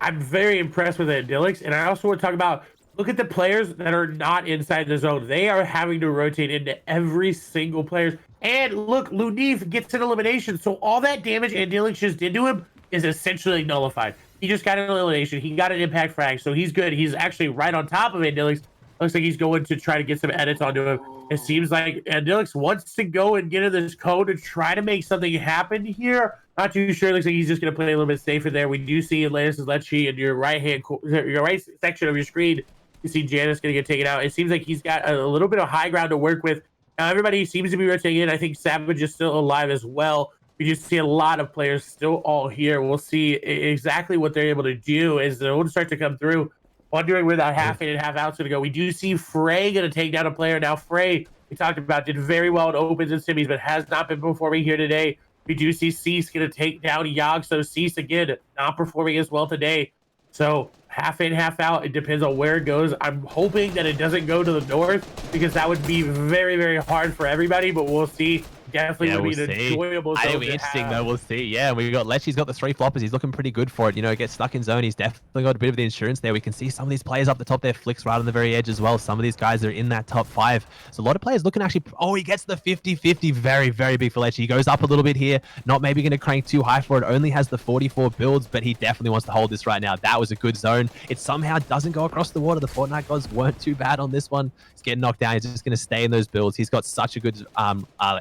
I'm very impressed with Andilix, and I also want to talk about, look at the players that are not inside the zone. They are having to rotate into every single player. And look, Lunif gets an elimination, so all that damage Andilix just did to him is essentially nullified. He just got an elimination. He got an impact frag, so he's good. He's actually right on top of Andilix. Looks like he's going to try to get some edits onto him. It seems like Andilix wants to go and get in this code to try to make something happen here. Not too sure. Looks like he's just going to play a little bit safer there. We do see Atlantis' Lechi in your right section of your screen. You see Janice going to get taken out. It seems like he's got a little bit of high ground to work with. Now everybody seems to be rotating in. I think Savage is still alive as well. We just see a lot of players still all here. We'll see exactly what they're able to do as the ones start to come through. Wondering where that half in and half out's going to go. We do see Frey going to take down a player. Now, Frey, we talked about, did very well in opens and semis, but has not been performing here today. We do see Cease going to take down Yogg. So Cease, again, not performing as well today. So half in, half out. It depends on where it goes. I'm hoping that it doesn't go to the north because that would be very, very hard for everybody, but we'll see. Definitely would be an enjoyable zone. It'll be interesting, though. We'll see. Yeah, we got Lechi's got the 3 floppers. He's looking pretty good for it. You know, gets stuck in zone. He's definitely got a bit of the insurance there. We can see some of these players up the top there. Flicks right on the very edge as well. Some of these guys are in that top 5. So a lot of players looking actually. Oh, he gets the 50-50. Very, very big for Lechi. He goes up a little bit here. Not maybe going to crank too high for it. Only has the 44 builds, but he definitely wants to hold this right now. That was a good zone. It somehow doesn't go across the water. The Fortnite gods weren't too bad on this one. He's getting knocked down. He's just going to stay in those builds. He's got such a good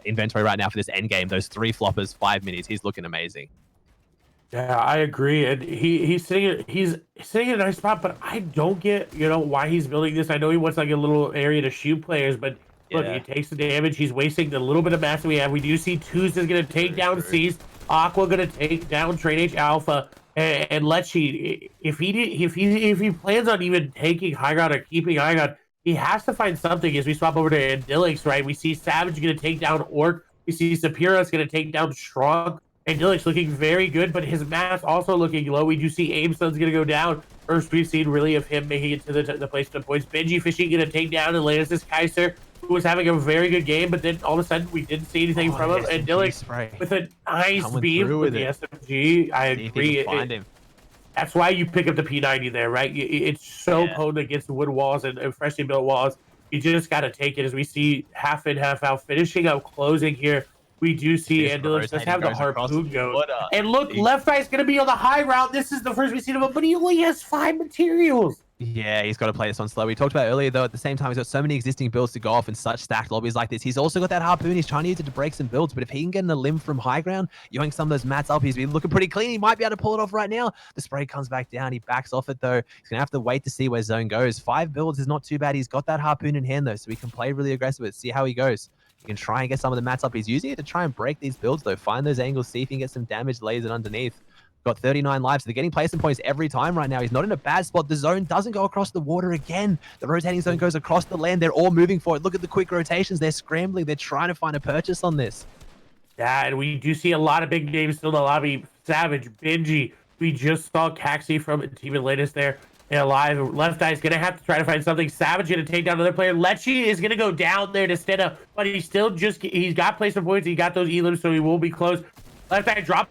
inventory right now for this end game. Those 3 floppers, 5 minis. He's looking amazing. Yeah, I agree. And he's sitting in a nice spot, but I don't get, why he's building this. I know he wants like a little area to shoot players, but look, he takes the damage. He's wasting the little bit of mass that we have. We do see Tuesday's going to take down C's. Aqua going to take down Train H Alpha. And Lechi, if he plans on even taking high ground or keeping high ground, he has to find something. As we swap over to Andilix, right? We see Savage going to take down Orc. We see Sapira's going to take down Strong. Andilix looking very good, but his mass also looking low. We do see Aimson's going to go down. First we've seen really of him making it to the placement points. Benji Fishing going to take down Atlantis Kaiser, who was having a very good game, but then all of a sudden we didn't see anything from him. Andilix with a nice beam with the SMG. I agree. That's why you pick up the P90 there, right? It's so potent against wood walls and freshly built walls. You just got to take it as we see half in, half out, finishing up, closing here. We do see Andilix does have the harpoon go. And look, Left Eye's going to be on the high route. This is the first we've seen of him, but he only has 5 materials. Yeah, he's got to play this on slow. We talked about earlier, though, at the same time, he's got so many existing builds to go off in such stacked lobbies like this. He's also got that harpoon. He's trying to use it to break some builds, but if he can get in a limb from high ground, yoing some of those mats up, he's been looking pretty clean. He might be able to pull it off right now. The spray comes back down. He backs off it, though. He's going to have to wait to see where zone goes. 5 builds is not too bad. He's got that harpoon in hand, though, so he can play really aggressive with it, see how he goes. He can try and get some of the mats up. He's using it to try and break these builds, though. Find those angles, see if he can get some damage, lays it underneath. got 39 lives. They're getting placement points every time right now. He's not in a bad spot. The zone doesn't go across the water again. The rotating zone goes across the land. They're all moving for it. Look at the quick rotations. They're scrambling. They're trying to find a purchase on this. Yeah, and we do see a lot of big names still in the lobby. Savage, Benji. We just saw Caxi from Team Atlantis there. And alive. Left Eye's going to have to try to find something. Savage going to take down another player. Lechi is going to go down there to stand up, but he's still just, he's got placement points. He got those elims, so he will be close. Left Eye dropping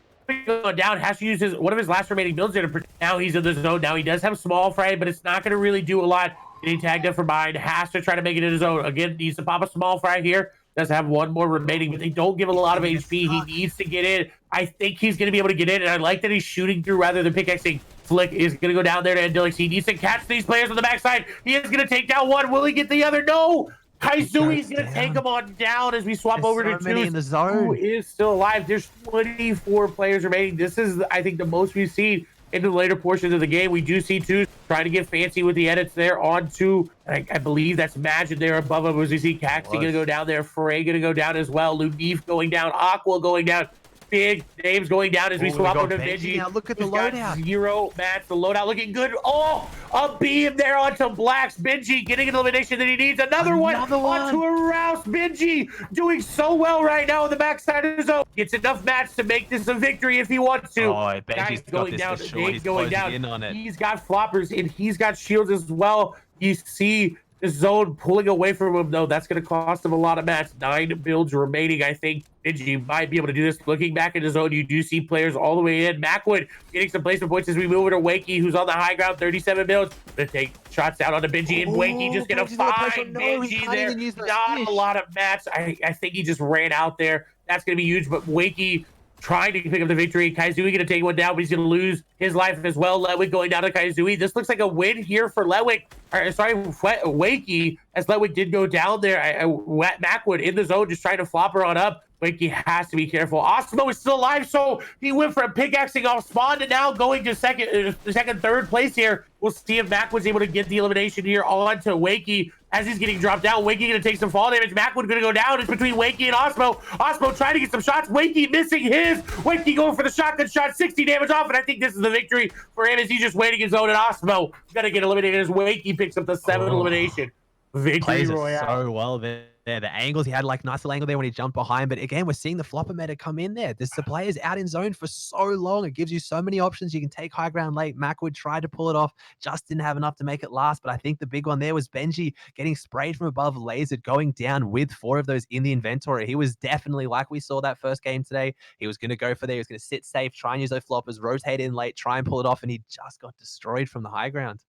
down, has to use one of his last remaining builds there to protect. Now he's in the zone. Now he does have small fry, but it's not going to really do a lot. Getting tagged up from behind, has to try to make it in his own. Again, needs to pop a small fry here. Does have one more remaining, but they don't give a lot of HP. He needs to get in. I think he's going to be able to get in, and I like that he's shooting through rather than pickaxing. Flick is going to go down there to Endilix. He needs to catch these players on the backside. He is going to take down one. Will he get the other? No! Kaizui's going to take him on down as we swap over to many in the zone. Who is still alive. There's 24 players remaining. This is, I think, the most we've seen into the later portions of the game. We do see two trying to get fancy with the edits there on two. I believe that's Magic there above him as we see Caxi going to go down there. Foray going to go down as well. Lunif going down. Aqua going down. Big names going down as we swap over to Benji. Now look at the loadout. Zero match. The loadout looking good. Oh, a beam there onto Blacks. Benji getting an elimination that he needs. Another one onto a Rouse. Benji doing so well right now on the backside of his zone. Gets enough match to make this a victory if he wants to. Oh, Benji's going down. He's going down. In on it. He's got floppers and he's got shields as well. You see the zone pulling away from him, though. That's going to cost him a lot of match. 9 builds remaining. I think Benji might be able to do this. Looking back at the zone, you do see players all the way in. Macwood getting some placement points as we move over to Wakey, who's on the high ground, 37 builds. Gonna take shots down onto Benji, and Wakey just gonna find Benji there. Not a lot of match. I think he just ran out there. That's gonna be huge, but Wakey trying to pick up the victory. Kaizui gonna take one down, but he's gonna lose his life as well. Ledwig going down to Kaizui. This looks like a win here for Ledwig. Wakey, as Ledwig did go down there. Macwood in the zone, just trying to flop her on up. Wakey has to be careful. Osmo is still alive, so he went from pickaxing off spawn to now going to third place here. We'll see if Macwood's able to get the elimination here onto Wakey as he's getting dropped down. Wakey gonna take some fall damage. Macwood gonna go down. It's between Wakey and Osmo. Osmo trying to get some shots. Wakey missing his. Wakey going for the shotgun shot. 60 damage off, and I think this is the victory for him as he's just waiting his own, and Osmo gonna get eliminated as Wakey picks up the 7th elimination. Victory royale. So well there. The angles, he had like nice little angle there when he jumped behind, but again, we're seeing the flopper meta come in there. The players out in zone for so long. It gives you so many options. You can take high ground late. Macwood tried to pull it off, just didn't have enough to make it last, but I think the big one there was Benji getting sprayed from above, lasered, going down with 4 of those in the inventory. He was definitely, like we saw that first game today, he was going to go for there. He was going to sit safe, try and use those floppers, rotate in late, try and pull it off, and he just got destroyed from the high ground.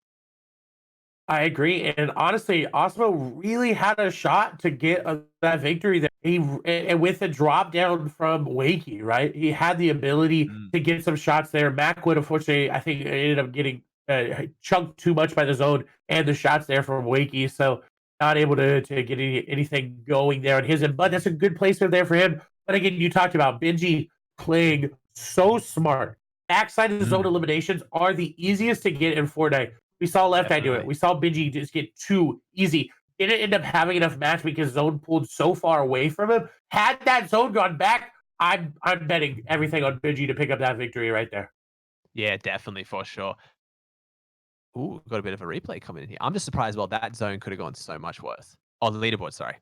I agree, and honestly, Osmo really had a shot to get that victory there. And with the drop down from Wakey, right? He had the ability to get some shots there. Macwood, unfortunately, I think ended up getting chunked too much by the zone and the shots there from Wakey, so not able to get anything going there on his end. But that's a good placement there for him. But again, you talked about Benji playing so smart. Backside of the zone eliminations are the easiest to get in Fortnite. We saw Left Eye do it. We saw Benji just get too easy. Didn't end up having enough match because zone pulled so far away from him. Had that zone gone back, I'm betting everything on Benji to pick up that victory right there. Yeah, definitely, for sure. Ooh, got a bit of a replay coming in here. I'm just surprised, well, that zone could have gone so much worse. Oh, the leaderboard, sorry.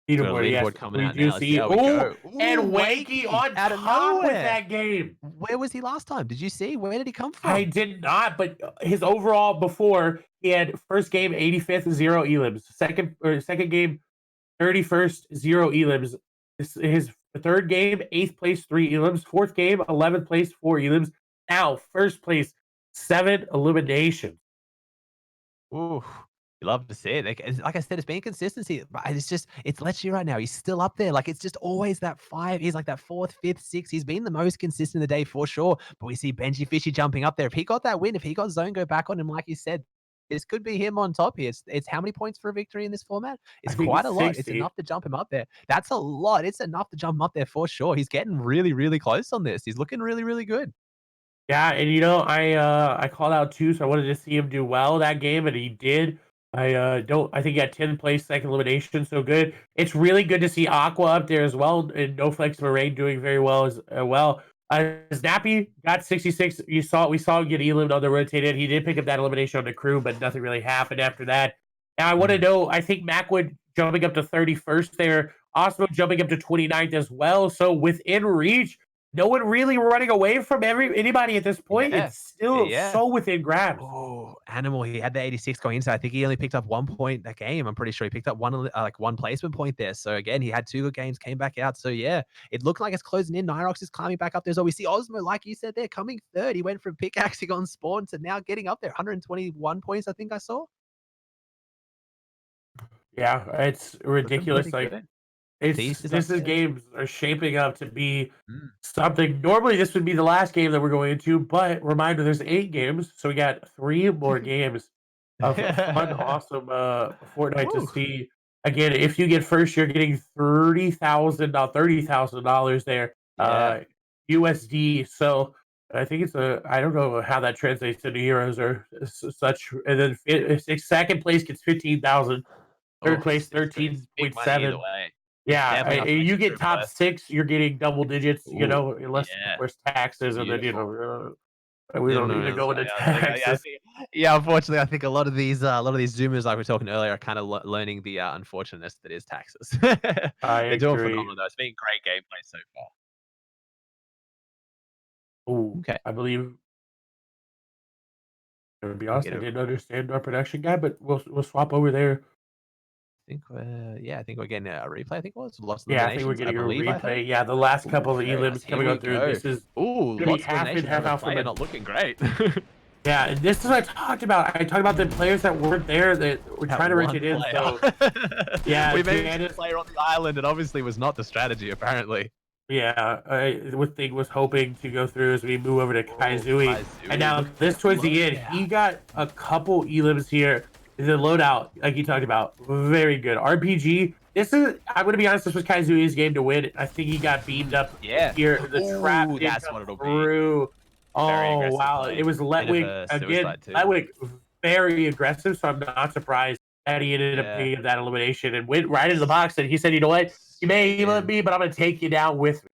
Leaderboard, yes. Coming out now. See, and Wakey on out of top with nowhere. that game. Where was he last time? Did you see? Where did he come from? I did not, but his overall before, he had first game 85th, 0 elims. Second game 31st, 0 elims. His third game 8th place, 3 elims. Fourth game 11th place, 4 elims. Now first place, 7 eliminations. Ooh. You love to see it. Like I said, it's been consistency. It's Lecce right now. He's still up there. Like, it's just always that 5. He's like that 4th, 5th, 6th. He's been the most consistent of the day for sure. But we see Benji Fishy jumping up there. If he got that win, if he got zone go back on him, like you said, this could be him on top here. It's how many points for a victory in this format? It's quite a lot. It's enough to jump him up there. That's a lot. It's enough to jump him up there for sure. He's getting really, really close on this. He's looking really, really good. Yeah, and I called out too, so I wanted to see him do well that game, and he did. I think he had 10th place, 2nd elimination, so good. It's really good to see Aqua up there as well, and No Flex Moraine doing very well as well. Snappy got 66. We saw him get eliminated on the rotated. He did pick up that elimination on the crew, but nothing really happened after that. Now I want to know. I think Macwood jumping up to 31st there. Osmo jumping up to 29th as well. So within reach. No one really running away from anybody at this point. Yeah. It's still Yeah. so within grabs. Oh, Animal, he had the 86 going into. I think he only picked up 1 point that game. I'm pretty sure he picked up one placement point there. So again, he had 2 good games, came back out. So yeah, it looked like it's closing in. Nyrox is climbing back up there. So we see Osmo, like you said there, coming third. He went from pickaxing on spawn to now getting up there. 121 points, I think I saw. Yeah, it's ridiculous. Like Good. this is games are shaping up to be Mm. something. Normally, this would be the last game that we're going into, but reminder: there's 8 games, so we got 3 more games of fun, awesome Fortnite to Woo. see. Again, if you get first, you're getting $30,000 there, Yeah. USD. So I think I don't know how that translates into euros or such. And then second place gets 15,000. Third Oh, place, it's big money either 13.7. way. It's Yeah, definitely enough money you to get top reverse. 6, you're getting double digits, Ooh, unless, of yeah. course, taxes, and then, Beautiful. we Didn't don't need to realize go that. into Yeah, I think, taxes. yeah, unfortunately, I think a lot of these Zoomers, like we were talking earlier, are kind of learning the unfortunateness that is taxes. I They're doing agree. phenomenal though. It's been great gameplay so far. Ooh, Okay, I believe to be we honest, get I a. didn't understand our production guy, but we'll swap over there. I think yeah, I think we're getting a replay. I think it was lost Yeah, I think we're eliminations. I getting a believe I heard. replay. Yeah, the last Ooh, couple of very nice. elims Here coming we on through. go. This is Ooh, gonna be lots of half in, eliminations from half a out from player a not looking great. yeah, and this is what I talked about. I talked about the players that weren't there that were That trying to reach one it in, player. so yeah, We mentioned the Janice. player on the island, and obviously was not the strategy, apparently. Yeah, was hoping to go through as we move over to Oh, Kaizui. And Kaizui, now look this at the towards the end, he loadout. got a couple elims here. The loadout, like you talked about, very good. RPG. I'm gonna be honest, this was Kaizui's game to win. I think he got beamed up Yeah. here. The trap Ooh, didn't that's come what it'll be. through. Very Oh aggressive wow. It play. was Bit of Letwig a again. suicide too. Letwig very aggressive, so I'm not surprised that he ended up Yeah. picking up that elimination and went right into the box. And he said, you know what? You may Straight eliminate in. me, but I'm gonna take you down with me.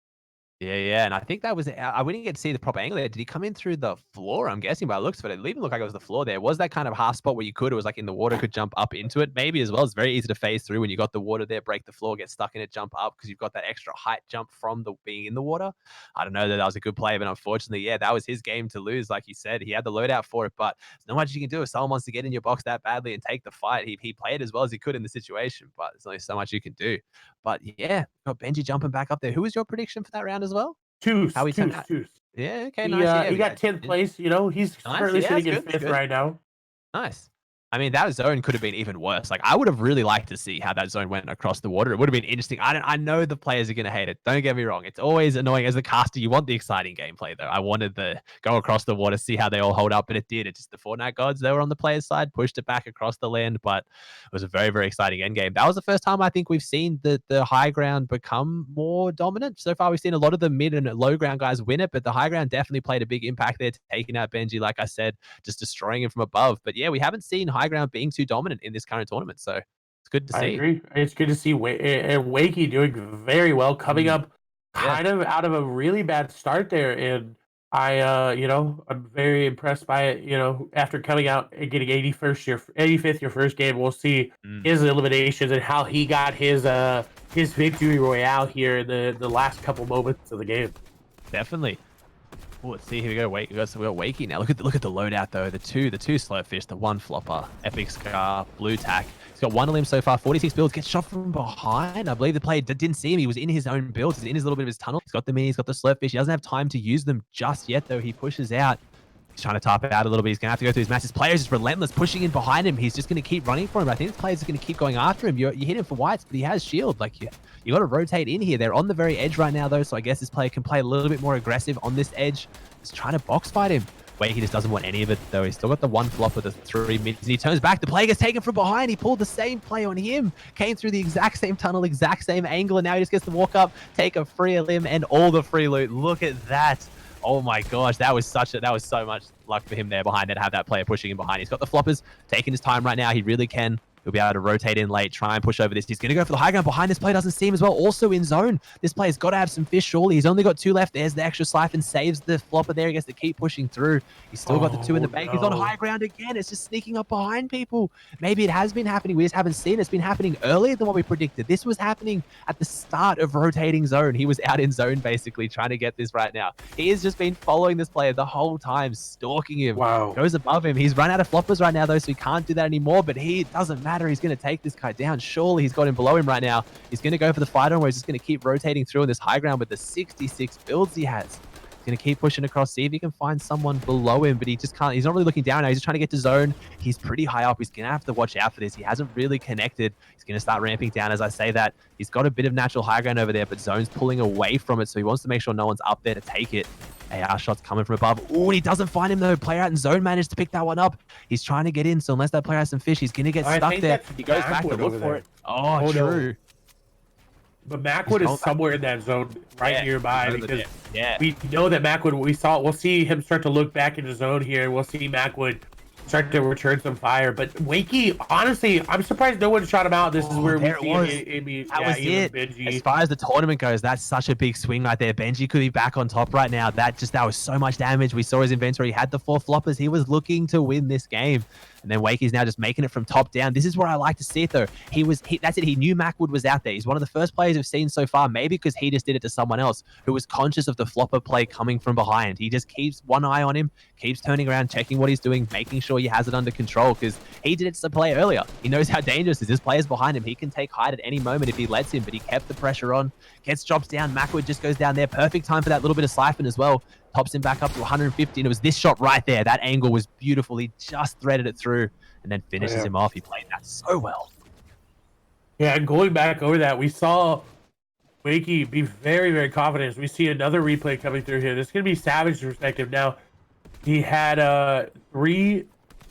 Yeah, yeah, and I think that was we didn't get to see the proper angle there. Did he come in through the floor? I'm guessing by the looks of it. It even looked like it was the floor there. Was that kind of half spot where it was like in the water, could jump up into it maybe as well? It's very easy to phase through when you got the water there, break the floor, get stuck in it, jump up because you've got that extra height jump from the being in the water. I don't know that was a good play, but unfortunately, yeah, that was his game to lose. Like you said, he had the loadout for it, but there's not much you can do if someone wants to get in your box that badly and take the fight. He played as well as he could in the situation, but there's only so much you can do. But yeah, got Benji jumping back up there. Who was your prediction for that round as well? How he turned out? Tooth. Yeah, okay, nice. Yeah, He we got got 10th place. He's nice. currently Yeah, sitting that's in good. That's 5th good. right now. Nice. I mean, that zone could have been even worse. Like, I would have really liked to see how that zone went across the water. It would have been interesting. I know the players are going to hate it. Don't get me wrong. It's always annoying as a caster. You want the exciting gameplay, though. I wanted the go across the water, see how they all hold up, but it did. It just the Fortnite gods, they were on the players' side, pushed it back across the land, but it was a very, very exciting end game. That was the first time I think we've seen the high ground become more dominant. So far, we've seen a lot of the mid and low ground guys win it, but the high ground definitely played a big impact there, taking out Benji, like I said, just destroying him from above. But yeah, we haven't seen high ground being too dominant in this current tournament, so it's good to I see. agree. It's good to see Wakey doing very well, coming Mm, up yeah. kind of out of a really bad start there. And I'm very impressed by it. After coming out and getting 85th your first game, we'll see Mm, his eliminations and how he got his victory royale here in the last couple moments of the game. definitely. Oh, let's see. Here we go. We got Wakey now. Look at the loadout though. The two slow fish, the one flopper, epic scar, blue tack. He's got one of them so far. 46 builds. Gets shot from behind. I believe the player didn't see him. He was in his own build. He's in his little bit of his tunnel. He's got the mini. He's got the slow fish. He doesn't have time to use them just yet though. He pushes out. He's trying to top it out a little bit. He's going to have to go through his matches. Players just relentless, pushing in behind him. He's just going to keep running for him. I think the players are going to keep going after him. You hit him for whites, but he has shield. Like you got to rotate in here. They're on the very edge right now, though. So I guess this player can play a little bit more aggressive on this edge. He's trying to box fight him. Wait, he just doesn't want any of it, though. He's still got the one flop with the 3 mids. And he turns back. The player gets taken from behind. He pulled the same play on him. Came through the exact same tunnel, exact same angle. And now he just gets to walk up, take a free limb, and all the free loot. Look at that. Oh my gosh, that was so much luck for him there behind there to have that player pushing him behind. He's got the floppers, taking his time right now. He really can He'll be able to rotate in late, try and push over this. He's going to go for the high ground. Behind this player doesn't see him as well. Also in zone. This player's got to have some fish, surely. He's only got 2 left. There's the extra siphon. Saves the flopper there. He gets to keep pushing through. He's still got the 2 in the bank. He's on high ground again. It's just sneaking up behind people. Maybe it has been happening. We just haven't seen it. It's been happening earlier than what we predicted. This was happening at the start of rotating zone. He was out in zone, basically, trying to get this right now. He has just been following this player the whole time, stalking him. Wow. Goes above him. He's run out of floppers right now, though, so he can't do that anymore. But it doesn't matter. He's going to take this guy down. Surely he's got him below him right now. He's going to go for the fight on where he's just going to keep rotating through in this high ground with the 66 builds he has. He's going to keep pushing across, see if he can find someone below him, but he just can't. He's not really looking down now. He's just trying to get to zone. He's pretty high up. He's going to have to watch out for this. He hasn't really connected. He's going to start ramping down as I say that. He's got a bit of natural high ground over there, but zone's pulling away from it, so he wants to make sure no one's up there to take it. AR shots coming from above. Oh, he doesn't find him though. Player out in zone managed to pick that one up. He's trying to get in, so unless that player has some fish, he's going to get stuck there. He goes back to look for it. Oh, true. No. But Macwood is somewhere in that zone right nearby because we know that Macwood, we'll see him start to look back into zone here. We'll see Macwood start to return some fire. But Wakey, honestly, I'm surprised no one shot him out. This is where we see that was it. Benji. As far as the tournament goes, that's such a big swing right there. Benji could be back on top right now. That was so much damage. We saw his inventory. He had the 4 floppers. He was looking to win this game. And then Wakey's now just making it from top down. This is where I like to see it, though. That's it. He knew Macwood was out there. He's one of the first players we've seen so far, maybe because he just did it to someone else who was conscious of the flopper play coming from behind. He just keeps one eye on him, keeps turning around, checking what he's doing, making sure he has it under control because he did it to the player earlier. He knows how dangerous it is. This player's behind him. He can take height at any moment if he lets him, but he kept the pressure on, gets drops down. Macwood just goes down there. Perfect time for that little bit of siphon as well. Tops him back up to 150, and it was this shot right there. That angle was beautiful. He just threaded it through and then finishes him off. He played that so well. Yeah, and going back over that, we saw Wakey be very, very confident. We see another replay coming through here. This is going to be Savage's perspective. Now, he had 3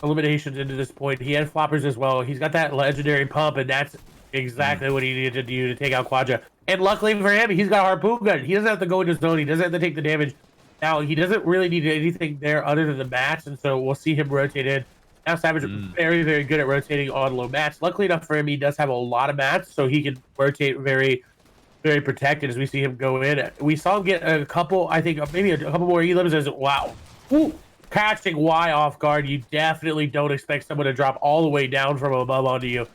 eliminations into this point. He had floppers as well. He's got that legendary pump, and that's exactly what he needed to do to take out Quadra. And luckily for him, he's got a harpoon gun. He doesn't have to go into zone. He doesn't have to take the damage. Now, he doesn't really need anything there other than the mats, and so we'll see him rotate in. Now, Savage is very, very good at rotating on low mats. Luckily enough for him, he does have a lot of mats, so he can rotate very, very protected as we see him go in. We saw him get a couple, I think, maybe a couple more elims as, wow. Ooh, catching Y off guard. You definitely don't expect someone to drop all the way down from above onto you.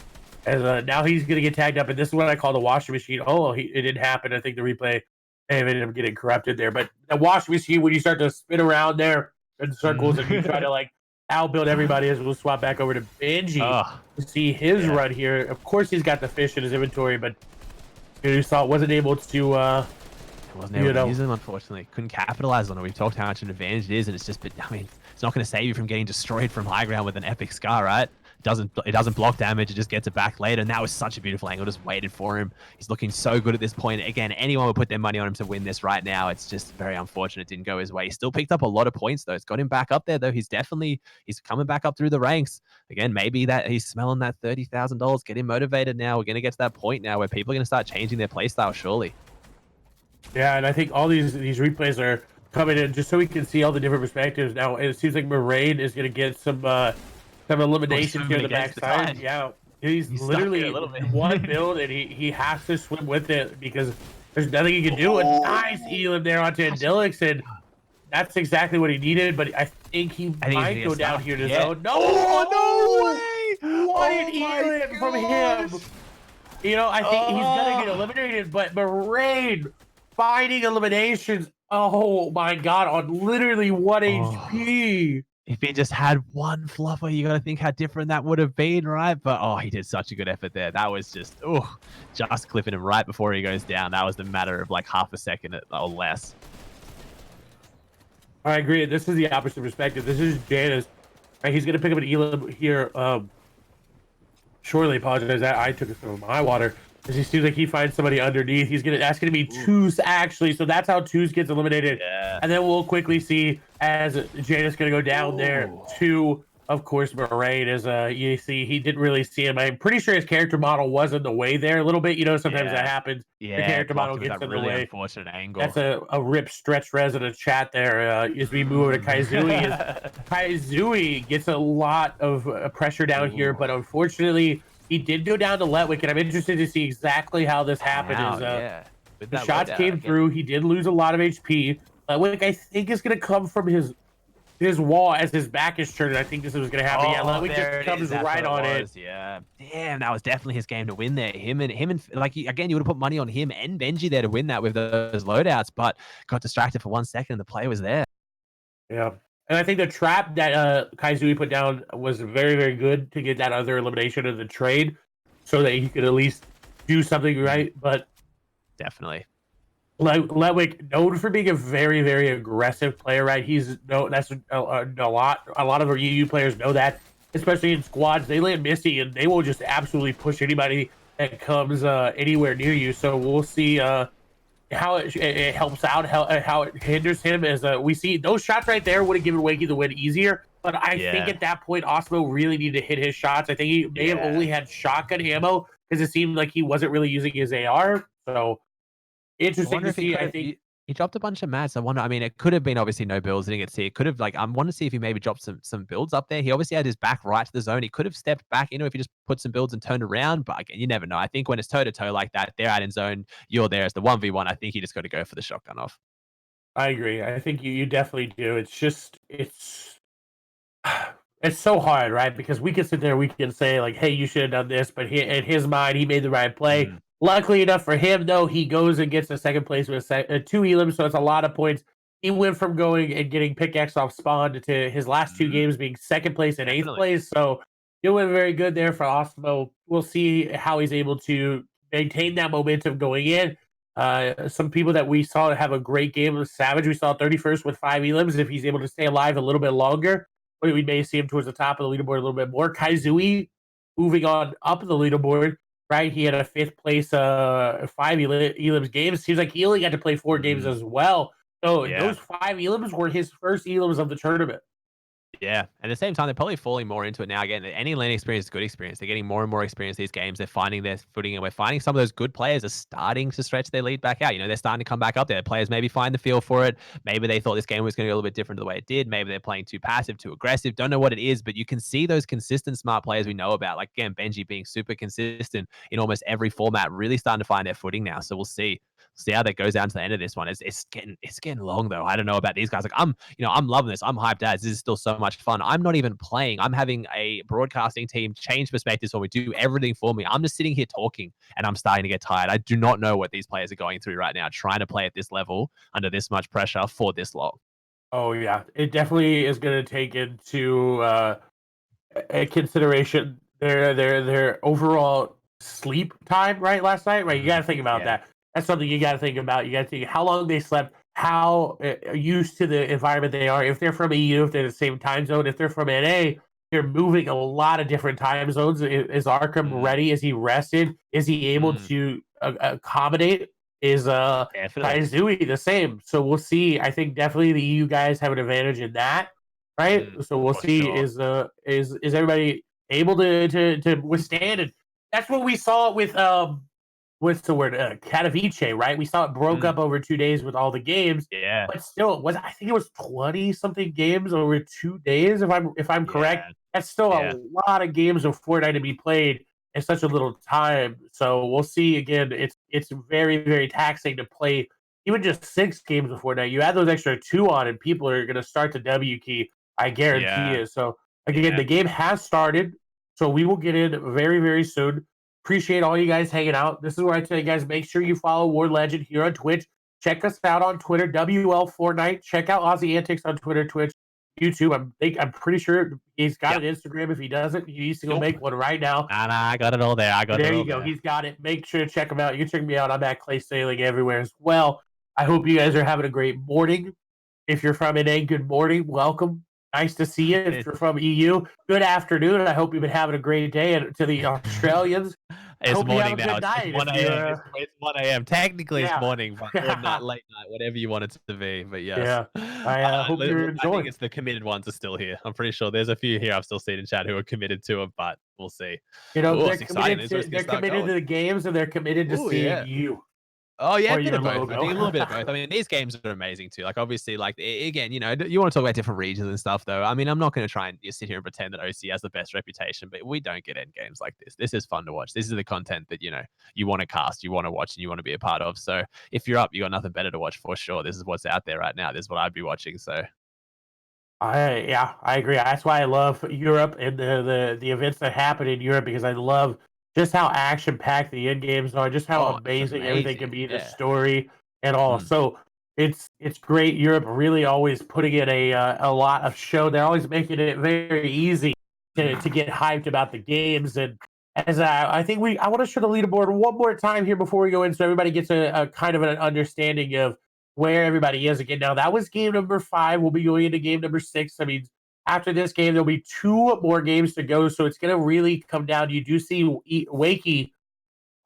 As now he's going to get tagged up, and this is what I call the washing machine. Oh, it didn't happen. I think the replay ended up getting corrupted there. But the washing machine, when you start to spin around there in circles and you try to, like, outbuild everybody, as we'll swap back over to Benji to see his run here. Of course, he's got the fish in his inventory, but you saw wasn't able to wasn't able to use them, unfortunately. Couldn't capitalize on it. We've talked how much an advantage it is, and it's just, I mean, it's not going to save you from getting destroyed from high ground with an epic scar, right? It doesn't block damage. It just gets it back later. And that was such a beautiful angle. Just waited for him. He's looking so good at this point. Again, anyone would put their money on him to win this right now. It's just very unfortunate. It didn't go his way. He still picked up a lot of points, though. It's got him back up there, though. He's coming back up through the ranks. Again, maybe that he's smelling that $30,000. Get him motivated now. We're going to get to that point now where people are going to start changing their playstyle, surely. Yeah, and I think all these replays are coming in just so we can see all the different perspectives. Now, it seems like Moraine is going to get some eliminations here on the backside. Yeah, he's literally one build, and he has to swim with it because there's nothing he can do. A nice elim there onto Andilix, and that's exactly what he needed. But I think he might go down here to zone. No, no way! What an elim from him! You know, I think he's gonna get eliminated, but Moraine finding eliminations. Oh my god, on literally 1 HP. If he just had one flopper, you got to think how different that would have been, right? But, he did such a good effort there. That was just clipping him right before he goes down. That was the matter of like half a second or less. I agree. This is the opposite perspective. This is Jana's. Right, he's going to pick up an elim here. Surely apologize. I took it from my water. As he seems like he finds somebody underneath. That's gonna be Twos actually. So that's how Twos gets eliminated. Yeah. And then we'll quickly see as Jada's gonna go down there to, of course, Moraine. As you see, he didn't really see him. I'm pretty sure his character model was in the way there a little bit. You know, sometimes that happens. Yeah, the character model gets in the way. Unfortunate angle. That's a rip stretch resident chat there. As we move over to Kaizui, Kaizui gets a lot of pressure down here, but unfortunately, He did go down to Letwick, and I'm interested to see exactly how this happened. How? Yeah. With The that shots loadout, I came get through. He did lose a lot of HP. Letwick, I think, is going to come from his wall as his back is turned. I think this was going to happen. Yeah, Oh, Ludwig there just it is. comes That's right what on it it. was. Yeah. Damn, that was definitely his game to win there. Him and like again, you would have put money on him and Benji there to win that with those loadouts, but got distracted for 1 second and the play was there. Yeah. And I think the trap that Kaizui put down was very, very good to get that other elimination of the trade so that he could at least do something right. But Definitely. Letwick, known for being a very, very aggressive player, right? He's no, that's a lot. A lot of our UU players know that, especially in squads. They land Misty and they will just absolutely push anybody that comes anywhere near you. So we'll see how it helps out, how it hinders him. As we see those shots right there would have given Wakey the win easier. But I think at that point, Osmo really needed to hit his shots. I think he may have only had shotgun ammo because it seemed like he wasn't really using his AR. So I interesting wonder to if he see. could I have. think He dropped a bunch of mats. I wonder. I mean, it could have been obviously no builds. Didn't get to see. It could have like. I want to see if he maybe dropped some builds up there. He obviously had his back right to the zone. He could have stepped back. If he just put some builds and turned around. But again, you never know. I think when it's toe to toe like that, they're out in zone. You're there as the 1v1. I think you just got to go for the shotgun off. I agree. I think you definitely do. It's just it's so hard, right? Because we can sit there, we can say like, "Hey, you should have done this," but in his mind, he made the right play. Mm. Luckily enough for him, though, he goes and gets a second place with two elims, so it's a lot of points. He went from going and getting pickaxe off spawn to his last two games being second place and eighth place. So it went very good there for Osmo. We'll see how he's able to maintain that momentum going in. Some people that we saw have a great game with Savage. We saw 31st with 5 elims. If he's able to stay alive a little bit longer, we may see him towards the top of the leaderboard a little bit more. Kaizui moving on up the leaderboard, right? He had a fifth place, 5 elims games. Seems like he only got to play 4 games as well. So those 5 elims were his first elims of the tournament. Yeah. At the same time, they're probably falling more into it now. Again, any lane experience is good experience. They're getting more and more experience these games. They're finding their footing, and we're finding some of those good players are starting to stretch their lead back out. They're starting to come back up there. Players maybe find the feel for it. Maybe they thought this game was going to go a little bit different to the way it did. Maybe they're playing too passive, too aggressive. Don't know what it is, but you can see those consistent smart players we know about. Like, again, Benji being super consistent in almost every format, really starting to find their footing now. So we'll see how that goes down to the end of this one. It's getting long though. I don't know about these guys. Like I'm loving this. I'm hyped as this is still so much fun. I'm not even playing. I'm having a broadcasting team change perspectives for me, do everything for me. I'm just sitting here talking and I'm starting to get tired. I do not know what these players are going through right now, trying to play at this level under this much pressure for this long. Oh yeah, it definitely is going to take into a consideration their overall sleep time, right? Last night, right? You got to think about that. That's something you got to think about. You got to think how long they slept, how used to the environment they are. If they're from EU, if they're the same time zone, if they're from NA, they're moving a lot of different time zones. Is Arkham ready? Is he rested? Is he able to accommodate? Is Kaizui the same? So we'll see. I think definitely the EU guys have an advantage in that, right? So we'll see. Sure. Is everybody able to withstand it? That's what we saw with what's the word? Katowice, right? We saw it broke up over 2 days with all the games. Yeah. But still, I think it was 20 something games over 2 days, if I'm correct. That's still a lot of games of Fortnite to be played in such a little time. So we'll see. Again, it's very, very taxing to play even just 6 games of Fortnite. You add those extra 2 on, and people are going to start the W key. I guarantee it. So again, the game has started. So we will get in very, very soon. Appreciate all you guys hanging out. This is where I tell you guys, make sure you follow War Legend here on Twitch. Check us out on Twitter, WL Fortnite. Check out Aussie Antics on Twitter, Twitch, YouTube. I'm pretty sure he's got an Instagram. If he doesn't, he needs to go make one right now. Nah, I got it all there. There you go. He's got it. Make sure to check him out. You can check me out. I'm at Clay Sailing everywhere as well. I hope you guys are having a great morning. If you're from NA, good morning. Welcome. Nice to see you. If you're from EU, good afternoon. I hope you've been having a great day. And to the Australians, it's morning now. It's 1 a.m. It's 1 a.m. Technically, it's morning, but not late night, whatever you want it to be. But yes. I hope you're enjoying. I think it's the committed ones are still here. I'm pretty sure there's a few here I've still seen in chat who are committed to it, but we'll see. They're committed to the games and they're committed to seeing you. Oh yeah, a or bit your of both. I logo? think a little bit of both. I mean, these games are amazing too. Like obviously, like again, you want to talk about different regions and stuff, though. I mean, I'm not going to try and just sit here and pretend that OC has the best reputation, but we don't get end games like this. This is fun to watch. This is the content that you want to cast, you want to watch, and you want to be a part of. So if you're up, you got nothing better to watch for sure. This is what's out there right now. This is what I'd be watching. So I agree. That's why I love Europe and the events that happen in Europe because I love just how action packed the end games are, just how oh, it's amazing everything can amazing. be, the Yeah. story and all. Mm, So it's great. Europe really always putting in a lot of show. They're always making it very easy to mm. get hyped about the games. And as I think I want to show the leaderboard one more time here before we go in, so everybody gets a kind of an understanding of where everybody is again. Now that was game number 5. We'll be going into game number 6. I mean, after this game, there'll be 2 more games to go, so it's going to really come down. You do see Wakey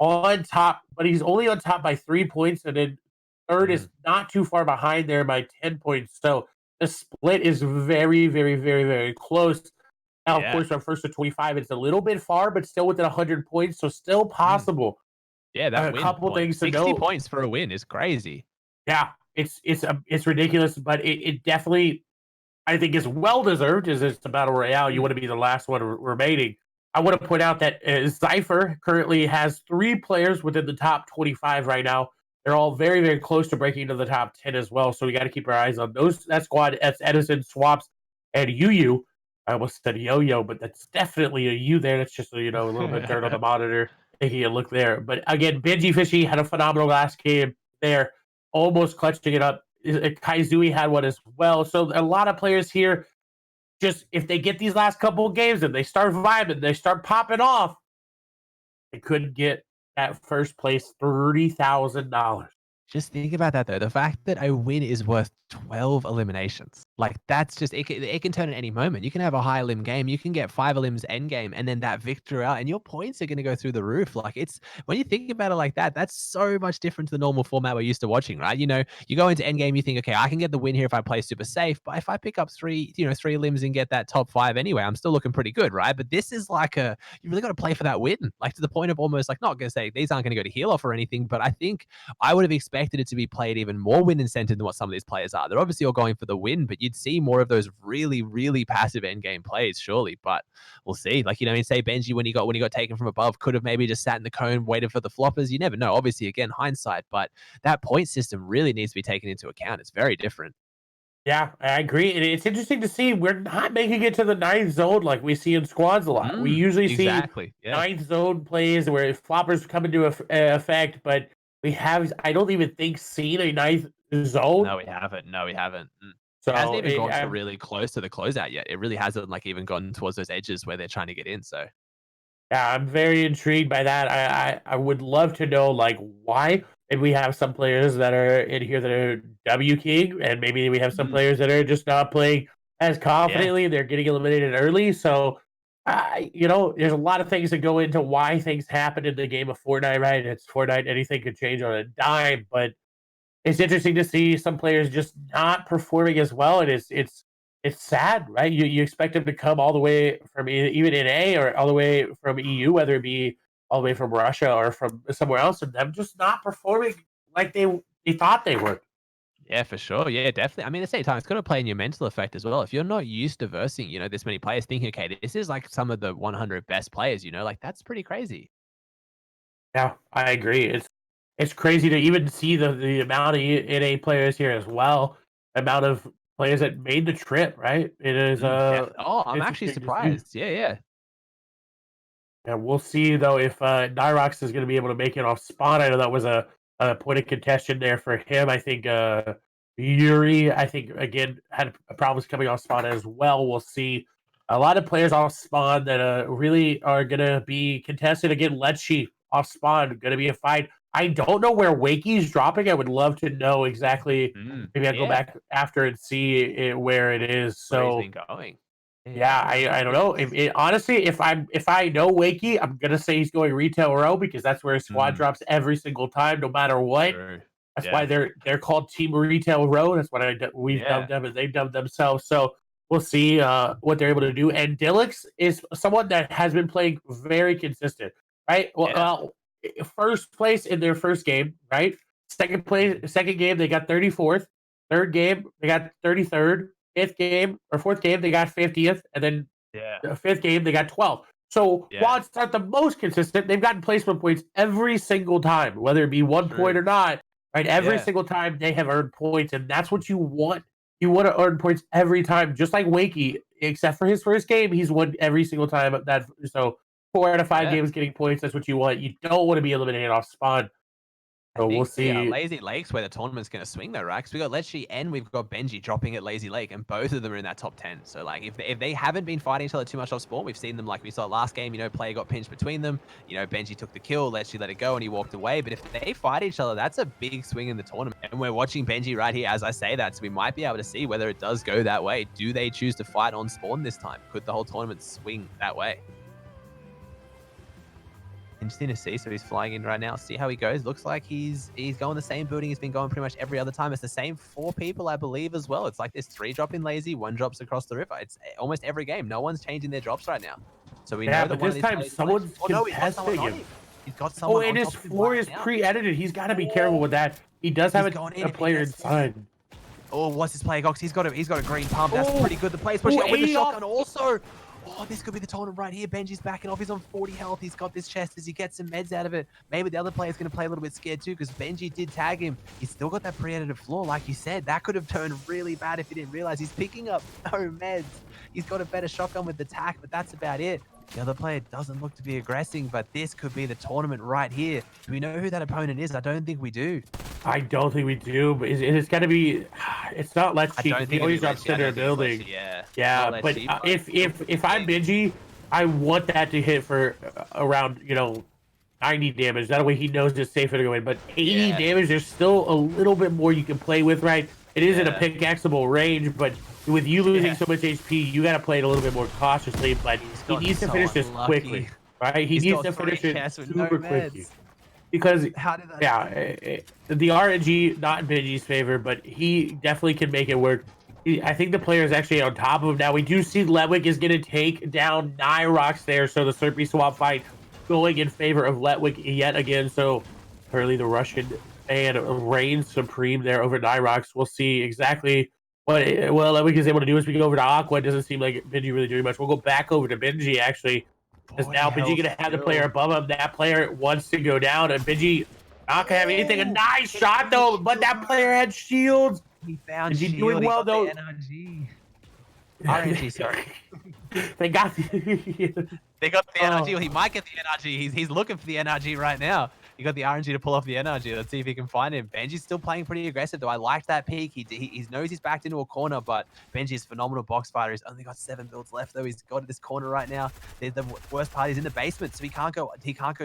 on top, but he's only on top by 3 points, and then third is Mm. not too far behind there by 10 points. So the split is very, very, very, very close. Now, of Yeah. course, our first to 25, it's a little bit far, but still within 100 points, so still Mm. possible. Yeah, that A win, couple like things to 60 note. points for a win is crazy. Yeah, it's ridiculous, but it definitely I think is well deserved. Is it's a battle royale? You Mm. want to be the last one remaining. I want to point out that Cypher currently has 3 players within the top 25 right now. They're all very, very close to breaking into the top 10 as well. So we got to keep our eyes on those. That squad. That's Edison, Swaps, and Yu. I almost said Yo-Yo, but that's definitely a U there. That's just a little bit dirt on the monitor, taking a look there. But again, Benji Fishy had a phenomenal last game there, almost clutching it up. Kaizui had one as well. So a lot of players here, just if they get these last couple of games and they start vibing, they start popping off, they could get that first place $30,000. Just think about that though. The fact that a win is worth 12 eliminations. Like that's just it can turn at any moment. You can have a high limb game, you can get 5 elims end game, and then that victory out, and your points are gonna go through the roof. Like it's when you think about it like that, that's so much different to the normal format we're used to watching, right? You go into end game, you think, okay, I can get the win here if I play super safe, but if I pick up three limbs and get that top 5 anyway, I'm still looking pretty good, right? But this is like you really got to play for that win, like to the point of almost like not gonna say these aren't gonna go to heal off or anything, but I think I would have expected it to be played even more win incentive than what some of these players are. They're obviously all going for the win, but you'd see more of those really, really passive end game plays, surely. But we'll see. Like, I mean, say Benji when he got taken from above, could have maybe just sat in the cone, waited for the floppers. You never know. Obviously, again, hindsight, but that point system really needs to be taken into account. It's very different. Yeah, I agree. And it's interesting to see we're not making it to the ninth zone like we see in squads a lot. We usually see Exactly. Yeah. ninth zone plays where floppers come into effect, but we have, I don't even think, seen a ninth zone. No, we haven't. No, we haven't. It hasn't So even gone to really close to the closeout yet. It really hasn't like even gone towards those edges where they're trying to get in. So yeah, I'm very intrigued by that. I would love to know like why. And we have some players that are in here that are W King, and maybe we have some mm, players that are just not playing as yeah. confidently. They're getting eliminated early. So, there's a lot of things that go into why things happen in the game of Fortnite, right? It's Fortnite, anything could change on a dime, but it's interesting to see some players just not performing as well, and it's sad, right? You expect them to come all the way from even in A or all the way from EU, whether it be all the way from Russia or from somewhere else, and them just not performing like they thought they would. Yeah, for sure. Yeah, definitely. I mean, at the same time, it's got to play in your mental effect as well. If you're not used to versing, this many players, thinking, okay, this is like some of the 100 best players, like that's pretty crazy. Yeah, I agree. It's crazy to even see the amount of NA players here as well. Amount of players that made the trip, right? It is Oh, I'm actually interesting to see. surprised. Yeah, yeah. Yeah, we'll see though if Nyrox is going to be able to make it off Spawn. I know that was a point of contention there for him. I think Yuri, I think again had problems coming off Spawn as well. We'll see a lot of players off Spawn that really are going to be contested again. Letchi off Spawn going to be a fight. I don't know where Wakey's dropping. I would love to know exactly. Maybe I'll go Yeah. back after and see where it is. Where he's So been going. Yeah, yeah, no, I'm I don't know. curious. Honestly, if I know Wakey, I'm gonna say he's going retail row because that's where his squad Mm, drops every single time, no matter what. true. That's why Yeah. they're called Team Retail Row. That's what we've dubbed Yeah. them, and they've dubbed themselves. So we'll see what they're able to do. And Dillix is someone that has been playing very consistent, right? Yeah. First place in their first game, right? Second game, they got 34th. Third game, they got 33rd. Fourth game, they got 50th. And then Yeah. the fifth game, they got 12th. So Yeah. while it's not the most consistent, they've gotten placement points every single time, whether it be 1 point or not. Right, every single time they have earned points, and that's what you want. You want to earn points every time, just like Wakey. Except for his first game, he's won every single time. So 4 out of 5 games getting points. That's what you want. You don't want to be eliminated off spawn. So we'll see. Lazy Lake's where the tournament's going to swing though, right? Because we got Letchi and we've got Benji dropping at Lazy Lake, and both of them are in that top 10. So like, if they haven't been fighting each other too much off spawn, we've seen them, like we saw last game. Player got pinched between them. Benji took the kill, Letchi let it go, and he walked away. But if they fight each other, that's a big swing in the tournament. And we're watching Benji right here as I say that, so we might be able to see whether it does go that way. Do they choose to fight on spawn this time? Could the whole tournament swing that way? Interesting to see. So he's flying in right now. See how he goes. Looks like he's going the same building he's been going pretty much every other time. It's the same 4 people, I believe, as well. It's like this 3 drop in Lazy, 1 drops across the river. It's almost every game. No one's changing their drops right now. So we know that but this time someone's contesting him. He's got someone. And his floor is pre-edited. He's got to be careful with that. He does have a player inside. Oh, what's his play, Gox? He's got a green pump. That's pretty good. The player's pushing up with the shotgun also. Oh, this could be the tournament right here. Benji's backing off. He's on 40 health. He's got this chest as he gets some meds out of it. Maybe the other player's going to play a little bit scared too, because Benji did tag him. He's still got that pre-edited floor, like you said. That could have turned really bad if he didn't realize. He's picking up no meds. He's got a better shotgun with the tack, but that's about it. The other player doesn't look to be aggressing, but this could be the tournament right here. Do we know who that opponent is? I don't think we do. I don't think we do, but it's got to be. It's not Letchi. He always drops in their building. Yeah. But if I'm Benji, I want that to hit for around 90 damage. That way he knows it's safer to go in. But 80 damage, there's still a little bit more you can play with, right? It is in a pickaxeable range, but with you losing so much HP, you got to play it a little bit more cautiously. But he needs to finish this quickly, right? He needs to finish it super quickly. Because the RNG not in Benji's favor, but he definitely can make it work. I think the player is actually on top of him now. We do see Letwick is going to take down Nyrox there, so the Slurpee swap fight going in favor of Letwick yet again. So apparently the Russian fan reigns supreme there over Nyrox. We'll see exactly what Letwick is able to do as we go over to Aqua. It doesn't seem like Benji really doing much. We'll go back over to Benji actually. Because now Benji going to have the player above him. That player wants to go down, and Benji not going to have anything. A nice shot, though, but that player had shields. He found Is he doing well, though? RNG, sorry. They got the NRG. He might get the NRG. He's looking for the NRG right now. You got the RNG to pull off the NRG. Let's see if he can find him. Benji's still playing pretty aggressive, though. I liked that peak. He knows he's backed into a corner, but Benji's a phenomenal box fighter. He's only got 7 builds left, though. He's got this corner right now. The worst part is in the basement, so he can't go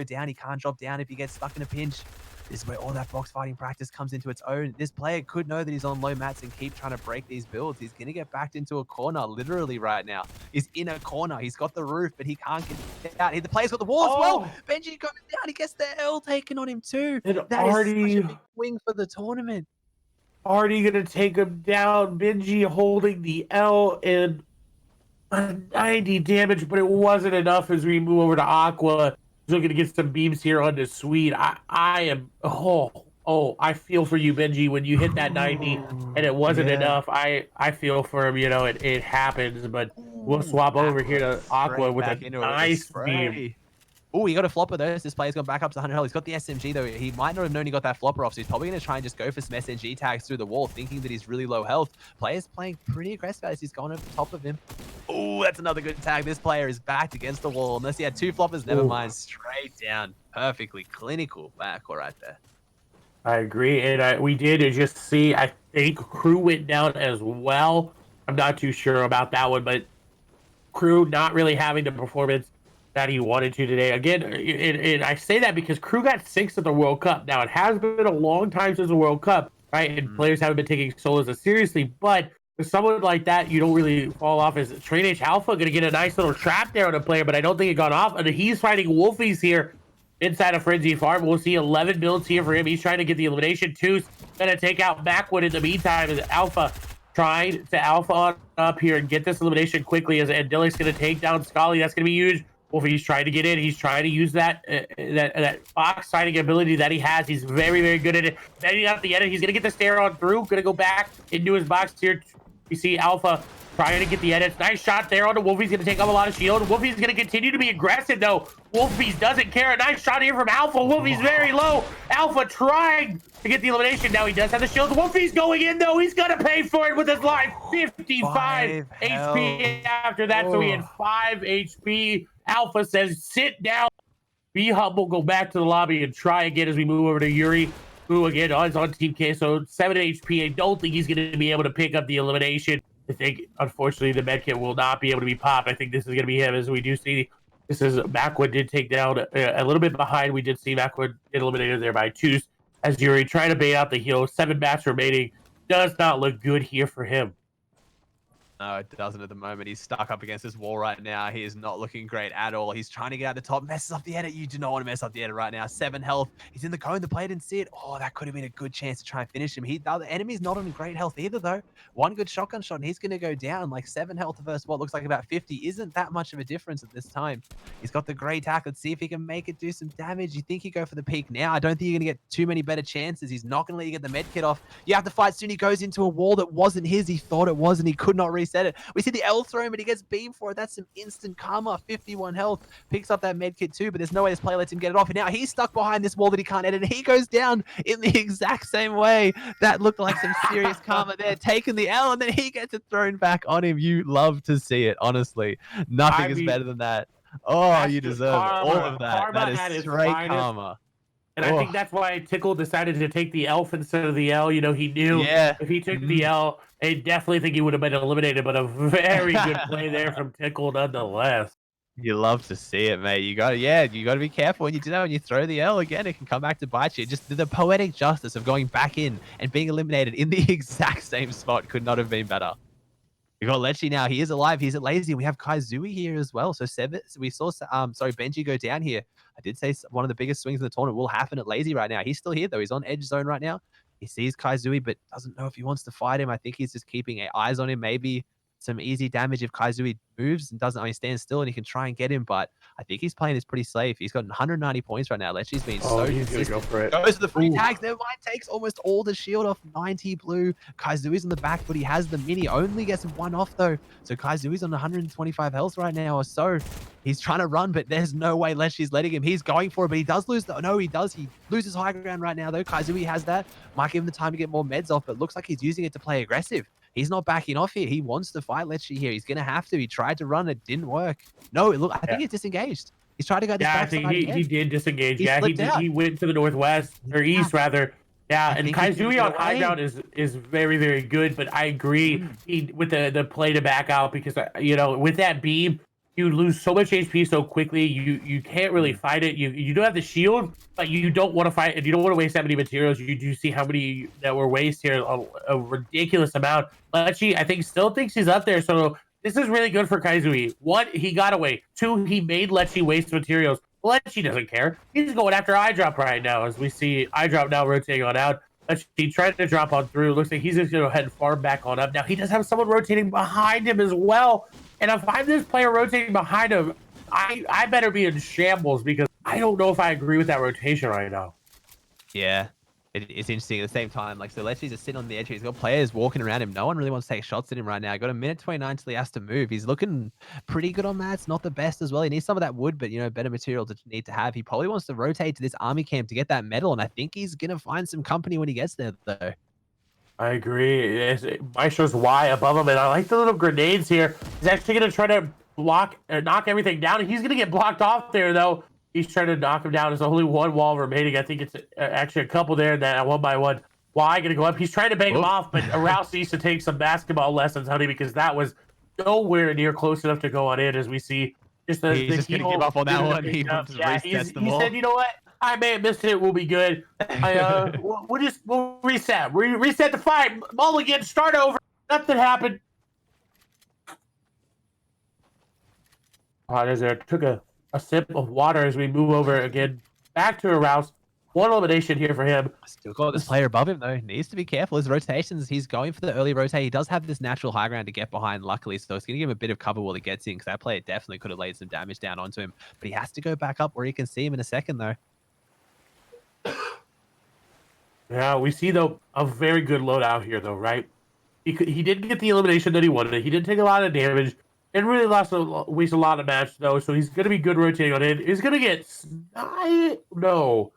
down. He can't drop down if he gets stuck in a pinch. This is where all that box fighting practice comes into its own. This player could know that he's on low mats and keep trying to break these builds. He's going to get backed into a corner, literally right now. He's in a corner. He's got the roof, but he can't get out. The player's got the wall as well. Benji going down. He gets the L taken on him too. That is such a big wing for the tournament. Already going to take him down. Benji holding the L and 90 damage, but it wasn't enough as we move over to Aqua. He's looking to get some beams here on the Sweet. I feel for you, Benji, when you hit that 90 and it wasn't enough. I feel for him, it happens, but we'll swap over here to Aqua with a nice beam. Oh, he got a flopper though. This player's gone back up to 100 health. He's got the SMG though. He might not have known he got that flopper off, so he's probably going to try and just go for some SMG tags through the wall, thinking that he's really low health. Player's playing pretty aggressive as he's gone over the top of him. Oh, that's another good tag. This player is backed against the wall. Unless he had 2 floppers, never mind. Straight down. Perfectly clinical back right there. I agree. And we did just see, I think Crew went down as well. I'm not too sure about that one, but Crew not really having the performance that he wanted to today. Again, and I say that because Crew got 6th at the World Cup. Now, it has been a long time since the World Cup, right? And players haven't been taking solos as seriously, but with someone like that, you don't really fall off. As Train H Alpha going to get a nice little trap there on a player, but I don't think it got off. And he's fighting Wolfies here inside of Frenzy Farm. We'll see 11 builds here for him. He's trying to get the elimination. Two's going to take out Backwood in the meantime as Alpha trying to Alpha on up here and get this elimination quickly. And Dillick's going to take down Scully. That's going to be huge Wolfie's trying to get in. He's trying to use that box siding ability that he has. He's very, very good at it. Bending out the edit. He's going to get the stare on through. Going to go back into his box here. We see Alpha trying to get the edits. Nice shot there on the Wolfie's going to take up a lot of shield. Wolfie's going to continue to be aggressive, though. Wolfie's doesn't care. A nice shot here from Alpha. Wolfie's very low. Alpha trying to get the elimination. Now he does have the shield. Wolfie's going in, though. He's going to pay for it with his life. 55 HP after that, so he had 5 HP. Alpha says, sit down, be humble, go back to the lobby and try again as we move over to Yuri, who again is on Team K. So 7 HP. I don't think he's going to be able to pick up the elimination. I think, unfortunately, the medkit will not be able to be popped. I think this is going to be him, as we do see. This is Macwood did take down a little bit behind. We did see Macwood get eliminated there by 2 as Yuri trying to bait out the heal. 7 mats remaining. Does not look good here for him. No, it doesn't at the moment. He's stuck up against this wall right now. He is not looking great at all. He's trying to get out the top, messes up the edit. You do not want to mess up the edit right now. 7 health. He's in the cone. The player didn't see it. Oh, that could have been a good chance to try and finish him. The other enemy's not on great health either, though. One good shotgun shot, and he's going to go down. Like 7 health versus what looks like about 50 isn't that much of a difference at this time. He's got the great tack. Let's see if he can make it do some damage. You think you go for the peak now. I don't think you're going to get too many better chances. He's not going to let you get the med kit off. You have to fight soon. He goes into a wall that wasn't his. He thought it was, and he could not reset it. We see the L throw him, but he gets beamed for it. That's some instant karma. 51 health. Picks up that med kit too, but there's no way this player lets him get it off. And now he's stuck behind this wall that he can't edit. And he goes down in the exact same way. That looked like some serious karma there. Taking the L, and then he gets it thrown back on him. You love to see it, honestly. Nothing is better than that. Oh, you deserve all of that. That is straight karma. And I think that's why Tickle decided to take the elf instead of the L. You know, he knew if he took the L, I definitely think he would have been eliminated, but a very good play there from Tickle nonetheless. You love to see it, mate. You got to be careful when you do that. When you throw the L again, it can come back to bite you. Just the poetic justice of going back in and being eliminated in the exact same spot could not have been better. We got Lechi now. He is alive. He's at Lazy. We have Kaizui here as well. So we saw Benji go down here. I did say one of the biggest swings in the tournament will happen at Lazy right now. He's still here though. He's on edge zone right now. He sees Kaizui, but doesn't know if he wants to fight him. I think he's just keeping eyes on him. Maybe some easy damage if Kaizui moves and stands still, and he can try and get him. But I think he's playing this pretty safe. He's got 190 points right now. Lechi's been so he's gonna go for it. Goes to the free tags. Never mind, takes almost all the shield off. 90 blue. Kaizui's on the back, but he has the mini. Only gets 1 off though. So Kaizui's on 125 health right now or so. He's trying to run, but there's no way Lechi's letting him. He's going for it, but he does lose. No, he does. He loses high ground right now though. Kaizui has that. Might give him the time to get more meds off, but looks like he's using it to play aggressive. He's not backing off here. He wants to fight Lechi here. He's going to have to. He tried to run. It didn't work. No, I think he's disengaged. He's trying to go this I think he did disengage. He went to the northwest, or east rather. Yeah, and Kaizui on high ground is very, very good, but I agree with the play to back out because, you know, with that beam, you lose so much HP so quickly. You can't really fight it. You don't have the shield, but you don't want to fight, and you don't want to waste that many materials. You do see how many that were wasted here, a ridiculous amount. Lechi, I think, still thinks he's up there, so this is really good for Kaizui. 1, he got away. 2, he made Lechi waste materials. Lechi doesn't care. He's going after eyedrop right now, as we see eyedrop now rotating on out. Lechi tried to drop on through. Looks like he's just going to go ahead and farm back on up. Now, he does have someone rotating behind him as well. And if I'm this player rotating behind him, I better be in shambles because I don't know if I agree with that rotation right now. Yeah, it's interesting at the same time. Like, so Lechi's just sitting on the edge. He's got players walking around him. No one really wants to take shots at him right now. Got a minute 29 till he has to move. He's looking pretty good on that. It's not the best as well. He needs some of that wood, but, you know, better material to need to have. He probably wants to rotate to this army camp to get that medal, and I think he's going to find some company when he gets there, though. I agree. Maestro's Y above him, and I like the little grenades here. He's actually going to try to knock everything down. He's going to get blocked off there, though. He's trying to knock him down. There's only 1 wall remaining. I think it's actually a couple there. That 1 by 1. Y going to go up. He's trying to bang him off, but Rouse needs to take some basketball lessons, honey, because that was nowhere near close enough to go on in, as we see. He's just going to give up on that one. He said, you know what? I may have missed it. We'll be good. We'll reset. We reset the fight. Mulligan, start over. Nothing happened. There's took a sip of water as we move over again back to Arouse. One elimination here for him. Still got this player above him though. Needs to be careful. His rotations, he's going for the early rotate. He does have this natural high ground to get behind, luckily, so it's going to give him a bit of cover while he gets in, because that player definitely could have laid some damage down onto him. But he has to go back up where he can see him in a second though. Yeah, we see though a very good loadout here though, right? He didn't get the elimination that he wanted. He didn't take a lot of damage. And really waste a lot of match though, so he's gonna be good rotating on it. He's gonna get no.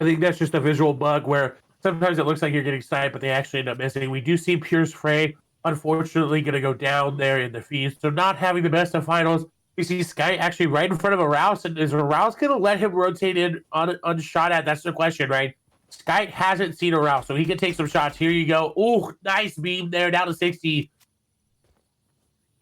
I think that's just a visual bug where sometimes it looks like you're getting sniped, but they actually end up missing. We do see Pierce Frey, unfortunately, gonna go down there in the feed, so not having the best of finals. We see Sky actually right in front of Arouse, and is Arouse gonna let him rotate in unshot at? That's the question, right? Sky hasn't seen Arouse, so he can take some shots. Here you go. Ooh, nice beam there, down to 60.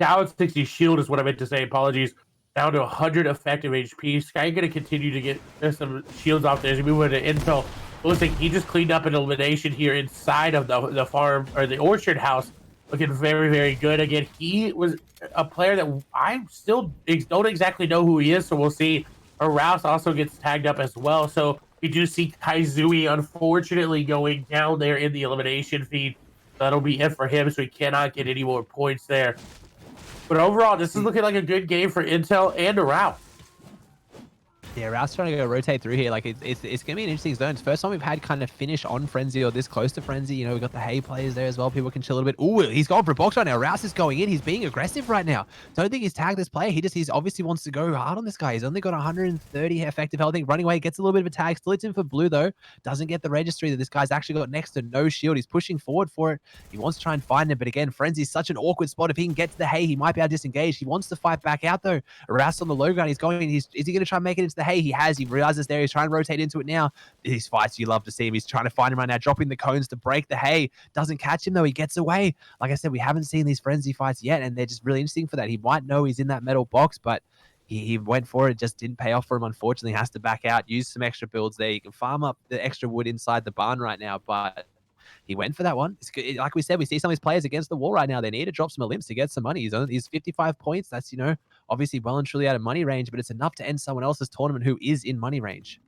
Down 60 shield is what I meant to say. Apologies. Down to 100 effective HP. Sky going to continue to get some shields off there as we move into intel. It looks like he just cleaned up an elimination here inside of the farm or the orchard house. Looking very, very good. Again, he was a player that I still don't exactly know who he is, so we'll see. Arouse also gets tagged up as well. So we do see Kaizui unfortunately going down there in the elimination feed. That'll be it for him, so he cannot get any more points there. But overall, this is looking like a good game for Intel and Arouse. Yeah, Rouse trying to go rotate through here. Like it's going to be an interesting zone. It's the first time we've had kind of finish on Frenzy or this close to Frenzy. You know, we've got the Hay players there as well. People can chill a little bit. Ooh, he's going for a box right now. Rouse is going in. He's being aggressive right now. Don't think he's tagged this player. He's obviously wants to go hard on this guy. He's only got 130 effective health. I think running away gets a little bit of a tag. Still it's in for blue though. Doesn't get the registry that this guy's actually got next to no shield. He's pushing forward for it. He wants to try and find it, but again, Frenzy's such an awkward spot. If he can get to the Hay, he might be able to disengage. He wants to fight back out though. Rouse on the low ground. He's going. Is he going to try and make it into the Hay? He has. He realizes there. He's trying to rotate into it now. These fights, you love to see him. He's trying to find him right now, dropping the cones to break the Hay. Doesn't catch him though. He gets away. Like I said, we haven't seen these Frenzy fights yet, and they're just really interesting for that. He might know he's in that metal box, but he went for it. Just didn't pay off for him. Unfortunately, has to back out. Use some extra builds there. You can farm up the extra wood inside the barn right now, but he went for that one. Like we said, we see some of these players against the wall right now. They need to drop some Olymps to get some money. He's 55 points. That's, you know, obviously well and truly out of money range, but it's enough to end someone else's tournament who is in money range.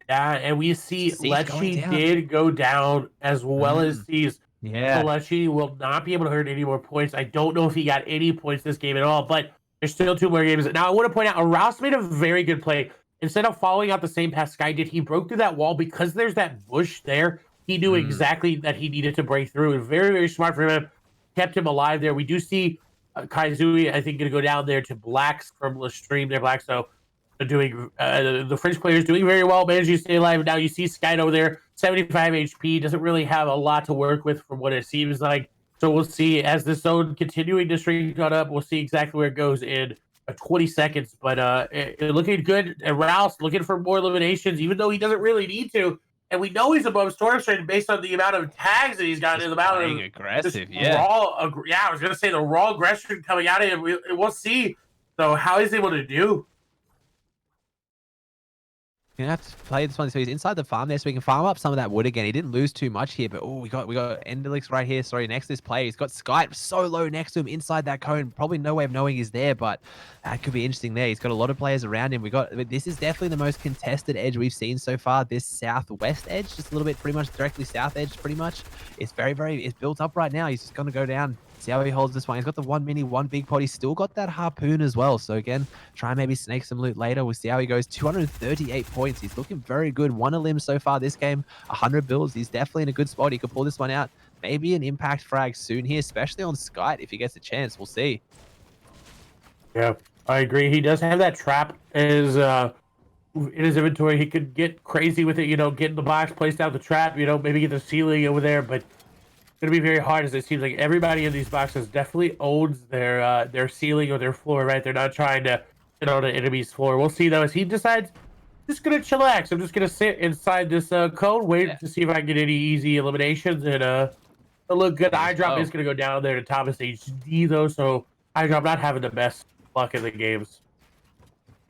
Yeah, and we see Lecce did go down as well as these. Yeah. So Lecce will not be able to earn any more points. I don't know if he got any points this game at all, but there's still 2 more games. Now, I want to point out, Arouse made a very good play. Instead of following out the same path Sky did, he broke through that wall because there's that bush there. He knew exactly that he needed to break through. And very, very smart for him. Kept him alive there. We do see Kaizui, I think, going to go down there to Blacks from the stream there, Black. So doing the French players doing very well, managing to stay alive. Now you see Sky over there, 75 HP, doesn't really have a lot to work with from what it seems like. So we'll see as this zone continuing to shrink up. We'll see exactly where it goes in 20 seconds. But looking good. And Rouse looking for more eliminations, even though he doesn't really need to. And we know he's above Storm Strain based on the amount of tags that he's got in the amount of aggressive. Raw, I was gonna say the raw aggression coming out of him. We'll see. So how he's able to do. You're gonna have to play this one. So he's inside the farm there, so we can farm up some of that wood again. He didn't lose too much here, but we got Endelix right here. Sorry, next to this player. He's got Skype so low next to him inside that cone. Probably no way of knowing he's there, but that could be interesting there. He's got a lot of players around him. This is definitely the most contested edge we've seen so far. This southwest edge, just a little bit, pretty much directly south edge, pretty much. It's it's built up right now. He's just gonna go down. See how he holds this one. He's got the 1 mini, 1 big pot. He's still got that harpoon as well. So again, try and maybe snake some loot later. We'll see how he goes. 238 points. He's looking very good. 1 elim so far this game. 100 builds. He's definitely in a good spot. He could pull this one out. Maybe an impact frag soon here, especially on Skype if he gets a chance. We'll see. Yeah, I agree. He does have that trap in his inventory. He could get crazy with it, you know, get in the box, place out the trap, you know, maybe get the ceiling over there, but going to be very hard as it seems like everybody in these boxes definitely owns their ceiling or their floor, right? They're not trying to get on the enemy's floor. We'll see, though, as he decides, just going to chillax. I'm just going to sit inside this cone, wait to see if I can get any easy eliminations, and look good. Eye drop is going to go down there to Thomas HD, though, so Eye drop not having the best luck in the games.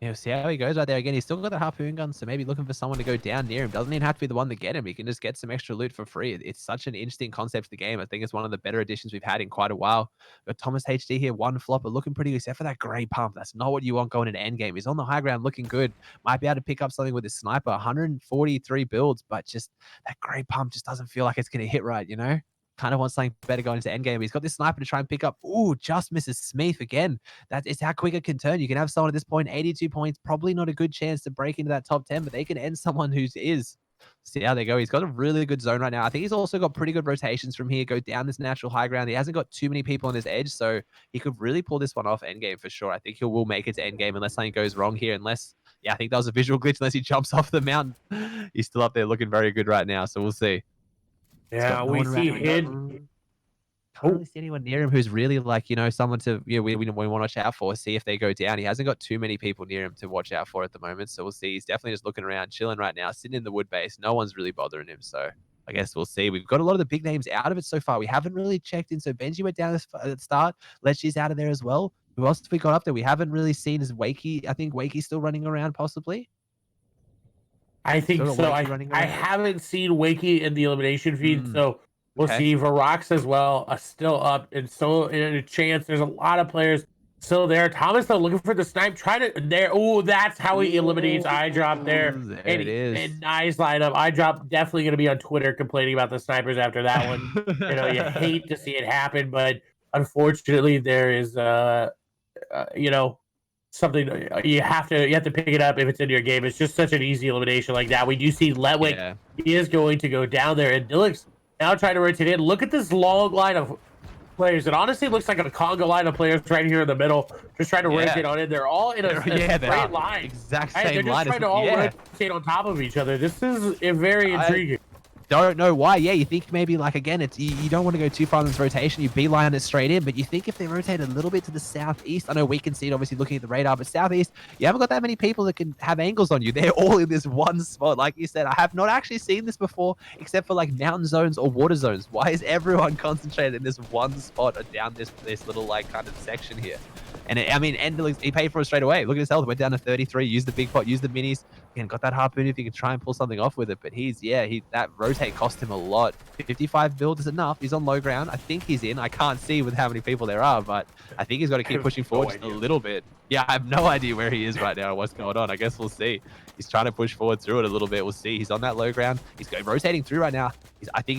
Yeah, see how he goes right there again. He's still got the harpoon gun, so maybe looking for someone to go down near him. Doesn't even have to be the one to get him. He can just get some extra loot for free. It's such an interesting concept to the game. I think it's one of the better additions we've had in quite a while. Got Thomas HD here, one flopper, looking pretty good, except for that grey pump. That's not what you want going into endgame. He's on the high ground, looking good. Might be able to pick up something with his sniper. 143 builds, but just that grey pump just doesn't feel like it's going to hit right, you know? Kind of wants something better going into endgame. He's got this sniper to try and pick up. Ooh, just misses Smith again. That is how quick it can turn. You can have someone at this point, 82 points, probably not a good chance to break into that top 10, but they can end someone who is. See how they go. He's got a really good zone right now. I think he's also got pretty good rotations from here, go down this natural high ground. He hasn't got too many people on his edge, so he could really pull this one off endgame for sure. I think he will make it to endgame unless something goes wrong here. Yeah, I think that was a visual glitch unless he jumps off the mountain. He's still up there looking very good right now, so we'll see. He's got Yeah, no we one see around. him. Can't really see anyone near him who's really like, someone to, we want to watch out for, see if they go down. He hasn't got too many people near him to watch out for at the moment. So we'll see. He's definitely just looking around, chilling right now, sitting in the wood base. No one's really bothering him. So I guess we'll see. We've got a lot of the big names out of it so far. We haven't really checked in. So Benji went down at the start. Lechi's out of there as well. Who else have we got up there? We haven't really seen as Wakey. I think Wakey's still running around possibly. I think so. Running I around. haven't seen Wakey in the elimination feed, so we'll Okay. see. Varrox as well, still up, and so in a chance. There's a lot of players still there. Thomas though looking for the snipe, trying to there. Oh, that's how he eliminates eye drop there. There And, it is. and nice lineup. Eye drop definitely going to be on Twitter complaining about the snipers after that one. You hate to see it happen, but unfortunately, there is something you have to pick it up if it's in your game. It's just such an easy elimination like that. We do see Letwick. Yeah. He is going to go down there, and Dilix now trying to rotate in. Look at this long line of players. It honestly looks like a Congo line of players right here in the middle, just trying to rotate on in. They're all in a straight line. Exact same they're just line. trying to all rotate on top of each other. This is very intriguing. Don't know why. Yeah, you think maybe like again, it's you don't want to go too far in this rotation. You beeline it straight in, but you think if they rotate a little bit to the southeast, I know we can see it obviously looking at the radar, but southeast, you haven't got that many people that can have angles on you. They're all in this one spot. Like you said, I have not actually seen this before, except for like mountain zones or water zones. Why is everyone concentrated in this one spot or down this little like kind of section here? And Endelix, he paid for it straight away. Look at his health, went down to 33. Used the big pot, used the minis. Again, got that harpoon if he can try and pull something off with it. But that rotate cost him a lot. 55 build is enough. He's on low ground. I think he's in. I can't see with how many people there are, but I think he's got to keep pushing forward just a little bit. Yeah, I have no idea where he is right now or what's going on. I guess we'll see. He's trying to push forward through it a little bit. We'll see. He's on that low ground. He's rotating through right now. I think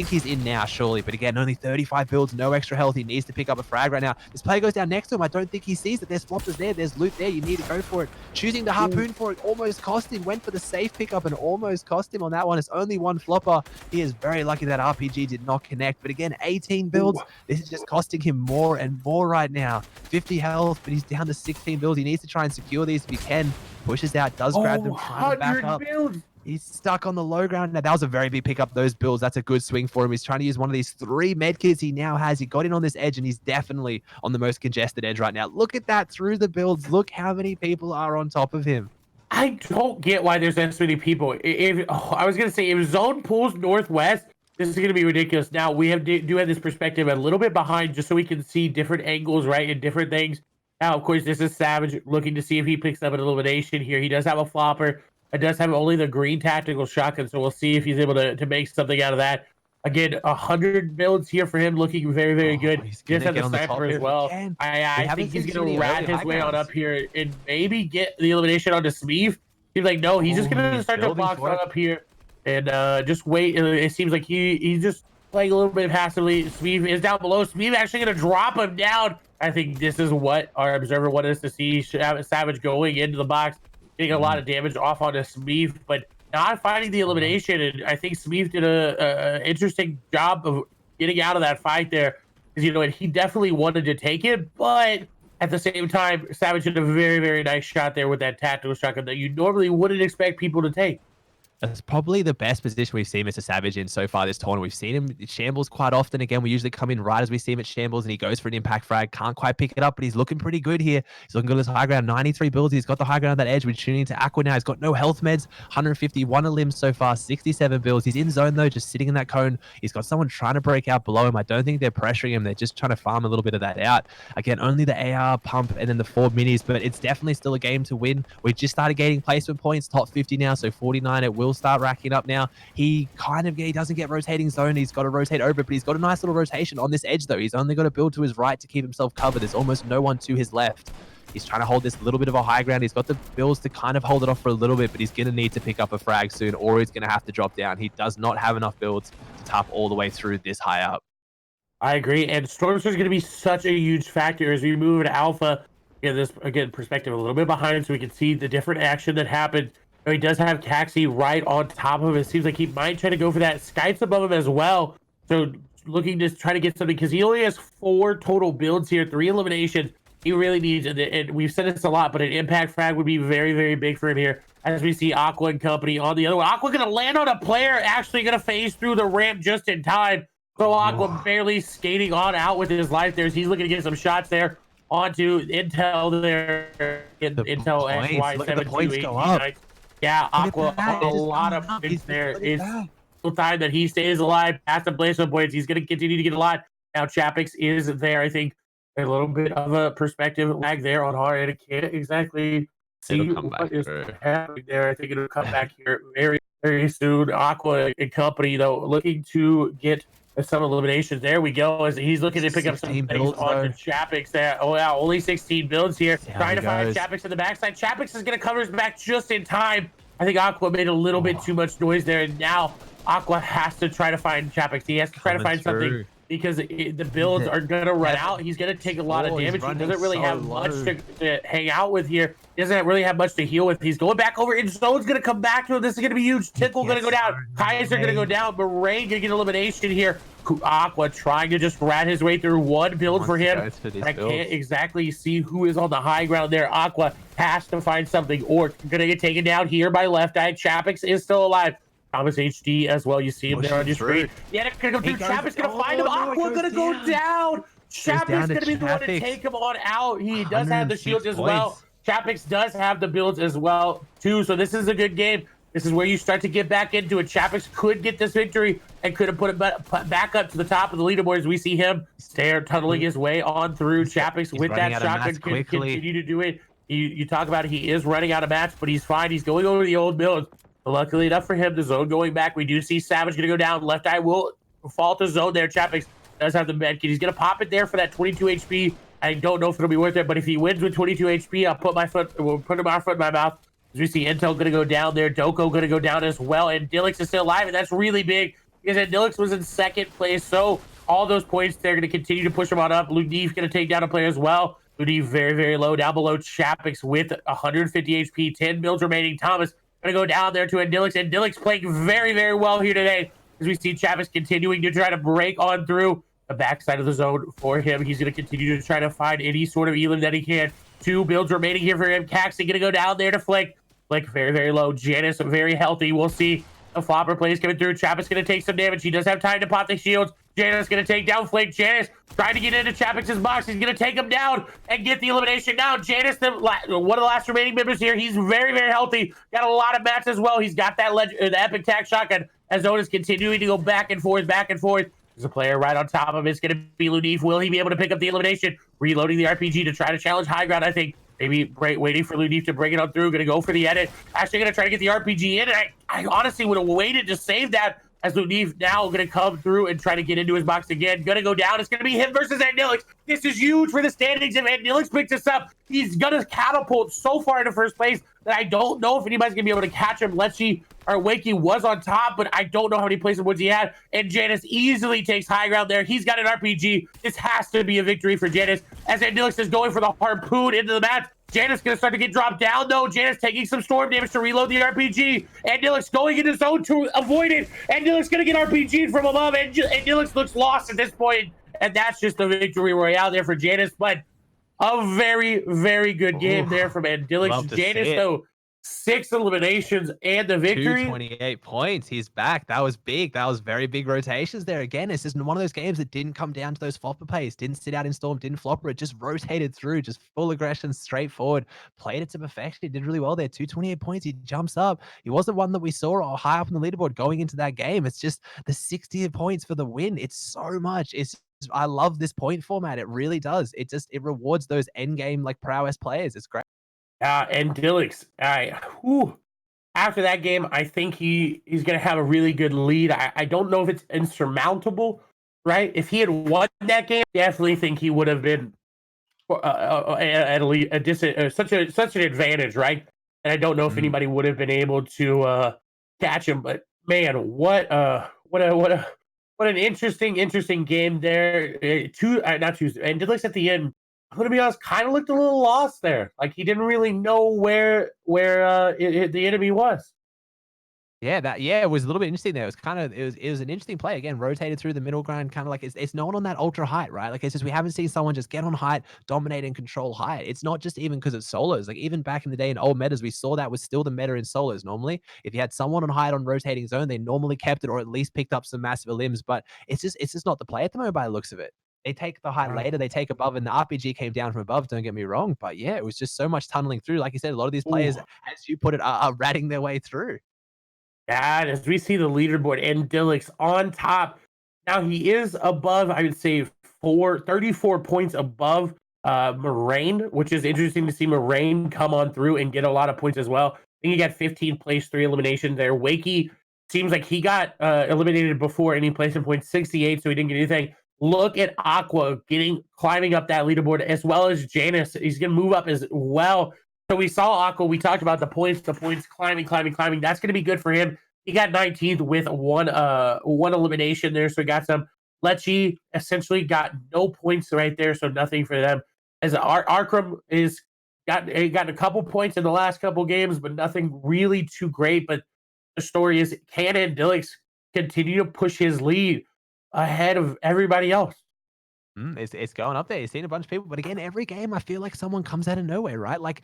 he's in now, surely. But again, only 35 builds, no extra health. He needs to pick up a frag right now. This player goes down next to him. I don't think he sees that there's floppers there. There's loot there. You need to go for it. Choosing to harpoon for it almost cost him. Went for the safe pickup and almost cost him on that one. It's only one flopper. He is very lucky that RPG did not connect. But again, 18 builds. This is just costing him more and more right now. 50 health, but he's down to 16 builds. He needs to try and secure these if he can. Pushes out, does grab them, trying to back up. Builds. He's stuck on the low ground. Now, that was a very big pickup, those builds. That's a good swing for him. He's trying to use one of these 3 medkits he now has. He got in on this edge, and he's definitely on the most congested edge right now. Look at that through the builds. Look how many people are on top of him. I don't get why there's that many people. I was going to say, if zone pulls northwest, this is going to be ridiculous. Now, we do have this perspective a little bit behind just so we can see different angles, right, and different things. Now, of course, this is Savage looking to see if he picks up an elimination here. He does have a flopper. It does have only the green tactical shotgun, so we'll see if he's able to make something out of that. Again, 100 builds here for him, looking very, very good. He just has the sniper as well. I think he's going to rat his way on up here and maybe get the elimination onto Smeeve. He's like, no, he's just going to start to box on up here and just wait. It seems like he's just playing a little bit passively. Smeeve is down below. Smeeve actually going to drop him down. I think this is what our observer wanted us to see. Savage going into the box, getting a lot of damage off onto Smeeve, but not finding the elimination. And I think Smeeve did a interesting job of getting out of that fight there, because he definitely wanted to take it, but at the same time, Savage did a very, very nice shot there with that tactical shotgun that you normally wouldn't expect people to take. That's probably the best position we've seen Mr. Savage in so far this tournament. We've seen him at shambles quite often. Again, we usually come in right as we see him at shambles, and he goes for an impact frag. Can't quite pick it up, but he's looking pretty good here. He's looking good at his high ground. 93 builds. He's got the high ground on that edge. We're tuning into Aqua now. He's got no health meds. 151 a limb so far. 67 builds. He's in zone, though, just sitting in that cone. He's got someone trying to break out below him. I don't think they're pressuring him. They're just trying to farm a little bit of that out. Again, only the AR pump and then the 4 minis, but it's definitely still a game to win. We've just started gaining placement points. Top 50 now, so 49. It will start racking up now. He doesn't get rotating zone. He's got to rotate over, but he's got a nice little rotation on this edge, though. He's only got to build to his right to keep himself covered. There's almost no one to his left. He's trying to hold this little bit of a high ground. He's got the builds to kind of hold it off for a little bit, but he's going to need to pick up a frag soon, or he's going to have to drop down. He does not have enough builds to top all the way through this high up. I agree, and Stormster is going to be such a huge factor as we move to Alpha. Get this, again, perspective a little bit behind so we can see the different action that happened. He does have Caxi right on top of him. It seems like he might try to go for that. Skype's above him as well. So looking to try to get something, because he only has 4 total builds here, 3 eliminations. He really needs, and we've said this a lot, but an impact frag would be very, very big for him here. As we see Aqua and company on the other one. Aqua going to land on a player, actually going to phase through the ramp just in time. So Aqua barely skating on out with his life there. He's looking to get some shots there onto Intel there. Intel XY 728. Yeah, Aqua on a lot of points there. It's the time that he stays alive past the placement points. He's going to continue to get a lot. Now Chapix is there. I think a little bit of a perspective lag there on our end. I can't exactly see what is happening there. I think it'll come back here very, very soon. Aqua and company, though, looking to get some eliminations. There we go. As he's looking to pick up some things on the Chapix there. Oh, yeah, only 16 builds here. Trying to find Chapix in the backside. Chapix is going to cover his back just in time. I think Aqua made a little bit too much noise there, and now Aqua has to try to find Chapix. He has to try to find something because the builds are going to run out. He's going to take a lot of damage. He doesn't really have much to hang out with here. He doesn't really have much to heal with. He's going back over, and Zone's going to come back to him. This is going to be huge. Tickle going to go down. Kaiser going to go down. Moraine going to get elimination here. Aqua trying to just rat his way through one build for him. I can't exactly see who is on the high ground there. Aqua has to find something, or going to get taken down here by Left Eye. Chapix is still alive. Thomas HD as well. You see him there on your screen. Yeah, they're going to go through. Chapix going to find him. Aqua going to go down. Chapix going to be the one to take him on out. He does have the shields as well. Chapix does have the builds as well, too. So this is a good game. This is where you start to get back into it. Chapix could get this victory and could have put it back up to the top of the leaderboards. We see him stare, tunneling his way on through. Chapix with that shotgun can continue to do it. You talk about it, he is running out of mats, but he's fine. He's going over the old builds. But luckily enough for him, the zone going back. We do see Savage going to go down. Left Eye will fall to zone there. Chapix does have the med kit. He's going to pop it there for that 22 HP. I don't know if it'll be worth it, but if he wins with 22 HP, I'll put my foot in my mouth. As we see Intel going to go down there, Doko going to go down as well, and Dillix is still alive, and that's really big because Dillix was in second place, so all those points, they're going to continue to push him on up. Ludeef going to take down a player as well. Ludeef very, very low down below Chapix with 150 HP, 10 builds remaining. Thomas going to go down there to Dillix, and Dillix playing very, very well here today as we see Chapix continuing to try to break on through the backside of the zone for him. He's going to continue to try to find any sort of elim that he can. 2 builds remaining here for him. Caxi going to go down there to Flick. Flick very, very low. Janice very healthy. We'll see the flopper plays coming through. Chapix going to take some damage. He does have time to pop the shields. Janice going to take down Flick. Janice trying to get into Chapix's box. He's going to take him down and get the elimination. Now, Janice, one of the last remaining members here, he's very, very healthy. Got a lot of mats as well. He's got that the epic tac shotgun as Zone is continuing to go back and forth, back and forth. There's a player right on top of him. It's going to be Ludeef. Will he be able to pick up the elimination? Reloading the RPG to try to challenge high ground, I think. Maybe waiting for Ludeef to bring it on through. Going to go for the edit. Actually going to try to get the RPG in. And I honestly would have waited to save that as Ludeef now going to come through and try to get into his box again. Going to go down. It's going to be him versus Andilix. This is huge for the standings. If Andilix picks this up, he's going to catapult so far into first place that I don't know if anybody's going to be able to catch him. Letchi or Wakey was on top, but I don't know how many placement woods he had. And Janice easily takes high ground there. He's got an RPG. This has to be a victory for Janice as Andilix is going for the harpoon into the mat. Janice going to start to get dropped down, though. Janice taking some storm damage to reload the RPG. Andilix going into zone to avoid it. Andilix going to get RPG'd from above. Andilix looks lost at this point. And that's just the victory royale there for Janice. But a very, very good game there from Andilix. Janice, though, 6 eliminations and the victory. 228 points. He's back. That was big. That was very big rotations there. Again, it's just one of those games that didn't come down to those flopper plays, didn't sit out in Storm, didn't flopper it, just rotated through, just full aggression, straightforward, played it to perfection. He did really well there. 228 points. He jumps up. He wasn't one that we saw high up on the leaderboard going into that game. It's just the 60 points for the win. It's so much. I love this point format. It really does. It rewards those end game like prowess players. It's great. And Dillix, after that game, I think he's going to have a really good lead. I don't know if it's insurmountable, right? If he had won that game, definitely think he would have been at least such an advantage, right? And I don't know if anybody would have been able to catch him. But man, what an interesting game there. Not Tuesday, and Dillix at the end. I'm gonna be honest, kind of looked a little lost there. Like he didn't really know where the enemy was. Yeah, it was a little bit interesting there. It was an interesting play. Again, rotated through the middle ground, kind of like it's no one on that ultra height, right? Like it's just we haven't seen someone just get on height, dominate and control height. It's not just even because it's solos. Like even back in the day in old metas, we saw that was still the meta in solos. Normally, if you had someone on height on rotating zone, they normally kept it or at least picked up some massive limbs. But it's just not the play at the moment by the looks of it. They take the height later, they take above, and the RPG came down from above, don't get me wrong. But yeah, it was just so much tunneling through. Like you said, a lot of these players, Ooh. as you put it, are ratting their way through. And as we see the leaderboard and Dillix on top, now he is above, I would say 34 points above Moraine, which is interesting to see Moraine come on through and get a lot of points as well. I think he got 15 place, 3 eliminations there. Wakey seems like he got eliminated before any place in points, 68, so he didn't get anything. Look at Aqua climbing up that leaderboard as well as Janus. He's going to move up as well. So we saw Aqua. We talked about the points climbing. That's going to be good for him. He got 19th with one elimination there, so he got some. Lecce essentially got no points right there, so nothing for them. As Arkram is gotten a couple points in the last couple games, but nothing really too great. But the story is, can Dillix continue to push his lead ahead of everybody else? It's going up there. You've seen a bunch of people, but again, every game I feel like someone comes out of nowhere, right? Like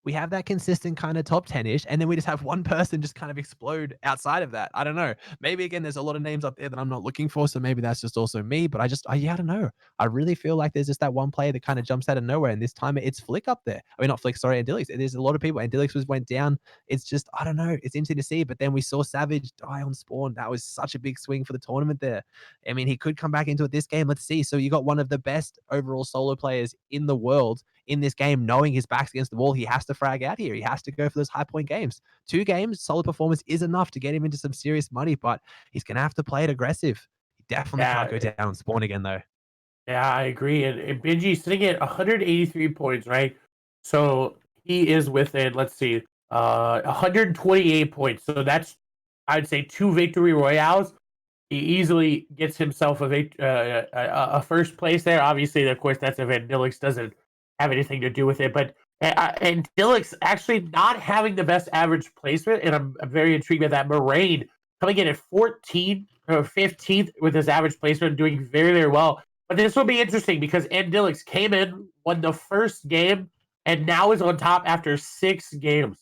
we have that consistent kind of top 10-ish, and then we just have one person just kind of explode outside of that. I don't know. Maybe again, there's a lot of names up there that I'm not looking for, so maybe that's just also me. But yeah, I don't know. I really feel like there's just that one player that kind of jumps out of nowhere, and this time it's Flick up there. I mean, not Flick, sorry, and Dillix. There's a lot of people, and Dillix went down. It's just I don't know. It's interesting to see, but then we saw Savage die on spawn. That was such a big swing for the tournament there. I mean, he could come back into it this game. Let's see. So you got one of the best overall solo players in the world in this game, knowing his back's against the wall. He has to frag out here. He has to go for those high point games. 2 games, solid performance is enough to get him into some serious money, but he's going to have to play it aggressive. He definitely can't go down and spawn again, though. Yeah, I agree. And Benji's sitting at 183 points, right? So he is within, let's see, 128 points. So that's, I'd say, 2 victory royales. He easily gets himself a first place there. Obviously, of course, that's if Dillix doesn't have anything to do with it. But and Dillix actually not having the best average placement, and I'm very intrigued by that. Moraine coming in at 14 or 15th with his average placement, doing very, very well. But this will be interesting because Dillix came in, won the first game, and now is on top after 6 games.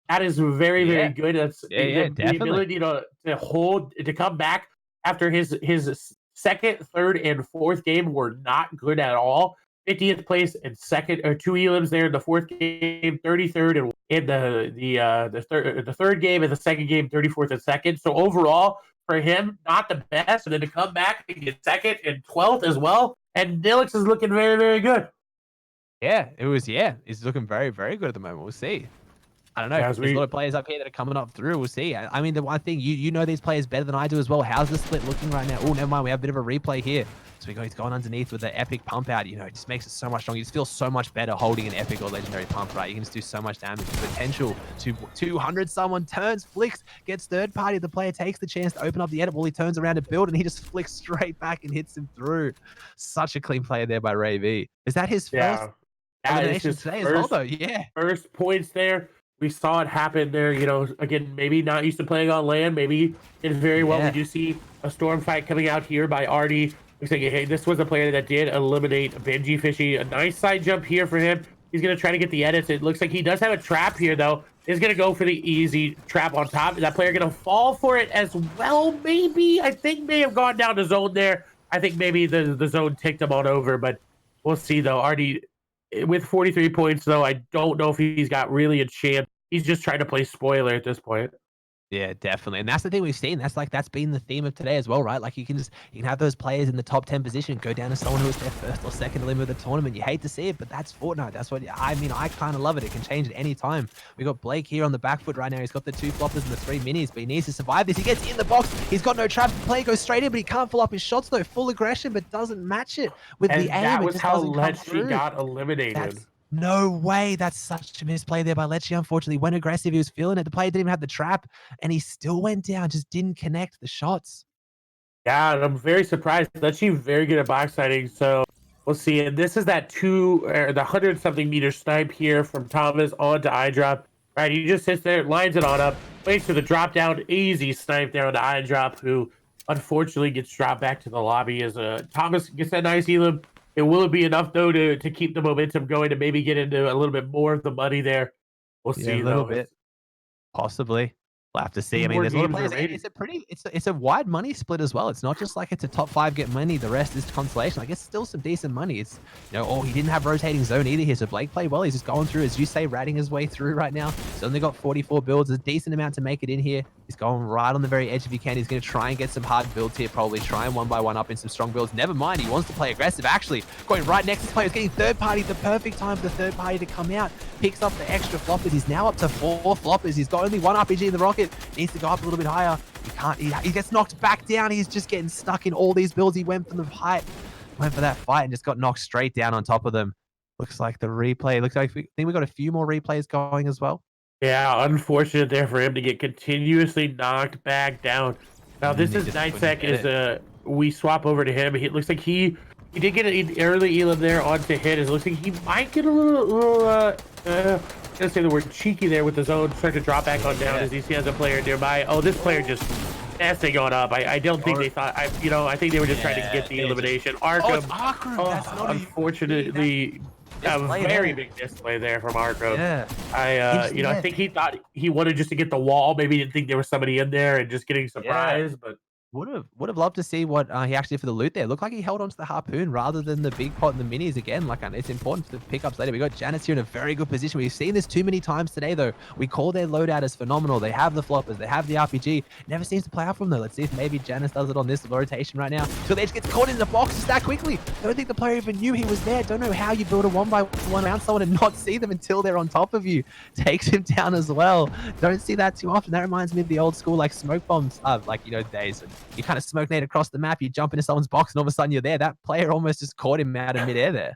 That is very, very good. That's the ability to hold, to come back after his second, third, and fourth game were not good at all. 50th place and second, or 2 elims there in the fourth game, 33rd, and in the third game and the second game, 34th and second. So overall, for him, not the best. And then to come back and get second and 12th as well. And Dillix is looking very, very good. He's looking very, very good at the moment. We'll see. I don't know. There's a lot of players up here that are coming up through. We'll see. I mean, the one thing, you know these players better than I do as well. How's the split looking right now? Oh, never mind. We have a bit of a replay here. So he's going underneath with the epic pump out. You know, it just makes it so much stronger. You just feel so much better holding an epic or legendary pump, right? You can just do so much damage. Potential to 200. Someone turns, flicks, gets third party. The player takes the chance to open up the edit while he turns around to build, and he just flicks straight back and hits him through. Such a clean play there by Ray V. Is that his first elimination today as well, though? Yeah. First points there. We saw it happen there, you know, again, maybe not used to playing on land, maybe it's very well. We do see a storm fight coming out here by Artie. Looks like, hey, this was a player that did eliminate Benji Fishy. A nice side jump here for him. He's going to try to get the edits. It looks like he does have a trap here, though. He's going to go for the easy trap on top. Is that player going to fall for it as well? Maybe. I think may have gone down the zone there. I think maybe the zone ticked him on over, but we'll see, though. Artie, with 43 points, though, I don't know if he's got really a chance. He's just trying to play spoiler at this point. Yeah, definitely. And that's the thing we've seen. That's been the theme of today as well, right? Like you can have those players in the top 10 position go down to someone who was their first or second limb of the tournament. You hate to see it, but that's Fortnite. That's what I mean. I kind of love it. It can change at any time. We got Blake here on the back foot right now. He's got the 2 floppers and the 3 minis, but he needs to survive this. He gets in the box. He's got no traps. The player goes straight in, but he can't pull up his shots though. Full aggression, but doesn't match it with the aim. That was how Lecce got eliminated. No way. That's such a misplay there by Lecce. Unfortunately, went aggressive. He was feeling it. The player didn't even have the trap, and he still went down. Just didn't connect the shots. Yeah, and I'm very surprised. Lecce very good at box sighting. So we'll see. And this is that the 100-something meter snipe here from Thomas on to iDrop. Right, he just sits there, lines it on up, waits for the drop down. Easy snipe there on the iDrop, who unfortunately gets dropped back to the lobby as Thomas gets that nice elim. Will it be enough, though, to keep the momentum going and maybe get into a little bit more of the money there? We'll see, a little bit. Possibly. We'll have to see. I mean, there's a lot of players. It's a wide money split as well. It's not just like it's a top 5 get money. The rest is consolation. Like, it's still some decent money. It's, he didn't have rotating zone either here. So Blake played well. He's just going through, as you say, ratting his way through right now. He's only got 44 builds. A decent amount to make it in here. He's going right on the very edge if he can. He's going to try and get some hard builds here, probably try and one by one up in some strong builds. Never mind, he wants to play aggressive, actually. Going right next to the player. He's getting third party. The perfect time for the third party to come out. Picks up the extra floppers. He's now up to 4 floppers. He's got only 1 RPG in the rocket. Needs to go up a little bit higher. He can't. He gets knocked back down. He's just getting stuck in all these builds. He went for the height. Went for that fight and just got knocked straight down on top of them. Looks like the replay. Looks like we got a few more replays going as well. Yeah, unfortunate there for him to get continuously knocked back down. Now this is Nightsec we swap over to him. It looks like he did get an early elim there onto hit. It looks like he might get a little gonna say the word cheeky there with his own, start to drop back on down as he has a player nearby. Oh, this player just messing on up. I don't think they thought. I think they were just trying to get the elimination. Arkham, unfortunately. A very big display there from Arco. Yeah. I think he thought he wanted just to get the wall. Maybe he didn't think there was somebody in there and just getting surprised, but would have loved to see what he actually did for the loot there. Looked like he held onto the harpoon rather than the big pot and the minis again. Like, it's important for the pickups later. We got Janice here in a very good position. We've seen this too many times today, though. We call their loadout as phenomenal. They have the floppers, they have the RPG. Never seems to play out for them, though. Let's see if maybe Janice does it on this rotation right now. So the edge gets caught in the box just that quickly. Don't think the player even knew he was there. Don't know how you build a 1-by-1 around someone and not see them until they're on top of you. Takes him down as well. Don't see that too often. That reminds me of the old school like smoke bombs, days when you kind of smoke nade across the map, you jump into someone's box and all of a sudden you're there. That player almost just caught him out of midair there.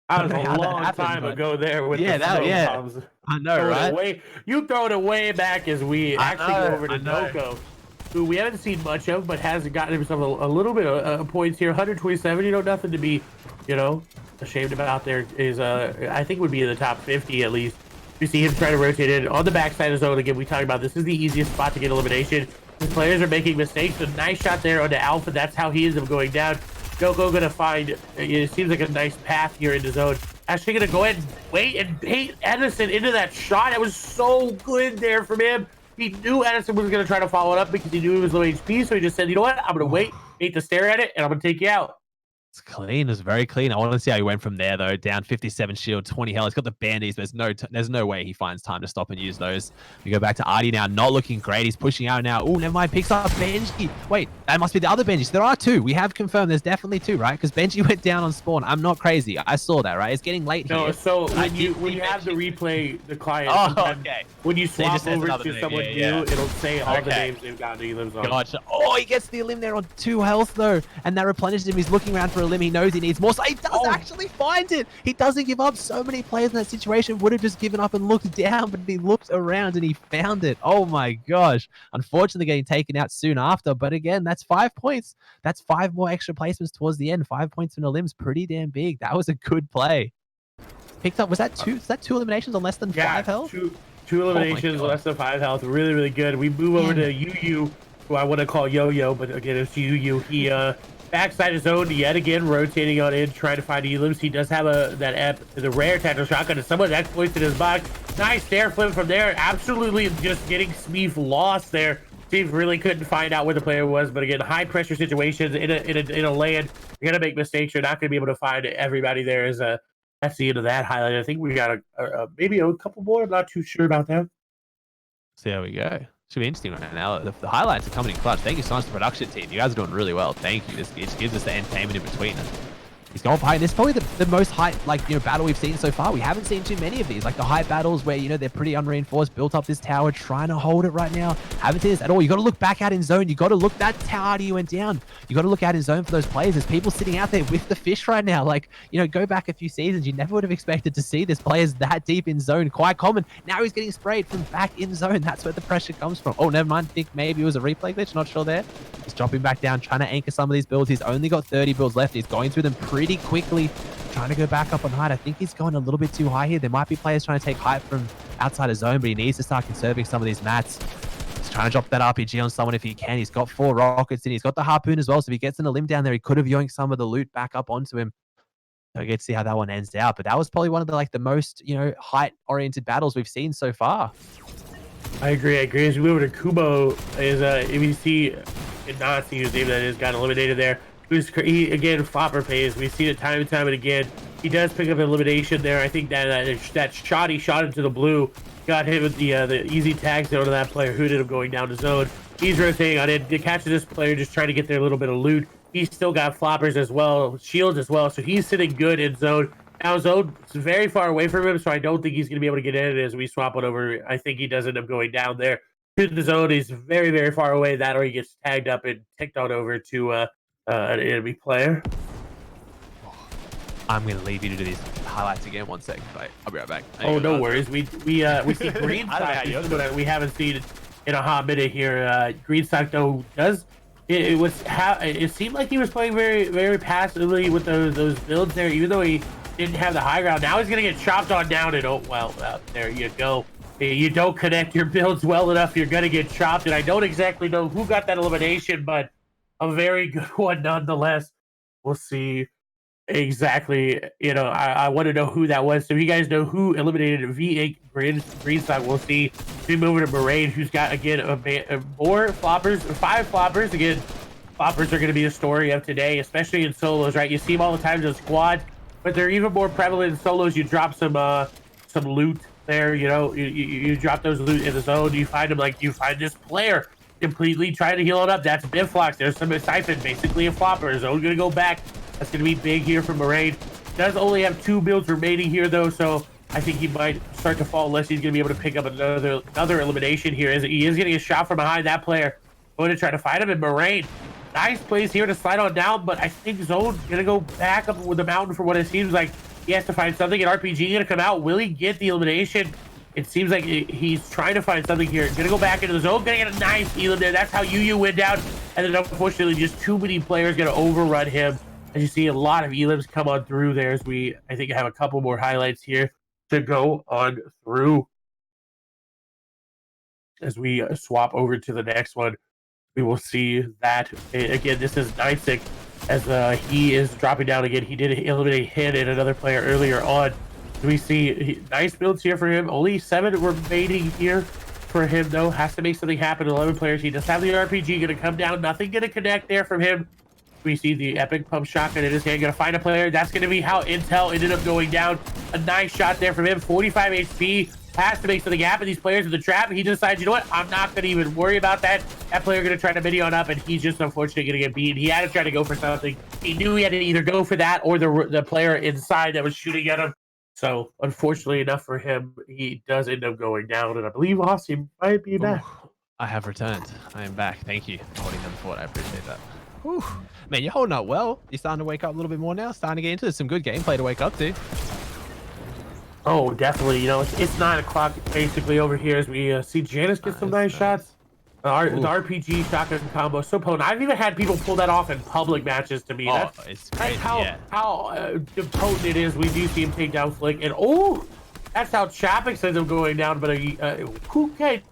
That was a long time ago there with the bombs. I know, right? You throw it way back as we actually go over to Noko, who we haven't seen much of, but has gotten himself a little bit of points here. 127, nothing to be, ashamed about there. Is I think would be in the top 50 at least. You see him try to rotate in on the backside of the zone again. We talked about this is the easiest spot to get elimination. The players are making mistakes. A nice shot there onto Alpha. That's how he ends up going down. Noko gonna find, it seems like a nice path here in the zone. Actually gonna go ahead and wait and bait Edison into that shot. That was so good there from him. He knew Edison was gonna try to follow it up because he knew he was low HP. So he just said, you know what? I'm gonna wait to stare at it, and I'm gonna take you out. It's clean. It was very clean. I want to see how he went from there, though. Down 57 shield, 20 health. He's got the bandies, but there's no way he finds time to stop and use those. We go back to Artie now. Not looking great. He's pushing out now. Oh, never mind. Picks up Benji. Wait, that must be the other Benji. So there are 2. We have confirmed there's definitely 2, right? Because Benji went down on spawn. I'm not crazy. I saw that, right? It's getting late here. No, so when you have the replay, the client, okay. When you swap over to someone new, it'll say all the names they've got the elims on. Gotcha. Oh, he gets the elim there on 2 health, though. And that replenishes him. He's looking around for a elim. He knows he needs more. So he does actually find it. He doesn't give up. So many players in that situation would have just given up and looked down, but he looked around and he found it. Oh my gosh. Unfortunately getting taken out soon after, but again, that's 5 points. That's 5 more extra placements towards the end. 5 points from the limbs, pretty damn big. That was a good play. Picked up, was that 2 eliminations on less than 5 health? Two eliminations, less than 5 health. Really, really good. We move over to Yu, who I want to call Yo-Yo, but again, it's Yu. backside his own yet again, rotating on in, trying to find Elims. He does have the rare tactical shotgun, and someone exploits in his box. Nice stair flip from there. Absolutely just getting Smeef lost there. Steve really couldn't find out where the player was, but again, high pressure situations in a land, you're gonna make mistakes. You're not gonna be able to find everybody there. That's the end of that highlight. I think we got maybe a couple more. I'm not too sure about that. So there we go. Should be interesting right now. The highlights are coming in clutch. Thank you so much to the production team. You guys are doing really well. Thank you. This gives us the entertainment in between. He's going for high. This is probably the most high, battle we've seen so far. We haven't seen too many of these, like the high battles where, they're pretty unreinforced, built up this tower, trying to hold it right now. Haven't seen this at all. You got to look back out in zone. You got to look, that tower you went down. You got to look out in zone for those players. There's people sitting out there with the fish right now. Like, go back a few seasons. You never would have expected to see this players that deep in zone. Quite common. Now he's getting sprayed from back in zone. That's where the pressure comes from. Oh, never mind. I think maybe it was a replay glitch. Not sure there. He's dropping back down, trying to anchor some of these builds. He's only got 30 builds left. He's going through them pretty quickly. Trying to go back up on height. I think he's going a little bit too high here. There might be players trying to take height from outside of zone, but he needs to start conserving some of these mats. He's trying to drop that RPG on someone if he can. He's got 4 rockets and he's got the harpoon as well. So if he gets in a limb down there, he could have yoinked some of the loot back up onto him. So we get to see how that one ends out. But that was probably one of the most, height-oriented battles we've seen so far. I agree. As we move over to Kubo, is MEC Nazi, whose name that is, got eliminated there. Again, flopper pays. We've seen it time and time and again. He does pick up an elimination there. I think that shot he shot into the blue got him with the easy tag zone of that player who ended up going down to zone. He's rotating on it. They catch this player just trying to get their little bit of loot. He's still got floppers as well, shields as well, so he's sitting good in zone. Now zone is very far away from him, so I don't think he's going to be able to get in as we swap it over. I think he does end up going down there to the zone. He's very, very far away. That or he gets tagged up and ticked on over to an enemy player. I'm going to leave you to do these highlights again. 1 second, but I'll be right back. Oh, no worries. We see green stock, but we haven't seen it in a hot minute here. Green stock though it seemed like he was playing very, very passively with those builds there, even though he didn't have the high ground. Now he's gonna get chopped on down, and there you go. You don't connect your builds well enough, you're gonna get chopped. And I don't exactly know who got that elimination, but a very good one nonetheless. We'll see exactly. I want to know who that was. So if you guys know who eliminated V8 Greenstock, we'll see. We move over to Moraine, who's got again more floppers, 5 floppers. Again, floppers are going to be the story of today, especially in solos, right? You see them all the time in squads, but they're even more prevalent in solos. You drop some loot there. You drop those loot in the zone. You find them, like you find this player completely trying to heal it up. That's Biflox. There's some Siphon, basically a flopper. Zone going to go back. That's going to be big here for Moraine. Does only have 2 builds remaining here, though, so I think he might start to fall unless he's going to be able to pick up another elimination here. As he is getting a shot from behind that player. Going to try to find him in Moraine. Nice plays here to slide on down, but I think Zone going to go back up with the mountain for what it seems like. He has to find something. An RPG going to come out. Will he get the elimination? It seems like he's trying to find something here. Going to go back into the zone. Going to get a nice elim there. That's how UU went down. And then unfortunately, just too many players going to overrun him. As you see a lot of elims come on through there, as I think have a couple more highlights here to go on through. As we swap over to the next one, we will see that again. This is Nysik, as he is dropping down again. He did eliminate hit and another player earlier on. We see nice builds here for him. Only 7 remaining here for him, though. Has to make something happen. 11 players. He does have the RPG going to come down. Nothing going to connect there from him. We see the epic pump shotgun in his hand. Going to find a player. That's going to be how Intel ended up going down. A nice shot there from him. 45 HP. Has to make something happen. These players in the trap. He decides, you know what? I'm not going to even worry about that. That player going to try to mini on up, and he's just unfortunately going to get beat. He had to try to go for something. He knew he had to either go for that or the player inside that was shooting at him. So, unfortunately enough for him, he does end up going down. And I believe Austin might be back. I have returned. I am back. Thank you for holding down the fort. I appreciate that. Whew. Man, you're holding up well. You're starting to wake up a little bit more now. Starting to get into some good gameplay to wake up to. Oh, definitely. It's 9 o'clock basically over here as we see Janice get some nice shots. The RPG shotgun combo so potent. I've even had people pull that off in public matches to me. It's crazy. That's how potent it is. We do see him take down Flick. And that's how Chapik says him going down. But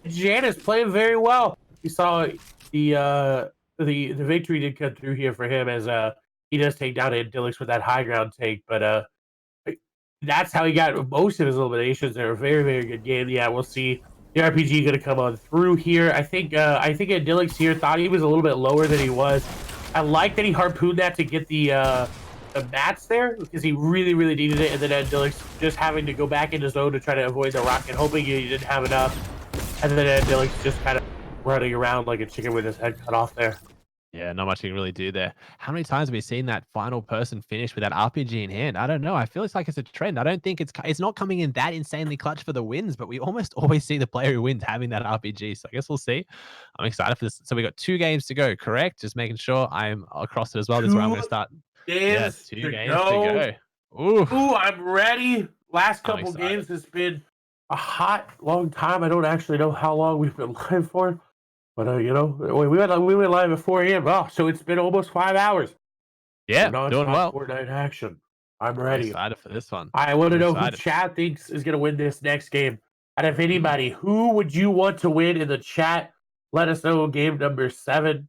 Janice playing very well. We saw the the victory did come through here for him as he does take down Antilix with that high ground take, but that's how he got most of his eliminations. They're a very, very good game. Yeah, we'll see the RPG going to come on through here. I think Antilix here thought he was a little bit lower than he was. I like that he harpooned that to get the mats there because he really, really needed it. And then Antilix just having to go back into zone to try to avoid the rocket, hoping he didn't have enough. And then Antilix just kind of running around like a chicken with his head cut off there. Yeah, not much you can really do there. How many times have we seen that final person finish with that RPG in hand? I don't know. I feel it's like it's a trend. I don't think it's not coming in that insanely clutch for the wins, but we almost always see the player who wins having that RPG. So I guess we'll see. I'm excited for this. So we got 2 games to go, correct? Just making sure I'm across it as well. This is where I'm going to 2 start. Yeah, games 2 to games to go. go. Ooh, Ooh, I'm ready. Last I'm couple excited. games has been a hot, long time. I don't actually know how long we've been live for, but we went live at 4 a.m. Oh, so it's been almost 5 hours of Yeah, doing nonstop well. Fortnite action. I'm I'm ready. excited for this one. I want to I'm know who excited. chat thinks is going to win this next game. And if Mm. anybody, who would you want to win in the chat? Let us know. Game number 7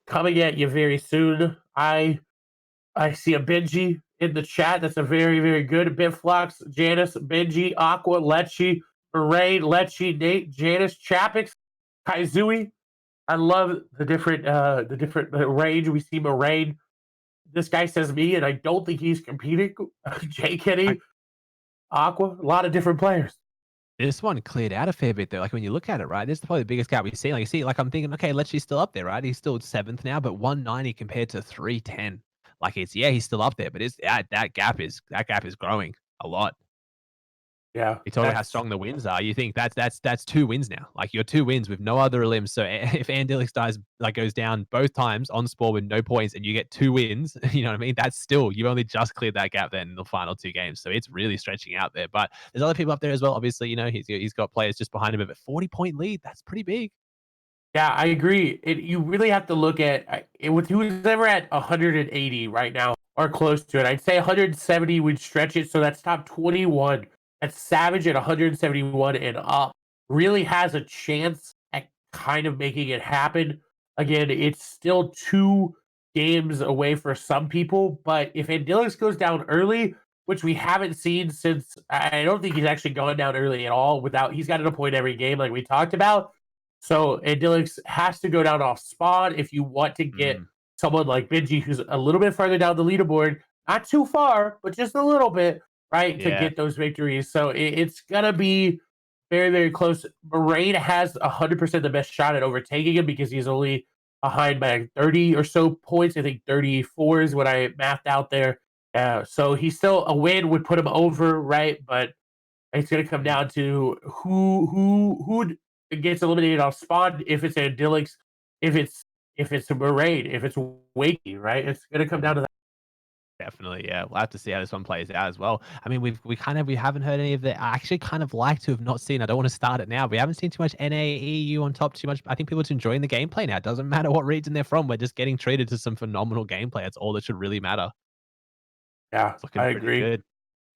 coming at you very soon. I see a Benji in the chat. That's a very, very good. Bitflux, Janice, Benji, Aqua, Lechi, Rain, Lechi, Nate, Janice, Chapix, Kaizui. I love the different range. We see Moraine. This guy says me, and I don't think he's competing. Jay I Kenny, Aqua, a lot of different players. This one cleared out a fair bit though. Like when you look at it, right? This is probably the biggest gap we've seen. Like you see, like I'm thinking, okay, Lechi's still up there, right? He's still 7th now, but 190 compared to 310. Like it's yeah, he's still up there, but it's that gap is growing a lot. Yeah, You talk about how that's strong the wins are. You think that's 2 wins now. Like you're 2 wins with no other limbs. So if Andilix dies like goes down both times on spore with no points, and you get 2 wins, you know what I mean? That's still you only just cleared that gap then in the final 2 games. So it's really stretching out there. But there's other people up there as well. Obviously, he's got players just behind him, but 40-point lead. That's pretty big. yeah, I agree. You really have to look at with who's ever at 180 right now or close to it. I'd say 170 would stretch it. So that's top 21. That's Savage at 171 and up. Really has a chance at kind of making it happen. Again, it's still 2 games away for some people, but if Andilix goes down early, which we haven't seen since, I don't think he's actually gone down early at all. He's got to point every game like we talked about. So Andilix has to go down off spawn if you want to get Mm, someone like Benji, who's a little bit further down the leaderboard, not too far, but just a little bit, right, to yeah. get those victories. So it's gonna be very, very close. Moraine has 100% the best shot at overtaking him because he's only behind by 30 or so points. I think 34 is what I mathed out there. So he's still a win would put him over, right? But it's going to come Mm, down to who gets eliminated off spawn. If it's Andilix, if it's a Moraine, if it's Wakey, right? It's going to come down mm. to that. Definitely, yeah. We'll have to see how this one plays out as well. I mean, we haven't heard any of the. I actually kind of like to have not seen. I don't want to start it now. We haven't seen too much NAEU on top too much. I think people are enjoying the gameplay now. It doesn't matter what region they're from. We're just getting treated to some phenomenal gameplay. That's all that should really matter. Yeah, It's looking I pretty agree. good.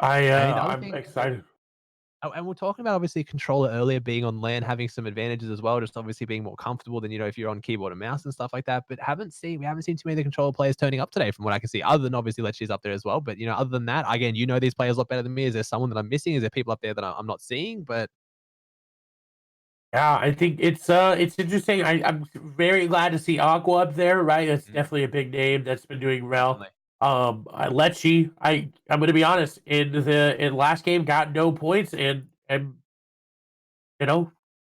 I mean, the other I'm thing. excited. Oh, and we're talking about obviously controller earlier being on LAN, having some advantages as well, just obviously being more comfortable than if you're on keyboard and mouse and stuff like that. But we haven't seen too many of the controller players turning up today, from what I can see. Other than obviously Lechi's up there as well. But other than that, again, these players a lot better than me. Is there someone that I'm missing? Is there people up there that I'm not seeing? But Yeah, I think it's interesting. I'm very glad to see Aqua up there, right? That's mm, definitely a big name that's been doing well. definitely, Lechi, I'm gonna be honest, in last game got no points and you know,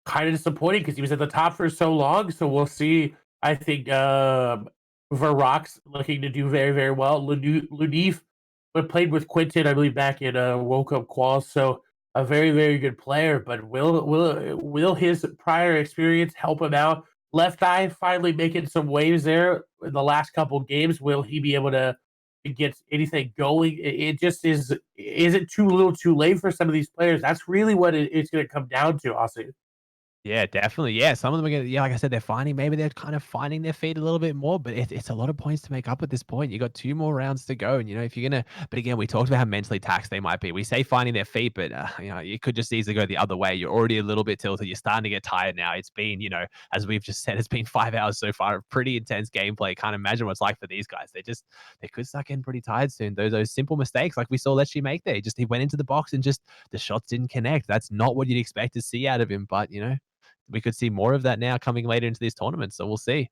kind of disappointing because he was at the top for so long. So we'll see. I think Varrock's looking to do very, very well. Lunif played with Quinton, I believe, back in Woke Up Quals. So a very, very good player. But will his prior experience help him out? Left Eye finally making some waves there in the last couple games. Will he be able to get anything going? It just is it too little too late for some of these players? That's really what it's going to come down to, Austin. Yeah, definitely. Yeah, some of them are gonna yeah, like I said, maybe they're kind of finding their feet a little bit more, but it's a lot of points to make up at this point. You got 2 more rounds to go, and, if you're gonna but again, we talked about how mentally taxed they might be. We say finding their feet, but, you could just easily go the other way. You're already a little bit tilted. You're starting to get tired now. It's been, as we've just said, it's been 5 hours so far of pretty intense gameplay. Can't imagine what it's like for these guys. They could start getting pretty tired soon. Those simple mistakes like we saw Lecce make there. He went into the box and just the shots didn't connect. That's not what you'd expect to see out of him, but, we could see more of that now coming later into these tournaments. So we'll see.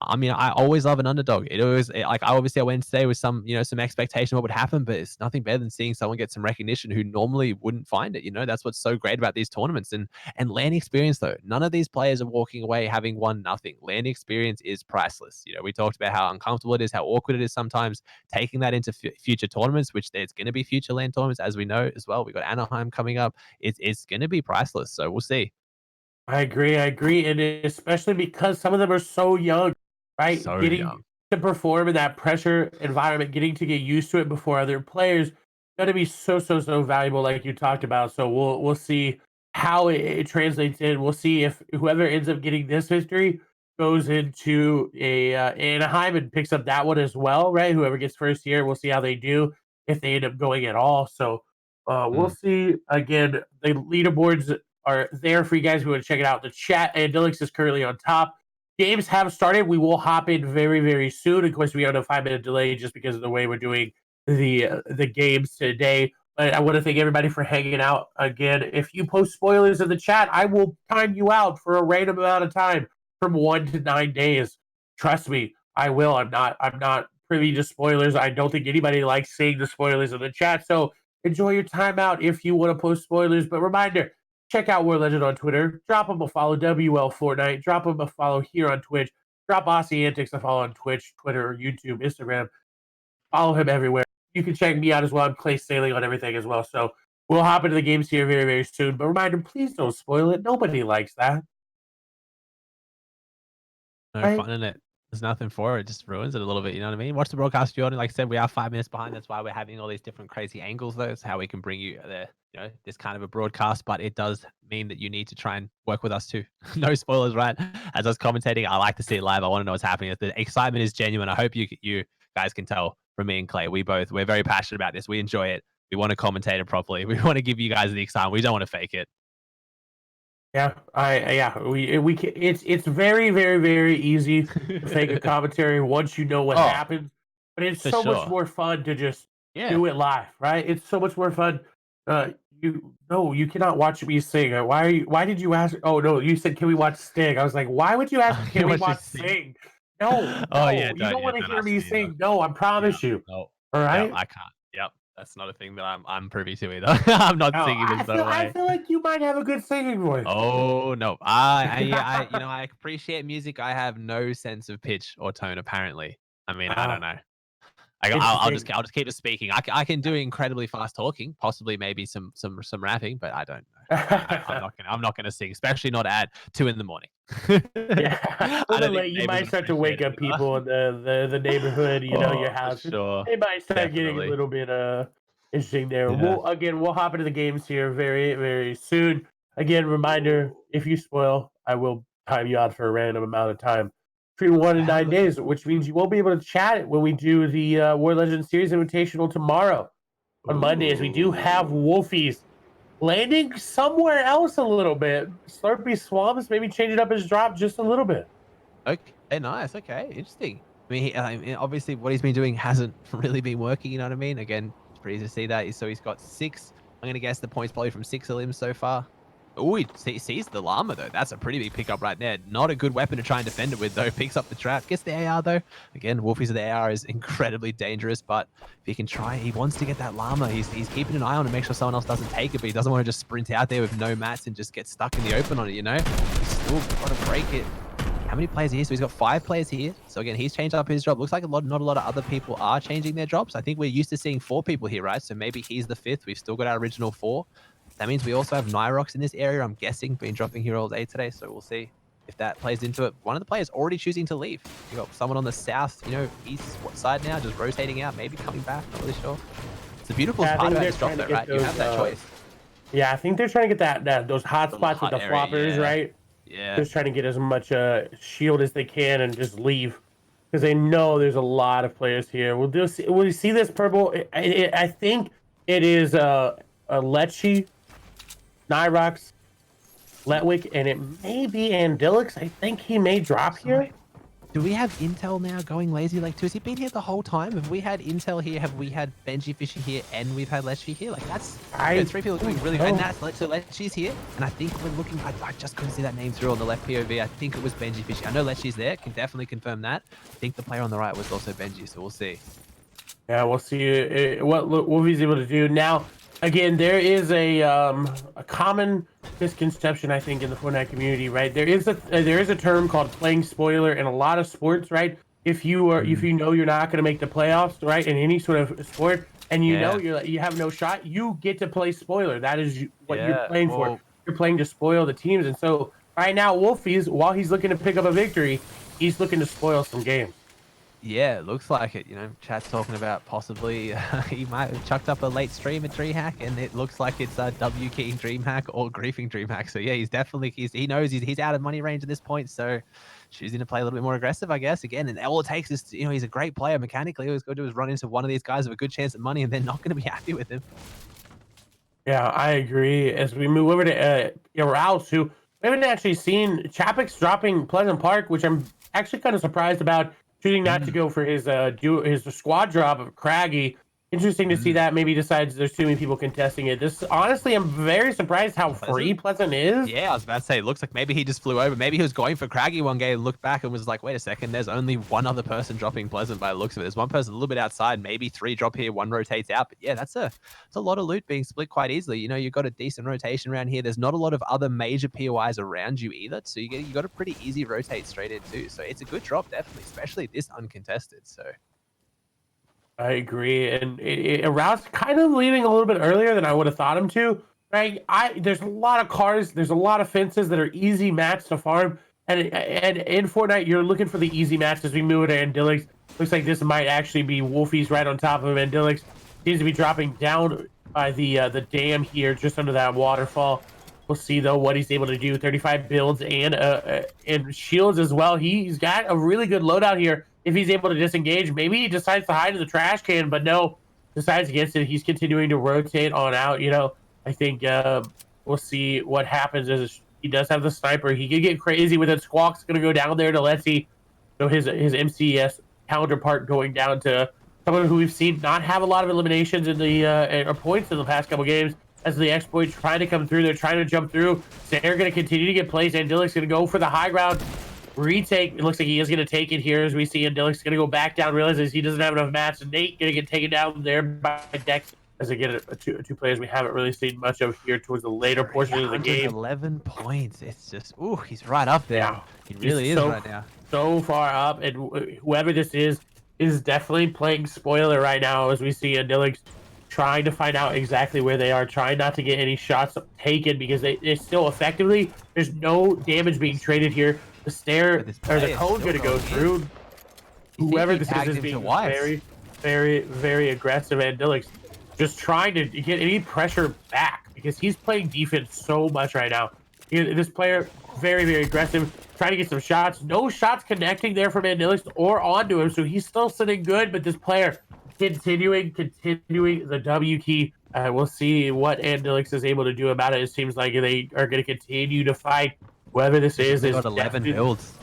I mean, I always love an underdog. Like I went today with some expectation of what would happen, but it's nothing better than seeing someone get some recognition who normally wouldn't find it. That's what's so great about these tournaments and land experience though. None of these players are walking away having won nothing. Land experience is priceless. We talked about how uncomfortable it is, how awkward it is sometimes. Taking that into future tournaments, which there's going to be future land tournaments as we know as well. We got Anaheim coming up. It's going to be priceless. So we'll see. I agree, and especially because some of them are so young, right? So Getting young. to perform in that pressure environment, getting to get used to it before other players, gonna be so valuable, like you talked about. So we'll see how it translates in. We'll see if whoever ends up getting this victory goes into a Anaheim and picks up that one as well, right? Whoever gets first here, we'll see how they do if they end up going at all. So we'll Mm. see. Again, the leaderboards are there for you guys who want to check it out. The chat, and Dilix is currently on top. Games have started. We will hop in very soon. Of course, we are on a 5-minute delay just because of the way we're doing the games today. But I want to thank everybody for hanging out again. If you post spoilers in the chat, I will time you out for a random amount of time from 1 to 9 days. Trust me, I will. I'm not privy to spoilers. I don't think anybody likes seeing the spoilers in the chat. So enjoy your time out if you want to post spoilers. But reminder, check out War Legend on Twitter. Drop him a follow, WL Fortnite. Drop him a follow here on Twitch. Drop Aussie Antics a follow on Twitch, Twitter, YouTube, Instagram. Follow him everywhere. You can check me out as well. I'm Clay Sailing on everything as well. So we'll hop into the games here very soon. But reminder, please don't spoil it. Nobody likes that, No right? fun in it. There's nothing for it. It just ruins it a little bit. You know what I mean? Watch the broadcast, Jordan. Like I said, we are 5 minutes behind. That's why we're having all these different crazy angles, though. It's how we can bring you this kind of a broadcast. But it does mean that you need to try and work with us too. No spoilers, right? As I was commentating, I like to see it live. I want to know what's happening. The excitement is genuine. I hope you guys can tell from me and Clay. We're very passionate about this. We enjoy it. We want to commentate it properly. We want to give you guys the excitement. We don't want to fake it. Yeah, we can, it's very easy to fake a commentary once you know what Oh, happens, but it's for so much sure. more fun to just Yeah. do it live, right? It's so much more fun. You cannot watch me sing. Why did you ask? Oh no, you said can we watch Sting? I was like, why would you ask? Can You we want to watch see? Sing? No, Oh yeah, no, you don't want to don't hear ask me me either. sing. No, I Yeah, promise you. no. All Yeah, right. I can't. Yep, that's not a thing that I'm privy to either. I'm not Oh, singing. There's no I way. feel like you might have a good singing voice. Oh no, I appreciate music. I have no sense of pitch or tone. Apparently, I mean, I don't Ah, know. interesting. I'll just keep it speaking. I can do incredibly fast talking, possibly maybe some rapping, but I don't know. I'm not gonna sing, especially not at 2 in the morning. Yeah, I a little don't bit think late. You neighbors might would start to appreciate wake it up either. people in the neighborhood, your Oh, for house. sure, They might start getting a definitely. little bit interesting there. Yeah. We'll hop into the games here very soon. Again, reminder: if you spoil, I will time you out for a random amount of time between one and Have a nine look. days, which means you won't be able to chat it when we do the War Legends Series Invitational tomorrow on Monday, as we do have Ooh. Wolfies landing somewhere else a little bit. Slurpy Swamps maybe changing up his drop just a little bit. Okay, nice. Okay, interesting. I mean, obviously, what he's been doing hasn't really been working. You know what I mean? Again, it's pretty easy to see that. So he's got 6. I'm gonna guess the points probably from 6 of so far. Oh, he sees the llama though. That's a pretty big pickup right there. Not a good weapon to try and defend it with though. Picks up the trap. Gets the AR though. Again, Wolfies of the AR is incredibly dangerous, but if he can try, he wants to get that llama. He's keeping an eye on to make sure someone else doesn't take it, but he doesn't want to just sprint out there with no mats and just get stuck in the open on it. He's still got to break it. How many players here? So he's got 5 players here. So again, he's changed up his job. Looks like not a lot of other people are changing their jobs. I think we're used to seeing 4 people here, right? So maybe he's the 5th. We've still got our original 4. That means we also have Nyrox in this area, I'm guessing, been dropping here all day today. So we'll see if that plays into it. One of the players already choosing to leave. You got someone on the south, east side now, just rotating out, maybe coming back. Not really sure. It's the beautiful Yeah, I part think about they're this drop, trying to though, get right? You those. have that choice. Yeah, I think they're trying to get those hot The spots with hot the area, floppers, yeah. right? Yeah. just trying to get as much shield as they can and just leave because they know there's a lot of players here. Will you see this purple? I think it is a Lechi, Nyrox, Letwick, and it may be Andilix. I think he may drop So, here. do we have Intel now going Lazy Lake 2? Has he been here the whole time? Have we had Intel here? Have we had Benji fishing here? And we've had Lechi here? Like, that's... I three people doing really... know. And that's... So Lechi's here. And I think we're looking... I just couldn't see that name through on the left POV. I think it was Benji fishing. I know Lechi's there. Can definitely confirm that. I think the player on the right was also Benji, so we'll see. Yeah, we'll see what Wolfie's able to do now. Again, there is a common misconception I think in the Fortnite community, right? There is a term called playing spoiler in a lot of sports, right? If you know you're not going to make the playoffs, right, in any sort of sport, and you know you have no shot, you get to play spoiler. That is what you're playing for. You're playing to spoil the teams, and so right now, Wolfie's, while he's looking to pick up a victory, he's looking to spoil some games. Yeah, it looks like it. You know, chat's talking about possibly he might have chucked up a late stream at Dreamhack, and it looks like it's W keying Dreamhack or griefing Dreamhack. So yeah, he's definitely he knows he's out of money range at this point. So choosing to play a little bit more aggressive, I guess. Again, and all it takes is he's a great player mechanically. All he's going to do is run into one of these guys with a good chance at money, and they're not going to be happy with him. Yeah, I agree. As we move over to Rouse, who we haven't actually seen, Chapek's dropping Pleasant Park, which I'm actually kind of surprised about. Choosing not to go for his squad drop of Craggy. Interesting to see that. Maybe he decides there's too many people contesting it. This honestly, I'm very surprised how free Pleasant is. Yeah, I was about to say, it looks like maybe he just flew over. Maybe he was going for Craggy one game, looked back and was like, wait a second, there's only one other person dropping Pleasant by the looks of it. There's one person a little bit outside, maybe 3 drop here, 1 rotates out. But yeah, that's a lot of loot being split quite easily. You've got a decent rotation around here. There's not a lot of other major POIs around you either. So you got a pretty easy rotate straight in too. So it's a good drop, definitely, especially this uncontested. So I agree, and Rouse kind of leaving a little bit earlier than I would have thought him to. Right? There's a lot of cars, there's a lot of fences that are easy mats to farm, and in Fortnite you're looking for the easy mats as we move to Andilix. Looks like this might actually be Wolfie's right on top of him. Andilix seems to be dropping down by the dam here, just under that waterfall. We'll see though what he's able to do. 35 builds and shields as well. He's got a really good loadout here. If he's able to disengage, maybe he decides to hide in the trash can, but no, decides against it. He's continuing to rotate on out. I think we'll see what happens. As he does have the sniper, he could get crazy with it. Squawk's going to go down there to Let's his MCS counterpart going down to someone who we've seen not have a lot of eliminations in the or points in the past couple games. As the exploit trying to come through, they're trying to jump through. They're going to continue to get plays. Andilix going to go for the high ground. Retake. It looks like he is going to take it here as we see Andilix going to go back down, realizes he doesn't have enough mats, and Nate going to get taken down there by Dex. As again, two players we haven't really seen much of here towards the later portions of the game. 11 points. It's just, he's right up there. Yeah, he really is right now. So far up, and whoever this is definitely playing spoiler right now as we see Andilix trying to find out exactly where they are, trying not to get any shots taken because they still effectively, there's no damage being traded here. The stair or the code's going to go through. Whoever this is being very, very, very aggressive. Andilix just trying to get any pressure back because he's playing defense so much right now. This player, very, very aggressive, trying to get some shots. No shots connecting there from Andilix or onto him, so he's still sitting good, but this player continuing the W key. We'll see what Andilix is able to do about it. It seems like they are going to continue to fight. Whoever this is got 11 builds.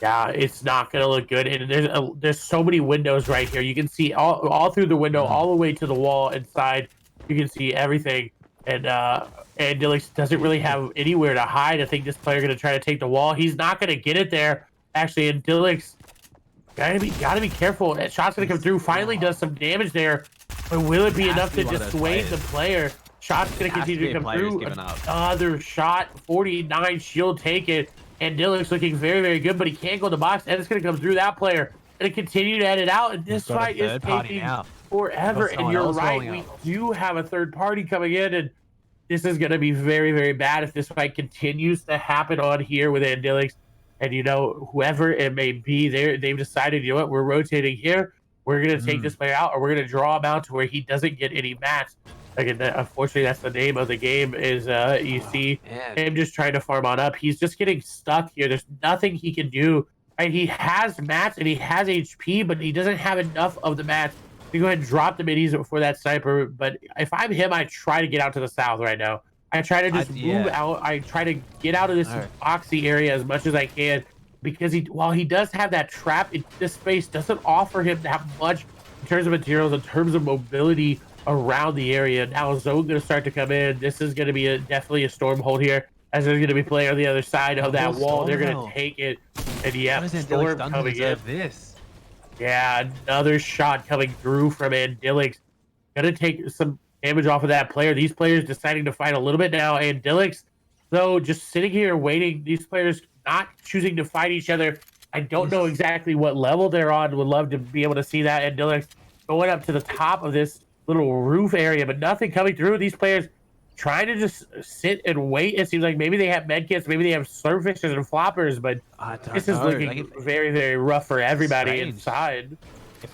Yeah, it's not going to look good. And there's so many windows right here. You can see all through the window, all the way to the wall inside. You can see everything. And Andilix doesn't really have anywhere to hide. I think this player going to try to take the wall. He's not going to get it there. Actually, Andilix gotta be careful. That shot's gonna come through. Finally does some damage there, but will it be enough to dissuade the player? Shot's gonna continue to come through. Another shot, 49 shield taken, and Andilix looking very, very good, but he can't go in the box, and it's gonna come through that player. Gonna continue to edit out, and this fight is taking forever. And you're right, we do have a third party coming in, and this is gonna be very, very bad if this fight continues to happen on here with Andilix. And, whoever it may be, they've decided, what, we're rotating here. We're going to take this player out, or we're going to draw him out to where he doesn't get any mats. Again, unfortunately, that's the name of the game. Is you Oh, see man. him just trying to farm on up. He's just getting stuck here. There's nothing he can do. And he has mats and he has HP, but he doesn't have enough of the mats to go ahead and drop the minis before that sniper. But if I'm him, I try to get out to the south right now. I try to just move Yeah. out. I try to get out of this No. boxy area as much as I can because while he does have that trap, this space doesn't offer him that much in terms of materials, in terms of mobility around the area. Now Zone going to start to come in. This is going to be definitely a stormhold here, as there's going to be player on the other side of that Double wall. They're going to Stormheld. take it, and What yep, has Andilik's storm done to coming in. deserve this? Yeah, another shot coming through from Andilix. Going to take some damage off of that player. These players deciding to fight a little bit now. Andilix, though, just sitting here waiting. These players not choosing to fight each other. I don't know exactly what level they're on. Would love to be able to see that. Andilix going up to the top of this little roof area, but nothing coming through. These players trying to just sit and wait. It seems like maybe they have medkits, maybe they have surfishes and floppers, but I don't this is know. looking Like, very, very rough for everybody strange. inside. If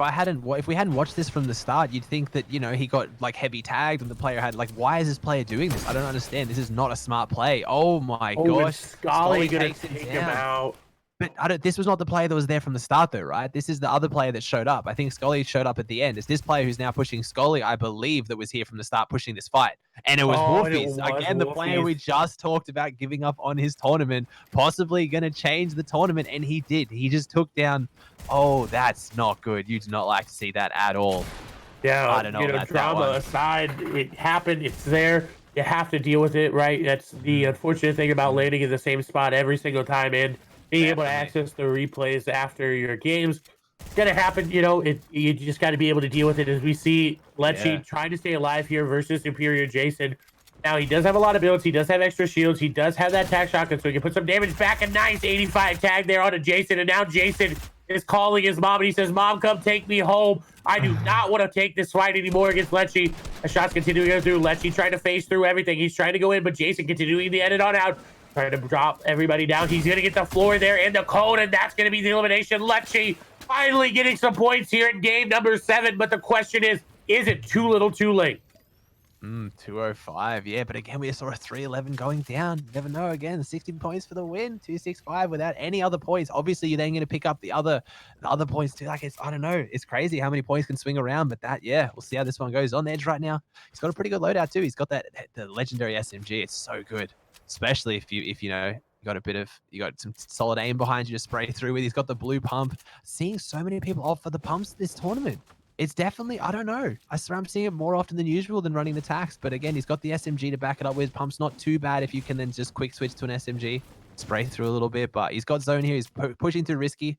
we hadn't watched this from the start, you'd think that, you know, he got like heavy tagged and the player had like, why is this player doing this? I don't understand. This is not a smart play. Oh my gosh. Scully gonna takes take him him down. out. But this was not the player that was there from the start, though, right? This is the other player that showed up. I think Scully showed up at the end. It's this player who's now pushing Scully, I believe, that was here from the start pushing this fight. And it was Wolfies. Again, the player we just talked about giving up on his tournament, possibly going to change the tournament, and he did. He just took down. Oh, that's not good. You do not like to see that at all. Yeah, I don't know about that drama one. aside, it happened. It's there. You have to deal with it, right? That's the unfortunate thing about landing in the same spot every single time and being able to Definitely. access the replays after your games. It's gonna happen, you just got to be able to deal with it. As we see Yeah. Lecce trying to stay alive here versus Superior Jason. Now he does have a lot of builds. He does have extra shields. He does have that tag shotgun, so he can put some damage back. A nice 85 tag there onto Jason, and now Jason is calling his mom, and he says, "Mom, come take me home. I do not want to take this fight anymore against Lecce." The shots continuing to go through. Lecce trying to phase through everything. He's trying to go in, but Jason continuing to edit on out. Trying to drop everybody down. He's going to get the floor there and the code, and that's going to be the elimination. Lecce finally getting some points here in game number 7, but the question is it too little too late? 205, yeah, but again, we saw a 311 going down. You never know. Again, 16 points for the win, 265 without any other points. Obviously, you're then going to pick up the other points too. Like, I don't know. It's crazy how many points can swing around, but yeah, we'll see how this one goes. On edge right now. He's got a pretty good loadout too. He's got the legendary SMG. It's so good, especially if you know you got some solid aim behind you to spray through with. He's got the blue pump. Seeing so many people opt for the pumps this tournament. It's definitely, I don't know. I swear I'm seeing it more often than usual than running the tax. But again, he's got the SMG to back it up with. Pump's not too bad if you can then just quick switch to an SMG, spray through a little bit. But he's got zone here. He's pushing through risky.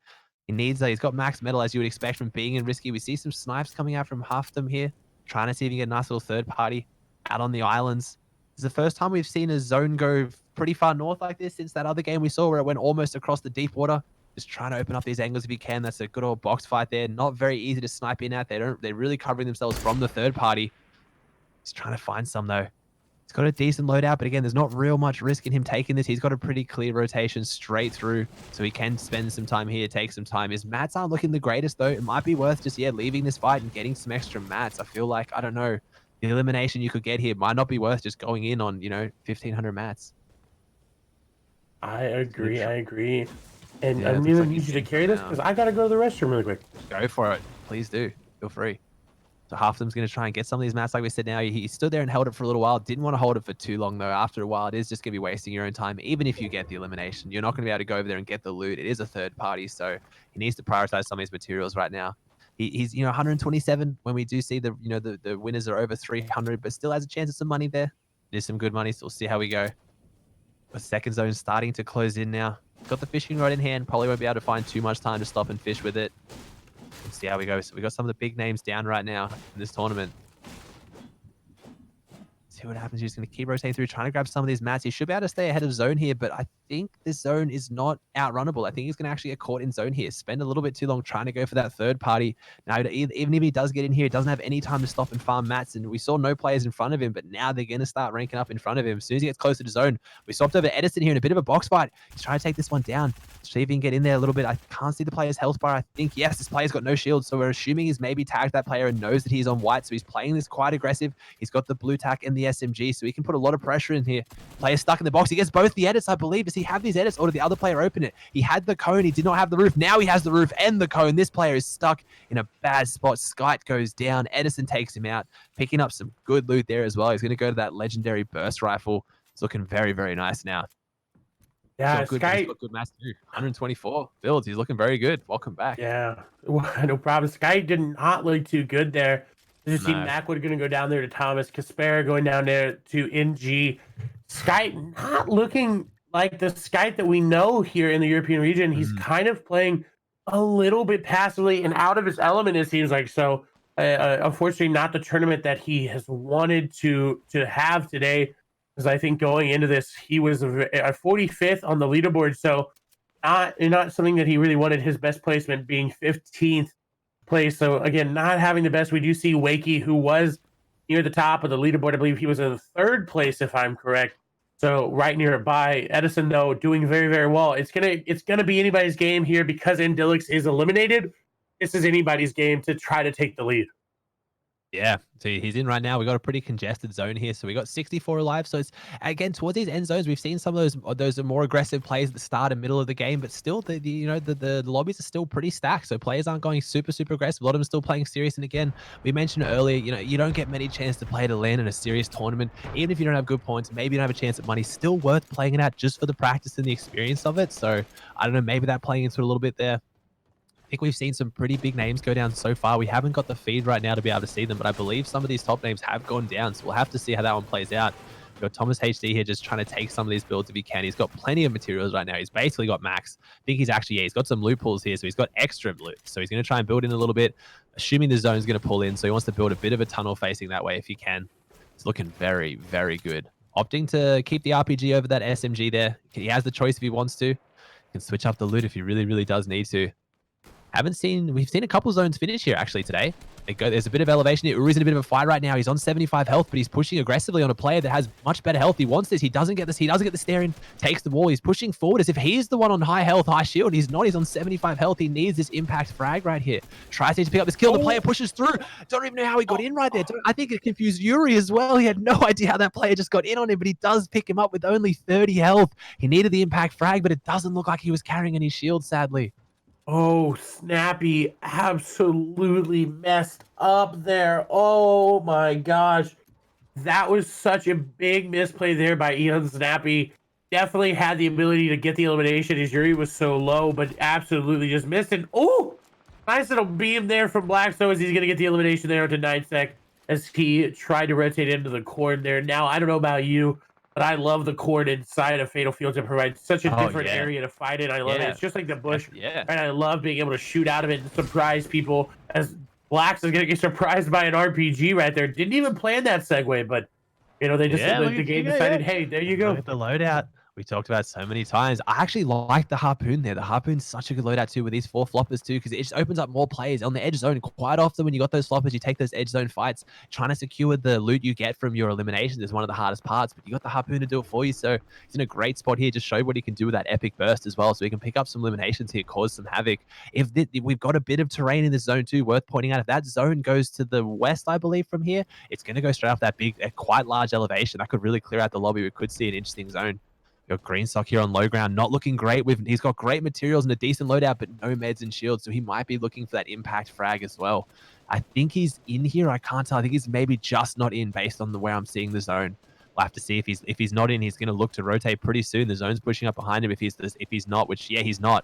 He needs he's got max metal as you would expect from being in risky. We see some snipes coming out from Halfdom here, trying to see if he can get a nice little third party out on the islands. It's the first time we've seen a zone go pretty far north like this since that other game we saw where it went almost across the deep water. Just trying to open up these angles if you can. That's a good old box fight there. Not very easy to snipe in at. They're really covering themselves from the third party. He's trying to find some though. He's got a decent loadout, but again, there's not real much risk in him taking this. He's got a pretty clear rotation straight through, so he can spend some time here, take some time. His mats aren't looking the greatest though. It might be worth just leaving this fight and getting some extra mats. I feel like, I don't know, the elimination you could get here might not be worth just going in on 1,500 mats. I agree. And Yeah, I'm looks going to like need he's you to taking carry it this down. because I got to go to the restroom really quick. Go for it. Please do. Feel free. So Halfdom's going to try and get some of these mats. Like we said now, he stood there and held it for a little while. Didn't want to hold it for too long, though. After a while, it is just going to be wasting your own time. Even if you get the elimination, you're not going to be able to go over there and get the loot. It is a third party, so he needs to prioritize some of his materials right now. He's 127 when we do see the winners are over 300, but still has a chance of some money there. There's some good money, so we'll see how we go. The second zone starting to close in now. Got the fishing rod in hand. Probably won't be able to find too much time to stop and fish with it. Let's see how we go. So we got some of the big names down right now in this tournament. See what happens. He's going to keep rotating through, trying to grab some of these mats. He should be able to stay ahead of zone here, but I think this zone is not outrunnable. I think he's going to actually get caught in zone here. Spend a little bit too long trying to go for that third party. Now, even if he does get in here, he doesn't have any time to stop and farm mats. And we saw no players in front of him, but now they're going to start ranking up in front of him. As soon as he gets closer to zone, we swapped over Edison here in a bit of a box fight. He's trying to take this one down. See if he can get in there a little bit. I can't see the player's health bar. I think, yes, this player's got no shield. So we're assuming he's maybe tagged that player and knows that he's on white. So he's playing this quite aggressive. He's got the blue tack and the SMG. So he can put a lot of pressure in here. Player stuck in the box. He gets both the edits, I believe. Does he have these edits or did the other player open it? He had the cone. He did not have the roof. Now he has the roof and the cone. This player is stuck in a bad spot. Skype goes down. Edison takes him out, picking up some good loot there as well. He's going to go to that legendary burst rifle. It's looking very, very nice now. Yeah, he's got good mass too. 124 builds. He's looking very good. Welcome back. Yeah, no problem. Sky did not look too good there. I just see Macwood going to go down there to Thomas. Caspera going down there to NG. Sky not looking like the Sky that we know here in the European region. He's kind of playing a little bit passively and out of his element, it seems like. So, unfortunately, not the tournament that he has wanted to have today. Because I think going into this, he was a 45th on the leaderboard. So, not something that he really wanted. His best placement being 15th place. So, again, not having the best. We do see Wakey, who was near the top of the leaderboard. I believe he was in third place, if I'm correct. So right nearby. Edison, though, doing very, very well. It's gonna be anybody's game here because Indilix is eliminated. This is anybody's game to try to take the lead. Yeah, so he's in right now. We got a pretty congested zone here. So we got 64 alive. So it's again towards these end zones. We've seen some of those are more aggressive plays at the start and middle of the game, but still the lobbies are still pretty stacked. So players aren't going super aggressive. A lot of them still playing serious. And again, we mentioned earlier, you don't get many chances to play to land in a serious tournament. Even if you don't have good points, maybe you don't have a chance at money. Still worth playing it out just for the practice and the experience of it. So I don't know, maybe that playing into it a little bit there. I think we've seen some pretty big names go down so far. We haven't got the feed right now to be able to see them, but I believe some of these top names have gone down. So we'll have to see how that one plays out. We've got Thomas HD here just trying to take some of these builds if he can. He's got plenty of materials right now. He's basically got max. I think he's actually, he's got some loopholes here. So he's got extra loot. So he's going to try and build in a little bit, assuming the zone's going to pull in. So he wants to build a bit of a tunnel facing that way if he can. It's looking very, very good. Opting to keep the RPG over that SMG there. He has the choice if he wants to. He can switch up the loot if he really, really does need to. We've seen a couple zones finish here actually today. There's a bit of elevation. Uri's in a bit of a fight right now. He's on 75 health, but he's pushing aggressively on a player that has much better health. He wants this. He doesn't get this. He doesn't get the stare in. Takes the wall. He's pushing forward as if he's the one on high health, high shield. He's not. He's on 75 health. He needs this impact frag right here. Tries to pick up this kill. The player pushes through. Don't even know how he got in right there. I think it confused Uri as well. He had no idea how that player just got in on him, but he does pick him up with only 30 health. He needed the impact frag, but it doesn't look like he was carrying any shield, sadly. Oh, Snappy absolutely messed up there. Oh my gosh. That was such a big misplay there by Ian Snappy. Definitely had the ability to get the elimination. His Yuri was so low, but absolutely just missed it. Oh, nice little beam there from Blackstone as he's going to get the elimination there onto 9sec as he tried to rotate into the corn there. Now, I don't know about you, but I love the corn inside of Fatal Fields. It provides such a different area to fight in. I love it. It's just like the bush. And I love being able to shoot out of it and surprise people as Blacks is going to get surprised by an RPG right there. Didn't even plan that segue, but, they just the game decided, hey, there you go. Look at the loadout. We talked about so many times. I actually like the Harpoon there. The Harpoon's such a good loadout too with these 4 floppers too, because it just opens up more players on the edge zone. Quite often when you got those floppers, you take those edge zone fights. Trying to secure the loot you get from your eliminations is one of the hardest parts, but you got the Harpoon to do it for you. So he's in a great spot here. Just show what he can do with that epic burst as well. So he can pick up some eliminations here, cause some havoc. We've got a bit of terrain in this zone too, worth pointing out. If that zone goes to the west, I believe, from here, it's going to go straight off that quite large elevation. That could really clear out the lobby. We could see an interesting zone. Got Greenstock here on low ground, not looking great. He's got great materials and a decent loadout, but no meds and shields, so he might be looking for that impact frag as well. I think he's in here. I can't tell. I think he's maybe just not in based on where I'm seeing the zone. We'll have to see if he's not in. He's going to look to rotate pretty soon. The zone's pushing up behind him if he's not, which yeah, he's not.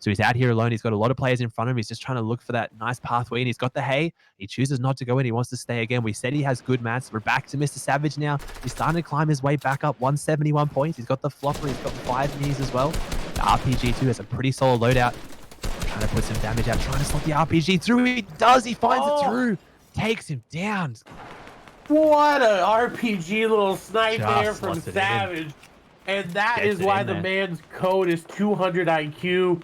So he's out here alone. He's got a lot of players in front of him. He's just trying to look for that nice pathway, and he's got the hay. He chooses not to go in. He wants to stay again. We said he has good mats. We're back to Mr. Savage now. He's starting to climb his way back up. 171 points. He's got the flopper. He's got 5 minis as well. The RPG too has a pretty solid loadout. Trying to put some damage out. Trying to slot the RPG through. He does. He finds it through. Takes him down. What an RPG little snipe there from Savage. And that Gets is it why in the there. man's code is 200 IQ.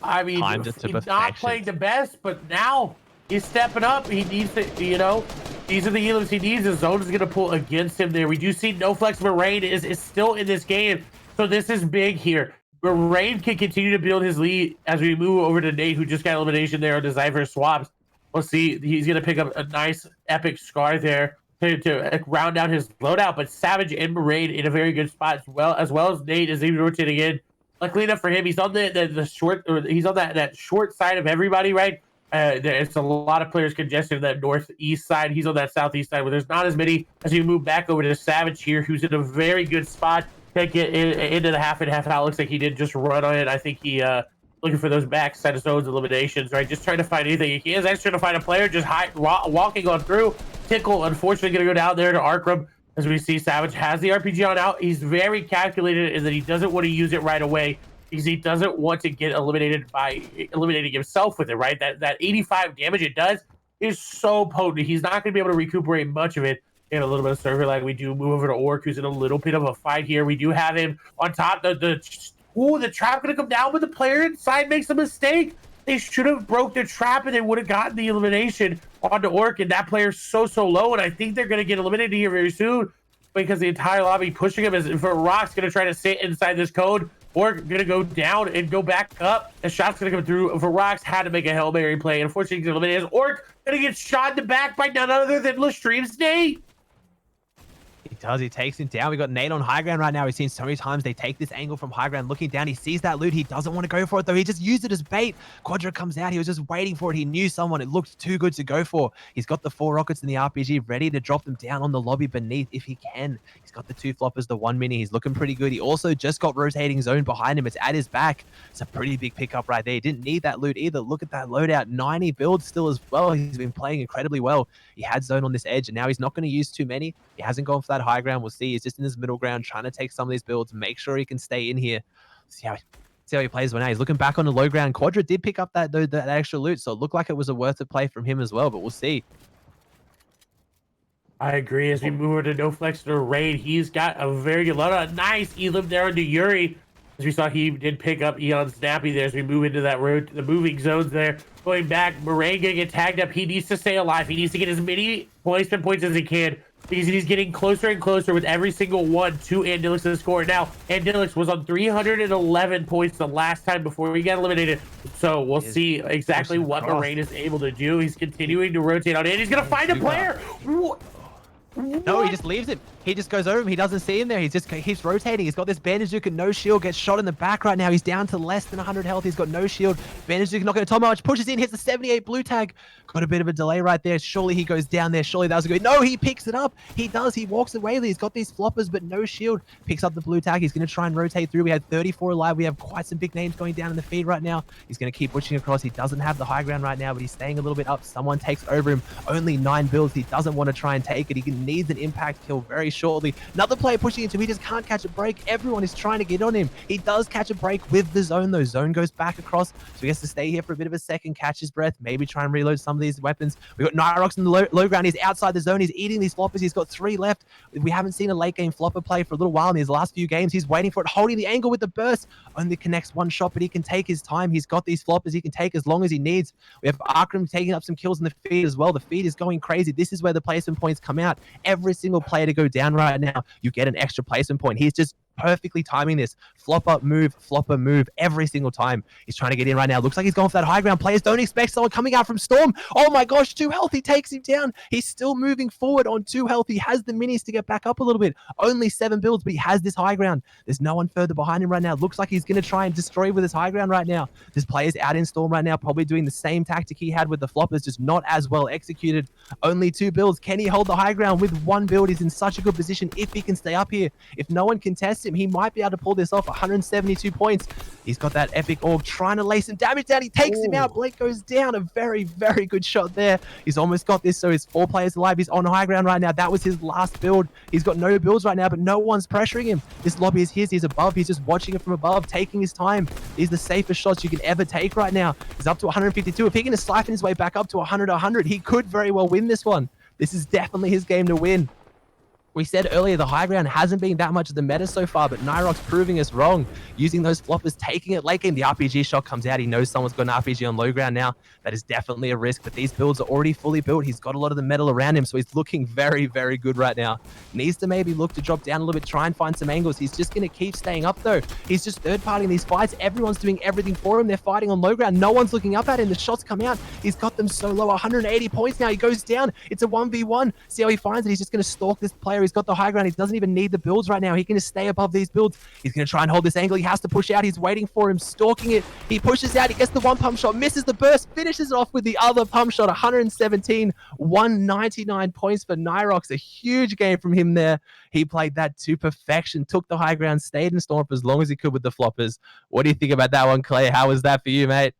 I mean, Timed it to he's not perfection. playing the best, but now he's stepping up. He needs to, these are the elims he needs. The zone is going to pull against him there. We do see No Flex Moraine is still in this game. So this is big here. Moraine can continue to build his lead as we move over to Nate, who just got elimination there on the Zypher swaps. We'll see. He's going to pick up a nice epic scar there to round out his loadout. But Savage and Moraine in a very good spot as well as Nate is even rotating in. Luckily enough for him, he's on the short, or he's on that short side of everybody, right? There's a lot of players congested in that northeast side. He's on that southeast side where there's not as many as you move back over to Savage here, who's in a very good spot to get into the half and half out. Looks like he did just run on it. I think he looking for those backside of zones eliminations, right? Just trying to find anything. He is actually trying to find a player just walking on through. Tickle, unfortunately, going to go down there to Arkram. As we see, Savage has the RPG on out. He's very calculated in that he doesn't want to use it right away because he doesn't want to get eliminated by eliminating himself with it, right? That 85 damage it does is so potent. He's not going to be able to recuperate much of it in a little bit of server lag. We do move over to Orc, who's in a little bit of a fight here. We do have him on top. The trap going to come down, but the player inside makes a mistake. They should have broke the trap and they would have gotten the elimination onto Orc, and that player's so low, and I think they're going to get eliminated here very soon because the entire lobby pushing him. As for Rock's going to try to sit inside this code. Orc going to go down and go back up. The shot's going to come through. For Rock's had to make a Hail Mary play. Unfortunately, he's eliminated. Orc going to get shot in the back by none other than Lestream's Nate. He does. He takes him down. We got Nate on high ground right now. We've seen so many times they take this angle from high ground, looking down. He sees that loot. He doesn't want to go for it, though. He just used it as bait. Quadra comes out. He was just waiting for it. He knew someone. It looked too good to go for. He's got the 4 rockets in the RPG ready to drop them down on the lobby beneath if he can. He's got the 2 floppers, the 1 mini. He's looking pretty good. He also just got rotating zone behind him. It's at his back. It's a pretty big pickup right there. He didn't need that loot either. Look at that loadout. 90 builds still as well. He's been playing incredibly well. He had zone on this edge, and now he's not going to use too many. He hasn't gone for that high ground. We'll see. He's just in his middle ground, trying to take some of these builds, make sure he can stay in here. See how he plays now. He's looking back on the low ground. Quadra did pick up that extra loot, so it looked like it was a worth it play from him as well, but we'll see. I agree. As we move over to No Flex to Raid, he's got a very good loadout. Nice elim there into Yuri. As we saw, he did pick up Eon Snappy there as we move into that road, the moving zones there. Going back, Moraine gonna get tagged up. He needs to stay alive. He needs to get as many placement points as he can because he's getting closer and closer with every single one to Andilix's score. Now, Andilix was on 311 points the last time before he got eliminated. So we'll see exactly what Moraine is able to do. He's continuing to rotate on it. He's gonna find a player. No, he just leaves him. He just goes over him. He doesn't see him there. He's rotating. He's got this Bandazuka, no shield, gets shot in the back right now. He's down to less than 100 health. He's got no shield. Bandazuka not going to tell him how much. Pushes in, hits the 78 blue tag. Got a bit of a delay right there. Surely he goes down there. Surely that was good. No, he picks it up. He does. He walks away. He's got these floppers, but no shield. Picks up the blue tag. He's going to try and rotate through. We had 34 alive. We have quite some big names going down in the feed right now. He's going to keep pushing across. He doesn't have the high ground right now, but he's staying a little bit up. Someone takes over him. Only 9 builds. He doesn't want to try and take it. He needs an impact kill very shortly. Another player pushing into him. He just can't catch a break. Everyone is trying to get on him. He does catch a break with the zone, though. Zone goes back across, so he has to stay here for a bit of a second, catch his breath, maybe try and reload some of these weapons. We got Nyrox in the low ground. He's outside the zone. He's eating these floppers. He's got 3 left. We haven't seen a late game flopper play for a little while in his last few games. He's waiting for it, holding the angle with the burst. Only connects 1 shot, but he can take his time. He's got these floppers. He can take as long as he needs. We have Arkram taking up some kills in the feed as well. The feed is going crazy. This is where the placement points come out. Every single player to go down right now, you get an extra placement point. He's just perfectly timing this. Flopper, move every single time. He's trying to get in right now. Looks like he's going for that high ground. Players don't expect someone coming out from Storm. Oh my gosh, 2 health. He takes him down. He's still moving forward on 2 health. He has the minis to get back up a little bit. Only 7 builds, but he has this high ground. There's no one further behind him right now. Looks like he's going to try and destroy with his high ground right now. This player's out in Storm right now, probably doing the same tactic he had with the floppers, just not as well executed. Only 2 builds. Can he hold the high ground with 1 build? He's in such a good position if he can stay up here. If no one contests him, he might be able to pull this off. 172 points. He's got that epic orb trying to lay some damage down. He takes him out. Blake goes down. A very, very good shot there. He's almost got this, so his 4 players alive. He's on high ground right now. That was his last build. He's got no builds right now, but no one's pressuring him. This lobby is his. He's above. He's just watching it from above, taking his time. These are the safest shots you can ever take right now. He's up to 152. If he can siphon his way back up to 100, he could very well win this one. This is definitely his game to win. We said earlier the high ground hasn't been that much of the meta so far, but Nyrox proving us wrong, using those floppers, taking it late game. The RPG shot comes out. He knows someone's got an RPG on low ground now. That is definitely a risk, but these builds are already fully built. He's got a lot of the metal around him, so he's looking very, very good right now. Needs to maybe look to drop down a little bit, try and find some angles. He's just going to keep staying up, though. He's just third-partying these fights. Everyone's doing everything for him. They're fighting on low ground. No one's looking up at him. The shots come out. He's got them so low. 180 points now. He goes down. It's a 1v1. See how he finds it. He's just going to stalk this player. He's got the high ground. He doesn't even need the builds right now. He can just stay above these builds. He's going to try and hold this angle. He has to push out. He's waiting for him, stalking it. He pushes out. He gets the one pump shot, misses the burst, finishes it off with the other pump shot. 117, 199 points for Nyrox. A huge game from him there. He played that to perfection, took the high ground, stayed in Storm for as long as he could with the floppers. What do you think about that one, Clay? How was that for you, mate?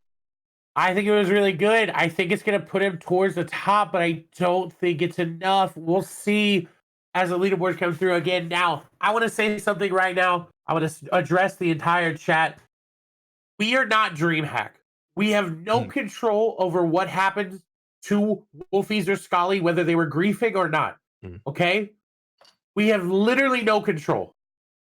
I think it was really good. I think it's going to put him towards the top, but I don't think it's enough. We'll see as the leaderboard comes through again. Now, I want to say something right now. I want to address the entire chat. We are not Dreamhack. We have no control over what happens to Wolfies or Scully, whether they were griefing or not. Okay? We have literally no control.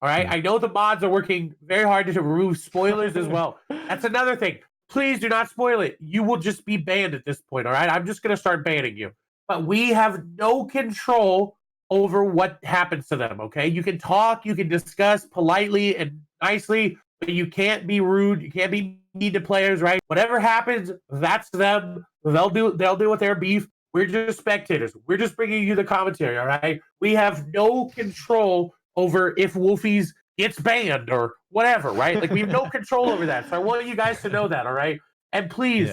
All right? I know the mods are working very hard to remove spoilers as well. That's another thing. Please do not spoil it. You will just be banned at this point, all right? I'm just going to start banning you. But we have no control over what happens to them, okay? You can talk, you can discuss politely and nicely, but you can't be rude. You can't be mean to players, right? Whatever happens, that's them. They'll do with their beef. We're just spectators. We're just bringing you the commentary, all right? We have no control over if Wolfies gets banned or whatever, right? Like, we have no control over that. So I want you guys to know that, all right? And please,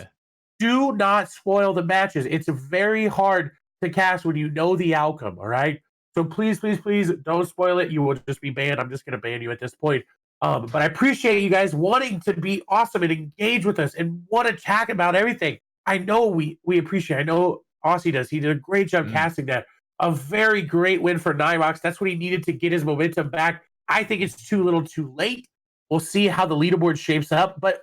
do not spoil the matches. It's very hard to cast when you know the outcome, all right? So please, please, please don't spoil it. You will just be banned. I'm just going to ban you at this point. But I appreciate you guys wanting to be awesome and engage with us and want to chat about everything. I know we appreciate it. I know Aussie does. He did a great job casting that. A very great win for Nyrox. That's what he needed to get his momentum back. I think it's too little too late. We'll see how the leaderboard shapes up. But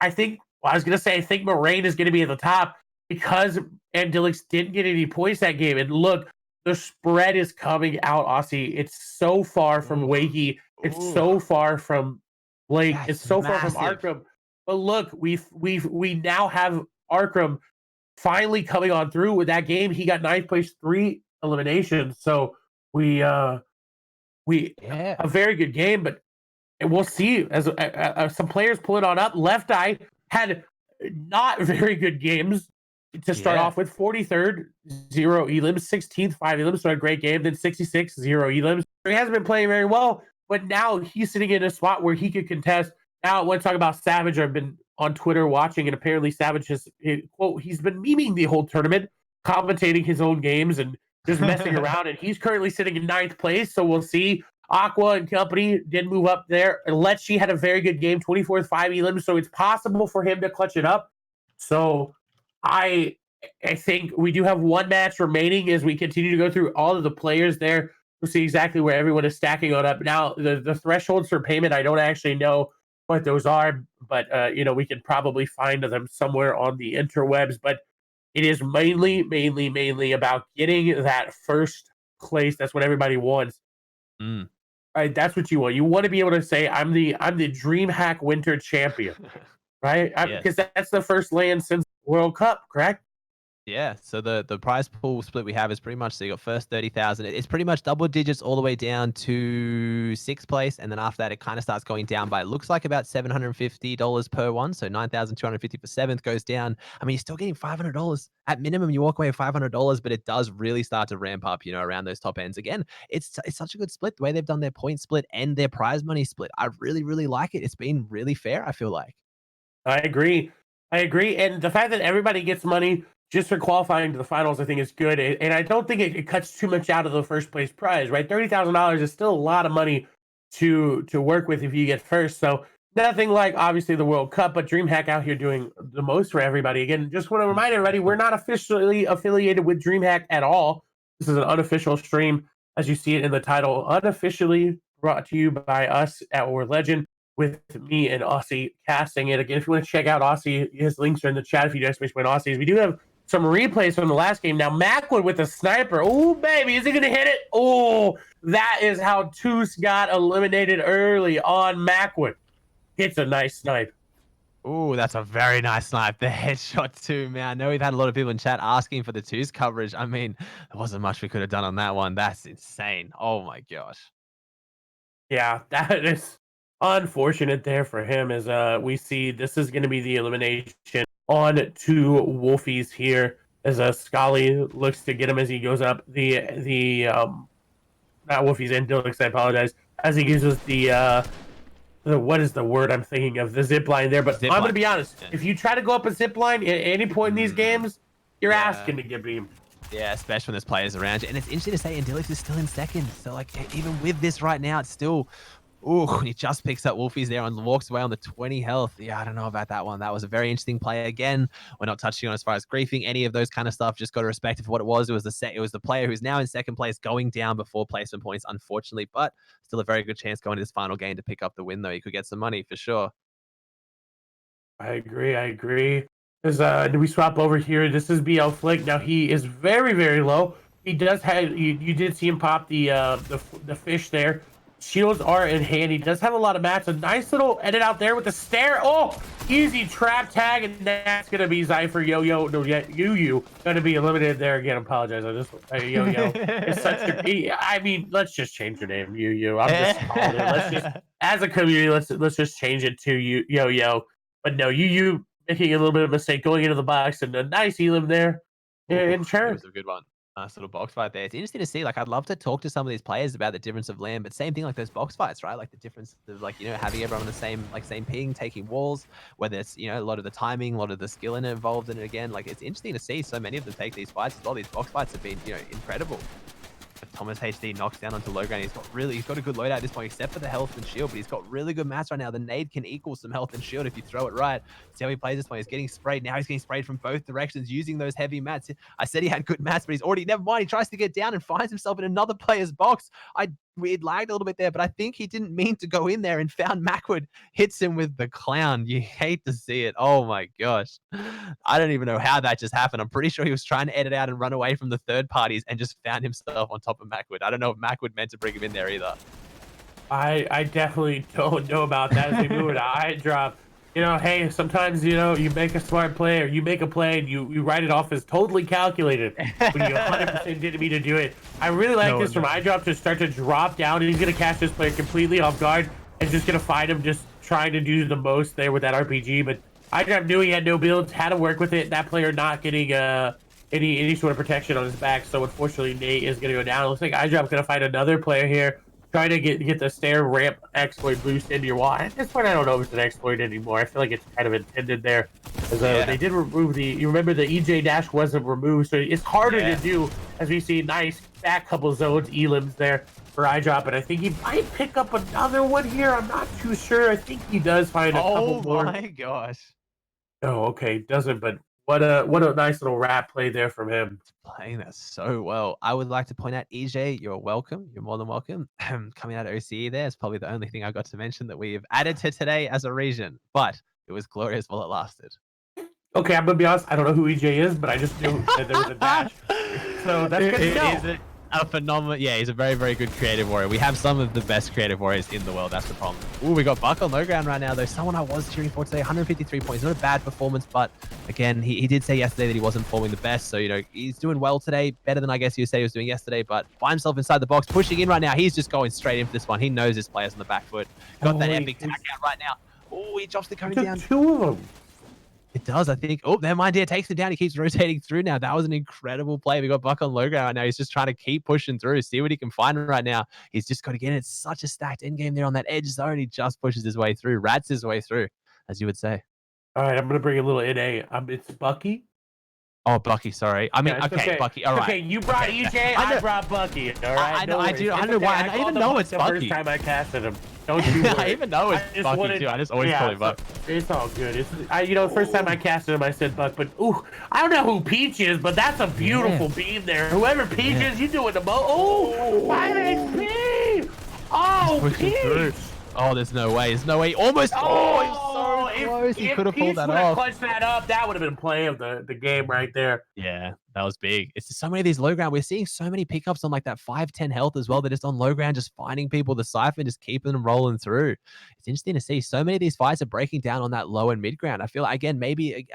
I think Moraine is going to be at the top because Andilix didn't get any points that game. And look, the spread is coming out, Aussie. It's so far from Wakey. It's so far from Blake. It's so far from Arkram. But look, we now have Arkram finally coming on through with that game. He got 9th place, 3 eliminations. So we a very good game, but we'll see as some players pull it on up. Left Eye had not very good games to start off with. 43rd, 0 elims, 16th, 5 elims, so a great game. Then 66, 0 elims. He hasn't been playing very well, but now he's sitting in a spot where he could contest. Now, I want to talk about Savage. I've been on Twitter watching, and apparently Savage has, quote, he's been memeing the whole tournament, commentating his own games and just messing around, and he's currently sitting in 9th place, so we'll see. Aqua and company did move up there. Lecce had a very good game, 24th, 5 elims, so it's possible for him to clutch it up. So I think we do have one match remaining as we continue to go through all of the players there to see exactly where everyone is stacking on up. Now, the thresholds for payment, I don't actually know what those are, but we can probably find them somewhere on the interwebs. But it is mainly about getting that first place. That's what everybody wants. Right, that's what you want. You want to be able to say, I'm the DreamHack Winter Champion, right? Because that's the first land since World Cup, correct? Yeah, so the prize pool split we have is pretty much, so you got first 30,000. It's pretty much double digits all the way down to 6th place, and then after that it kind of starts going down by, it looks like about $750 per one, so 9,250 for 7th goes down. I mean, you're still getting $500 at minimum. You walk away with $500, but it does really start to ramp up, around those top ends. Again, it's such a good split, the way they've done their point split and their prize money split. I really like it. It's been really fair, I feel like. I agree, and the fact that everybody gets money just for qualifying to the finals, I think is good. And I don't think it cuts too much out of the first place prize, right? $30,000 is still a lot of money to work with if you get first. So nothing like, obviously, the World Cup, but DreamHack out here doing the most for everybody. Again, just want to remind everybody, we're not officially affiliated with DreamHack at all. This is an unofficial stream, as you see it in the title. Unofficially brought to you by us at War Legend, with me and Aussie casting it. Again, if you want to check out Aussie, his links are in the chat if you just wish to Aussies. We do have some replays from the last game. Now Macwood with a sniper. Oh, baby, is he going to hit it? Oh, that is how Toos got eliminated early on. Macwood hits a nice snipe. Ooh, that's a very nice snipe. The headshot too, man. I know we've had a lot of people in chat asking for the twos coverage. I mean, there wasn't much we could have done on that one. That's insane. Oh my gosh. Yeah, that is unfortunate there for him as we see this is going to be the elimination on to Wolfies here as Scully looks to get him as he goes up not Wolfies and Dildix, I apologize, as he uses the what is the word I'm thinking of? The zip line there. But I'm going to be honest. Yeah. If you try to go up a zip line at any point in these games, you're asking to get beamed. Yeah, especially when there's players around you. And it's interesting to say, Andilix is still in second. So, like, even with this right now, it's still... Ooh, he just picks up Wolfies there and walks away on the 20 health. Yeah, I don't know about that one. That was a very interesting play. Again, we're not touching on as far as griefing, any of those kind of stuff. Just got to respect it for what it was. It was the player who's now in second place going down before placement points, unfortunately. But still a very good chance going to this final game to pick up the win, though. He could get some money for sure. I agree. Do we swap over here? This is BL Flick. Now, he is very, very low. He does have... You did see him pop the fish there. Shields are in hand. He does have a lot of mats. A nice little edit out there with the stare. Oh, easy trap tag, and that's gonna be Zypher Yo-Yo. No, Yu gonna be eliminated there again. I apologize. I just Yo-Yo. It's such a. I mean, let's just change your name, Yu. I'm just calling it. Let's just, as a community, let's just change it to Yo-Yo. But no, Yu making a little bit of a mistake going into the box, and a nice elim there. And sure, it was a good one. Nice little box fight there. It's interesting to see. Like, I'd love to talk to some of these players about the difference of land, but same thing like those box fights, right? Like the difference of, like, you know, having everyone on the same ping, taking walls, whether it's, you know, a lot of the timing, a lot of the skill involved in it again. Like, it's interesting to see so many of them take these fights as well. These box fights have been, you know, incredible. Thomas HD knocks down onto low ground. He's got a good loadout at this point, except for the health and shield, but he's got really good mats right now. The nade can equal some health and shield if you throw it right. See how he plays this one. He's getting sprayed. Now he's getting sprayed from both directions using those heavy mats. I said he had good mats, but he's already, never mind. He tries to get down and finds himself in another player's box. It lagged a little bit there, but I think he didn't mean to go in there and found Macwood hits him with the clown. You hate to see it. Oh my gosh. I don't even know how that just happened. I'm pretty sure he was trying to edit out and run away from the third parties and just found himself on top of Macwood. I don't know if Macwood meant to bring him in there either. I definitely don't know about that as we move to eye drop. You know, hey, sometimes, you know, you make a smart play or you make a play and you write it off as totally calculated when you 100% didn't mean to do it. I really like this from iDrop to start to drop down, and he's going to catch this player completely off guard and just going to find him just trying to do the most there with that RPG. But iDrop knew he had no builds, had to work with it. That player not getting any sort of protection on his back. So unfortunately, Nate is going to go down. It looks like iDrop's going to find another player here. Try to get the stair ramp exploit boost into your wall. At this point, I don't know if it's an exploit anymore. I feel like it's kind of intended there. As, they did remove you remember the EJ dash wasn't removed, so it's harder to do, as we see nice back couple zones, elims there for iDrop, and I think he might pick up another one here. I'm not too sure. I think he does find a couple more. Oh my gosh. Oh, okay. Doesn't, but what a nice little rap play there from him. Playing that so well. I would like to point out, EJ, you're welcome. You're more than welcome. Coming out of OCE there is probably the only thing I got to mention that we've added to today as a region, but it was glorious while it lasted. Okay, I'm going to be honest. I don't know who EJ is, but I just knew that there was a dash. So that's good to know. A phenomenal, yeah, he's a very, very good creative warrior. We have some of the best creative warriors in the world. That's the problem. Ooh, we got Buck on low ground right now, though. Someone I was cheering for today, 153 points. Not a bad performance, but again, he did say yesterday that he wasn't performing the best. So, you know, he's doing well today, better than I guess you would say he was doing yesterday, but by himself inside the box, pushing in right now. He's just going straight in for this one. He knows his player's on the back foot. Got that epic tag out right now. Oh, he drops the cone down. Two of them. It does, I think. Oh, never mind. Here, takes him down. He keeps rotating through now. That was an incredible play. We got Buck on low ground right now. He's just trying to keep pushing through, see what he can find right now. He's just got to get it. It's such a stacked end game there on that edge zone. He just pushes his way through, rats his way through, as you would say. All right, I'm going to bring a little NA. It's Bucky. Oh, Bucky, sorry. I mean, okay, Bucky, all right. Okay, you brought EJ, I brought Bucky, all right? I know, I don't know why. I even know it's Bucky. The first time I casted him. Don't you worry. I even know it's Bucky, too. I just always call him Buck. It's all good. You know, the first time I casted him, I said Buck, but, ooh, I don't know who Peach is, but that's a beautiful beam there. Whoever Peach is, you doing the most. Oh, 5 HP! Oh, Peach! Oh, there's no way. There's no way. Almost. Oh, he's so close. He could have pulled that off. Clutched that up. That would have been play of the game right there. Yeah, that was big. It's just so many of these low ground. We're seeing so many pickups on like that 5-10 health as well. They're just on low ground, just finding people to siphon, just keeping them rolling through. It's interesting to see so many of these fights are breaking down on that low and mid ground. I feel like, again, maybe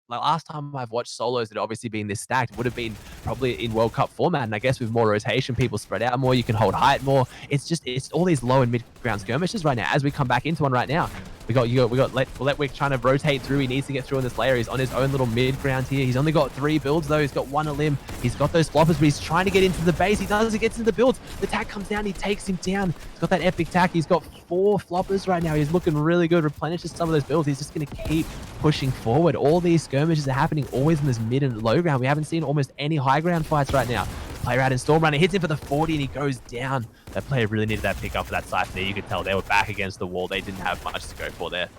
like last time I've watched solos that obviously being this stacked would have been probably in World Cup format. And I guess with more rotation, people spread out more, you can hold height more. It's all these low and mid ground skirmishes right now. As we come back into one right now, we got Letwick trying to rotate through. He needs to get through in this layer. He's on his own little mid ground here. He's only got 3 builds though. He's got 1 a limb. He's got those floppers, but he's trying to get into the base. He does. He gets into the builds. The tack comes down. He takes him down. He's got that epic tack. He's got 4 floppers right now. He's looking really good. Replenishes some of those builds. He's just going to keep pushing forward. All these skirmishes are happening always in this mid and low ground. We haven't seen almost any high ground fights right now. Player out in Storm Runner hits him for the 40 and he goes down. That player really needed that pick up for that siphon there. You could tell they were back against the wall. They didn't have much to go for there.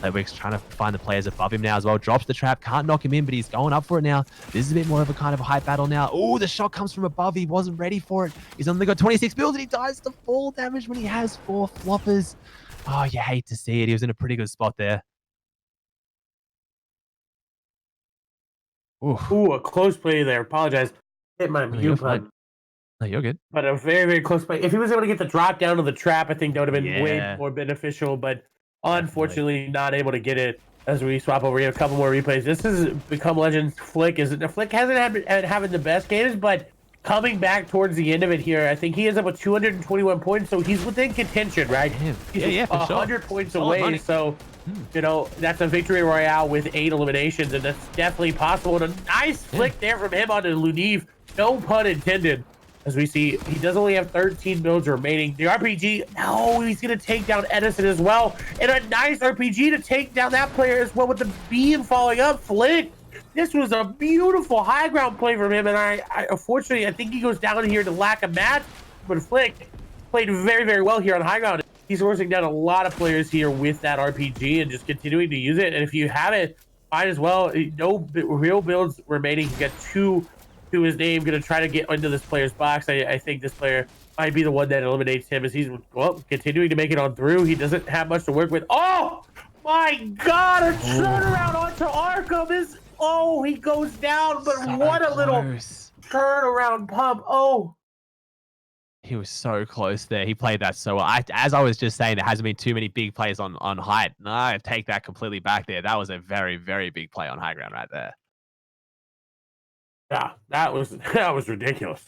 Letwick's trying to find the players above him now as well. Drops the trap, can't knock him in, but he's going up for it now. This is a bit more of a kind of a hype battle now. Oh, the shot comes from above. He wasn't ready for it. He's only got 26 builds and he dies to fall damage when he has 4 floppers. Oh, you hate to see it. He was in a pretty good spot there. Ooh, a close play there. Apologize. Hit my mute button. No, you're good. But a very, very close play. If he was able to get the drop down to the trap, I think that would have been way more beneficial. But unfortunately, not able to get it as we swap over here. A couple more replays. This has become Legends. Flick hasn't had having the best games, but coming back towards the end of it here, I think he ends up with 221 points, so he's within contention, right? He's 100 points away, so you know that's a victory royale with 8 eliminations, and that's definitely possible. And a nice flick there from him onto Lunev, no pun intended. As we see, he does only have 13 builds remaining. The RPG, no, he's going to take down Edison as well. And a nice RPG to take down that player as well with the beam falling up. Flick, this was a beautiful high ground play from him. And I unfortunately, I think he goes down here to lack a match. But Flick played very, very well here on high ground. He's forcing down a lot of players here with that RPG and just continuing to use it. And if you have it, might as well. No real builds remaining. You got 2 to his name, gonna try to get into this player's box. I think this player might be the one that eliminates him as he's continuing to make it on through. He doesn't have much to work with. Oh my god, a turnaround onto Arkham he goes down, but so what a little turnaround pump. He was so close there. He played that so well. As I was just saying, there hasn't been too many big plays on height. No, I take that completely back there. That was a very, very big play on high ground right there. Yeah, that was ridiculous.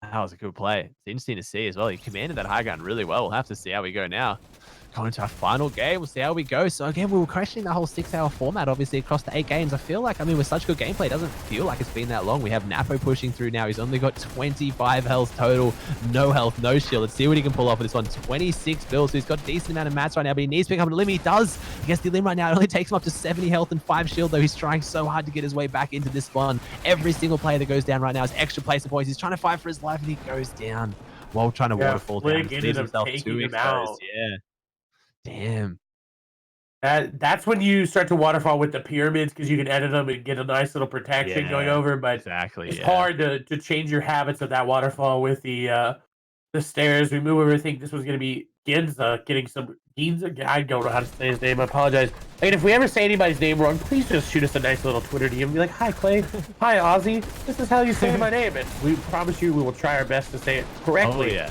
That was a good play. It's interesting to see as well. He commanded that high ground really well. We'll have to see how we go now. Going into our final game, we'll see how we go. So again, we were questioning the whole 6-hour format, obviously, across the 8 games. I feel like, with such good gameplay, it doesn't feel like it's been that long. We have Napo pushing through now. He's only got 25 health total. No health, no shield. Let's see what he can pull off with this one. 26 builds, so he's got a decent amount of mats right now, but he needs to pick up a limb. He does. Against the limb right now, it only takes him up to 70 health and 5 shield, though. He's trying so hard to get his way back into this spawn. Every single player that goes down right now is extra placement points. He's trying to fight for his life, and he goes down while trying to waterfall down. Ended himself too exposed. Yeah. Damn. That's when you start to waterfall with the pyramids, because you can edit them and get a nice little protection going over. But it's hard to change your habits of that waterfall with the stairs. We move over. I think this was going to be Ginza getting some Ginza. I don't know how to say his name. I apologize. And if we ever say anybody's name wrong, please just shoot us a nice little Twitter DM and be like, "Hi Clay, hi Ozzy. This is how you say my name," and we promise you we will try our best to say it correctly. Oh yeah.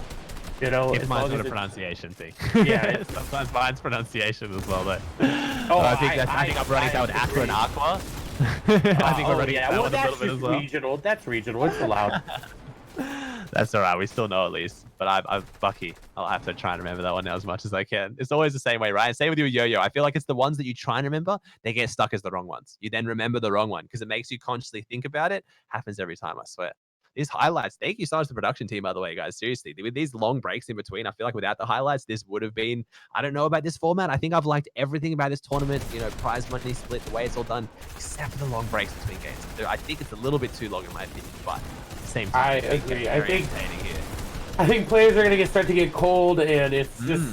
You know, it's mine's not a pronunciation thing. Yeah, sometimes mine's pronunciation as well. But I think I'm running that with Aqua and Aqua. I think we're running that one a little bit as well. Regional. That's regional. It's allowed. That's all right. We still know at least. But I'm Bucky. I'll have to try and remember that one now as much as I can. It's always the same way, right? Same with you, Yo-Yo. I feel like it's the ones that you try and remember, they get stuck as the wrong ones. You then remember the wrong one because it makes you consciously think about it. Happens every time, I swear. These highlights, thank you so much to the production team, by the way, guys. Seriously, with these long breaks in between, I feel like without the highlights, this would have been, I don't know about this format. I think I've liked everything about this tournament, prize money split, the way it's all done, except for the long breaks between games. I think it's a little bit too long in my opinion, but at the same time, I agree. I think players are going to start to get cold, and it's just,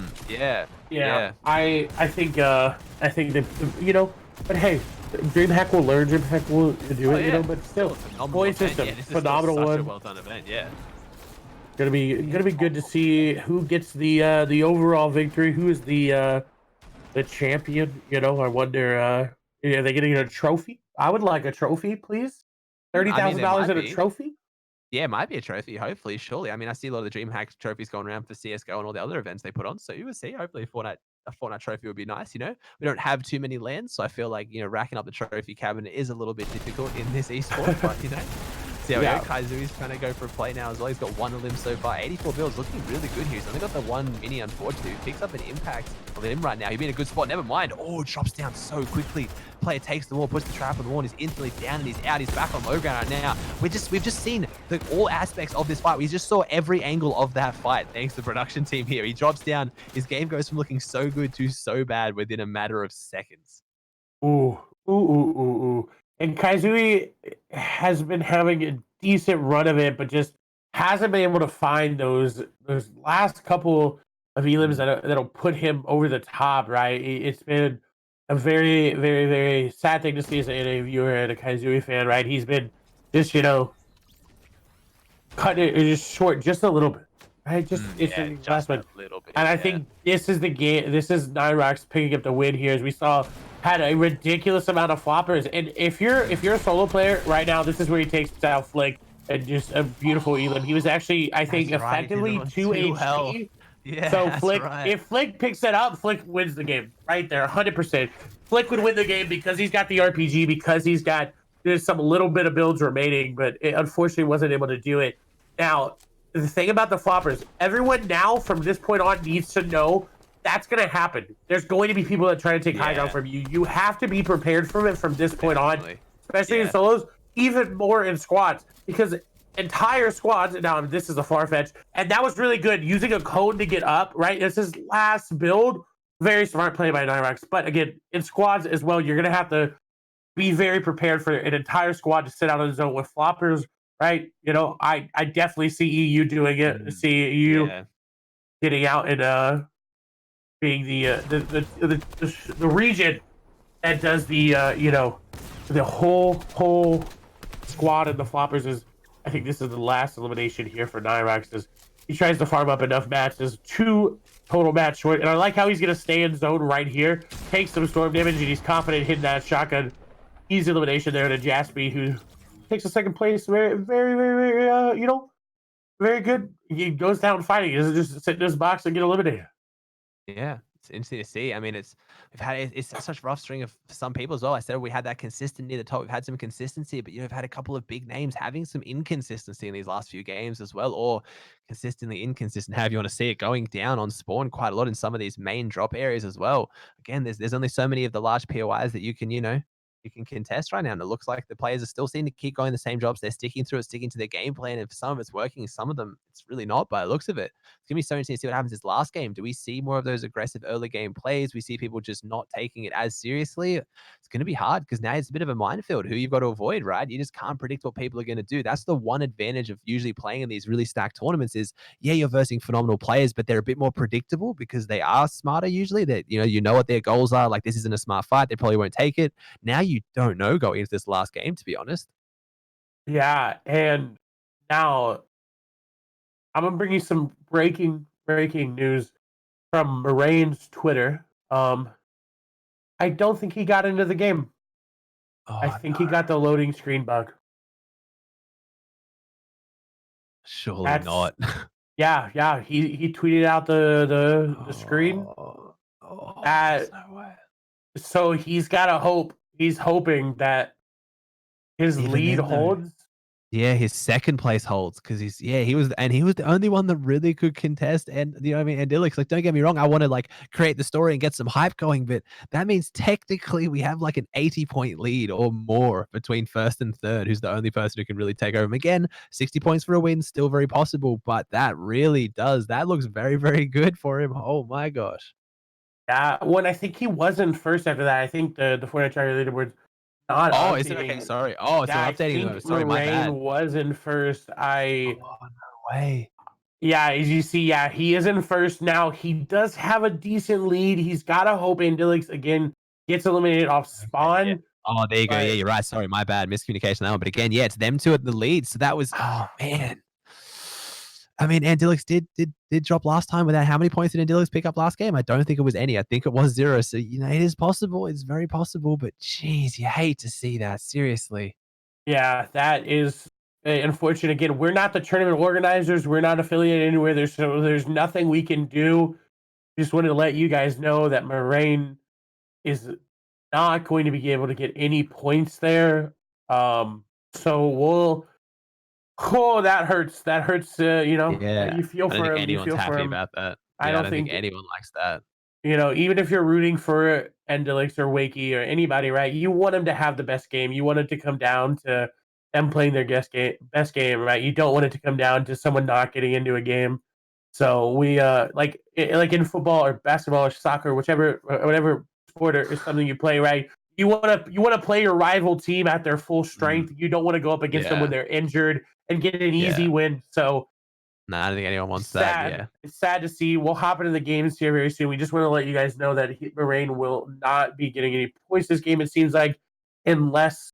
I think that, but hey, Dreamhack will learn. Dreamhack will do it, but still, point system, phenomenal one. A well-done event, yeah. Gonna be good to see who gets the overall victory. Who is the the champion. I wonder, are they getting a trophy? I would like a trophy, please. thirty I mean, thousand there dollars might in a be. trophy. Yeah, it might be a trophy, hopefully, surely. I mean, I see a lot of the Dreamhack trophies going around for CS:GO and all the other events they put on, so you will see. Hopefully, a Fortnite trophy would be nice, you know? We don't have too many lands, so I feel like, racking up the trophy cabinet is a little bit difficult in this esport, but, see how we go. Yeah. Kaizui's trying to go for a play now as well. He's got one of them so far. 84 builds, looking really good here. He's only got the one mini, unfortunately. He picks up an impact on him right now. He'd be in a good spot. Never mind. Oh, drops down so quickly. Player takes the wall, puts the trap on the wall, and he's instantly down and he's out. He's back on low ground right now. We've just seen all aspects of this fight. We just saw every angle of that fight thanks to the production team here. He drops down. His game goes from looking so good to so bad within a matter of seconds. Ooh, ooh, ooh, ooh, ooh. And Kaizui has been having a decent run of it, but just hasn't been able to find those last couple of elims Mm. that'll put him over the top. Right? It's been a very, very, very sad thing to see as a viewer and a Kaizui fan. Right? He's been just cutting it just short, just a little bit. Right? Just it's Yeah, the last just a one. little bit. And I Yeah. think this is the game. This is Nyrox picking up the win here, as we saw had a ridiculous amount of floppers. And if you're a solo player right now, this is where he takes out Flick and just a beautiful elim. He was actually, I think, That's right. He did it effectively on 2 2 health. HP. Yeah, So that's Flick, right. if Flick picks that up, Flick wins the game right there, 100%. Flick would win the game because he's got the RPG, because there's some little bit of builds remaining, but it unfortunately wasn't able to do it. Now, the thing about the floppers, everyone now from this point on needs to know that's going to happen. There's going to be people that try to take high ground Yeah, from you. You have to be prepared for it from this point on, definitely. especially in Yeah. solos, even more in squads, because entire squads. Now, this is a far fetch, and that was really good using a cone to get up. Right, this is last build. Very smart play by Nyrax. But again, in squads as well, you're going to have to be very prepared for an entire squad to sit out of the zone with floppers. Right, I definitely see EU doing it. Mm, See EU yeah. getting out and being the region that does the whole squad and the floppers is. I think this is the last elimination here for Nyrax. As he tries to farm up enough matches, 2 total match short, and I like how he's gonna stay in zone right here, take some storm damage, and he's confident hitting that shotgun. Easy elimination there to Jaspy, who takes a second place. Very, very, very, very, very good. He goes down fighting. He doesn't just sit in his box and get eliminated. Yeah, it's interesting to see. I mean, it's such a rough string of some people as well. I said we had that consistent near the top. We've had some consistency, but we've had a couple of big names having some inconsistency in these last few games as well, or consistently inconsistent, however you want to see it, going down on spawn quite a lot in some of these main drop areas as well. Again, there's only so many of the large POIs that you can contest right now. And it looks like the players are still seeming to keep going the same jobs. They're sticking through it, sticking to their game plan. And for some of it's working, some of them it's really not by the looks of it. It's gonna be so interesting to see what happens this last game. Do we see more of those aggressive early game plays? We see people just not taking it as seriously. It's gonna be hard because now it's a bit of a minefield who you've got to avoid, right? You just can't predict what people are gonna do. That's the one advantage of usually playing in these really stacked tournaments is you're versing phenomenal players, but they're a bit more predictable because they are smarter usually. That you know what their goals are. Like this isn't a smart fight. They probably won't take it. Now you don't know going into this last game, to be honest. Yeah, and now I'm gonna bring you some breaking news from Moraine's Twitter. I don't think he got into the game. I Oh think he no, got the loading screen bug. surely That's not. yeah. He tweeted out the screen. Oh, oh, there's That no way. so he's gotta hope. He's hoping that his Even lead then, though. holds. Yeah, his second place holds because he was the only one that really could contest. And you know what I mean? And Dilix, like, don't get me wrong, I want to like create the story and get some hype going, but that means technically we have like an 80-point lead or more between first and third, who's the only person who can really take over him. Again, 60 points for a win, still very possible, but that looks very, very good for him. Oh my gosh. Yeah, when I think he wasn't first after that. I think the Fortnite Tracker leaderboard's not Oh, is it okay? updating. Sorry. Oh, so Yeah, they're I updating them. think Sorry, my Moraine bad. was in first. Oh, no way. Yeah, as you see, yeah, he is in first now. He does have a decent lead. He's got to hope Andilix again gets eliminated off Okay, yeah. spawn. Oh, there you go. Yeah, But you're right. Sorry, my bad. Miscommunication on that one. But again, yeah, it's them two at the lead. So that was, oh man. I mean, Andilix did drop last time without how many points did Andilix pick up last game? I don't think it was any. I think it was 0. So, it is possible. It's very possible, but geez, you hate to see that. Seriously. Yeah, that is unfortunate. Again, we're not the tournament organizers. We're not affiliated anywhere. There's nothing we can do. Just wanted to let you guys know that Moraine is not going to be able to get any points there. So we'll. Oh, that hurts. That hurts. Yeah. You feel I don't for think him. You anyone's feel for happy him. about that. I Yeah, I don't don't think think anyone likes that. even if you're rooting for Endelix or Wakey or anybody, right? You want them to have the best game. You want it to come down to them playing their best game, right? You don't want it to come down to someone not getting into a game. So we like in football or basketball or soccer, whatever sport or something you play, right? You want to play your rival team at their full Mm, strength. You don't want to go up against them when yeah. they're injured and get an Yeah. easy win. So No, I don't think anyone wants that. sad. Yeah. It's sad to see. We'll hop into the games here very soon. We just want to let you guys know that Moraine will not be getting any points this game. It seems like, unless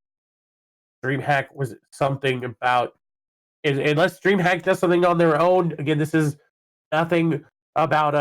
Dreamhack was something about, unless Dreamhack does something on their own. Again, this is nothing about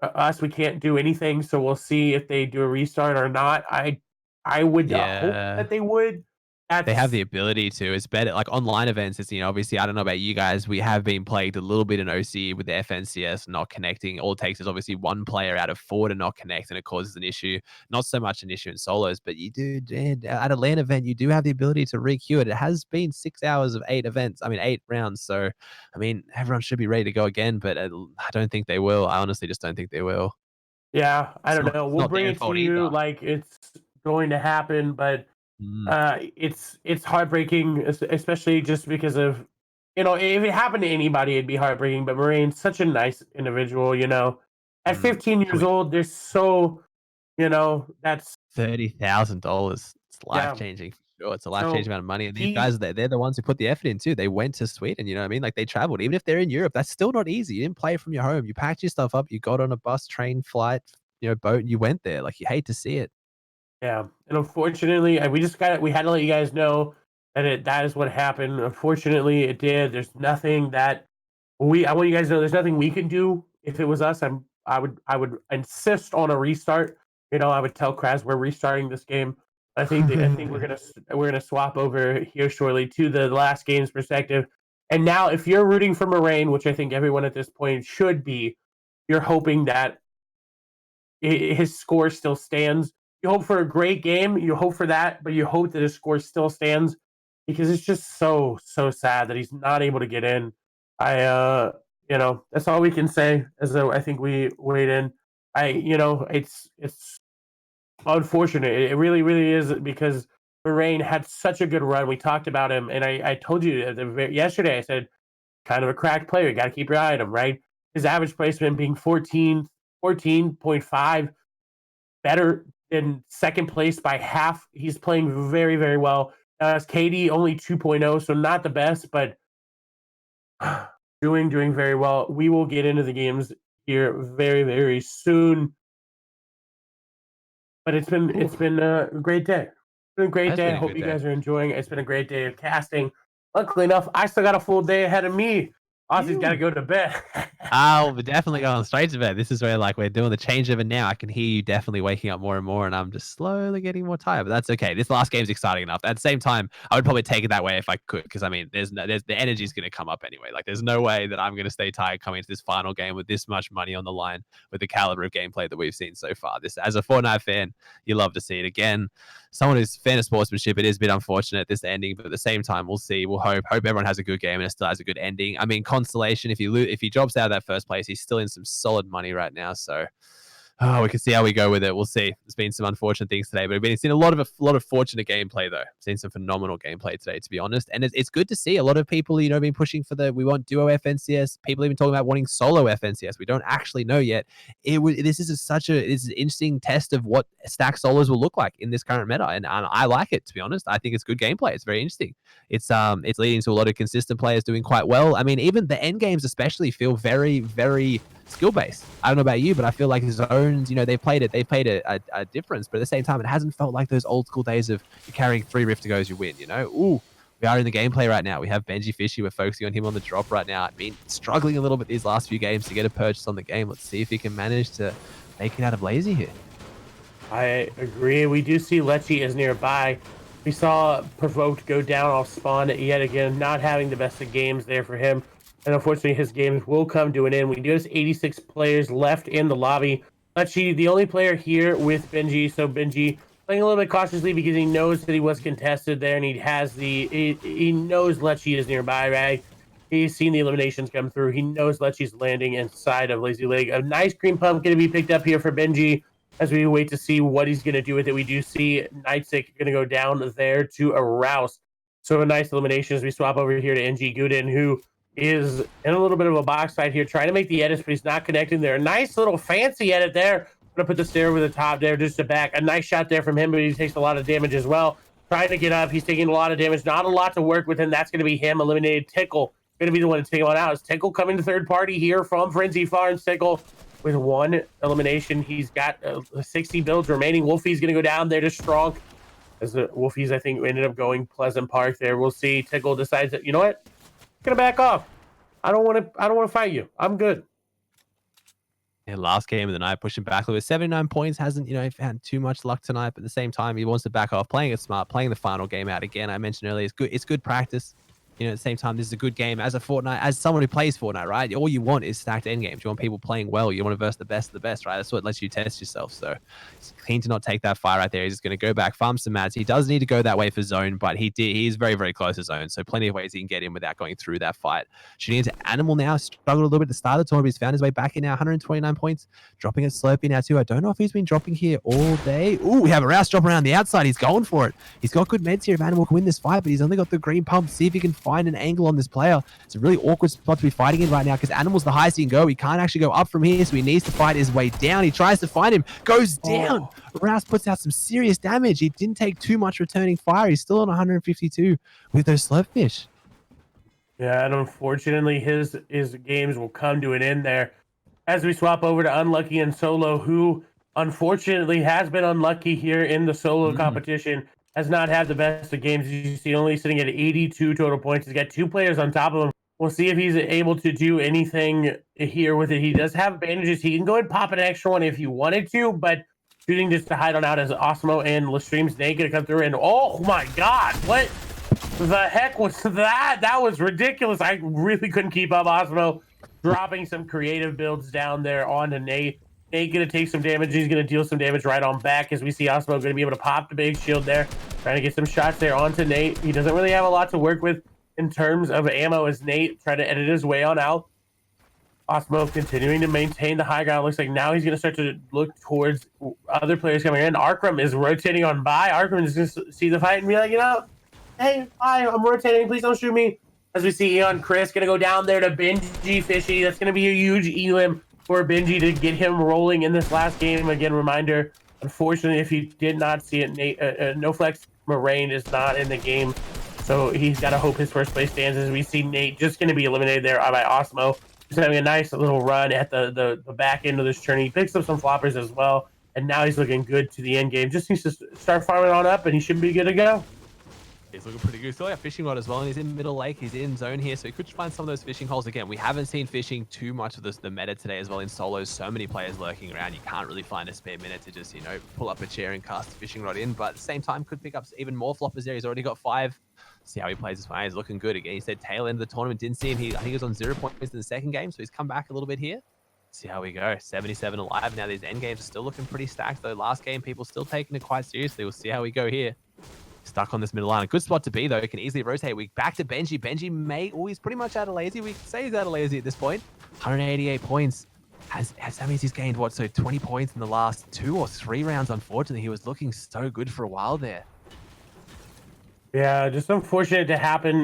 us. We can't do anything, so we'll see if they do a restart or not. I would hope Yeah. that they would. They have That's the ability to. It's better like online events. It's obviously I don't know about you guys. We have been plagued a little bit in OC with the FNCS not connecting. All it takes is obviously one player out of four to not connect, and it causes an issue. Not so much an issue in solos, but you do at a LAN event, you do have the ability to re-queue it. It has been 6 hours of 8 events. I mean 8 rounds. So I mean everyone should be ready to go again, but I don't think they will. I honestly just don't think they will. yeah. I don't know. It's We'll not bring their it to fault either. you like it's going to happen, but Mm, it's heartbreaking, especially just because of if it happened to anybody, it'd be heartbreaking. But Moraine's such a nice individual. At mm. 15 years old, they're so that's $30,000. It's life yeah. changing for sure. It's a life changing So amount of money. And these he guys, they're the ones who put the effort in too. They went to Sweden, you know what I mean? Like they traveled. Even if they're in Europe, that's still not easy. You didn't play from your home. You packed your stuff up, you got on a bus, train, flight, boat, and you went there. Like you hate to see it. Yeah, and unfortunately, we had to let you guys know that is what happened. Unfortunately, it did. There's nothing that I want you guys to know. There's nothing we can do. If it was us, I would insist on a restart. I would tell Kraz we're restarting this game. I think we're gonna swap over here shortly to the last game's perspective. And now, if you're rooting for Moraine, which I think everyone at this point should be, you're hoping that his score still stands. You hope for a great game. You hope for that, but you hope that his score still stands because it's just so sad that he's not able to get in. That's all we can say. I think we weighed in. It's unfortunate. It really really is because Moraine had such a good run. We talked about him, and I told you yesterday. I said kind of a cracked player. You got to keep your eye on him, right? His average placement being 14.5, better than second place by half. He's playing very, very well. It's KD only 2.0, so not the best, but doing very well. We will get into the games here very, very soon. But it's been a great day. It's been a great Has day. I been a hope good you day. guys are enjoying it. It's been a great day of casting. Luckily enough, I still got a full day ahead of me. Ozzy's got to Phew. go to bed. I'll definitely go on straight to bed. This is where like we're doing the changeover now. I can hear you definitely waking up more and more, and I'm just slowly getting more tired. But that's okay. This last game's exciting enough. At the same time, I would probably take it that way if I could, because I mean, there's the energy's going to come up anyway. Like, there's no way that I'm going to stay tired coming into this final game with this much money on the line with the caliber of gameplay that we've seen so far. This, as a Fortnite fan, you love to see it again. Someone who's a fan of sportsmanship, it is a bit unfortunate this ending, but at the same time, we'll see. We'll hope everyone has a good game and it still has a good ending. I mean, Constellation, if he drops out of that first place, he's still in some solid money right now. So we can see how we go with it. We'll see. There's been some unfortunate things today, but we've seen a lot of fortunate gameplay though. Seen some phenomenal gameplay today, to be honest. And it's good to see a lot of people, been pushing for we want duo FNCS. People even talking about wanting solo FNCS. We don't actually know yet. This is it's an interesting test of what stack solos will look like in this current meta, and I like it, to be honest. I think it's good gameplay. It's very interesting. It's leading to a lot of consistent players doing quite well. I mean, even the end games especially feel very, very skill based. I don't know about you, but I feel like zones, they've played a difference, but at the same time, it hasn't felt like those old school days of you're carrying 3 Rift to goes, you win, Ooh, we are in the gameplay right now. We have Benji Fishy. We're focusing on him on the drop right now. I've been struggling a little bit these last few games to get a purchase on the game. Let's see if he can manage to make it out of lazy here. I agree. We do see Lecce is nearby. We saw Provoked go down off spawn yet again, not having the best of games there for him. And unfortunately, his games will come to an end. We do have 86 players left in the lobby. Lecce, the only player here with Benji. So Benji playing a little bit cautiously because he knows that he was contested there, and he has he knows Lecce is nearby, right? He's seen the eliminations come through. He knows Lecce's landing inside of Lazy Leg. A nice green pump going to be picked up here for Benji as we wait to see what he's going to do with it. We do see Nightstick going to go down there to a Rouse. So a nice elimination as we swap over here to NG Gooden, who is in a little bit of a box fight here, trying to make the edits, but he's not connecting there. A nice little fancy edit there. I'm going to put the stair over the top there just to back. A nice shot there from him, but he takes a lot of damage as well. Trying to get up. He's taking a lot of damage. Not a lot to work with him. That's going to be him. Eliminated. Tickle going to be the one to take him on out. Is Tickle coming to third party here from Frenzy Farms. Tickle with one elimination. He's got 60 builds remaining. Wolfie's going to go down there to Strong. As the Wolfies, I think, ended up going Pleasant Park there. We'll see. Tickle decides that, you know what? I'm going to back off. I don't want to fight you. I'm good. Yeah, last game of the night, pushing back with 79 points. Hasn't, had too much luck tonight, but at the same time, he wants to back off, playing it smart, playing the final game out again. I mentioned earlier, it's good practice. At the same time, this is a good game as someone who plays Fortnite, right? All you want is stacked end games. You want people playing well. You want to verse the best of the best, right? That's what lets you test yourself. So he's keen to not take that fire right there. He's just going to go back, farm some mats. He does need to go that way for zone, but he's very, very close to zone. So plenty of ways he can get in without going through that fight. Shooting into Animal now, struggled a little bit at the start of the tournament. He's found his way back in now, 129 points. Dropping at Slurpee now too. I don't know if he's been dropping here all day. Ooh, we have a Rouse drop around the outside. He's going for it. He's got good meds here if Animal can win this fight, but he's only got the green pump. See if he can find an angle on this player. It's a really awkward spot to be fighting in right now because Animal's the highest he can go. He can't actually go up from here, so he needs to fight his way down. He tries to find him, goes down. Rouse puts out some serious damage. He didn't take too much returning fire. He's still on 152 with those slurpfish. Yeah, and unfortunately, his games will come to an end there. As we swap over to Unlucky and Solo, who unfortunately has been unlucky here in the solo competition. Has not had the best of games. As you see, only sitting at 82 total points. He's got two players on top of him. We'll see if he's able to do anything here with it. He does have bandages. He can go and pop an extra one if he wanted to, but shooting just to hide on out as Osmo and Lestream's Snake going to come through. And oh my God, what the heck was that? That was ridiculous. I really couldn't keep up. Osmo dropping some creative builds down there onto Nate. Nate going to take some damage. He's going to deal some damage right on back as we see Osmo going to be able to pop the big shield there. Trying to get some shots there onto Nate. He doesn't really have a lot to work with in terms of ammo as Nate trying to edit his way on out. Osmo continuing to maintain the high ground. Looks like now he's going to start to look towards other players coming in. Arkram is rotating on by. Arkram is going to see the fight and be like, hey, hi, I'm rotating. Please don't shoot me. As we see Eon Chris going to go down there to Benji Fishy. That's going to be a huge elim for Benji to get him rolling in this last game. Again, reminder, unfortunately, if you did not see it, Nate, NoFlex Moraine is not in the game. So he's got to hope his first place stands as we see Nate just going to be eliminated there by Osmo. He's having a nice little run at the back end of this journey. He picks up some floppers as well. And now he's looking good to the end game. Just needs to start farming on up and he should be good to go. He's looking pretty good. Still got a fishing rod as well, and he's in middle lake. He's in zone here, so he could find some of those fishing holes again. We haven't seen fishing too much of the meta today as well in solos. So many players lurking around. You can't really find a spare minute to just, pull up a chair and cast a fishing rod in. But at the same time, could pick up even more floppers there. He's already got 5. See how he plays this one. He's looking good again. He said tail end of the tournament. Didn't see him. I think he was on 0 points in the second game, so he's come back a little bit here. See how we go. 77 alive. Now these end games are still looking pretty stacked, though. Last game, people still taking it quite seriously. We'll see how we go here. Stuck on this middle line. A good spot to be, though. He can easily rotate. We back to Benji. Benji he's pretty much out of lazy. We can say he's out of lazy at this point. 188 points. That means he's gained, 20 points in the last 2 or 3 rounds, unfortunately. He was looking so good for a while there. Yeah, just unfortunate to happen,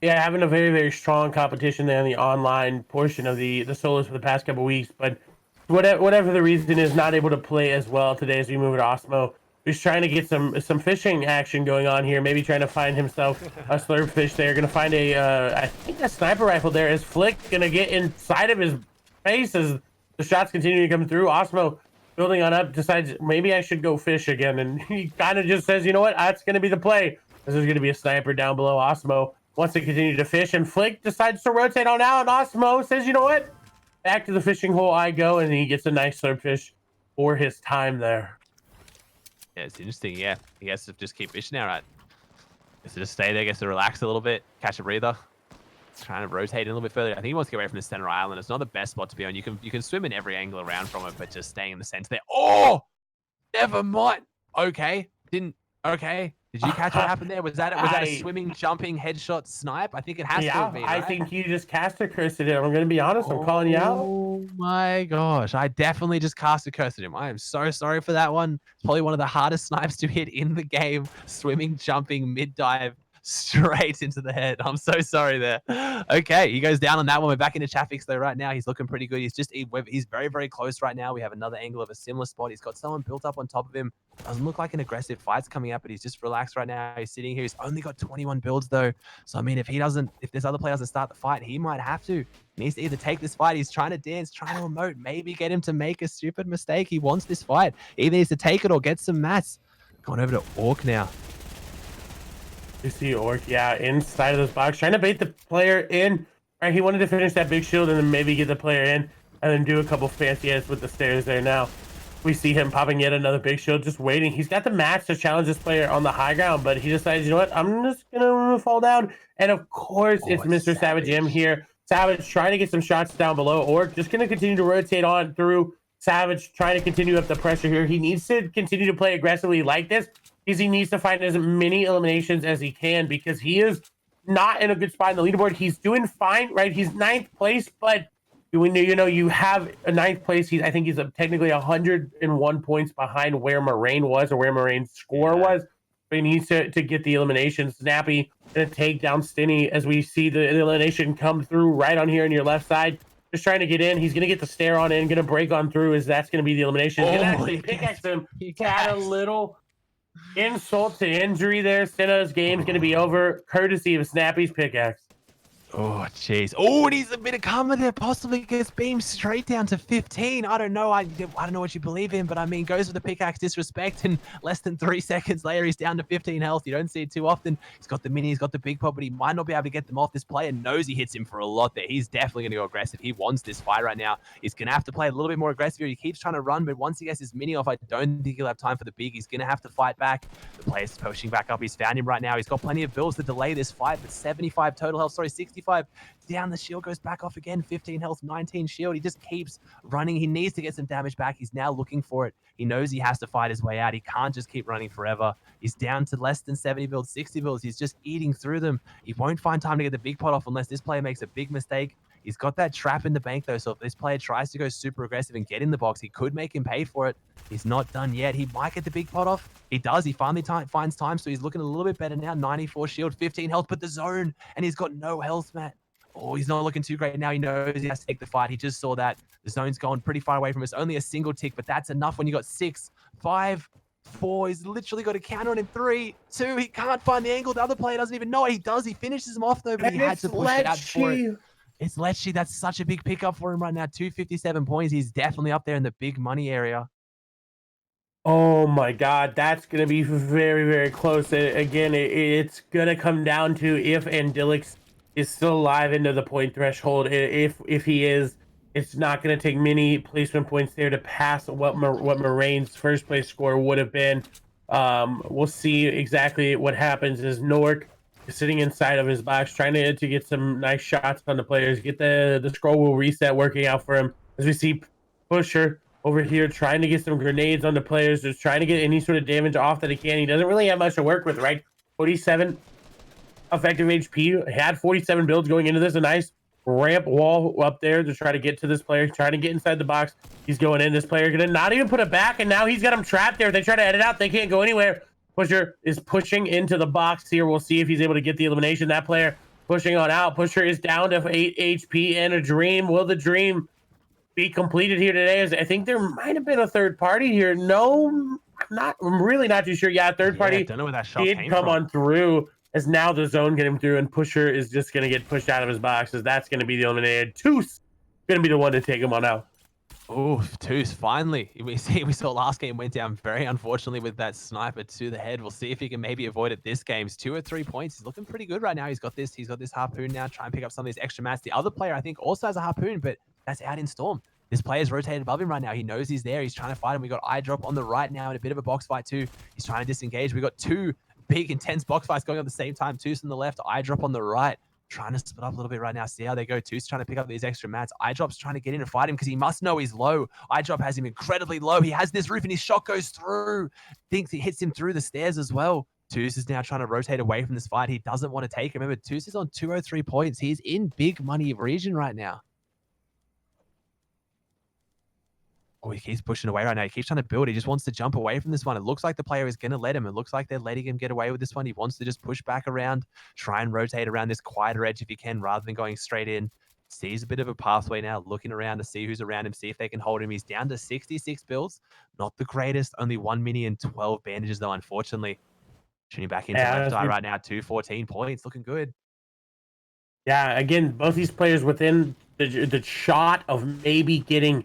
having a very, very strong competition there in the online portion of the solos for the past couple weeks. But whatever the reason is, not able to play as well today as we move to Osmo. He's trying to get some fishing action going on here. Maybe trying to find himself a slurp fish there. Going to find I think a sniper rifle there. Is Flick going to get inside of his face as the shots continue to come through? Osmo building on up, decides maybe I should go fish again. And he kind of just says, you know what? That's going to be the play. This is going to be a sniper down below. Osmo wants to continue to fish, and Flick decides to rotate on out. And Osmo says, you know what? Back to the fishing hole I go, and he gets a nice slurpfish for his time there. Yeah, it's interesting. Yeah, he has to just keep fishing now, right? Gets to just stay there, gets to relax a little bit, catch a breather. Trying to rotate a little bit further. I think he wants to get away from the center island. It's not the best spot to be on. You can swim in every angle around from it, but just staying in the center there. Oh, never mind. Okay, okay. Did you catch what happened there? Was that a swimming, jumping headshot snipe? I think it has to have been, right? I think you just cast a curse at him. I'm going to be honest. I'm calling you out. Oh my gosh. I definitely just cast a curse at him. I am so sorry for that one. It's probably one of the hardest snipes to hit in the game. Swimming, jumping, mid-dive, straight into the head. I'm so sorry there. Okay, he goes down on that one. We're back into Chafix though right now. He's looking pretty good. He's very, very close right now. We have another angle of a similar spot. He's got someone built up on top of him. Doesn't look like an aggressive fight's coming up, but he's just relaxed right now. He's sitting here. He's only got 21 builds though. So I mean, if this other player doesn't start the fight, he might have to. He needs to either take this fight. He's trying to dance, trying to emote, maybe get him to make a stupid mistake. He wants this fight. He either needs to take it or get some mats. Going over to Orc now. You see Orc, yeah, inside of this box, trying to bait the player in. Right, he wanted to finish that big shield and then maybe get the player in and then do a couple fancy hits with the stairs there. Now we see him popping yet another big shield, just waiting. He's got the match to challenge this player on the high ground, but he decides, you know what, I'm just gonna fall down. And of course, it's Mr. Savage M here. Savage trying to get some shots down below. Orc just gonna continue to rotate on through. Savage trying to continue up the pressure here. He needs to continue to play aggressively like this. He needs to find as many eliminations as he can because he is not in a good spot in the leaderboard. He's doing fine, right? He's 9th place, but when you have a 9th place, I think he's technically 101 points behind where Moraine was or where Moraine's score was. But he needs to get the elimination. Snappy gonna take down Stinny as we see the elimination come through right on here on your left side. Just trying to get in. He's gonna get the stare on in, gonna break on through as that's gonna be the elimination. He's gonna actually pickaxe him. Had a little insult to injury there. Senna's game's going to be over courtesy of Snappy's pickaxe. Oh, jeez. Oh, and he's a bit of karma there. Possibly gets beamed straight down to 15. I don't know. I don't know what you believe in, but I mean, goes with the pickaxe disrespect, and less than 3 seconds later, he's down to 15 health. You don't see it too often. He's got the mini, he's got the big pop, but he might not be able to get them off. This player knows he hits him for a lot there. He's definitely going to go aggressive. He wants this fight right now. He's going to have to play a little bit more aggressive here. He keeps trying to run, but once he gets his mini off, I don't think he'll have time for the big. He's going to have to fight back. The player's pushing back up. He's found him right now. He's got plenty of builds to delay this fight, but 75 total health. Sorry, 65. Down the shield goes back off again. 15 health, 19 shield. He just keeps running. He needs to get some damage back. He's now looking for it. He knows he has to fight his way out. He can't just keep running forever. He's down to less than 70 builds, 60 builds. He's just eating through them. He won't find time to get the big pot off unless this player makes a big mistake. He's got that trap in the bank though, so if this player tries to go super aggressive and get in the box, he could make him pay for it. He's not done yet. He might get the big pot off. He does. He finally finds time, so he's looking a little bit better now. 94 shield, 15 health, but the zone, and he's got no health, Matt. Oh, he's not looking too great now. He knows he has to take the fight. He just saw that. The zone's gone pretty far away from us. Only a single tick, but that's enough when you got 6, 5, 4. He's literally got a counter on him. 3, 2. He can't find the angle. The other player doesn't even know it. He does. He finishes him off, though, but he had to push it out for it. It's Lecce. That's such a big pickup for him right now. 257 points. He's definitely up there in the big money area. Oh my God, that's going to be very, very close. Again, it's going to come down to if Andilix is still alive into the point threshold. If he is, it's not going to take many placement points there to pass what Moraine's first place score would have been. We'll see exactly what happens as Nork is sitting inside of his box trying to get some nice shots on the players, get the scroll wheel reset working out for him as we see Pusher over here trying to get some grenades on the players, just trying to get any sort of damage off that he can. He doesn't really have much to work with, right? 47 effective HP, had 47 builds going into this. A nice ramp wall up there to try to get to this player, trying to get inside the box. He's going in. This player gonna not even put it back, and now he's got him trapped there. They try to edit out. They can't go anywhere. Pusher is pushing into the box here. We'll see if he's able to get the elimination. That player pushing on out. Pusher is down to 8 HP and a dream. Will the dream be completed here today? As I think there might have been a third party here. No, I'm really not too sure. Yeah, third party don't know where that shot did came come from. on through. As now the zone getting through, and Pusher is just going to get pushed out of his box, as that's going to be the eliminated. Toos going to be the one to take him on out. Oh, Toos, finally. We saw last game went down very unfortunately with that sniper to the head. We'll see if he can maybe avoid it this game. It's 2 or 3 points. He's looking pretty good right now. He's got this harpoon now, try and pick up some of these extra mats. The other player, I think, also has a harpoon, but that's out in Storm. This player's rotated above him right now. He knows he's there. He's trying to fight him. We got eye drop on the right now in a bit of a box fight too. He's trying to disengage. We got two big intense box fights going on at the same time. Toos on the left, eye drop on the right. Trying to split up a little bit right now. See how they go. Two's trying to pick up these extra mats. iDrop's trying to get in and fight him because he must know he's low. iDrop has him incredibly low. He has this roof and his shot goes through. Thinks it hits him through the stairs as well. Toos is now trying to rotate away from this fight. He doesn't want to take it. Remember, Toos is on 203 points. He's in big money region right now. Oh, he keeps pushing away right now. He keeps trying to build. He just wants to jump away from this one. It looks like the player is going to let him. It looks like they're letting him get away with this one. He wants to just push back around, try and rotate around this quieter edge if he can, rather than going straight in. Sees a bit of a pathway now, looking around to see who's around him, see if they can hold him. He's down to 66 builds. Not the greatest. Only 1 mini and 12 bandages, though, unfortunately. Shooting back into left eye right now. 214 points. Looking good. Yeah, again, both these players within the shot of maybe getting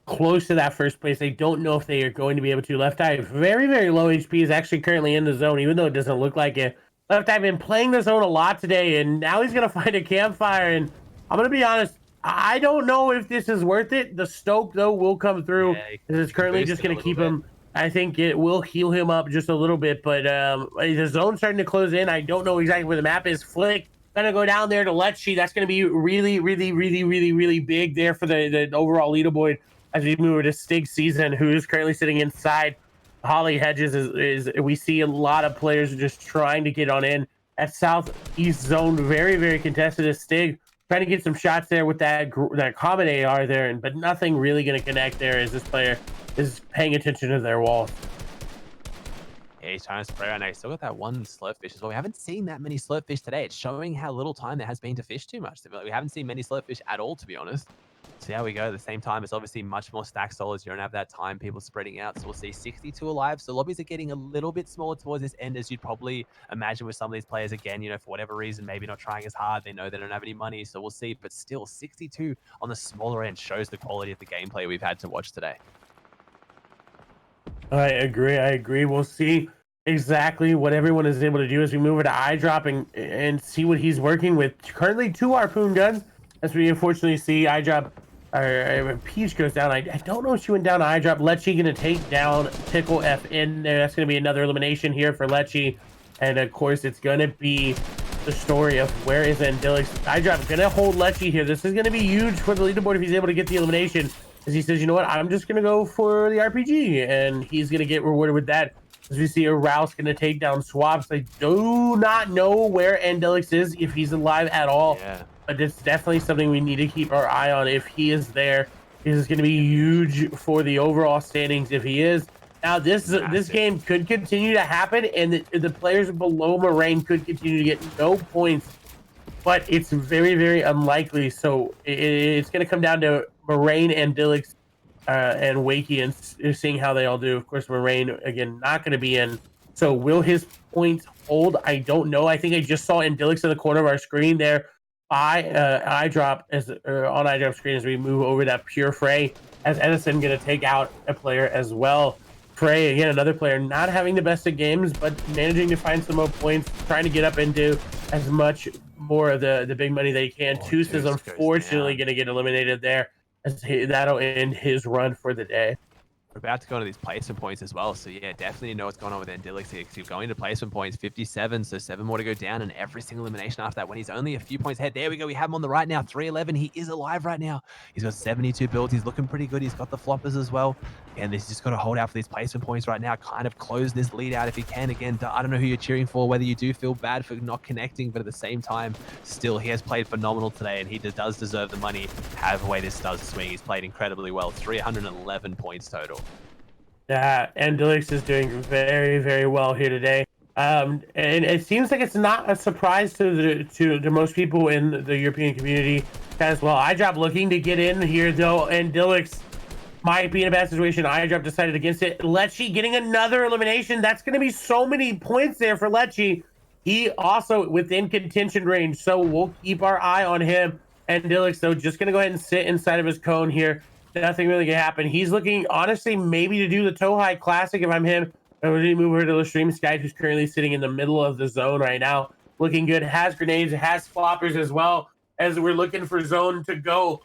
close to that first place. They don't know if they are going to be able to. Left Eye, very, very low HP, is actually currently in the zone, even though it doesn't look like it. Left Eye been playing the zone a lot today, and now he's going to find a campfire. And I'm going to be honest, I don't know if this is worth it. The Stoke, though, will come through. Yeah, this is currently just going to keep him. I think it will heal him up just a little bit, but the zone's starting to close in. I don't know exactly where the map is. Flick gonna go down there to Lecce. That's gonna be really, really, really, really, really big there for the overall leaderboard as we move to Stig Season, who is currently sitting inside. Holly Hedges is we see a lot of players just trying to get on in at Southeast Zone. Very, very contested as Stig trying to get some shots there with that common AR there, but nothing really going to connect there as this player is paying attention to their walls. Yeah, he's trying to spray right now. He's still got that one slurpfish as well. We haven't seen that many slurpfish today. It's showing how little time there has been to fish too much. We haven't seen many slurpfish at all, to be honest. So how we go. At the same time, it's obviously much more stack solos. You don't have that time, people spreading out. So we'll see 62 alive. So lobbies are getting a little bit smaller towards this end, as you'd probably imagine with some of these players. Again, you know, for whatever reason, maybe not trying as hard. They know they don't have any money. So we'll see. But still, 62 on the smaller end shows the quality of the gameplay we've had to watch today. I agree. We'll see exactly what everyone is able to do as we move into eye dropping and see what he's working with. Currently 2 harpoon guns, as we unfortunately see eye drop. Peach goes down. I don't know if she went down to eye drop. Lecce gonna take down Pickle F in there. That's gonna be another elimination here for Lecce, and of course it's gonna be the story of where is Andilix. Eye drop gonna hold Lecce here. This is gonna be huge for the leaderboard if he's able to get the elimination, as he says, you know what, I'm just gonna go for the RPG, and he's gonna get rewarded with that. As we see, Rouse gonna take down Swaps. They do not know where Andilix is, if he's alive at all. Yeah. But it's definitely something we need to keep our eye on. If he is there, this is going to be huge for the overall standings. If he is, now this game could continue to happen, and the players below Moraine could continue to get no points. But it's very, very unlikely. So it's going to come down to Moraine and Dilix and Wakey, and seeing how they all do. Of course, Moraine again not going to be in. So will his points hold? I don't know. I think I just saw Andilix in the corner of our screen there. Eye drop as on eye drop screen as we move over that pure Frey, as Edison gonna take out a player as well. Frey again, another player not having the best of games, but managing to find some more points, trying to get up into as much more of the big money that he can. Toos is unfortunately gonna get eliminated there, as that'll end his run for the day. We're about to go into these placement points as well. So yeah, definitely know what's going on with Andilix here, because you're going to placement points, 57, so 7 more to go down, and every single elimination after that when he's only a few points ahead. There we go. We have him on the right now, 311. He is alive right now. He's got 72 builds. He's looking pretty good. He's got the floppers as well. And he's just got to hold out for these placement points right now, kind of close this lead out if he can. Again, I don't know who you're cheering for, whether you do feel bad for not connecting, but at the same time, still, he has played phenomenal today, and he does deserve the money. However way this does swing, he's played incredibly well. 311 points total. Yeah, Andilix is doing very, very well here today. And it seems like it's not a surprise to most people in the European community as well. iDrop looking to get in here, though, and Andilix might be in a bad situation. iDrop decided against it. Lecce getting another elimination. That's going to be so many points there for Lecce. He also within contention range, so we'll keep our eye on him. And Andilix, though, just going to go ahead and sit inside of his cone here. Nothing really gonna happen. He's looking, honestly, maybe to do the toe high classic if I'm him. I'm going to move over to the stream. Sky, who's currently sitting in the middle of the zone right now. Looking good. Has grenades, has floppers as well, as we're looking for zone to go.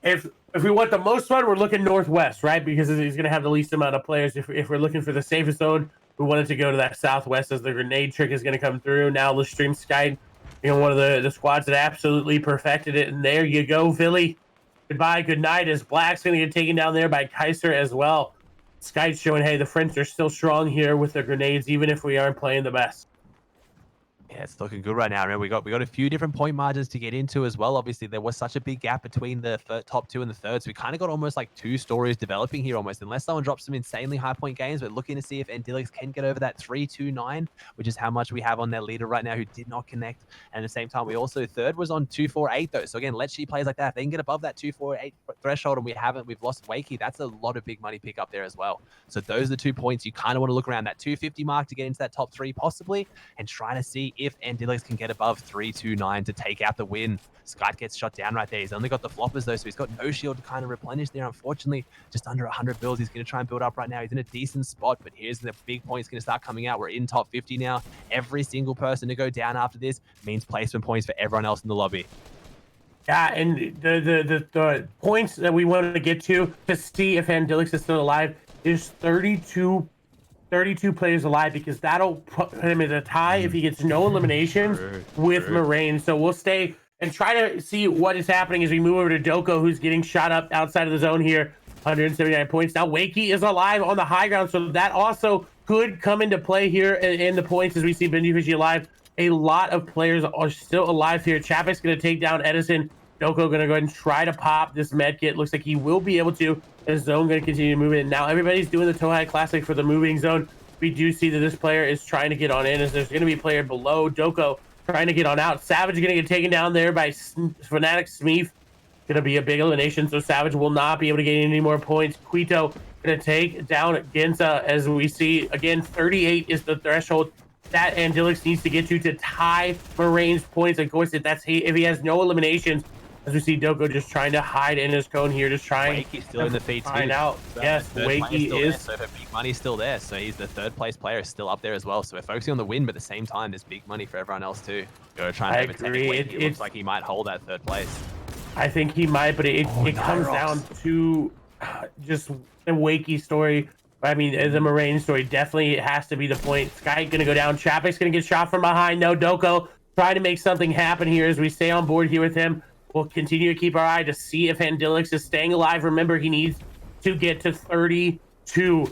If we want the most fun, we're looking northwest, right? Because he's going to have the least amount of players. If we're looking for the safest zone, we wanted to go to that southwest as the grenade trick is going to come through. Now the stream Sky, one of the squads that absolutely perfected it. And there you go, Philly. Goodbye, good night, as Black's going to get taken down there by Kaiser as well. Sky's showing, hey, the French are still strong here with the grenades, even if we aren't playing the best. Yeah, it's looking good right now. Remember, we got a few different point margins to get into as well. Obviously, there was such a big gap between the top two and the third, so we kind of got almost like two stories developing here almost, unless someone drops some insanely high point games. We're looking to see if Endilix can get over that 3-2-9, which is how much we have on their leader right now, who did not connect. And at the same time, we also, third was on 2-4-8 though. So again, let's see plays like that. If they can get above that 2-4-8 threshold, and we've lost Wakey, that's a lot of big money pick up there as well. So those are the 2 points you kind of want to look around that 250 mark to get into that top 3 possibly, and try to see if Endilix can get above 3-2-9 to take out the win. Scott gets shot down right there. He's only got the floppers though, so he's got no shield to kind of replenish there. Unfortunately, just under 100 builds. He's going to try and build up right now. He's in a decent spot, but here's the big points going to start coming out. We're in top 50 now. Every single person to go down after this means placement points for everyone else in the lobby. Yeah, and the points that we wanted to get to see if Endilix is still alive is 32 players alive, because that'll put him in a tie if he gets no eliminations with Moraine. So we'll stay and try to see what is happening as we move over to Doko, who's getting shot up outside of the zone here. 179 points. Now Wakey is alive on the high ground, so that also could come into play here in the points as we see Benji Fishy alive. A lot of players are still alive here. Chapek's going to take down Edison. Doko going to go ahead and try to pop this med kit. Looks like he will be able to. The zone going to continue to move in. Now everybody's doing the Tohai Classic for the moving zone. We do see that this player is trying to get on in, as there's going to be a player below Doko trying to get on out. Savage going to get taken down there by Fnatic Smeef. Going to be a big elimination, so Savage will not be able to get any more points. Quito going to take down Ginza, as we see. Again, 38 is the threshold that Endilix needs to get to tie Moraine's points. Of course, if he has no eliminations, as we see Doko just trying to hide in his cone here, just trying Wakey's still in the feed find too. out. So yes, Wakey is. So her big money's still there. So he's the third place player, still up there as well. So we're focusing on the win, but at the same time, there's big money for everyone else too. Go try and overtake Wakey. It looks like he might hold that third place. I think he might, but it comes down to just the Wakey story. I mean, the Moraine story definitely has to be the point. Sky gonna go down. Chapek's gonna get shot from behind. No, Doko trying to make something happen here as we stay on board here with him. We'll continue to keep our eye to see if Endilix is staying alive. Remember, he needs to get to 32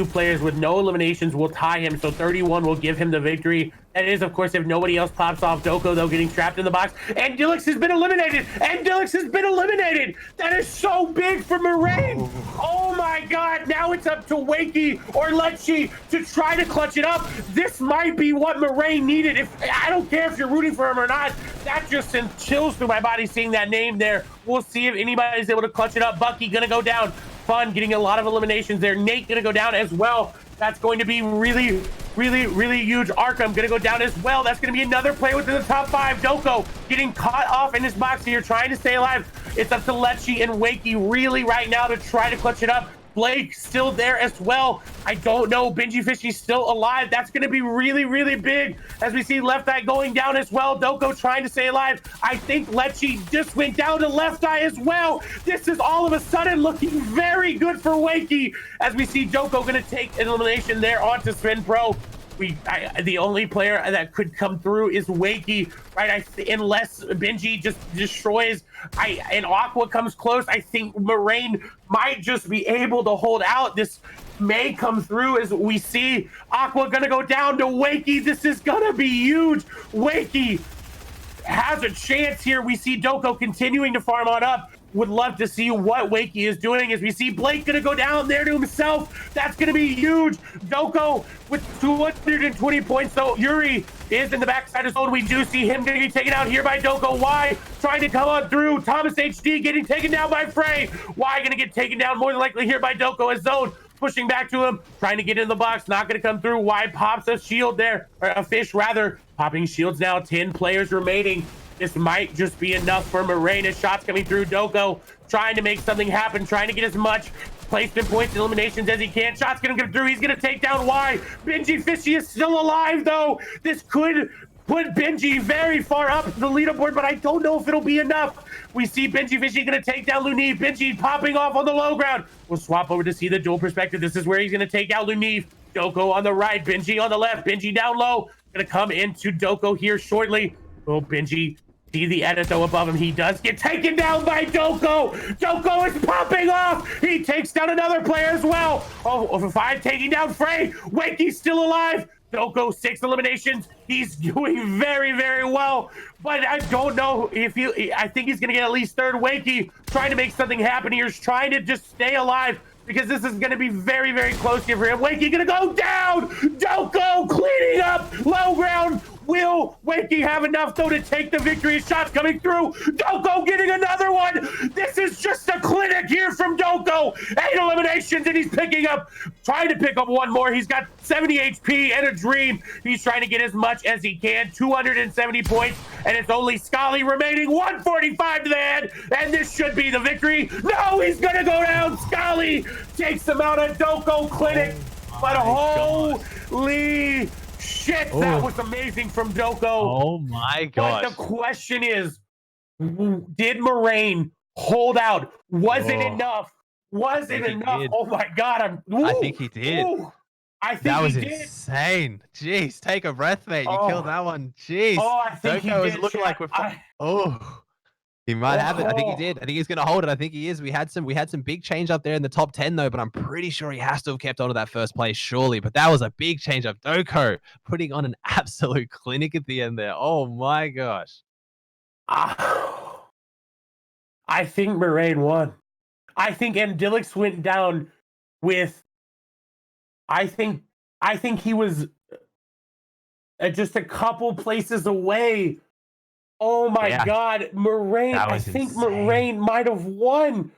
players with no eliminations will tie him, so 31 will give him the victory. That is, of course, if nobody else pops off. Doko, though, getting trapped in the box. Endilix has been eliminated. Endilix has been eliminated. That is so big for Moraine. Oh, my God. Now it's up to Wakey or Lechi to try to clutch it up. This might be what Moraine needed. I don't care if you're rooting for him or not. That just sends chills through my body seeing that name there. We'll see if anybody's able to clutch it up. Bucky going to go down. Fun getting a lot of eliminations there. Nate going to go down as well. That's going to be really, really, really huge. Arkham going to go down as well. That's going to be another player within the top 5. Doko getting caught off in his box here, trying to stay alive. It's up to Lechi and Wakey really right now to try to clutch it up. Blake still there as well. I don't know. Benji Fishy's still alive. That's going to be really, really big as we see Left Eye going down as well. Doko trying to stay alive. I think Lechi just went down to Left Eye as well. This is all of a sudden looking very good for Wakey as we see Doko going to take an elimination there onto Spin Pro. The only player that could come through is Wakey, right? Unless Benji just destroys, and Aqua comes close, I think Moraine might just be able to hold out. This may come through as we see Aqua gonna go down to Wakey. This is gonna be huge. Wakey has a chance here. We see Doko continuing to farm on up. Would love to see what Wakey is doing as we see Blake gonna go down there to himself. That's gonna be huge. Doko with 220 points though. Yuri is in the backside of zone. We do see him gonna get taken out here by Doko. Y trying to come on through. Thomas HD getting taken down by Frey. Y gonna get taken down more than likely here by Doko as zone pushing back to him, trying to get in the box, not gonna come through. Y pops a shield there, or a fish rather. Popping shields now, 10 players remaining. This might just be enough for Moraine as shots coming through. Doko trying to make something happen, trying to get as much placement points and eliminations as he can. Shot's gonna come through. He's gonna take down Y. Benji Fishy is still alive, though. This could put Benji very far up the leaderboard, but I don't know if it'll be enough. We see Benji Fishy gonna take down Lunif. Benji popping off on the low ground. We'll swap over to see the dual perspective. This is where he's gonna take out Lunif. Doko on the right, Benji on the left, Benji down low. Gonna come into Doko here shortly. Will Benji see the edit though above him? He does get taken down by Doko. Doko is popping off. He takes down another player as well. Oh, over 5 taking down Frey. Wakey's still alive. Doko 6 eliminations. He's doing very, very well, but I don't know if I think he's gonna get at least third. Wakey trying to make something happen here. He's trying to just stay alive because this is gonna be very, very close here for him. Wakey gonna go down. Doko cleaning up low ground. Will Wakey have enough though to take the victory? Shots coming through. Doko getting another one. This is just a clinic here from Doko. 8 eliminations and he's trying to pick up one more. He's got 70 HP and a dream. He's trying to get as much as he can. 270 points, and it's only Scully remaining. 145 to the head, and this should be the victory. No, he's gonna go down. Scully takes him out of Doko clinic, but holy shit, that was amazing from Doko. Oh my gosh. But the question is, did Moraine hold out? Was it enough? Was it enough? Oh my God. I think he did. I think that was he did. Insane. Jeez, take a breath, mate. You killed that one. Jeez. Oh, I think Doko he is did. looking like we're he might have it. I think he did. I think he's going to hold it. I think he is. We had some big change up there in the top 10 though, but I'm pretty sure he has to have kept on to that first place surely. But that was a big change up. Doko putting on an absolute clinic at the end there. Oh my gosh. I think Moraine won. I think Andilix went down with. I think he was just a couple places away. Oh my God, Moraine! I think insane. Moraine might have won.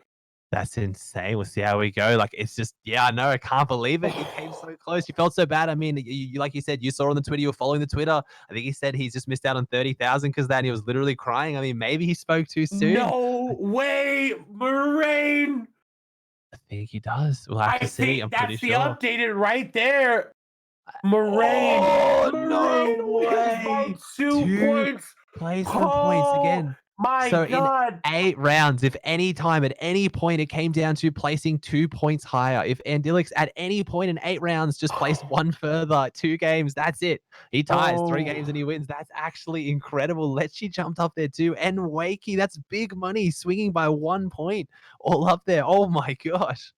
That's insane. We'll see how we go. Like, it's just, I know. I can't believe it. You came so close. You felt so bad. I mean, you like you said, you saw on the Twitter, you were following the Twitter. I think he said he's just missed out on 30,000 because that, and he was literally crying. I mean, maybe he spoke too soon. No way, Moraine. I think he does. We'll have to see. I'm pretty sure. That's the updated right there. Moraine. Oh, no way. 2 points. Placement points again. My God. In 8 rounds, if any time, at any point, it came down to placing 2 points higher. If Andilix at any point in 8 rounds just placed one further, 2 games, that's it. He ties 3 games and he wins. That's actually incredible. Letchi jumped up there too. And Wakey, that's big money, swinging by 1 point. All up there. Oh my gosh.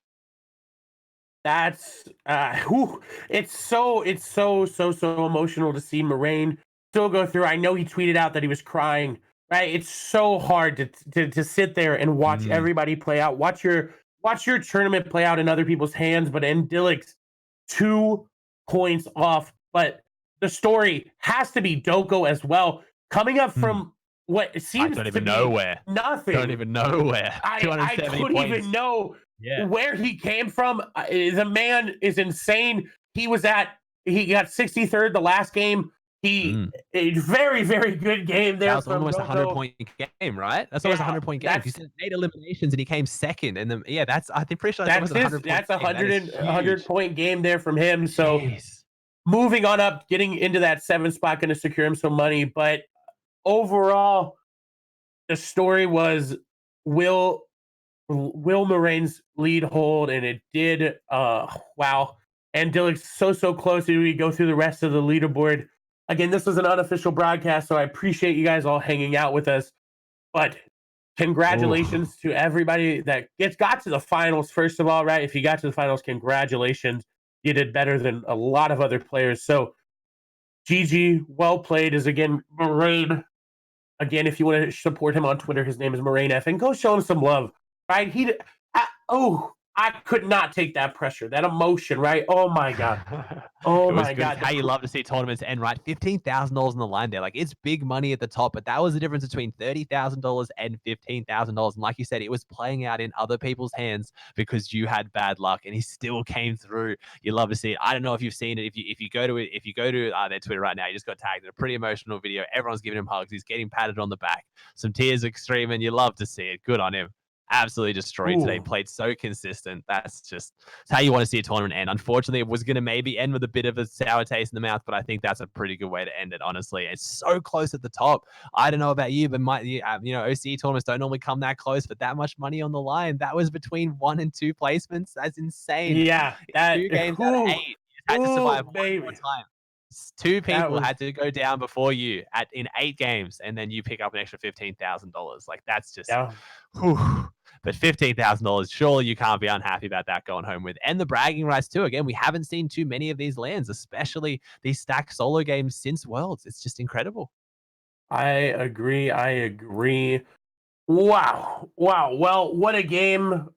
That's it's so emotional to see Moraine still go through. I know he tweeted out that he was crying. Right, it's so hard to sit there and watch everybody play out. Watch your tournament play out in other people's hands. But Andilix 2 points off. But the story has to be Doko as well, coming up from what it seems to be nowhere. Nothing. Don't even know where. I don't even know where he came from. The man is insane. He got 63rd the last game. A very, very good game there. That was almost a 100-point game, right? That's almost a 100-point game. He said 8 eliminations and he came second. And then, I think pretty sure that's almost a 100-point That's a 100-point game there from him. So moving on up, getting into that 7th spot, going to secure him some money. But overall, the story was will Moraine's lead hold, and it did. Wow. And Dillick's so close. We go through the rest of the leaderboard. Again, this was an unofficial broadcast, so I appreciate you guys all hanging out with us. But congratulations to everybody that got to the finals, first of all, right? If you got to the finals, congratulations. You did better than a lot of other players. So, GG, well played, is again Moraine. Again, if you want to support him on Twitter, his name is Moraine F. And go show him some love, right? I could not take that pressure, that emotion, right? Oh my God. Oh my God. It's how you love to see tournaments end, right? $15,000 on the line there. Like, it's big money at the top, but that was the difference between $30,000 and $15,000. And like you said, it was playing out in other people's hands because you had bad luck and he still came through. You love to see it. I don't know if you've seen it. If you go to their Twitter right now, you just got tagged in a pretty emotional video. Everyone's giving him hugs. He's getting patted on the back. Some tears extreme, and you love to see it. Good on him. absolutely destroyed today. Ooh. Played so consistent. It's how you want to see a tournament end. Unfortunately, it was going to maybe end with a bit of a sour taste in the mouth, but I think that's a pretty good way to end it. Honestly, it's so close at the top. I don't know about you, but OCE tournaments don't normally come that close, but that much money on the line. That was between 1 and 2 placements. That's insane. Yeah, that 2 games out of ooh, 8. You had to survive ooh, one more baby. time. Two That people was had to go down before you in 8 games, and then you pick up an extra $15,000. Like that's just, yeah. whew. But $15,000, surely you can't be unhappy about that going home with. And the bragging rights too. Again, we haven't seen too many of these lands, especially these stacked solo games since Worlds. It's just incredible. I agree. I agree. Wow. Wow. Well, what a game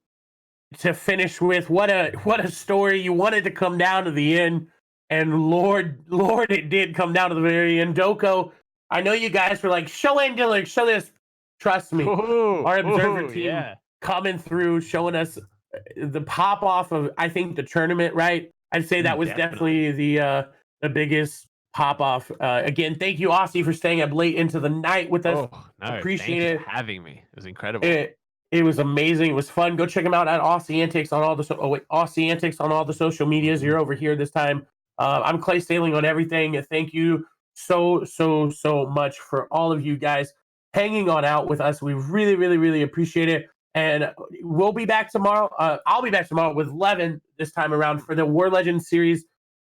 to finish with. What a story. You wanted to come down to the end. And Lord, it did come down to the very end. Doko, I know you guys were like, show Angelic, show this. Trust me. Ooh, Our observer ooh, team yeah. coming through, showing us the pop off of I think the tournament, right? I'd say that was Definitely. definitely the biggest pop off. Again, thank you, Aussie, for staying up late into the night with us. Oh, no. Appreciate Thank you for it. having me. It was incredible. It was amazing. It was fun. Go check him out at Aussie Antics on all the Aussie Antics on all the social medias. Mhm. You're over here this time. I'm Clay Sailing on everything. Thank you so much for all of you guys hanging on out with us. We really appreciate it. And we'll be back tomorrow. I'll be back tomorrow with Levin this time around for the War Legends series.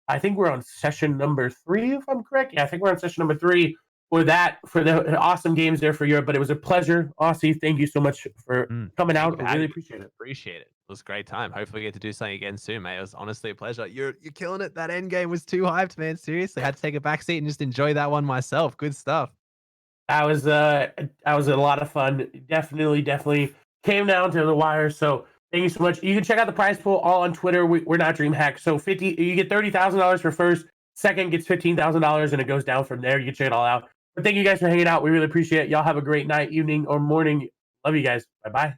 I think we're on session number 3, if I'm correct. Yeah, I think we're on session number 3 for the awesome games there for Europe. But it was a pleasure, Aussie. Thank you so much for coming Thank you out. for I really having me. appreciate it. Appreciate it. It was a great time. Hopefully, we get to do something again soon, mate. It was honestly a pleasure. You're killing it. That end game was too hyped, man. Seriously, I had to take a back seat and just enjoy that one myself. Good stuff. That was a lot of fun. Definitely came down to the wire. So thank you so much. You can check out the prize pool all on Twitter. We're not Dreamhack. So you get $30,000 for first. Second gets $15,000, and it goes down from there. You can check it all out. But thank you guys for hanging out. We really appreciate it. Y'all have a great night, evening, or morning. Love you guys. Bye bye.